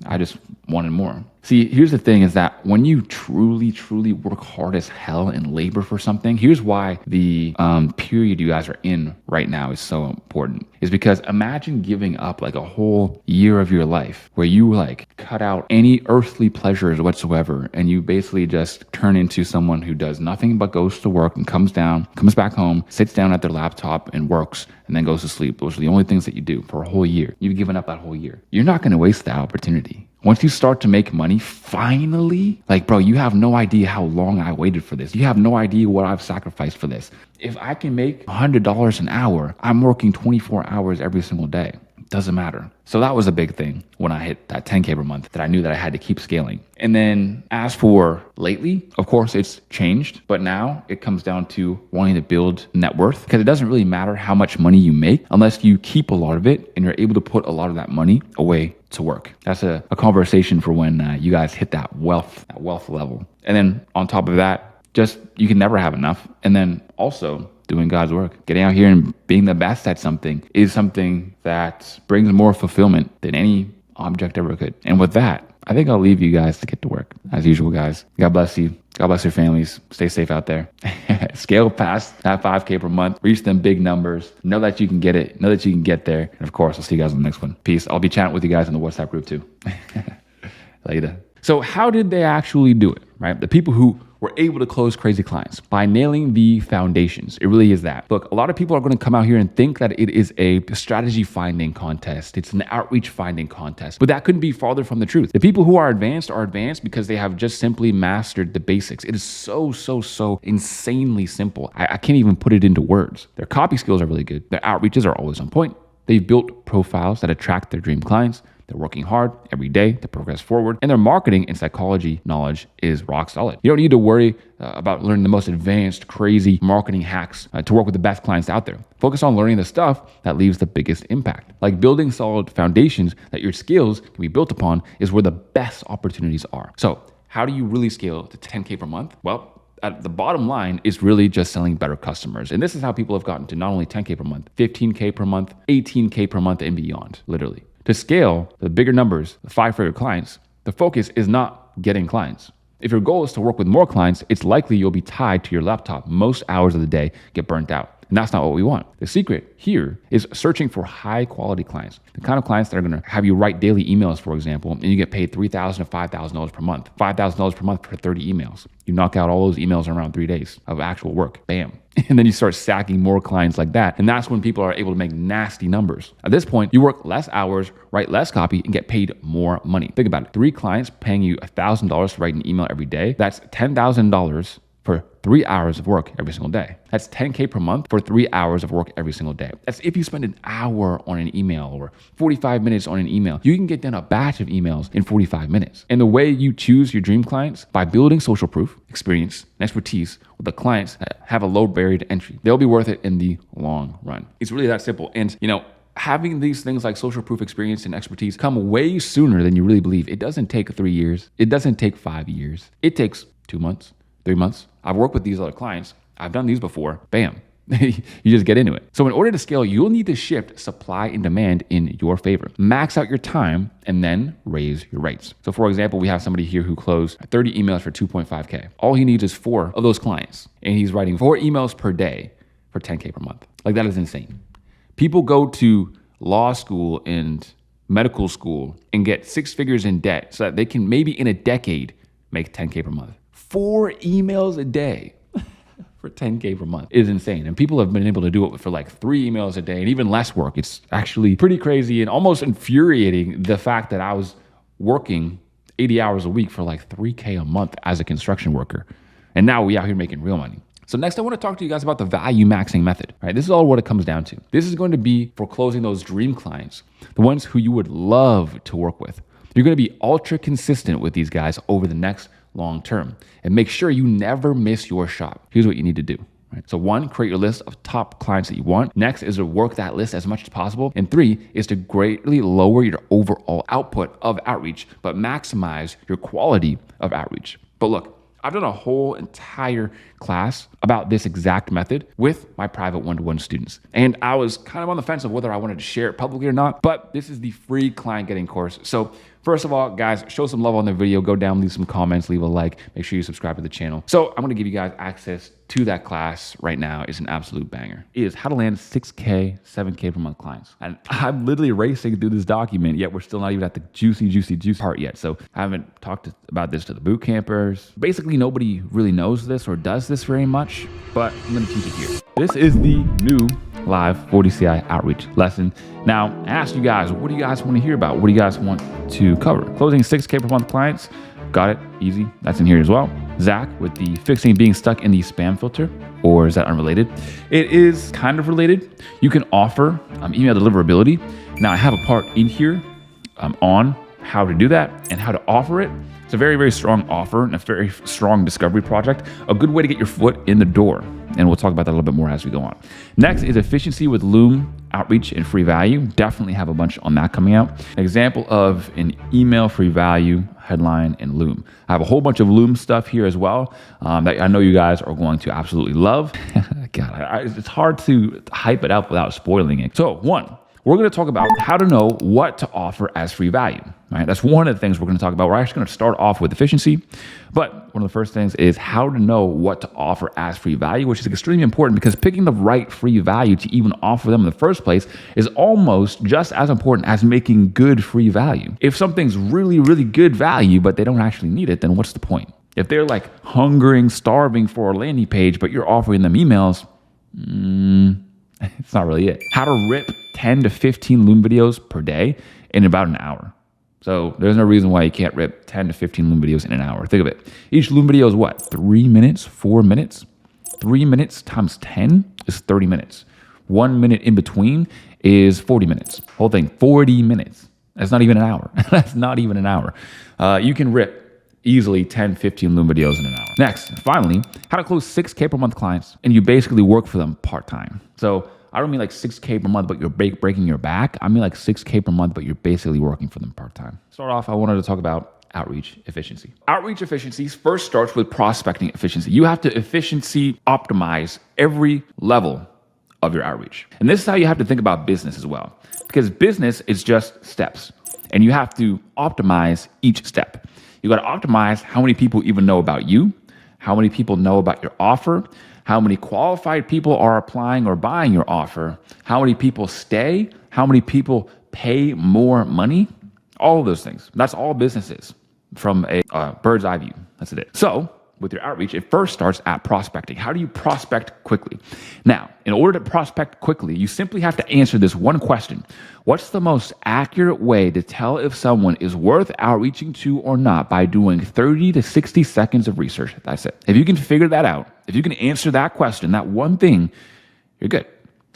I just wanted more. See, here's the thing is that when you truly work hard as hell and labor for something, here's why the period you guys are in right now is so important. Is because imagine giving up like a whole year of your life where you like cut out any earthly pleasures whatsoever and you basically just turn into someone who does nothing but goes to work and comes back home, sits down at their laptop and works and then goes to sleep. Those are the only things that you do for a whole year. You've given up that whole year. You're not going to waste that opportunity. Once you start to make money, finally, like, bro, you have no idea how long I waited for this. You have no idea what I've sacrificed for this. If I can make $100 an hour, I'm working 24 hours every single day. Doesn't matter. So that was a big thing when I hit that 10K per month that I knew that I had to keep scaling. And then as for lately, of course, it's changed, but now it comes down to wanting to build net worth because it doesn't really matter how much money you make unless you keep a lot of it and you're able to put a lot of that money away to work. That's a conversation for when you guys hit that wealth level. And then on top of that, just you can never have enough. And then also doing God's work, getting out here and being the best at something is something that brings more fulfillment than any object ever could. And with that, I think I'll leave you guys to get to work. As usual, guys, God bless you. God bless your families. Stay safe out there. Scale past that 5K per month. Reach them big numbers. Know that you can get it. Know that you can get there. And of course, I'll see you guys on the next one. Peace. I'll be chatting with you guys in the WhatsApp group too. Later. So how did they actually do it, right? The people who were able to close crazy clients by nailing the foundations. It really is that. Look, a lot of people are going to come out here and think that it is a strategy finding contest. It's an outreach finding contest, but that couldn't be farther from the truth. The people who are advanced because they have just simply mastered the basics. It is so insanely simple. I can't even put it into words. Their copy skills are really good. Their outreaches are always on point. They've built profiles that attract their dream clients. They're working hard every day to progress forward, and their marketing and psychology knowledge is rock solid. You don't need to worry about learning the most advanced, crazy marketing hacks to work with the best clients out there. Focus on learning the stuff that leaves the biggest impact. Like building solid foundations that your skills can be built upon is where the best opportunities are. So how do you really scale to 10K per month? Well, at the bottom line is really just selling better customers. And this is how people have gotten to not only 10K per month, 15K per month, 18K per month and beyond, literally. To scale the bigger numbers, the 5-figure clients, the focus is not getting clients. If your goal is to work with more clients, it's likely you'll be tied to your laptop most hours of the day, get burnt out. And that's not what we want. The secret here is searching for high quality clients, the kind of clients that are going to have you write daily emails, for example, and you get paid $3,000 to $5,000 per month, $5,000 per month for 30 emails. You knock out all those emails in around 3 days of actual work. Bam. And then you start stacking more clients like that. And that's when people are able to make nasty numbers. At this point, you work less hours, write less copy, and get paid more money. Think about it. 3 clients paying you $1,000 to write an email every day. That's $10,000 for 3 hours of work every single day. That's 10K per month for 3 hours of work every single day. That's if you spend an hour on an email or 45 minutes on an email, you can get done a batch of emails in 45 minutes. And the way you choose your dream clients, by building social proof, experience, and expertise with the clients that have a low barrier to entry. They'll be worth it in the long run. It's really that simple. And having these things like social proof, experience, and expertise come way sooner than you really believe. It doesn't take 3 years. It doesn't take 5 years. It takes 2 months, 3 months. I've worked with these other clients. I've done these before. Bam. You just get into it. So in order to scale, you'll need to shift supply and demand in your favor. Max out your time and then raise your rates. So for example, we have somebody here who closed 30 emails for 2.5K. All he needs is 4 of those clients. And he's writing 4 emails per day for 10K per month. Like that is insane. People go to law school and medical school and get 6 figures in debt so that they can maybe in a decade make 10K per month. 4 emails a day for 10K per month is insane. And people have been able to do it for like 3 emails a day and even less work. It's actually pretty crazy and almost infuriating the fact that I was working 80 hours a week for like 3K a month as a construction worker. And now we out here making real money. So next I want to talk to you guys about the Valuemaxxing method, right? This is all what it comes down to. This is going to be for closing those dream clients, the ones who you would love to work with. You're going to be ultra consistent with these guys over the next long term and make sure you never miss your shot. Here's what you need to do. Right? So 1, create your list of top clients that you want. Next is to work that list as much as possible. And 3 is to greatly lower your overall output of outreach, but maximize your quality of outreach. But look, I've done a whole entire class about this exact method with my private one-to-one students. And I was kind of on the fence of whether I wanted to share it publicly or not, but this is the free client getting course. So First of all, guys, show some love on the video. Go down, leave some comments, leave a like. Make sure you subscribe to the channel. So I'm going to give you guys access to that class right now. It's an absolute banger. It is how to land 6K, 7K per month clients. And I'm literally racing through this document, yet we're still not even at the juicy part yet. So I haven't talked about this to the boot campers. Basically, nobody really knows this or does this very much, but I'm going to teach it here. This is the new live 40CI outreach lesson. Now, I asked you guys, what do you guys want to hear about? What do you guys want to cover? Closing 6K per month clients. Got it. Easy. That's in here as well. Zach with the fixing being stuck in the spam filter, or is that unrelated? It is kind of related. You can offer email deliverability. Now I have a part in here on how to do that and how to offer it. It's a very, very strong offer and a very strong discovery project. A good way to get your foot in the door. And we'll talk about that a little bit more as we go on. Next is efficiency with Loom, outreach, and free value. Definitely have a bunch on that coming out. An example of an email free value, headline, and Loom. I have a whole bunch of Loom stuff here as well that I know you guys are going to absolutely love. God, it's hard to hype it up without spoiling it. So one, we're going to talk about how to know what to offer as free value, right? That's one of the things we're going to talk about. We're actually going to start off with efficiency, but one of the first things is how to know what to offer as free value, which is extremely important because picking the right free value to even offer them in the first place is almost just as important as making good free value. If something's really, really good value, but they don't actually need it, then what's the point? If they're like hungering, starving for a landing page, but you're offering them emails, it's not really it. How to rip 10 to 15 Loom videos per day in about an hour. So there's no reason why you can't rip 10 to 15 Loom videos in an hour. Think of it. Each Loom video is what? 3 minutes, 4 minutes? 3 minutes times 10 is 30 minutes. 1 minute in between is 40 minutes. Whole thing, 40 minutes. That's not even an hour. That's not even an hour. You can rip easily 10, 15 Loom videos in an hour. Next, finally, how to close 6K per month clients, and you basically work for them part-time. So I don't mean like 6K per month, but you're breaking your back. I mean like 6K per month, but you're basically working for them part-time. Start off, I wanted to talk about outreach efficiency. Outreach efficiency first starts with prospecting efficiency. You have to efficiency optimize every level of your outreach. And this is how you have to think about business as well, because business is just steps, and you have to optimize each step. You got to optimize how many people even know about you, how many people know about your offer, how many qualified people are applying or buying your offer, how many people stay, how many people pay more money, all of those things. That's all business is from a bird's eye view. That's it. So with your outreach, it first starts at prospecting. How do you prospect quickly? Now, in order to prospect quickly, you simply have to answer this one question. What's the most accurate way to tell if someone is worth outreaching to or not by doing 30 to 60 seconds of research? That's it. If you can figure that out, if you can answer that question, that one thing, you're good.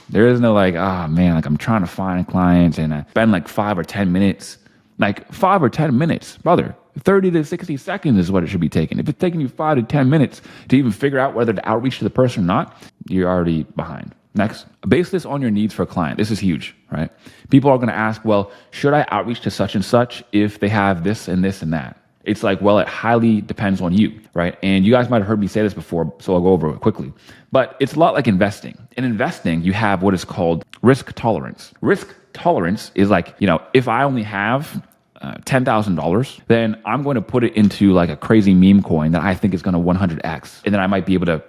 There is no like, oh man, like I'm trying to find clients and I spend like 5 or 10 minutes. Like 5 or 10 minutes, brother. 30 to 60 seconds is what it should be taking. If it's taking you 5 to 10 minutes to even figure out whether to outreach to the person or not, you're already behind. Next, base this on your needs for a client. This is huge, right? People are going to ask, well, should I outreach to such and such if they have this and this and that? It's like, well, it highly depends on you, right? And you guys might have heard me say this before, so I'll go over it quickly. But it's a lot like investing. In investing, you have what is called risk tolerance. Risk tolerance is like, if I only have $10,000, then I'm going to put it into like a crazy meme coin that I think is going to 100x. And then I might be able to,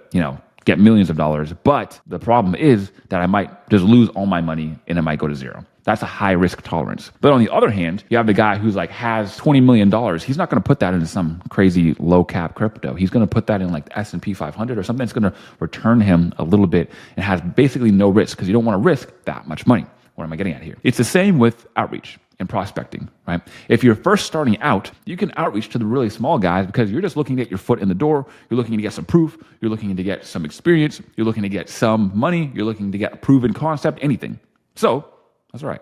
get millions of dollars. But the problem is that I might just lose all my money and it might go to zero. That's a high risk tolerance. But on the other hand, you have the guy who's like has $20 million. He's not going to put that into some crazy low cap crypto. He's going to put that in like the S&P 500 or something that's going to return him a little bit and has basically no risk because you don't want to risk that much money. What am I getting at here? It's the same with outreach and prospecting, right? If you're first starting out, you can outreach to the really small guys because you're just looking to get your foot in the door. You're looking to get some proof. You're looking to get some experience. You're looking to get some money. You're looking to get a proven concept, anything. So that's all right.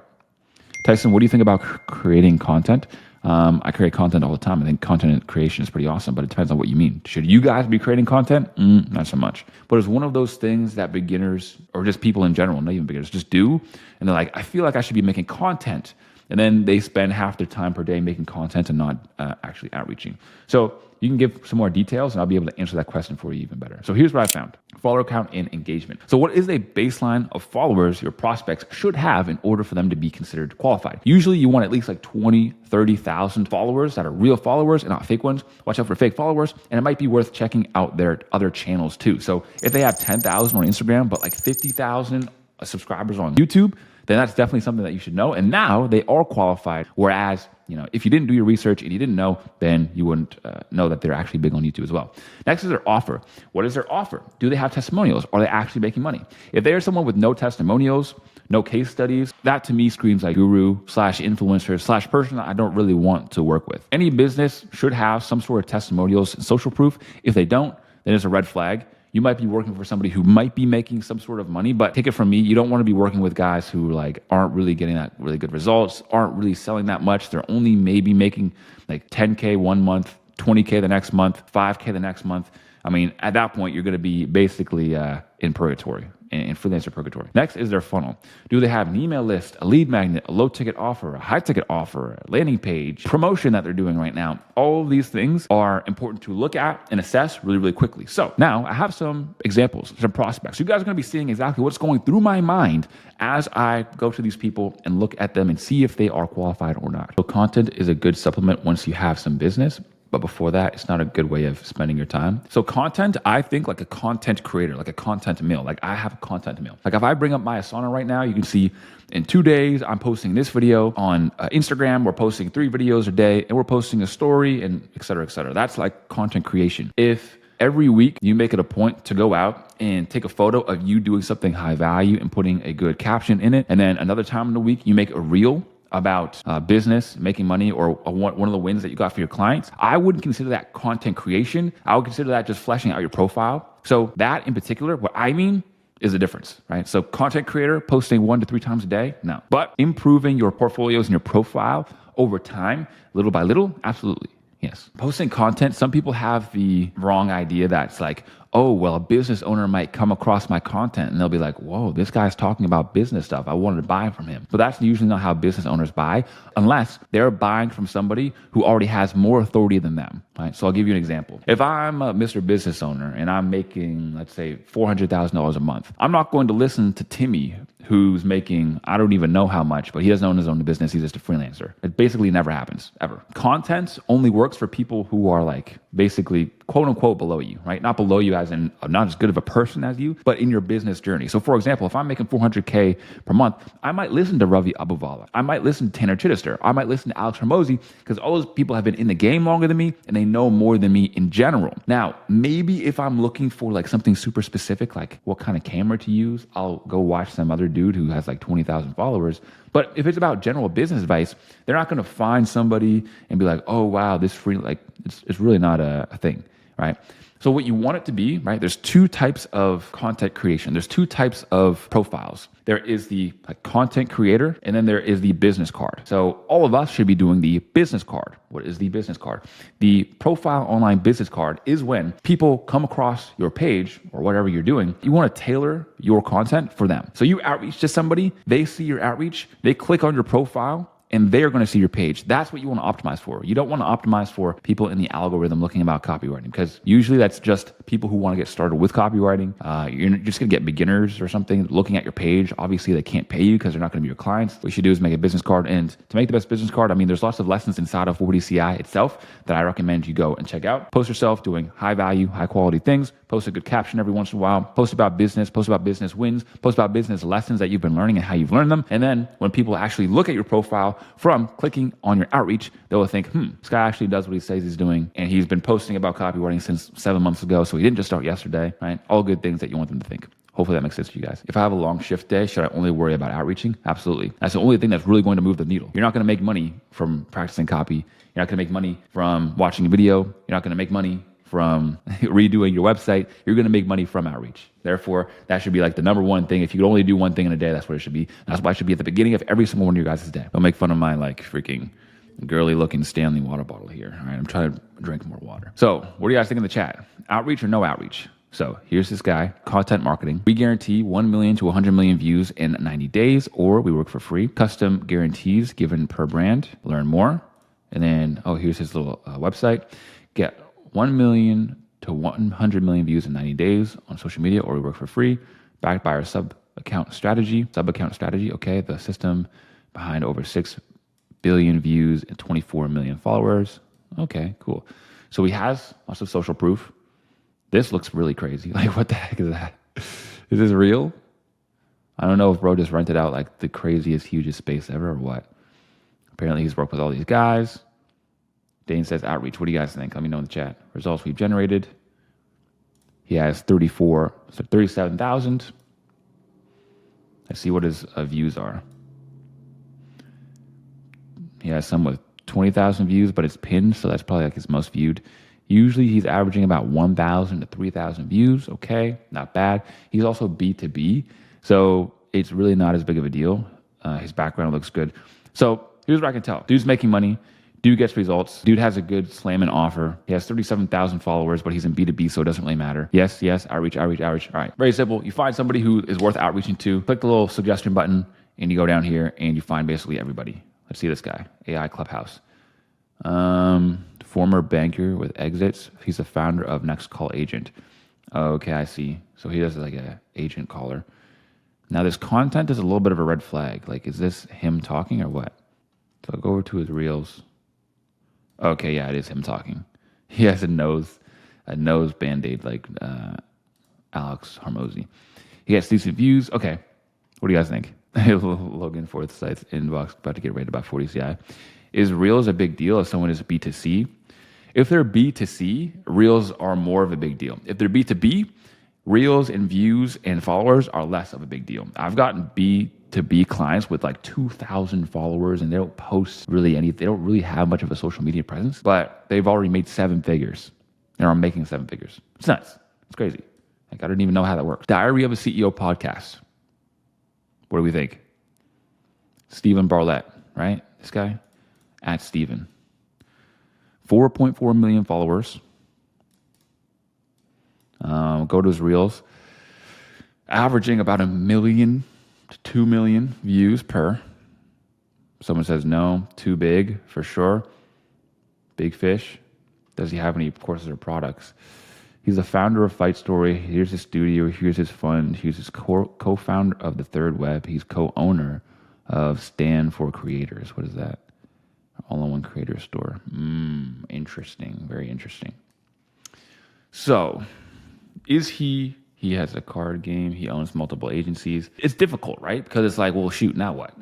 Tyson, what do you think about creating content? I create content all the time. I think content creation is pretty awesome, but it depends on what you mean. Should you guys be creating content? Not so much. But it's one of those things that beginners or just people in general, not even beginners, just do. And they're like, I feel like I should be making content And then they spend half their time per day making content and not actually outreaching. So you can give some more details and I'll be able to answer that question for you even better. So here's what I found: follower count and engagement. So what is a baseline of followers your prospects should have in order for them to be considered qualified? Usually you want at least like 20, 30,000 followers that are real followers and not fake ones. Watch out for fake followers. And it might be worth checking out their other channels too. So if they have 10,000 on Instagram, but like 50,000 subscribers on YouTube, then that's definitely something that you should know. And now they are qualified. Whereas, if you didn't do your research and you didn't know, then you wouldn't know that they're actually big on YouTube as well. Next is their offer. What is their offer? Do they have testimonials? Are they actually making money? If they are someone with no testimonials, no case studies, that to me screams like guru/influencer/person that I don't really want to work with. Any business should have some sort of testimonials and social proof. If they don't, then it's a red flag. You might be working for somebody who might be making some sort of money, but take it from me, you don't want to be working with guys who like aren't really getting that really good results, aren't really selling that much. They're only maybe making like 10K one month, 20K the next month, 5K the next month. I mean, at that point, you're going to be basically in purgatory, in freelancer purgatory. Next is their funnel. Do they have an email list, a lead magnet, a low ticket offer, a high ticket offer, a landing page, promotion that they're doing right now? All of these things are important to look at and assess really, really quickly. So now I have some examples, some prospects. You guys are going to be seeing exactly what's going through my mind as I go to these people and look at them and see if they are qualified or not. So content is a good supplement once you have some business. But before that, it's not a good way of spending your time. So content, I think like a content creator, like a content mill. Like I have a content mill. Like if I bring up my Asana right now, you can see in 2 days, I'm posting this video on Instagram. We're posting 3 videos a day and we're posting a story and et cetera, et cetera. That's like content creation. If every week you make it a point to go out and take a photo of you doing something high value and putting a good caption in it, and then another time in the week you make a reel about business, making money, or one of the wins that you got for your clients, I wouldn't consider that content creation. I would consider that just fleshing out your profile. So that in particular, what I mean is a difference, right? So content creator posting 1 to 3 times a day, no. But improving your portfolios and your profile over time, little by little, absolutely. Yes. Posting content, some people have the wrong idea that it's like, oh, well, a business owner might come across my content and they'll be like, whoa, this guy's talking about business stuff. I wanted to buy from him. But that's usually not how business owners buy unless they're buying from somebody who already has more authority than them, right? So I'll give you an example. If I'm a Mr. Business Owner and I'm making, let's say, $400,000 a month, I'm not going to listen to Timmy, who's making, I don't even know how much, but he doesn't own his own business. He's just a freelancer. It basically never happens, ever. Content only works for people who are like basically quote unquote below you, right? Not below you as in not as good of a person as you, but in your business journey. So for example, if I'm making 400K per month, I might listen to Ravi Abuvala. I might listen to Tanner Chittister. I might listen to Alex Hormozy because all those people have been in the game longer than me and they know more than me in general. Now, maybe if I'm looking for like something super specific, like what kind of camera to use, I'll go watch some other dude who has like 20,000 followers. But if it's about general business advice, they're not going to find somebody and be like, oh, wow, this free, like it's really not a thing, right? So what you want it to be, right? There's 2 types of content creation. There's 2 types of profiles. There is the content creator, and then there is the business card. So all of us should be doing the business card. What is the business card? The profile online business card is when people come across your page or whatever you're doing, you want to tailor your content for them. So you outreach to somebody, they see your outreach, they click on your profile, and they're going to see your page. That's what you want to optimize for. You don't want to optimize for people in the algorithm looking about copywriting because usually that's just people who want to get started with copywriting. You're just going to get beginners or something looking at your page. Obviously, they can't pay you because they're not going to be your clients. What you should do is make a business card. And to make the best business card, I mean, there's lots of lessons inside of 40CI itself that I recommend you go and check out. Post yourself doing high value, high quality things. Post a good caption every once in a while. Post about business wins. Post about business lessons that you've been learning and how you've learned them. And then when people actually look at your profile from clicking on your outreach, they'll think, this guy actually does what he says he's doing. And he's been posting about copywriting since 7 months ago. So he didn't just start yesterday, right? All good things that you want them to think. Hopefully that makes sense to you guys. If I have a long shift day, should I only worry about outreaching? Absolutely. That's the only thing that's really going to move the needle. You're not going to make money from practicing copy. You're not going to make money from watching a video. You're not going to make money from redoing your website. You're going to make money from outreach. Therefore, that should be like the number one thing. If you could only do one thing in a day, that's what it should be. That's why it should be at the beginning of every single one of your guys' day. Don't make fun of my like freaking girly looking Stanley water bottle here. All right, I'm trying to drink more water. So what do you guys think in the chat? Outreach or no outreach? So here's this guy, content marketing. We guarantee 1 million to 100 million views in 90 days, or we work for free. Custom guarantees given per brand. Learn more. And then, here's his little website. Get 1 million to 100 million views in 90 days on social media, or we work for free. Backed by our sub-account strategy. Okay, the system behind over 6 billion views and 24 million followers. Okay, cool. So he has lots of social proof. This looks really crazy. Like, what the heck is that? Is this real? I don't know if bro just rented out like the craziest, hugest space ever or what. Apparently he's worked with all these guys. Dane says outreach. What do you guys think? Let me know in the chat. Results we've generated. He has 37,000. Let's see what his views are. He has some with 20,000 views, but it's pinned, so that's probably like his most viewed. Usually he's averaging about 1,000 to 3,000 views. Okay, not bad. He's also B2B, so it's really not as big of a deal. His background looks good. So here's what I can tell. Dude's making money. Dude gets results. Dude has a good slamming offer. He has 37,000 followers, but he's in B2B, so it doesn't really matter. Yes, outreach. All right, very simple. You find somebody who is worth outreaching to, click the little suggestion button, and you go down here, and you find basically everybody. Let's see this guy, AI Clubhouse. Former banker with exits. He's the founder of Next Call Agent. Okay, I see. So he does like a agent caller. Now this content is a little bit of a red flag. Like, is this him talking or what? So I'll go over to his reels. Okay, yeah, it is him talking. He has a nose band-aid like Alex Hormozy. He has decent views. Okay, what do you guys think? Logan Forsyth's inbox about to get rated by 40 CI. Is Reels a big deal if someone is B2C? If they're B2C, Reels are more of a big deal. If they're B2B, Reels and views and followers are less of a big deal. I've gotten B2B clients with like 2,000 followers and they don't post really anything. They don't really have much of a social media presence, but they've already made 7 figures and are making 7 figures. It's nuts. It's crazy. Like, I don't even know how that works. Diary of a CEO podcast. What do we think? Stephen Barlett, right? This guy? At Steven. 4.4 million followers. Go to his reels. Averaging about 1 million to 2 million views per. Someone says no, too big for sure. Big fish. Does he have any courses or products? He's the founder of Fight Story. Here's his studio. Here's his fund. He's his co-founder of The Third Web. He's co-owner of Stand for Creators. What is that? All-in-one creator store. Interesting. Very interesting. So, is he has a card game. He owns multiple agencies. It's difficult, right? Because it's like, well, shoot, now what?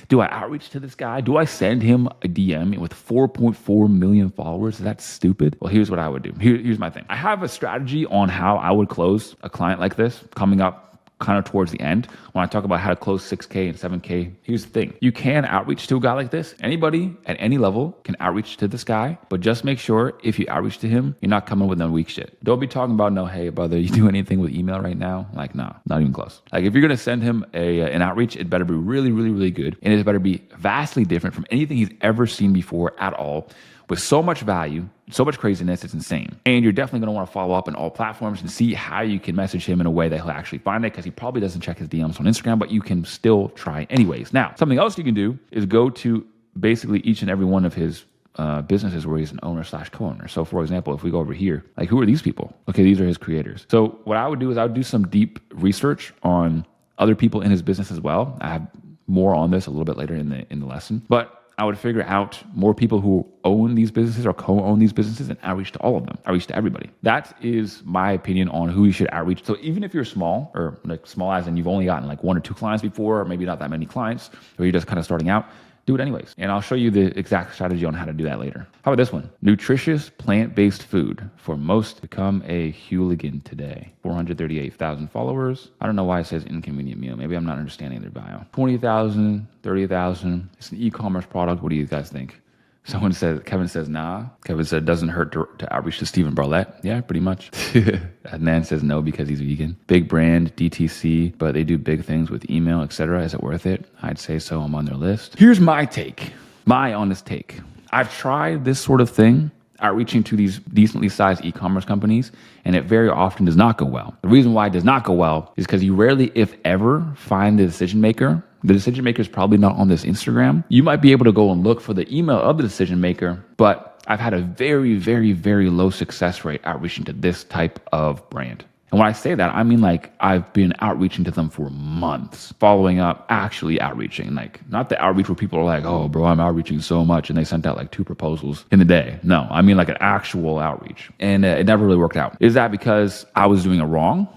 Do I outreach to this guy? Do I send him a DM with 4.4 million followers? Is that stupid? Well, here's what I would do. Here's my thing. I have a strategy on how I would close a client like this coming up kind of towards the end when I talk about how to close 6K and 7K. Here's the thing. You can outreach to a guy like this. Anybody at any level can outreach to this guy, but just make sure if you outreach to him, you're not coming with no weak shit. Don't be talking about, no, hey, brother, you do anything with email right now? Like, nah, not even close. Like, if you're going to send him an outreach, it better be really, really, really good. And it better be vastly different from anything he's ever seen before at all, with so much value, so much craziness, it's insane. And you're definitely going to want to follow up on all platforms and see how you can message him in a way that he'll actually find it, because he probably doesn't check his DMs on Instagram, but you can still try anyways. Now, something else you can do is go to basically each and every one of his businesses where he's an owner / co-owner. So for example, if we go over here, like, who are these people? Okay, these are his creators. So what I would do is I would do some deep research on other people in his business as well. I have more on this a little bit later in the lesson, but I would figure out more people who own these businesses or co-own these businesses and outreach to all of them, outreach to everybody. That is my opinion on who you should outreach. So even if you're small, or like small as in you've only gotten like 1 or 2 clients before, or maybe not that many clients, or you're just kind of starting out, do it anyways. And I'll show you the exact strategy on how to do that later. How about this one? Nutritious plant-based food for most. Become a hooligan today. 438,000 followers. I don't know why it says inconvenient meal. Maybe I'm not understanding their bio. 20,000, 30,000. It's an e-commerce product. What do you guys think? Kevin says, nah. Kevin said, doesn't hurt to outreach to Stephen Barlett. Yeah, pretty much. Adnan says no because he's vegan. Big brand, DTC, but they do big things with email, etc. Is it worth it? I'd say so. I'm on their list. Here's my honest take. I've tried this sort of thing. outreaching to these decently sized e-commerce companies, and it very often does not go well. The reason why it does not go well is because you rarely, if ever, find the decision maker. The decision maker is probably not on this Instagram. You might be able to go and look for the email of the decision maker, but I've had a very, very, very low success rate outreaching to this type of brand. And when I say that, I mean like I've been outreaching to them for months, following up, actually outreaching, like not the outreach where people are like, oh bro, I'm outreaching so much and they sent out like 2 proposals in the day. No, I mean like an actual outreach. And it never really worked out. Is that because I was doing it wrong?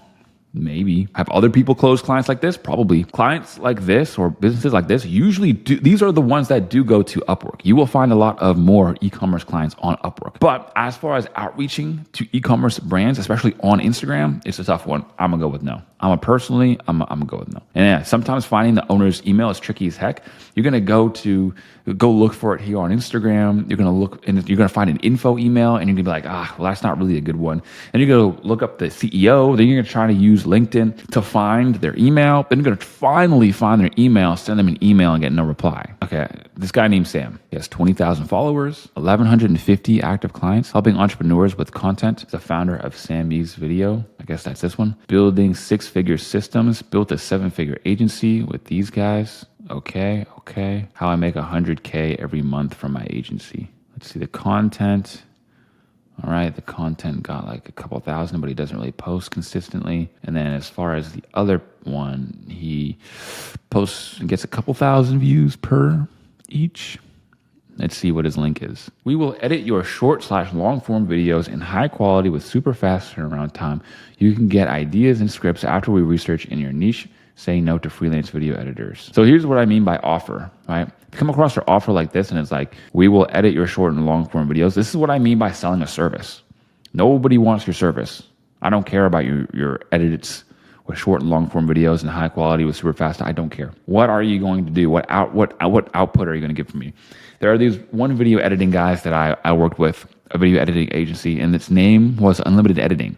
Maybe. Have other people close clients like this? Probably. Clients like this or businesses like this usually do. These are the ones that do go to Upwork. You will find a lot of more e-commerce clients on Upwork. But as far as outreaching to e-commerce brands, especially on Instagram, it's a tough one. I'm gonna go with no. I'm gonna go with no. And yeah, sometimes finding the owner's email is tricky as heck. You're gonna go look for it here on Instagram. You're gonna look and you're gonna find an info email, and you're gonna be like, well, that's not really a good one. And you're gonna look up the CEO. Then you're gonna try to use LinkedIn to find their email. Then you're gonna finally find their email, send them an email, and get no reply. Okay, this guy named Sam. He has 20,000 followers, 1,150 active clients, helping entrepreneurs with content. He's the founder of Sammy's Video. I guess that's this one. Building 6-figure systems. Built a 7-figure agency with these guys. Okay. How I make 100K every month from my agency. Let's see the content. All right, the content got like a couple thousand, but he doesn't really post consistently. And then as far as the other one, he posts and gets a couple thousand views per each. Let's see what his link is. We will edit your short/long form videos in high quality with super fast turnaround time. You can get ideas and scripts after we research in your niche. Say no to freelance video editors. So here's what I mean by offer, right? If you come across your offer like this and it's like, we will edit your short and long form videos. This is what I mean by selling a service. Nobody wants your service. I don't care about your edits with short and long form videos in high quality with super fast. I don't care. What are you going to do? What output are you going to give from me? There are these one video editing guys that I worked with, a video editing agency, and its name was Unlimited Editing.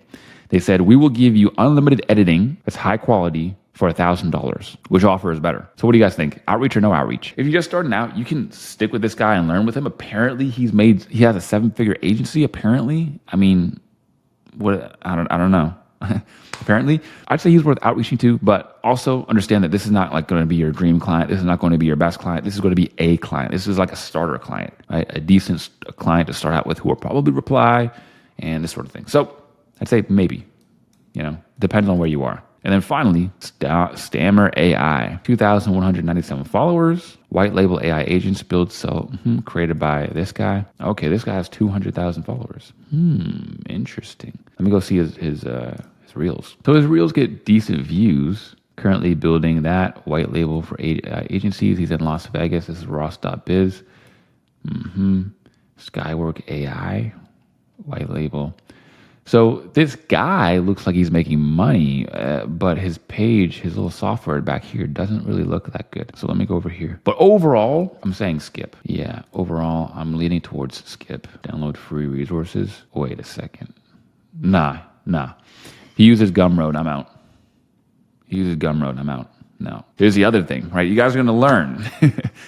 They said, we will give you unlimited editing that's high quality for $1,000. Which offer is better? So what do you guys think? Outreach or no outreach? If you're just starting out, you can stick with this guy and learn with him. Apparently he has a 7-figure agency. Apparently, I mean, what? I don't know. Apparently, I'd say he's worth outreaching to, but also understand that this is not like going to be your dream client. This is not going to be your best client. This is going to be a client. This is like a starter client, right? A decent client to start out with who will probably reply and this sort of thing. So I'd say maybe, depends on where you are. And then finally, Stammer AI, 2,197 followers, white label AI agents, build, sell, created by this guy. Okay, this guy has 200,000 followers. Interesting. Let me go see his reels. So his reels get decent views. Currently building that white label for agencies. He's in Las Vegas. This is Ross.biz. Skywork AI, white label. So this guy looks like he's making money, but his page, his little software back here doesn't really look that good. So let me go over here. But overall, I'm saying skip. Yeah, overall, I'm leaning towards skip. Download free resources. Wait a second. Nah. He uses Gumroad. I'm out. No. Here's the other thing, right? You guys are going to learn.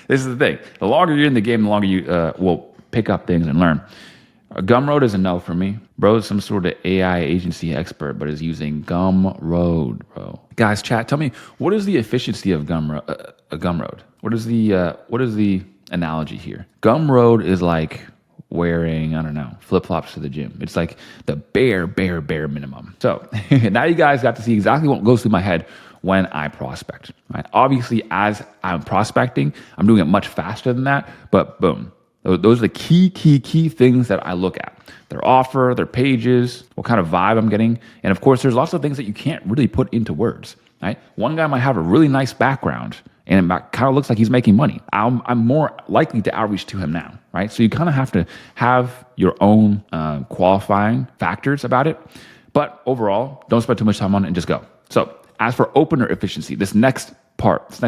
This is the thing. The longer you're in the game, the longer you will pick up things and learn. Gumroad is a no for me. Bro is some sort of AI agency expert, but is using Gumroad, bro. Guys, chat, tell me, what is the efficiency of Gumroad? What is the analogy here? Gumroad is like wearing, I don't know, flip-flops to the gym. It's like the bare minimum. So now you guys got to see exactly what goes through my head when I prospect, right? Obviously, as I'm prospecting, I'm doing it much faster than that, but boom. Those are the key things that I look at. Their offer, their pages, what kind of vibe I'm getting. And of course, there's lots of things that you can't really put into words, right? One guy might have a really nice background and it kind of looks like he's making money. I'm more likely to outreach to him now, right? So you kind of have to have your own qualifying factors about it. But overall, don't spend too much time on it and just go. So as for opener efficiency, this next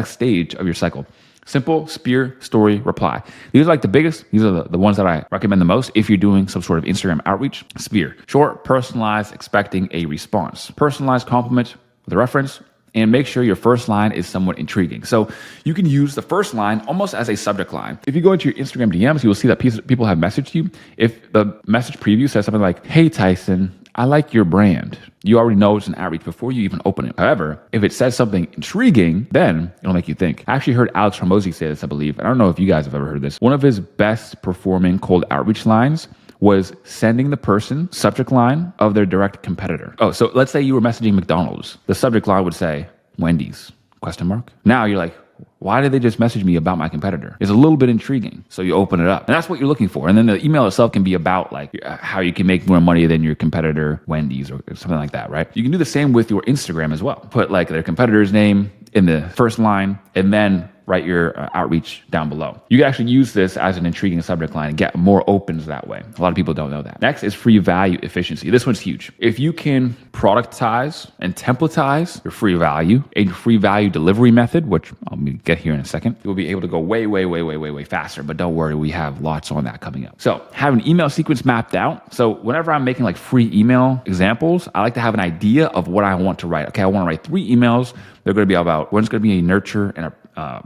stage of your cycle, simple, spear, story, reply. These are like the biggest. These are the ones that I recommend the most if you're doing some sort of Instagram outreach. Spear, short, personalized, expecting a response. Personalized compliment with a reference and make sure your first line is somewhat intriguing. So you can use the first line almost as a subject line. If you go into your Instagram DMs, you will see that people have messaged you. If the message preview says something like, "Hey Tyson, I like your brand," you already know it's an outreach before you even open it. However, if it says something intriguing, then it'll make you think. I actually heard Alex Hormozi say this, I believe. I don't know if you guys have ever heard this. One of his best performing cold outreach lines was sending the person subject line of their direct competitor. Oh, so let's say you were messaging McDonald's. The subject line would say, "Wendy's, question mark." Now you're like, why did they just message me about my competitor? It's a little bit intriguing. So you open it up and that's what you're looking for. And then the email itself can be about like how you can make more money than your competitor, Wendy's or something like that, right? You can do the same with your Instagram as well. Put like their competitor's name in the first line and then write your outreach down below. You can actually use this as an intriguing subject line and get more opens that way. A lot of people don't know that. Next is free value efficiency. This one's huge. If you can productize and templatize your free value, a free value delivery method, which I'll get here in a second, you'll be able to go way faster. But don't worry, we have lots on that coming up. So have an email sequence mapped out. So whenever I'm making like free email examples, I like to have an idea of what I want to write. Okay, I want to write 3 emails. They're going to be about, one's going to be a nurture and a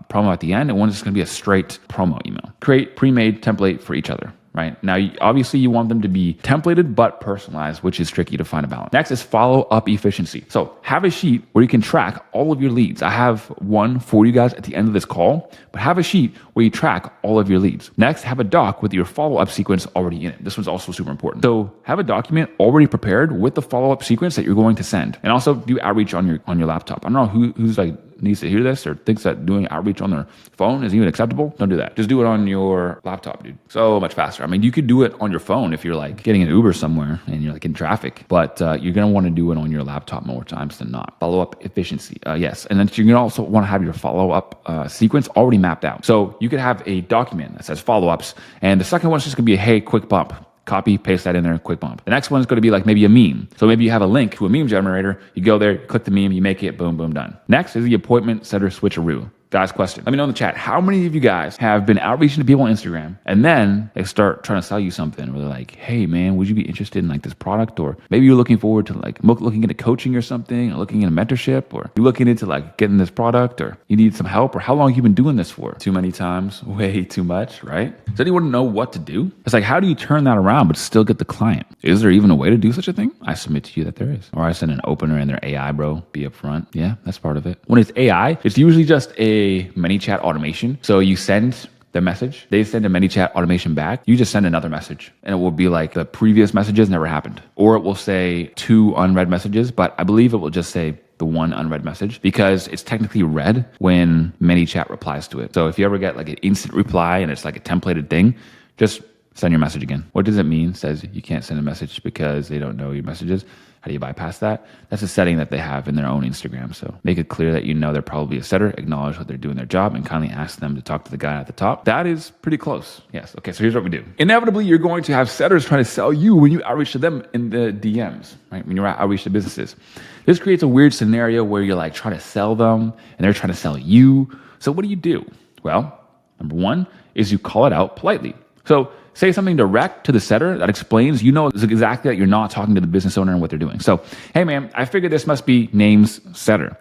promo at the end, and one's just going to be a straight promo email. Create pre-made template for each other. Right? Now, obviously you want them to be templated but personalized, which is tricky to find a balance. Next is follow-up efficiency. So have a sheet where you can track all of your leads. I have one for you guys at the end of this call, but have a sheet where you track all of your leads. Next, have a doc with your follow-up sequence already in it. This one's also super important. So have a document already prepared with the follow-up sequence that you're going to send. And also do outreach on your laptop. I don't know who's like needs to hear this or thinks that doing outreach on their phone is even acceptable. Don't do that. Just do it on your laptop, dude. So much faster. I mean, you could do it on your phone if you're like getting an Uber somewhere and you're like in traffic, but you're going to want to do it on your laptop more times than not. Follow-up efficiency. Yes. And then you're going to also want to have your follow-up sequence already mapped out. So you could have a document that says follow-ups, and the second one's just going to be a, "Hey, quick bump." Copy, paste that in there, quick bump. The next one is going to be like maybe a meme. So maybe you have a link to a meme generator. You go there, you click the meme, you make it, boom, boom, done. Next is the appointment setter switcheroo. Guys, question. Let me know in the chat. How many of you guys have been outreaching to people on Instagram and then they start trying to sell you something where they're like, "Hey man, would you be interested in like this product?" Or maybe you're looking forward to like looking into coaching or something, or looking into mentorship, or you're looking into like getting this product, or you need some help, or how long have you been doing this for? Too many times, way too much, right? Does anyone know what to do? It's like, how do you turn that around but still get the client? Is there even a way to do such a thing? I submit to you that there is. Or I send an opener in their AI, bro. Be upfront. Yeah, that's part of it. When it's AI, it's usually just a ManyChat automation. So you send the message, they send a ManyChat automation back. You just send another message and it will be like the previous messages never happened. Or it will say 2 unread messages, but I believe it will just say the 1 unread message because it's technically read when ManyChat replies to it. So if you ever get like an instant reply and it's like a templated thing, just send your message again. What does it mean? It says you can't send a message because they don't know your messages. How do you bypass that? That's a setting that they have in their own Instagram. So make it clear that you know they're probably a setter, acknowledge that they're doing their job, and kindly ask them to talk to the guy at the top. That is pretty close. Yes. Okay, so here's what we do. Inevitably, you're going to have setters trying to sell you when you outreach to them in the DMs, right? When you're outreach to businesses. This creates a weird scenario where you're like trying to sell them and they're trying to sell you. So what do? Well, number 1 is you call it out politely. So say something direct to the setter that explains, you know exactly that you're not talking to the business owner and what they're doing. So, "Hey man, I figured this must be name's setter.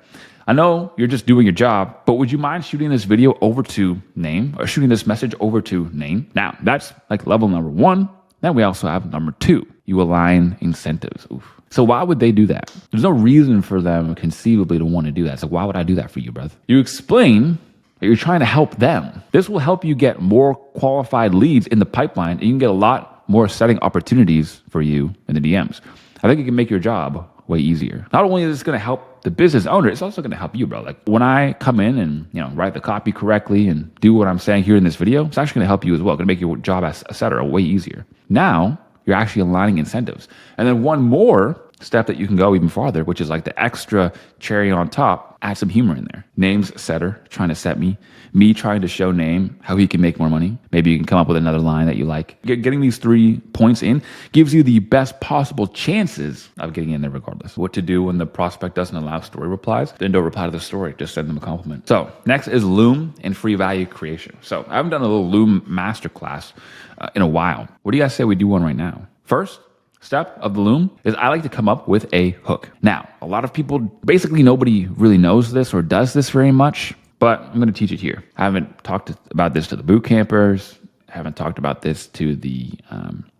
I know you're just doing your job, but would you mind shooting this video over to name or shooting this message over to name?" Now, that's like level number 1. Then we also have number 2. You align incentives. Oof. So why would they do that? There's no reason for them conceivably to want to do that. So why would I do that for you, brother? You explain that you're trying to help them. This will help you get more qualified leads in the pipeline, and you can get a lot more setting opportunities for you in the DMs. I think it can make your job way easier. Not only is this going to help the business owner, it's also going to help you, bro. Like when I come in and write the copy correctly and do what I'm saying here in this video, it's actually going to help you as well. It's going to make your job as a setter way easier. Now you're actually aligning incentives. And then one more step that you can go even farther, which is like the extra cherry on top, add some humor in there. Name's setter trying to set me trying to show name how he can make more money. Maybe you can come up with another line that you like. Getting these 3 points in gives you the best possible chances of getting in there regardless. What to do when the prospect doesn't allow story replies? Then don't reply to the story, just send them a compliment. So next is Loom and free value creation. So I haven't done a little Loom masterclass in a while. What do you guys say we do one right now? First, step of the loom is I like to come up with a hook. Now, a lot of people, basically nobody really knows this or does this very much, but I'm going to teach it here. I haven't talked about this to the boot campers. I haven't talked about this to the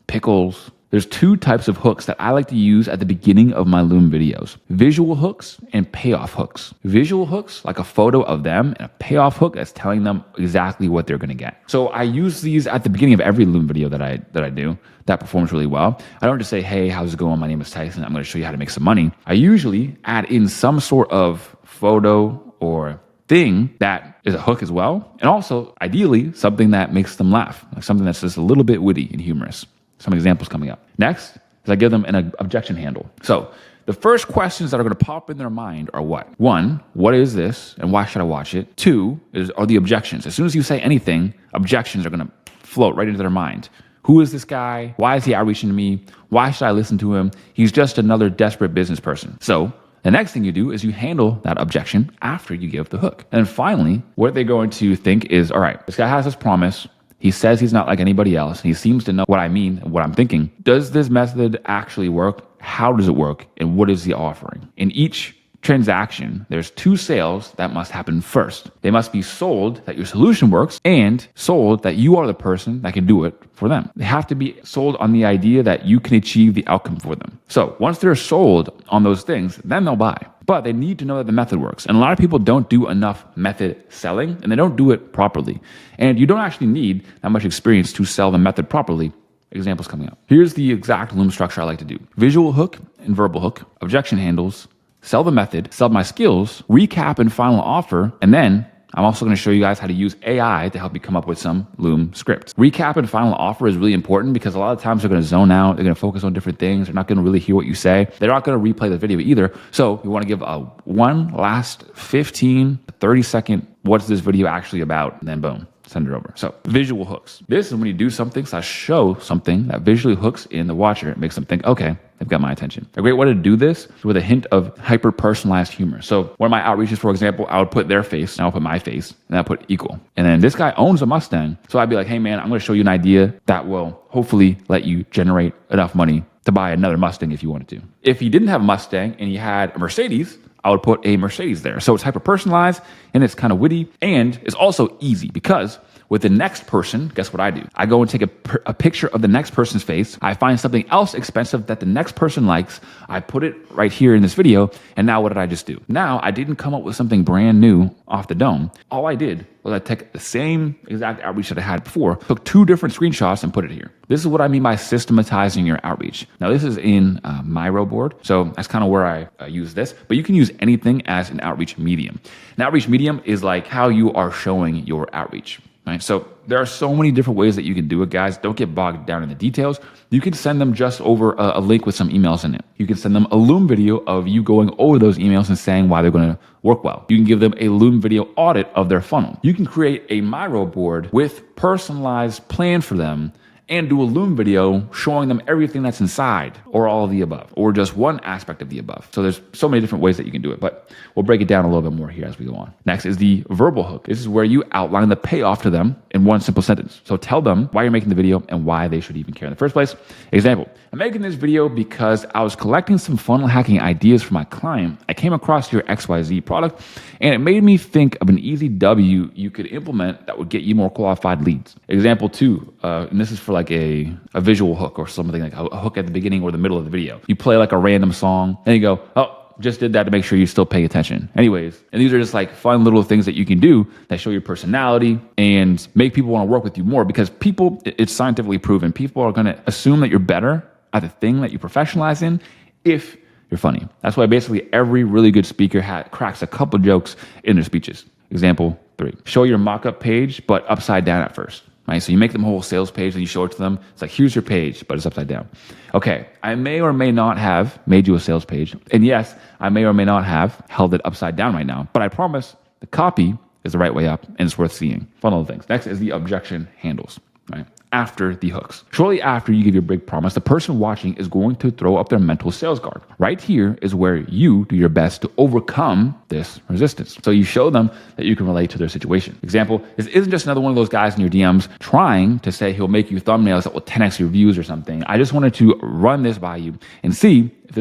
pickles. There's two types of hooks that I like to use at the beginning of my Loom videos. Visual hooks and payoff hooks. Visual hooks, like a photo of them, and a payoff hook that's telling them exactly what they're gonna get. So I use these at the beginning of every Loom video that I do that performs really well. I don't just say, hey, how's it going? My name is Tyson. I'm gonna show you how to make some money. I usually add in some sort of photo or thing that is a hook as well. And also, ideally, something that makes them laugh, like something that's just a little bit witty and humorous. Some examples coming up. Next is I give them an objection handle. So the first questions that are going to pop in their mind are what? One, what is this and why should I watch it? Two are the objections. As soon as you say anything, objections are going to float right into their mind. Who is this guy? Why is he outreaching to me? Why should I listen to him? He's just another desperate business person. So the next thing you do is you handle that objection after you give the hook. And then finally, what they're going to think is, all right, this guy has this promise. He says he's not like anybody else. He seems to know what I mean and what I'm thinking. Does this method actually work? How does it work? And what is he offering? In each transaction, there's two sales that must happen first. They must be sold that your solution works and sold that you are the person that can do it for them. They have to be sold on the idea that you can achieve the outcome for them. So once they're sold on those things, then they'll buy. But they need to know that the method works. And a lot of people don't do enough method selling and they don't do it properly. And you don't actually need that much experience to sell the method properly. Examples coming up. Here's the exact Loom structure I like to do. Visual hook and verbal hook, objection handles, sell the method, sell my skills, recap and final offer, and then I'm also going to show you guys how to use AI to help you come up with some Loom scripts. Recap and final offer is really important because a lot of times they're going to zone out. They're going to focus on different things. They're not going to really hear what you say. They're not going to replay the video either. So you want to give one last 15 to 30 second, what's this video actually about? And then boom, send it over. So visual hooks. This is when you do something / show something that visually hooks in the watcher. It makes them think, okay, they've got my attention. A great way to do this is with a hint of hyper-personalized humor. So one of my outreaches, for example, I would put their face and I'll put my face and I'll put equal. And then this guy owns a Mustang. So I'd be like, hey man, I'm going to show you an idea that will hopefully let you generate enough money to buy another Mustang if you wanted to. If he didn't have a Mustang and he had a Mercedes, I would put a Mercedes there. So it's hyper-personalized and it's kind of witty and it's also easy because with the next person, guess what I do? I go and take a picture of the next person's face. I find something else expensive that the next person likes. I put it right here in this video. And now what did I just do? Now I didn't come up with something brand new off the dome. All I did was I took the same exact outreach that I had before, took two different screenshots and put it here. This is what I mean by systematizing your outreach. Now this is in Miro board. So that's kind of where I use this, but you can use anything as an outreach medium. An outreach medium is like how you are showing your outreach. Right? So there are so many different ways that you can do it, guys. Don't get bogged down in the details. You can send them just over a link with some emails in it. You can send them a Loom video of you going over those emails and saying why they're going to work well. You can give them a Loom video audit of their funnel. You can create a Miro board with personalized plan for them and do a Loom video showing them everything that's inside or all of the above or just one aspect of the above. So there's so many different ways that you can do it, but we'll break it down a little bit more here as we go on. Next is the verbal hook. This is where you outline the payoff to them in one simple sentence. So tell them why you're making the video and why they should even care in the first place. Example, I'm making this video because I was collecting some funnel hacking ideas for my client. I came across your XYZ product and it made me think of an easy W you could implement that would get you more qualified leads. Example 2, and this is for like a visual hook or something like a hook at the beginning or the middle of the video. You play like a random song and you go, oh, just did that to make sure you still pay attention. Anyways, and these are just like fun little things that you can do that show your personality and make people want to work with you more because people, it's scientifically proven, people are going to assume that you're better at the thing that you professionalize in if you're funny. That's why basically every really good speaker cracks a couple jokes in their speeches. Example 3, show your mock-up page, but upside down at first. Right? So you make them a whole sales page and you show it to them. It's like, here's your page, but it's upside down. Okay, I may or may not have made you a sales page. And yes, I may or may not have held it upside down right now, but I promise the copy is the right way up and it's worth seeing. Fun little things. Next is the objection handles. Right? after the hooks. Shortly after you give your big promise, the person watching is going to throw up their mental sales guard. Right here is where you do your best to overcome this resistance. So you show them that you can relate to their situation. Example, this isn't just another one of those guys in your DMs trying to say he'll make you thumbnails that will 10x your views or something. I just wanted to run this by you and see if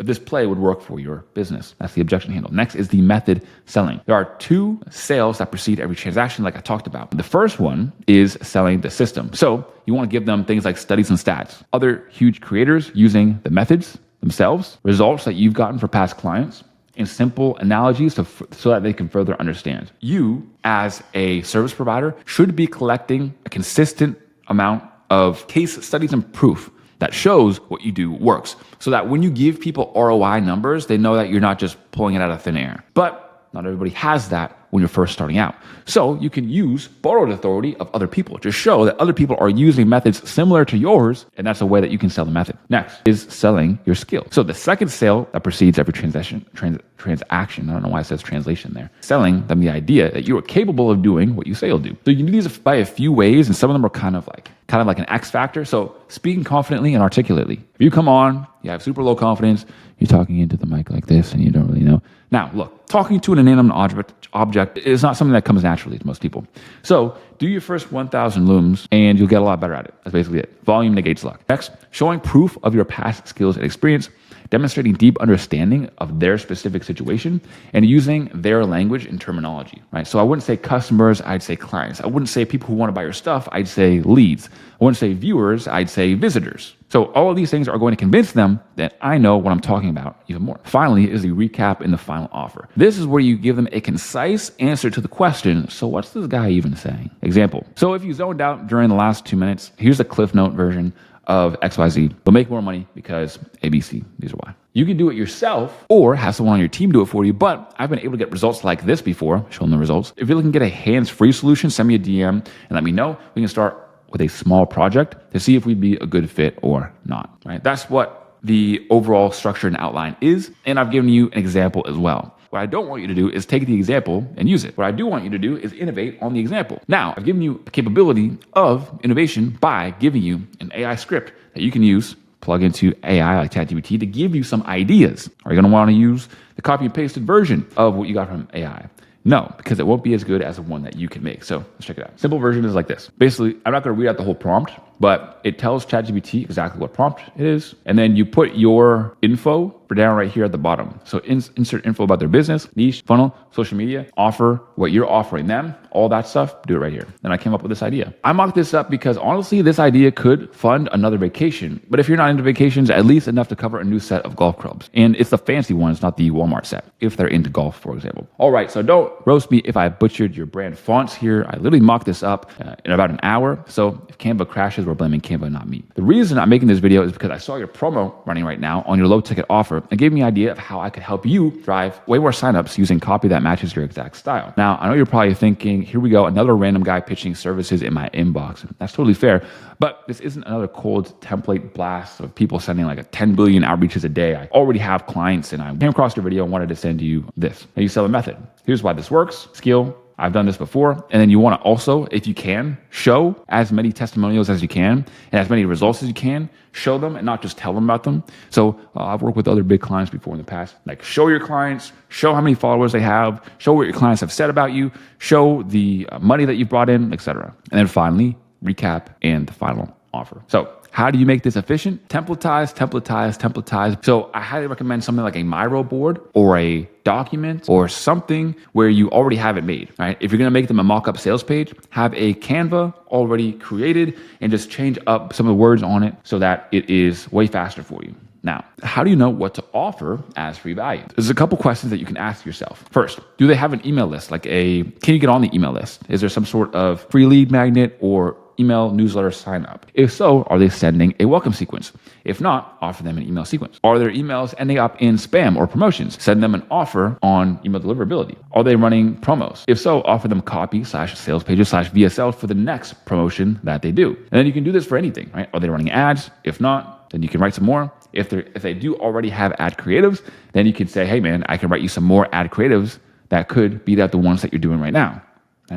this play would work for your business. That's the objection handle. Next is the method selling. There are 2 sales that precede every transaction like I talked about. The first one is selling the system. So you want to give them things like studies and stats. Other huge creators using the methods themselves, results that you've gotten for past clients, and simple analogies so that they can further understand. You, as a service provider, should be collecting a consistent amount of case studies and proof that shows what you do works, so that when you give people ROI numbers, they know that you're not just pulling it out of thin air. But not everybody has that when you're first starting out. So you can use borrowed authority of other people to show that other people are using methods similar to yours, and that's a way that you can sell the method. Next is selling your skill. So the second sale that precedes every transaction, I don't know why it says translation there, selling them the idea that you are capable of doing what you say you'll do. So you can do these by a few ways, and some of them are kind of like an X factor. So speaking confidently and articulately. If you come on, you have super low confidence, you're talking into the mic like this and you don't really know. Now, look, talking to an inanimate object is not something that comes naturally to most people. So do your first 1,000 looms and you'll get a lot better at it. That's basically it. Volume negates luck. Next, showing proof of your past skills and experience, demonstrating deep understanding of their specific situation and using their language and terminology, right? So I wouldn't say customers, I'd say clients. I wouldn't say people who want to buy your stuff, I'd say leads. I wouldn't say viewers, I'd say visitors. So all of these things are going to convince them that I know what I'm talking about even more. Finally is the recap in the final offer. This is where you give them a concise answer to the question, so what's this guy even saying? Example, so if you zoned out during the last 2 minutes, here's the Cliff Note version of XYZ. They'll make more money because ABC, these are why. You can do it yourself or have someone on your team do it for you, but I've been able to get results like this before, show them the results. If you're looking to get a hands-free solution, send me a DM and let me know. We can start with a small project to see if we'd be a good fit or not, right? That's what the overall structure and outline is, and I've given you an example as well. What I don't want you to do is take the example and use it. What I do want you to do is innovate on the example. Now, I've given you the capability of innovation by giving you an AI script that you can use, plug into AI like ChatGPT to give you some ideas. Are you going to want to use the copy and pasted version of what you got from AI? No, because it won't be as good as the one that you can make. So let's check it out. Simple version is like this. Basically, I'm not going to read out the whole prompt, but it tells ChatGPT exactly what prompt it is. And then you put your info for down right here at the bottom. So insert info about their business, niche, funnel, social media, offer, what you're offering them, all that stuff, do it right here. Then I came up with this idea. I mocked this up because honestly, this idea could fund another vacation. But if you're not into vacations, at least enough to cover a new set of golf clubs. And it's the fancy ones, not the Walmart set, if they're into golf, for example. All right, so don't roast me if I butchered your brand fonts here. I literally mocked this up in about an hour. So if Canva crashes, we're blaming Canva, not me. The reason I'm making this video is because I saw your promo running right now on your low ticket offer and gave me an idea of how I could help you drive way more signups using copy that matches your exact style. Now, I know you're probably thinking, here we go, another random guy pitching services in my inbox. That's totally fair, but this isn't another cold template blast of people sending like 10 billion outreaches a day. I already have clients and I came across your video and wanted to send you this. Now you sell a method. Here's why this works. Skill. I've done this before. And then you want to also, if you can, show as many testimonials as you can and as many results as you can, show them and not just tell them about them. So I've worked with other big clients before in the past, like show your clients, show how many followers they have, show what your clients have said about you, show the money that you've brought in, etc. And then finally, recap and the final offer. So how do you make this efficient? Templatize. So I highly recommend something like a Miro board or a document or something where you already have it made, right? If you're going to make them a mock-up sales page, have a Canva already created and just change up some of the words on it so that it is way faster for you. Now, how do you know what to offer as free value? There's a couple questions that you can ask yourself. First, do they have an email list? Can you get on the email list? Is there some sort of free lead magnet or email newsletter sign up? If so, are they sending a welcome sequence? If not, offer them an email sequence. Are their emails ending up in spam or promotions? Send them an offer on email deliverability. Are they running promos? If so, offer them copy/sales pages/VSL for the next promotion that they do. And then you can do this for anything, right? Are they running ads? If not, then you can write some more. If they do already have ad creatives, then you can say, hey man, I can write you some more ad creatives that could beat out the ones that you're doing right now.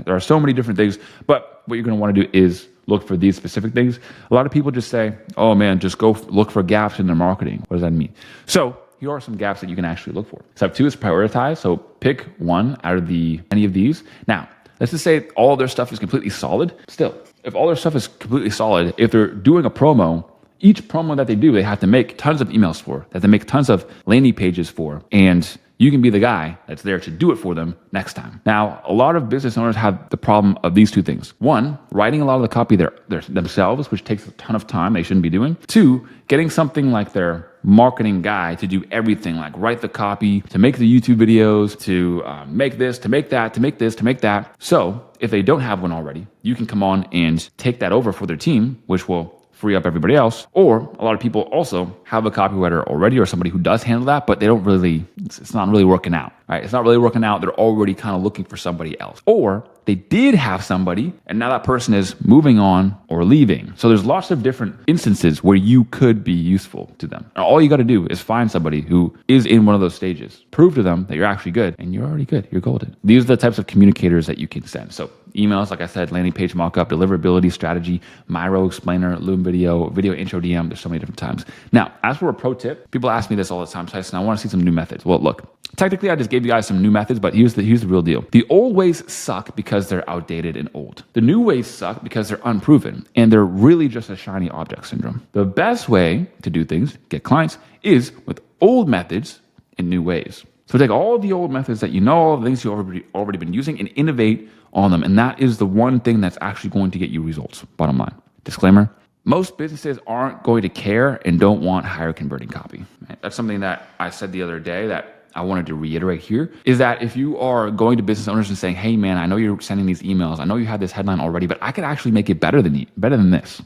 There are so many different things, but what you're going to want to do is look for these specific things. A lot of people just say, oh man, just go look for gaps in their marketing. What does that mean? So here are some gaps that you can actually look for. Step 2 is prioritize. So pick one out of any of these. Now, let's just say all their stuff is completely solid. Still, if all their stuff is completely solid, if they're doing a promo, each promo that they do, they have to make tons of emails for, they have to make tons of landing pages for, and you can be the guy that's there to do it for them next time. Now, a lot of business owners have the problem of these two things. One, writing a lot of the copy themselves, which takes a ton of time they shouldn't be doing. Two, getting something like their marketing guy to do everything, like write the copy, to make the YouTube videos, to make this, to make that, to make this, to make that. So if they don't have one already, you can come on and take that over for their team, which will free up everybody else. Or a lot of people also have a copywriter already or somebody who does handle that, but they don't really, it's not really working out, right? It's not really working out. They're already kind of looking for somebody else. Or they did have somebody and now that person is moving on or leaving. So there's lots of different instances where you could be useful to them. And all you got to do is find somebody who is in one of those stages. Prove to them that you're actually good and you're already good. You're golden. These are the types of communicators that you can send. So emails, like I said, landing page mockup, deliverability strategy, Miro explainer, Loom video, video intro DM. There's so many different times. Now, as for a pro tip, people ask me this all the time, Tyson, I want to see some new methods. Well, look, technically I just gave you guys some new methods, but here's the real deal. The old ways suck because they're outdated and old. The new ways suck because they're unproven and they're really just a shiny object syndrome. The best way to do things, get clients, is with old methods and new ways. So take all the old methods that you know, all the things you've already been using, and innovate on them. And that is the one thing that's actually going to get you results. Bottom line. Disclaimer. Most businesses aren't going to care and don't want higher converting copy. Right? That's something that I said the other day that I wanted to reiterate here, is that if you are going to business owners and saying, hey man, I know you're sending these emails, I know you have this headline already, but I could actually make it better than this.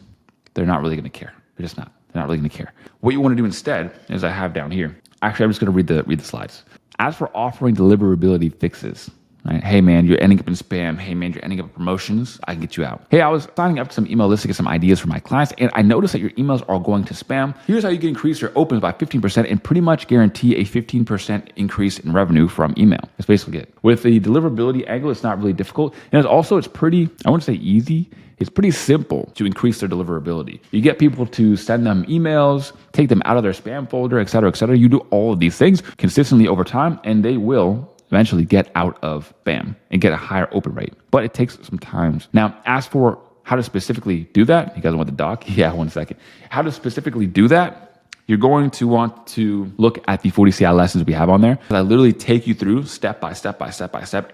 They're not really going to care. They're just not. They're not really going to care. What you want to do instead, as I have down here, actually, I'm just going to read the slides. As for offering deliverability fixes, right? Hey man, you're ending up in spam. Hey man, you're ending up in promotions. I can get you out. Hey, I was signing up to some email lists to get some ideas for my clients, and I noticed that your emails are going to spam. Here's how you can increase your opens by 15% and pretty much guarantee a 15% increase in revenue from email. That's basically it. With the deliverability angle, it's not really difficult. And it's pretty, I wouldn't say easy. It's pretty simple to increase their deliverability. You get people to send them emails, take them out of their spam folder, et cetera, et cetera. You do all of these things consistently over time, and they will eventually get out of spam and get a higher open rate. But it takes some time. Now, as for how to specifically do that, you guys want the doc? Yeah, 1 second. How to specifically do that? You're going to want to look at the 40 CI lessons we have on there. I literally take you through step by step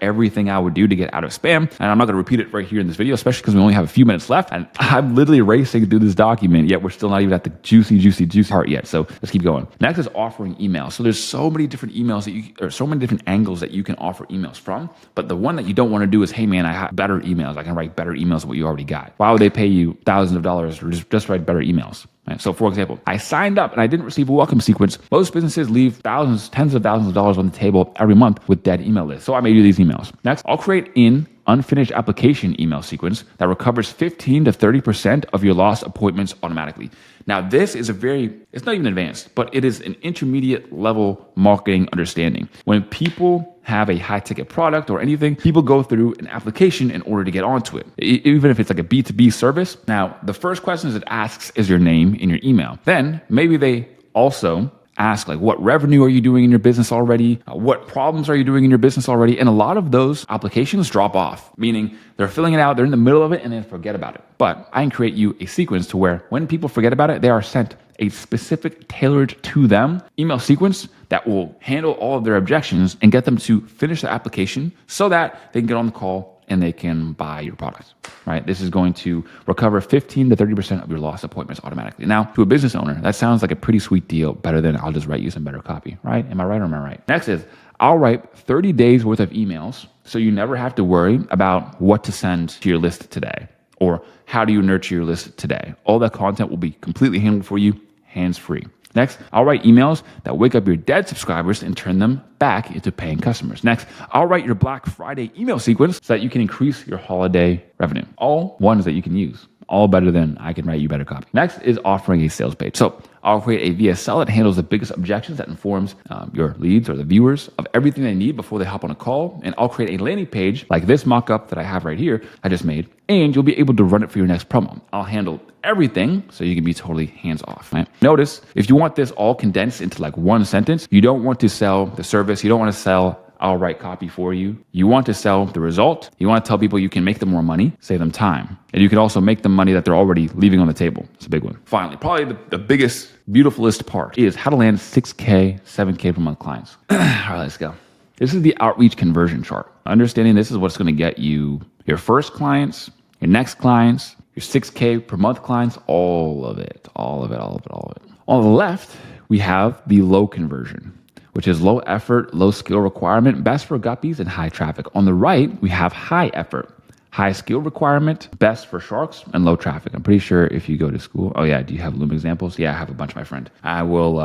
everything I would do to get out of spam. And I'm not going to repeat it right here in this video, especially because we only have a few minutes left. And I'm literally racing through this document, yet we're still not even at the juicy part yet. So let's keep going. Next is offering emails. So there's so many different emails or so many different angles that you can offer emails from. But the one that you don't want to do is, hey man, I have better emails. I can write better emails than what you already got. Why would they pay you thousands of dollars to just write better emails? Right? So for example, I signed up and I didn't receive a welcome sequence. Most businesses leave thousands, tens of thousands of dollars on the table every month with dead email lists. So I made you these emails. Next, I'll create an unfinished application email sequence that recovers 15 to 30% of your lost appointments automatically. Now, this is it's not even advanced, but it is an intermediate level marketing understanding. When people have a high ticket product or anything, people go through an application in order to get onto it. Even if it's like a B2B service. Now, the first question it asks is your name in your email. Then maybe they also ask like, what revenue are you doing in your business already? What problems are you doing in your business already? And a lot of those applications drop off, meaning they're filling it out, they're in the middle of it, and then forget about it. But I can create you a sequence to where when people forget about it, they are sent a specific tailored to them email sequence that will handle all of their objections and get them to finish the application so that they can get on the call and they can buy your product, right? This is going to recover 15 to 30% of your lost appointments automatically. Now, to a business owner, that sounds like a pretty sweet deal, better than I'll just write you some better copy, right? Am I right or am I right? Next is, I'll write 30 days worth of emails so you never have to worry about what to send to your list today or how do you nurture your list today. All that content will be completely handled for you, hands-free. Next, I'll write emails that wake up your dead subscribers and turn them back into paying customers. Next, I'll write your Black Friday email sequence so that you can increase your holiday revenue. All ones that you can use. all better than I can write you better copy. Next is offering a sales page. So I'll create a VSL that handles the biggest objections, that informs your leads or the viewers of everything they need before they hop on a call. And I'll create a landing page like this mock-up that I have right here, I just made, and you'll be able to run it for your next promo. I'll handle everything so you can be totally hands-off, right? Notice, if you want this all condensed into like one sentence, you don't want to sell the service, you don't want to sell I'll write copy for you. You want to sell the result. You want to tell people you can make them more money, save them time. And you can also make them money that they're already leaving on the table. It's a big one. Finally, probably the biggest, beautifulest part is how to land 6K, 7K per month clients. All right, let's go. This is the outreach conversion chart. Understanding this is what's going to get you your first clients, your next clients, your 6K per month clients, all of it. On the left, we have the low conversion, which is low effort, low skill requirement, best for guppies and high traffic. On the right, we have high effort, high skill requirement, best for sharks and low traffic. I'm pretty sure if you go to school, oh yeah, do you have Loom examples? Yeah, I have a bunch, my friend. I will,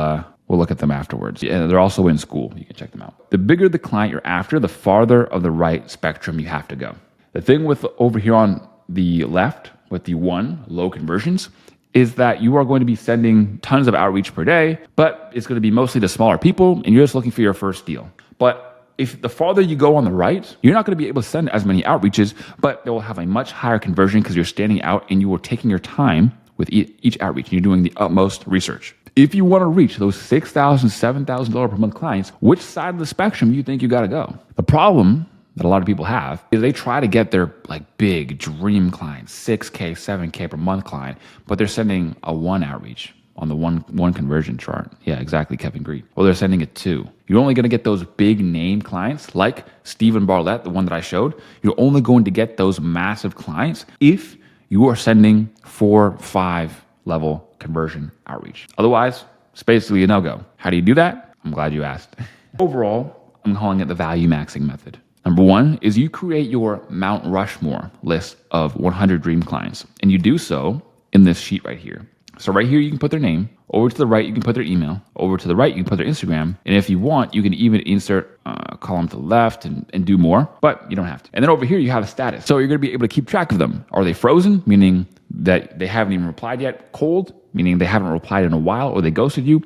we'll look at them afterwards. Yeah, they're also in school. You can check them out. The bigger the client you're after, the farther of the right spectrum you have to go. The thing with over here on the left with the low conversions is that you are going to be sending tons of outreach per day, but it's going to be mostly to smaller people and you're just looking for your first deal. But if the farther you go on the right, you're not going to be able to send as many outreaches, but they will have a much higher conversion because you're standing out and you are taking your time with each outreach and you're doing the utmost research. If you want to reach those $6,000, $7,000 per month clients, which side of the spectrum do you think you got to go? The problem that a lot of people have is they try to get their like big dream client, 6K, 7K per month client, but they're sending a 1 outreach on the one conversion chart. Yeah, exactly, Kevin Green. Or they're sending a 2. You're only going to get those big name clients like Stephen Barlett, the one that I showed. You're only going to get those massive clients if you are sending 4, 5 level conversion outreach. Otherwise, it's basically a no-go. How do you do that? I'm glad you asked. Overall, I'm calling it the Valuemaxxing method. Number 1 is you create your Mount Rushmore list of 100 dream clients, and you do so in this sheet right here. So right here, you can put their name. Over to the right, you can put their email. Over to the right, you can put their Instagram. And if you want, you can even insert a column to the left and do more, but you don't have to. And then over here, you have a status. So you're going to be able to keep track of them. Are they frozen, meaning that they haven't even replied yet? Cold, meaning they haven't replied in a while or they ghosted you?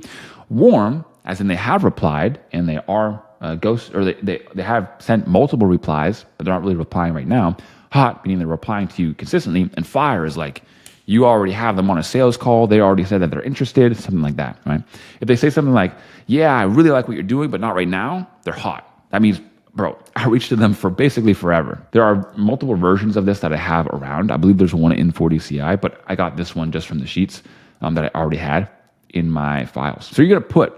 Warm, as in they have replied and they are ghost, or they have sent multiple replies, but they're not really replying right now. Hot, meaning they're replying to you consistently. And fire is like, you already have them on a sales call. They already said that they're interested, something like that, right? If they say something like, yeah, I really like what you're doing, but not right now, they're hot. That means, bro, I reached to them for basically forever. There are multiple versions of this that I have around. I believe there's one in 40CI, but I got this one just from the sheets that I already had in my files. So you're going to put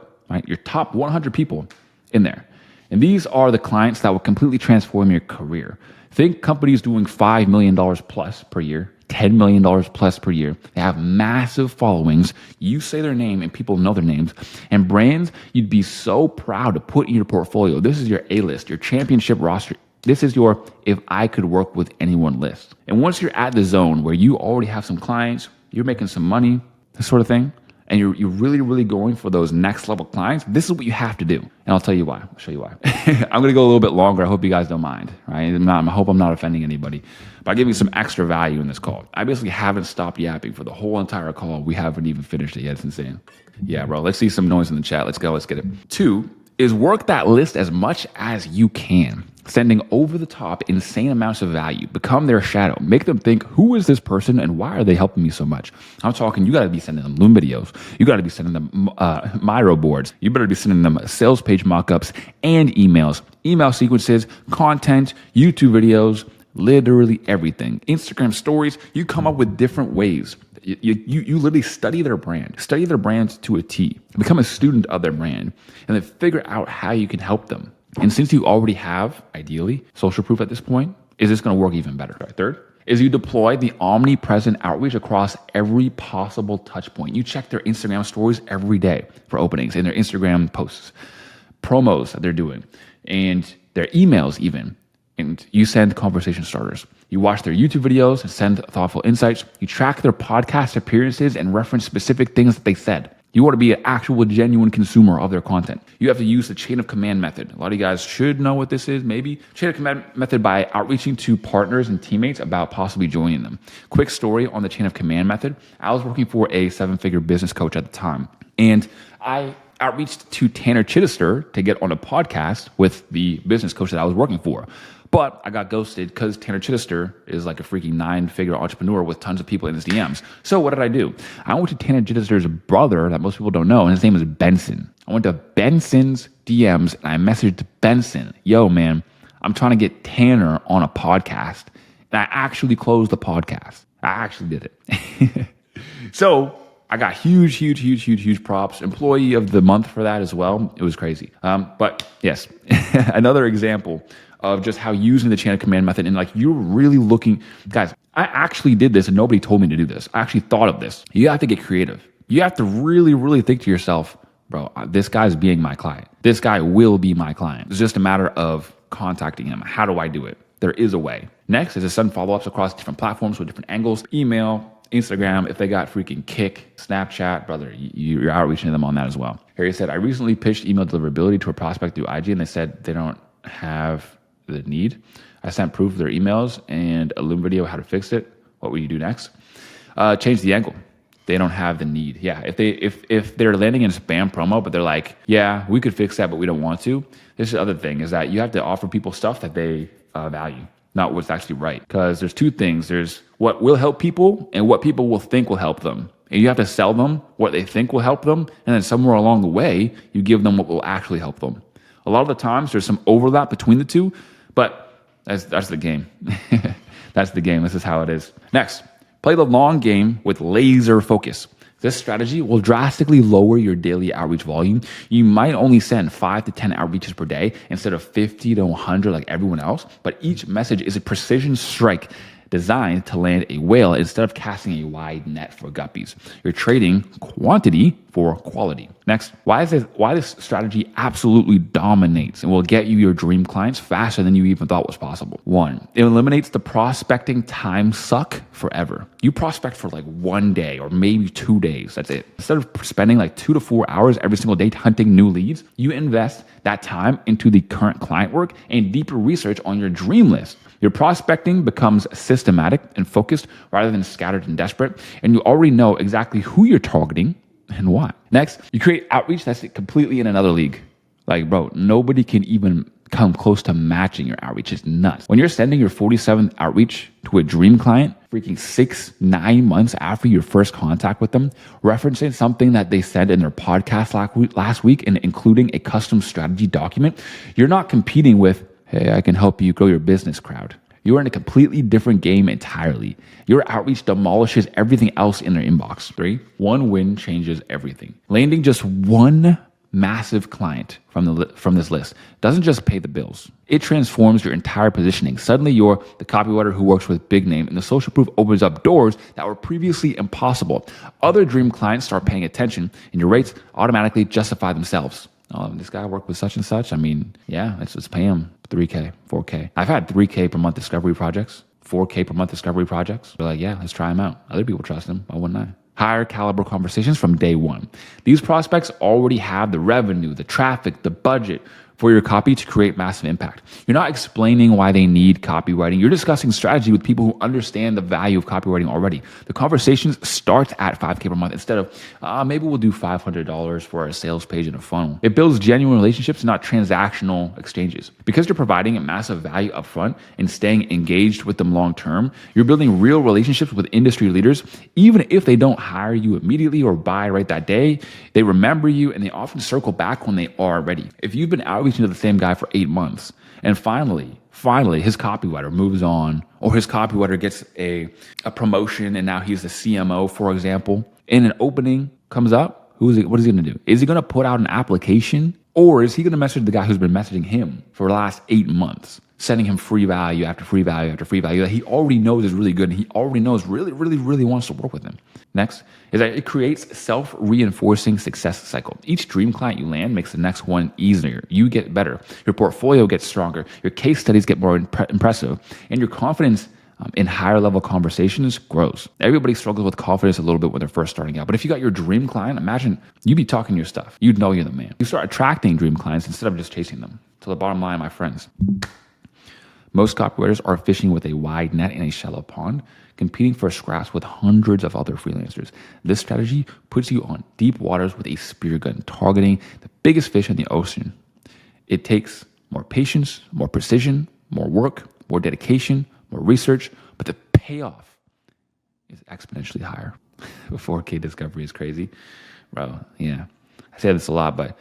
your top 100 people in there. And these are the clients that will completely transform your career. Think companies doing $5 million plus per year, $10 million plus per year. They have massive followings. You say their name and people know their names. And brands you'd be so proud to put in your portfolio. This is your A-list, your championship roster. This is your if I could work with anyone list. And once you're at the zone where you already have some clients, you're making some money, this sort of thing, and you're really, really going for those next level clients, this is what you have to do. And I'll tell you why. I'll show you why. I'm going to go a little bit longer. I hope you guys don't mind. Right? I hope I'm not offending anybody. By giving some extra value in this call. I basically haven't stopped yapping for the whole entire call. We haven't even finished it yet. It's insane. Yeah, bro. Let's see some noise in the chat. Let's go. Let's get it. 2 is work that list as much as you can. Sending over the top insane amounts of value. Become their shadow. Make them think, who is this person and why are they helping me so much? I'm talking, you got to be sending them Loom videos. You got to be sending them Miro boards. You better be sending them sales page mockups and emails, email sequences, content, YouTube videos, literally everything. Instagram stories. You come up with different ways. You literally study their brand to a T, become a student of their brand, and then figure out how you can help them. And since you already have, ideally, social proof at this point, is this going to work even better? Right. 3rd is you deploy the omnipresent outreach across every possible touch point. You check their Instagram stories every day for openings and their Instagram posts, promos that they're doing, and their emails even. And you send conversation starters. You watch their YouTube videos and send thoughtful insights. You track their podcast appearances and reference specific things that they said. You want to be an actual genuine consumer of their content. You have to use the chain of command method. A lot of you guys should know what this is, maybe. Chain of command method by outreaching to partners and teammates about possibly joining them. Quick story on the chain of command method. I was working for a 7-figure business coach at the time, and I outreached to Tanner Chittister to get on a podcast with the business coach that I was working for. But I got ghosted because Tanner Chittister is like a freaking 9-figure entrepreneur with tons of people in his DMs. So what did I do? I went to Tanner Chittister's brother that most people don't know, and his name is Benson. I went to Benson's DMs and I messaged Benson, yo man, I'm trying to get Tanner on a podcast. And I actually closed the podcast. I actually did it. So I got huge props. Employee of the month for that as well. It was crazy. But yes, another example of just how using the chain of command method and like you're really looking, guys, I actually did this and nobody told me to do this. I actually thought of this. You have to get creative. You have to really think to yourself, bro, this guy's being my client. This guy will be my client. It's just a matter of contacting him. How do I do it? There is a way. Next is to send follow-ups across different platforms with different angles, email, Instagram, if they got freaking Kick, Snapchat, brother, you're outreaching to them on that as well. Harry said, I recently pitched email deliverability to a prospect through IG and they said they don't have the need. I sent proof of their emails and a Loom video how to fix it. What would you do next? Change the angle. They don't have the need. Yeah, if they're landing in a spam promo, but they're like, yeah, we could fix that, but we don't want to. This is the other thing is that you have to offer people stuff that they value, not what's actually right. Because there's two things. There's what will help people and what people will think will help them. And you have to sell them what they think will help them. And then somewhere along the way, you give them what will actually help them. A lot of the times there's some overlap between the two, but that's the game. That's the game. This is how it is. Next, play the long game with laser focus. This strategy will drastically lower your daily outreach volume. You might only send 5 to 10 outreaches per day instead of 50 to 100 like everyone else, but each message is a precision strike designed to land a whale instead of casting a wide net for guppies. You're trading quantity for quality. Next, why this strategy absolutely dominates and will get you your dream clients faster than you even thought was possible. 1, it eliminates the prospecting time suck forever. You prospect for like 1 day or maybe 2 days. That's it. Instead of spending like 2 to 4 hours every single day hunting new leads, you invest that time into the current client work and deeper research on your dream list. Your prospecting becomes systematic and focused rather than scattered and desperate, and you already know exactly who you're targeting and why. Next, you create outreach that's completely in another league. Like, bro, nobody can even come close to matching your outreach. It's nuts. When you're sending your 47th outreach to a dream client, freaking 6-9 months after your first contact with them, referencing something that they said in their podcast last week and including a custom strategy document, you're not competing with, hey, I can help you grow your business crowd. You're in a completely different game entirely. Your outreach demolishes everything else in their inbox. 3, one win changes everything. Landing just one massive client from this list doesn't just pay the bills. It transforms your entire positioning. Suddenly you're the copywriter who works with big name, and the social proof opens up doors that were previously impossible. Other dream clients start paying attention, and your rates automatically justify themselves. Oh, this guy worked with such and such. I mean, yeah, let's pay him $3K, $4K. I've had $3K per month discovery projects, $4K per month discovery projects. They're like, yeah, let's try him out. Other people trust him. Why wouldn't I? Higher caliber conversations from day one. These prospects already have the revenue, the traffic, the budget for your copy to create massive impact. You're not explaining why they need copywriting. You're discussing strategy with people who understand the value of copywriting already. The conversations start at $5K per month instead of, maybe we'll do $500 for a sales page and a funnel. It builds genuine relationships, not transactional exchanges. Because you're providing a massive value upfront and staying engaged with them long term, you're building real relationships with industry leaders. Even if they don't hire you immediately or buy right that day, they remember you and they often circle back when they are ready. If you've been outreaching to the same guy for 8 months, and finally, his copywriter moves on, or his copywriter gets a promotion, and now he's the CMO, for example, and an opening comes up, what is he going to do? Is he going to put out an application, or is he going to message the guy who's been messaging him for the last 8 months, sending him free value after free value after free value that he already knows is really good, and he already knows really wants to work with him? Next is that it creates self-reinforcing success cycle. Each dream client you land makes the next one easier. You get better. Your portfolio gets stronger. Your case studies get more impressive. And your confidence in higher level conversations grows. Everybody struggles with confidence a little bit when they're first starting out. But if you got your dream client, imagine you'd be talking your stuff. You'd know you're the man. You start attracting dream clients instead of just chasing them. So the bottom line, my friends, most copywriters are fishing with a wide net in a shallow pond, competing for scraps with hundreds of other freelancers. This strategy puts you on deep waters with a spear gun, targeting the biggest fish in the ocean. It takes more patience, more precision, more work, more dedication, more research, but the payoff is exponentially higher. 4K discovery is crazy. Bro, yeah. I say this a lot, but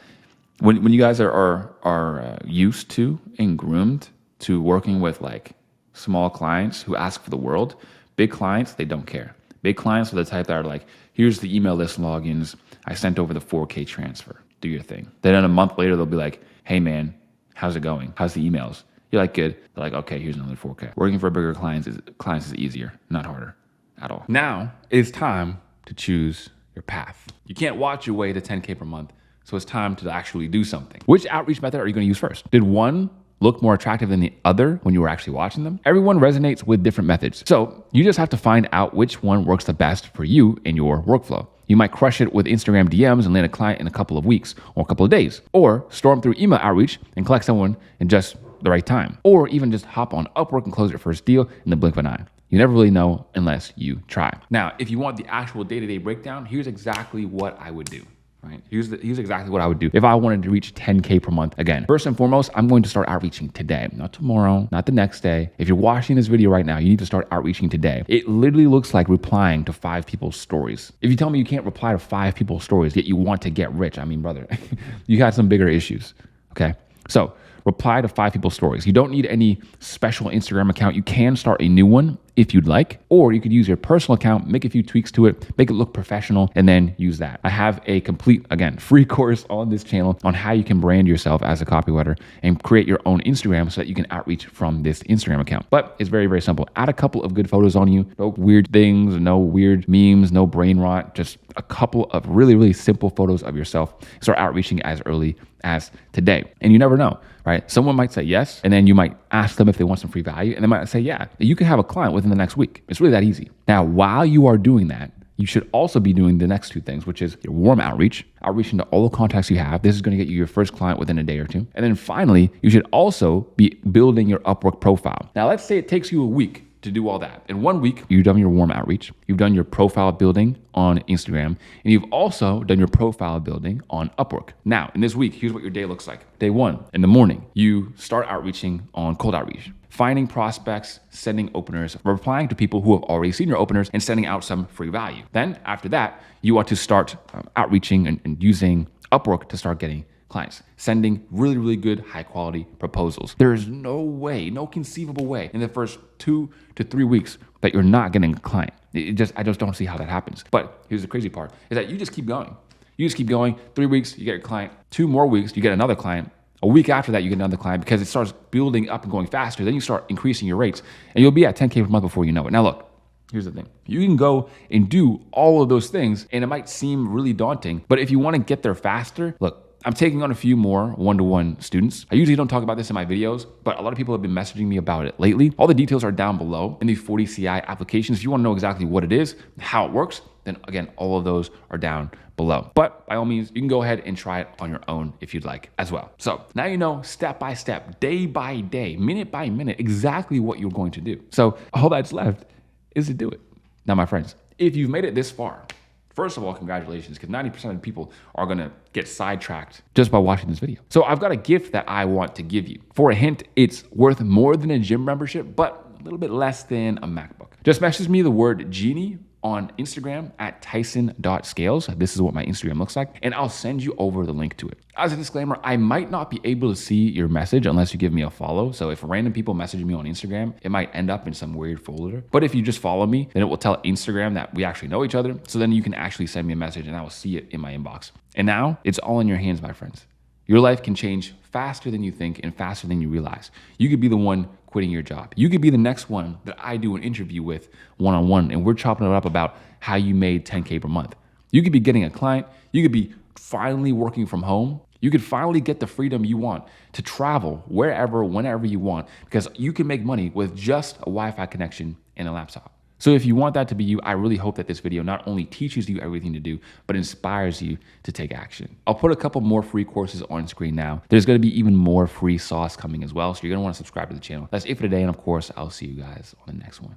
when you guys are used to and groomed to working with like small clients who ask for the world, big clients, they don't care. Big clients are the type that are like, here's the email list logins. I sent over the 4K transfer. Do your thing. Then a month later, they'll be like, hey man, how's it going? How's the emails? You're like, good. They're like, okay, here's another 4K. Working for bigger clients is easier, not harder at all. Now it's time to choose your path. You can't watch your way to 10K per month. So it's time to actually do something. Which outreach method are you going to use first? Did one look more attractive than the other when you were actually watching them? Everyone resonates with different methods. So you just have to find out which one works the best for you in your workflow. You might crush it with Instagram DMs and land a client in a couple of weeks or a couple of days, or storm through email outreach and collect someone in just the right time, or even just hop on Upwork and close your first deal in the blink of an eye. You never really know unless you try. Now, if you want the actual day-to-day breakdown, here's exactly what I would do. Right? Here's exactly what I would do if I wanted to reach 10K per month. Again, first and foremost, I'm going to start outreaching today, not tomorrow, not the next day. If you're watching this video right now, you need to start outreaching today. It literally looks like replying to 5 people's stories. If you tell me you can't reply to 5 people's stories, yet you want to get rich, I mean, brother, you got some bigger issues. Okay. So reply to 5 people's stories. You don't need any special Instagram account. You can start a new one if you'd like, or you could use your personal account, make a few tweaks to it, make it look professional, and then use that. I have a complete, again, free course on this channel on how you can brand yourself as a copywriter and create your own Instagram so that you can outreach from this Instagram account. But it's very, very simple. Add a couple of good photos on you, no weird things, no weird memes, no brain rot, just a couple of really, really simple photos of yourself. Start outreaching as early as today. And you never know, right? Someone might say yes, and then you might ask them if they want some free value, and they might say, yeah, you can have a client within the next week. It's really that easy. Now, while you are doing that, you should also be doing the next 2 things, which is your warm outreach, outreaching to all the contacts you have. This is going to get you your first client within a day or 2. And then finally, you should also be building your Upwork profile. Now, let's say it takes you a week to do all that. In 1 week, you've done your warm outreach, you've done your profile building on Instagram, and you've also done your profile building on Upwork. Now, in this week, here's what your day looks like. Day 1, in the morning, you start outreaching on cold outreach, finding prospects, sending openers, replying to people who have already seen your openers, and sending out some free value. Then after that, you want to start outreaching and using Upwork to start getting clients, sending really, really good, high quality proposals. There is no way, no conceivable way in the first 2 to 3 weeks that you're not getting a client. I just don't see how that happens. But here's the crazy part is that you just keep going. You just keep going. 3 weeks, you get a client. 2 more weeks, you get another client. A week after that, you get another client because it starts building up and going faster. Then you start increasing your rates and you'll be at 10K per month before you know it. Now look, here's the thing. You can go and do all of those things and it might seem really daunting, but if you want to get there faster, look, I'm taking on a few more one-to-one students. I usually don't talk about this in my videos, but a lot of people have been messaging me about it lately. All the details are down below in the 40 CI applications. If you want to know exactly what it is, how it works, then again, all of those are down below. But by all means, you can go ahead and try it on your own if you'd like as well. So now you know step by step, day by day, minute by minute, exactly what you're going to do. So all that's left is to do it. Now, my friends, if you've made it this far, first of all, congratulations, because 90% of people are gonna get sidetracked just by watching this video. So I've got a gift that I want to give you. For a hint, it's worth more than a gym membership, but a little bit less than a MacBook. Just message me the word Genie on Instagram at tyson.scales. This is what my Instagram looks like, and I'll send you over the link to it. As a disclaimer, I might not be able to see your message unless you give me a follow. So if random people message me on Instagram, it might end up in some weird folder. But if you just follow me, then it will tell Instagram that we actually know each other. So then you can actually send me a message and I will see it in my inbox. And now it's all in your hands, my friends. Your life can change faster than you think and faster than you realize. You could be the one quitting your job. You could be the next one that I do an interview with one-on-one, and we're chopping it up about how you made 10K per month. You could be getting a client. You could be finally working from home. You could finally get the freedom you want to travel wherever, whenever you want, because you can make money with just a Wi-Fi connection and a laptop. So if you want that to be you, I really hope that this video not only teaches you everything to do, but inspires you to take action. I'll put a couple more free courses on screen now. There's gonna be even more free sauce coming as well, so you're gonna wanna subscribe to the channel. That's it for today, and of course, I'll see you guys on the next one.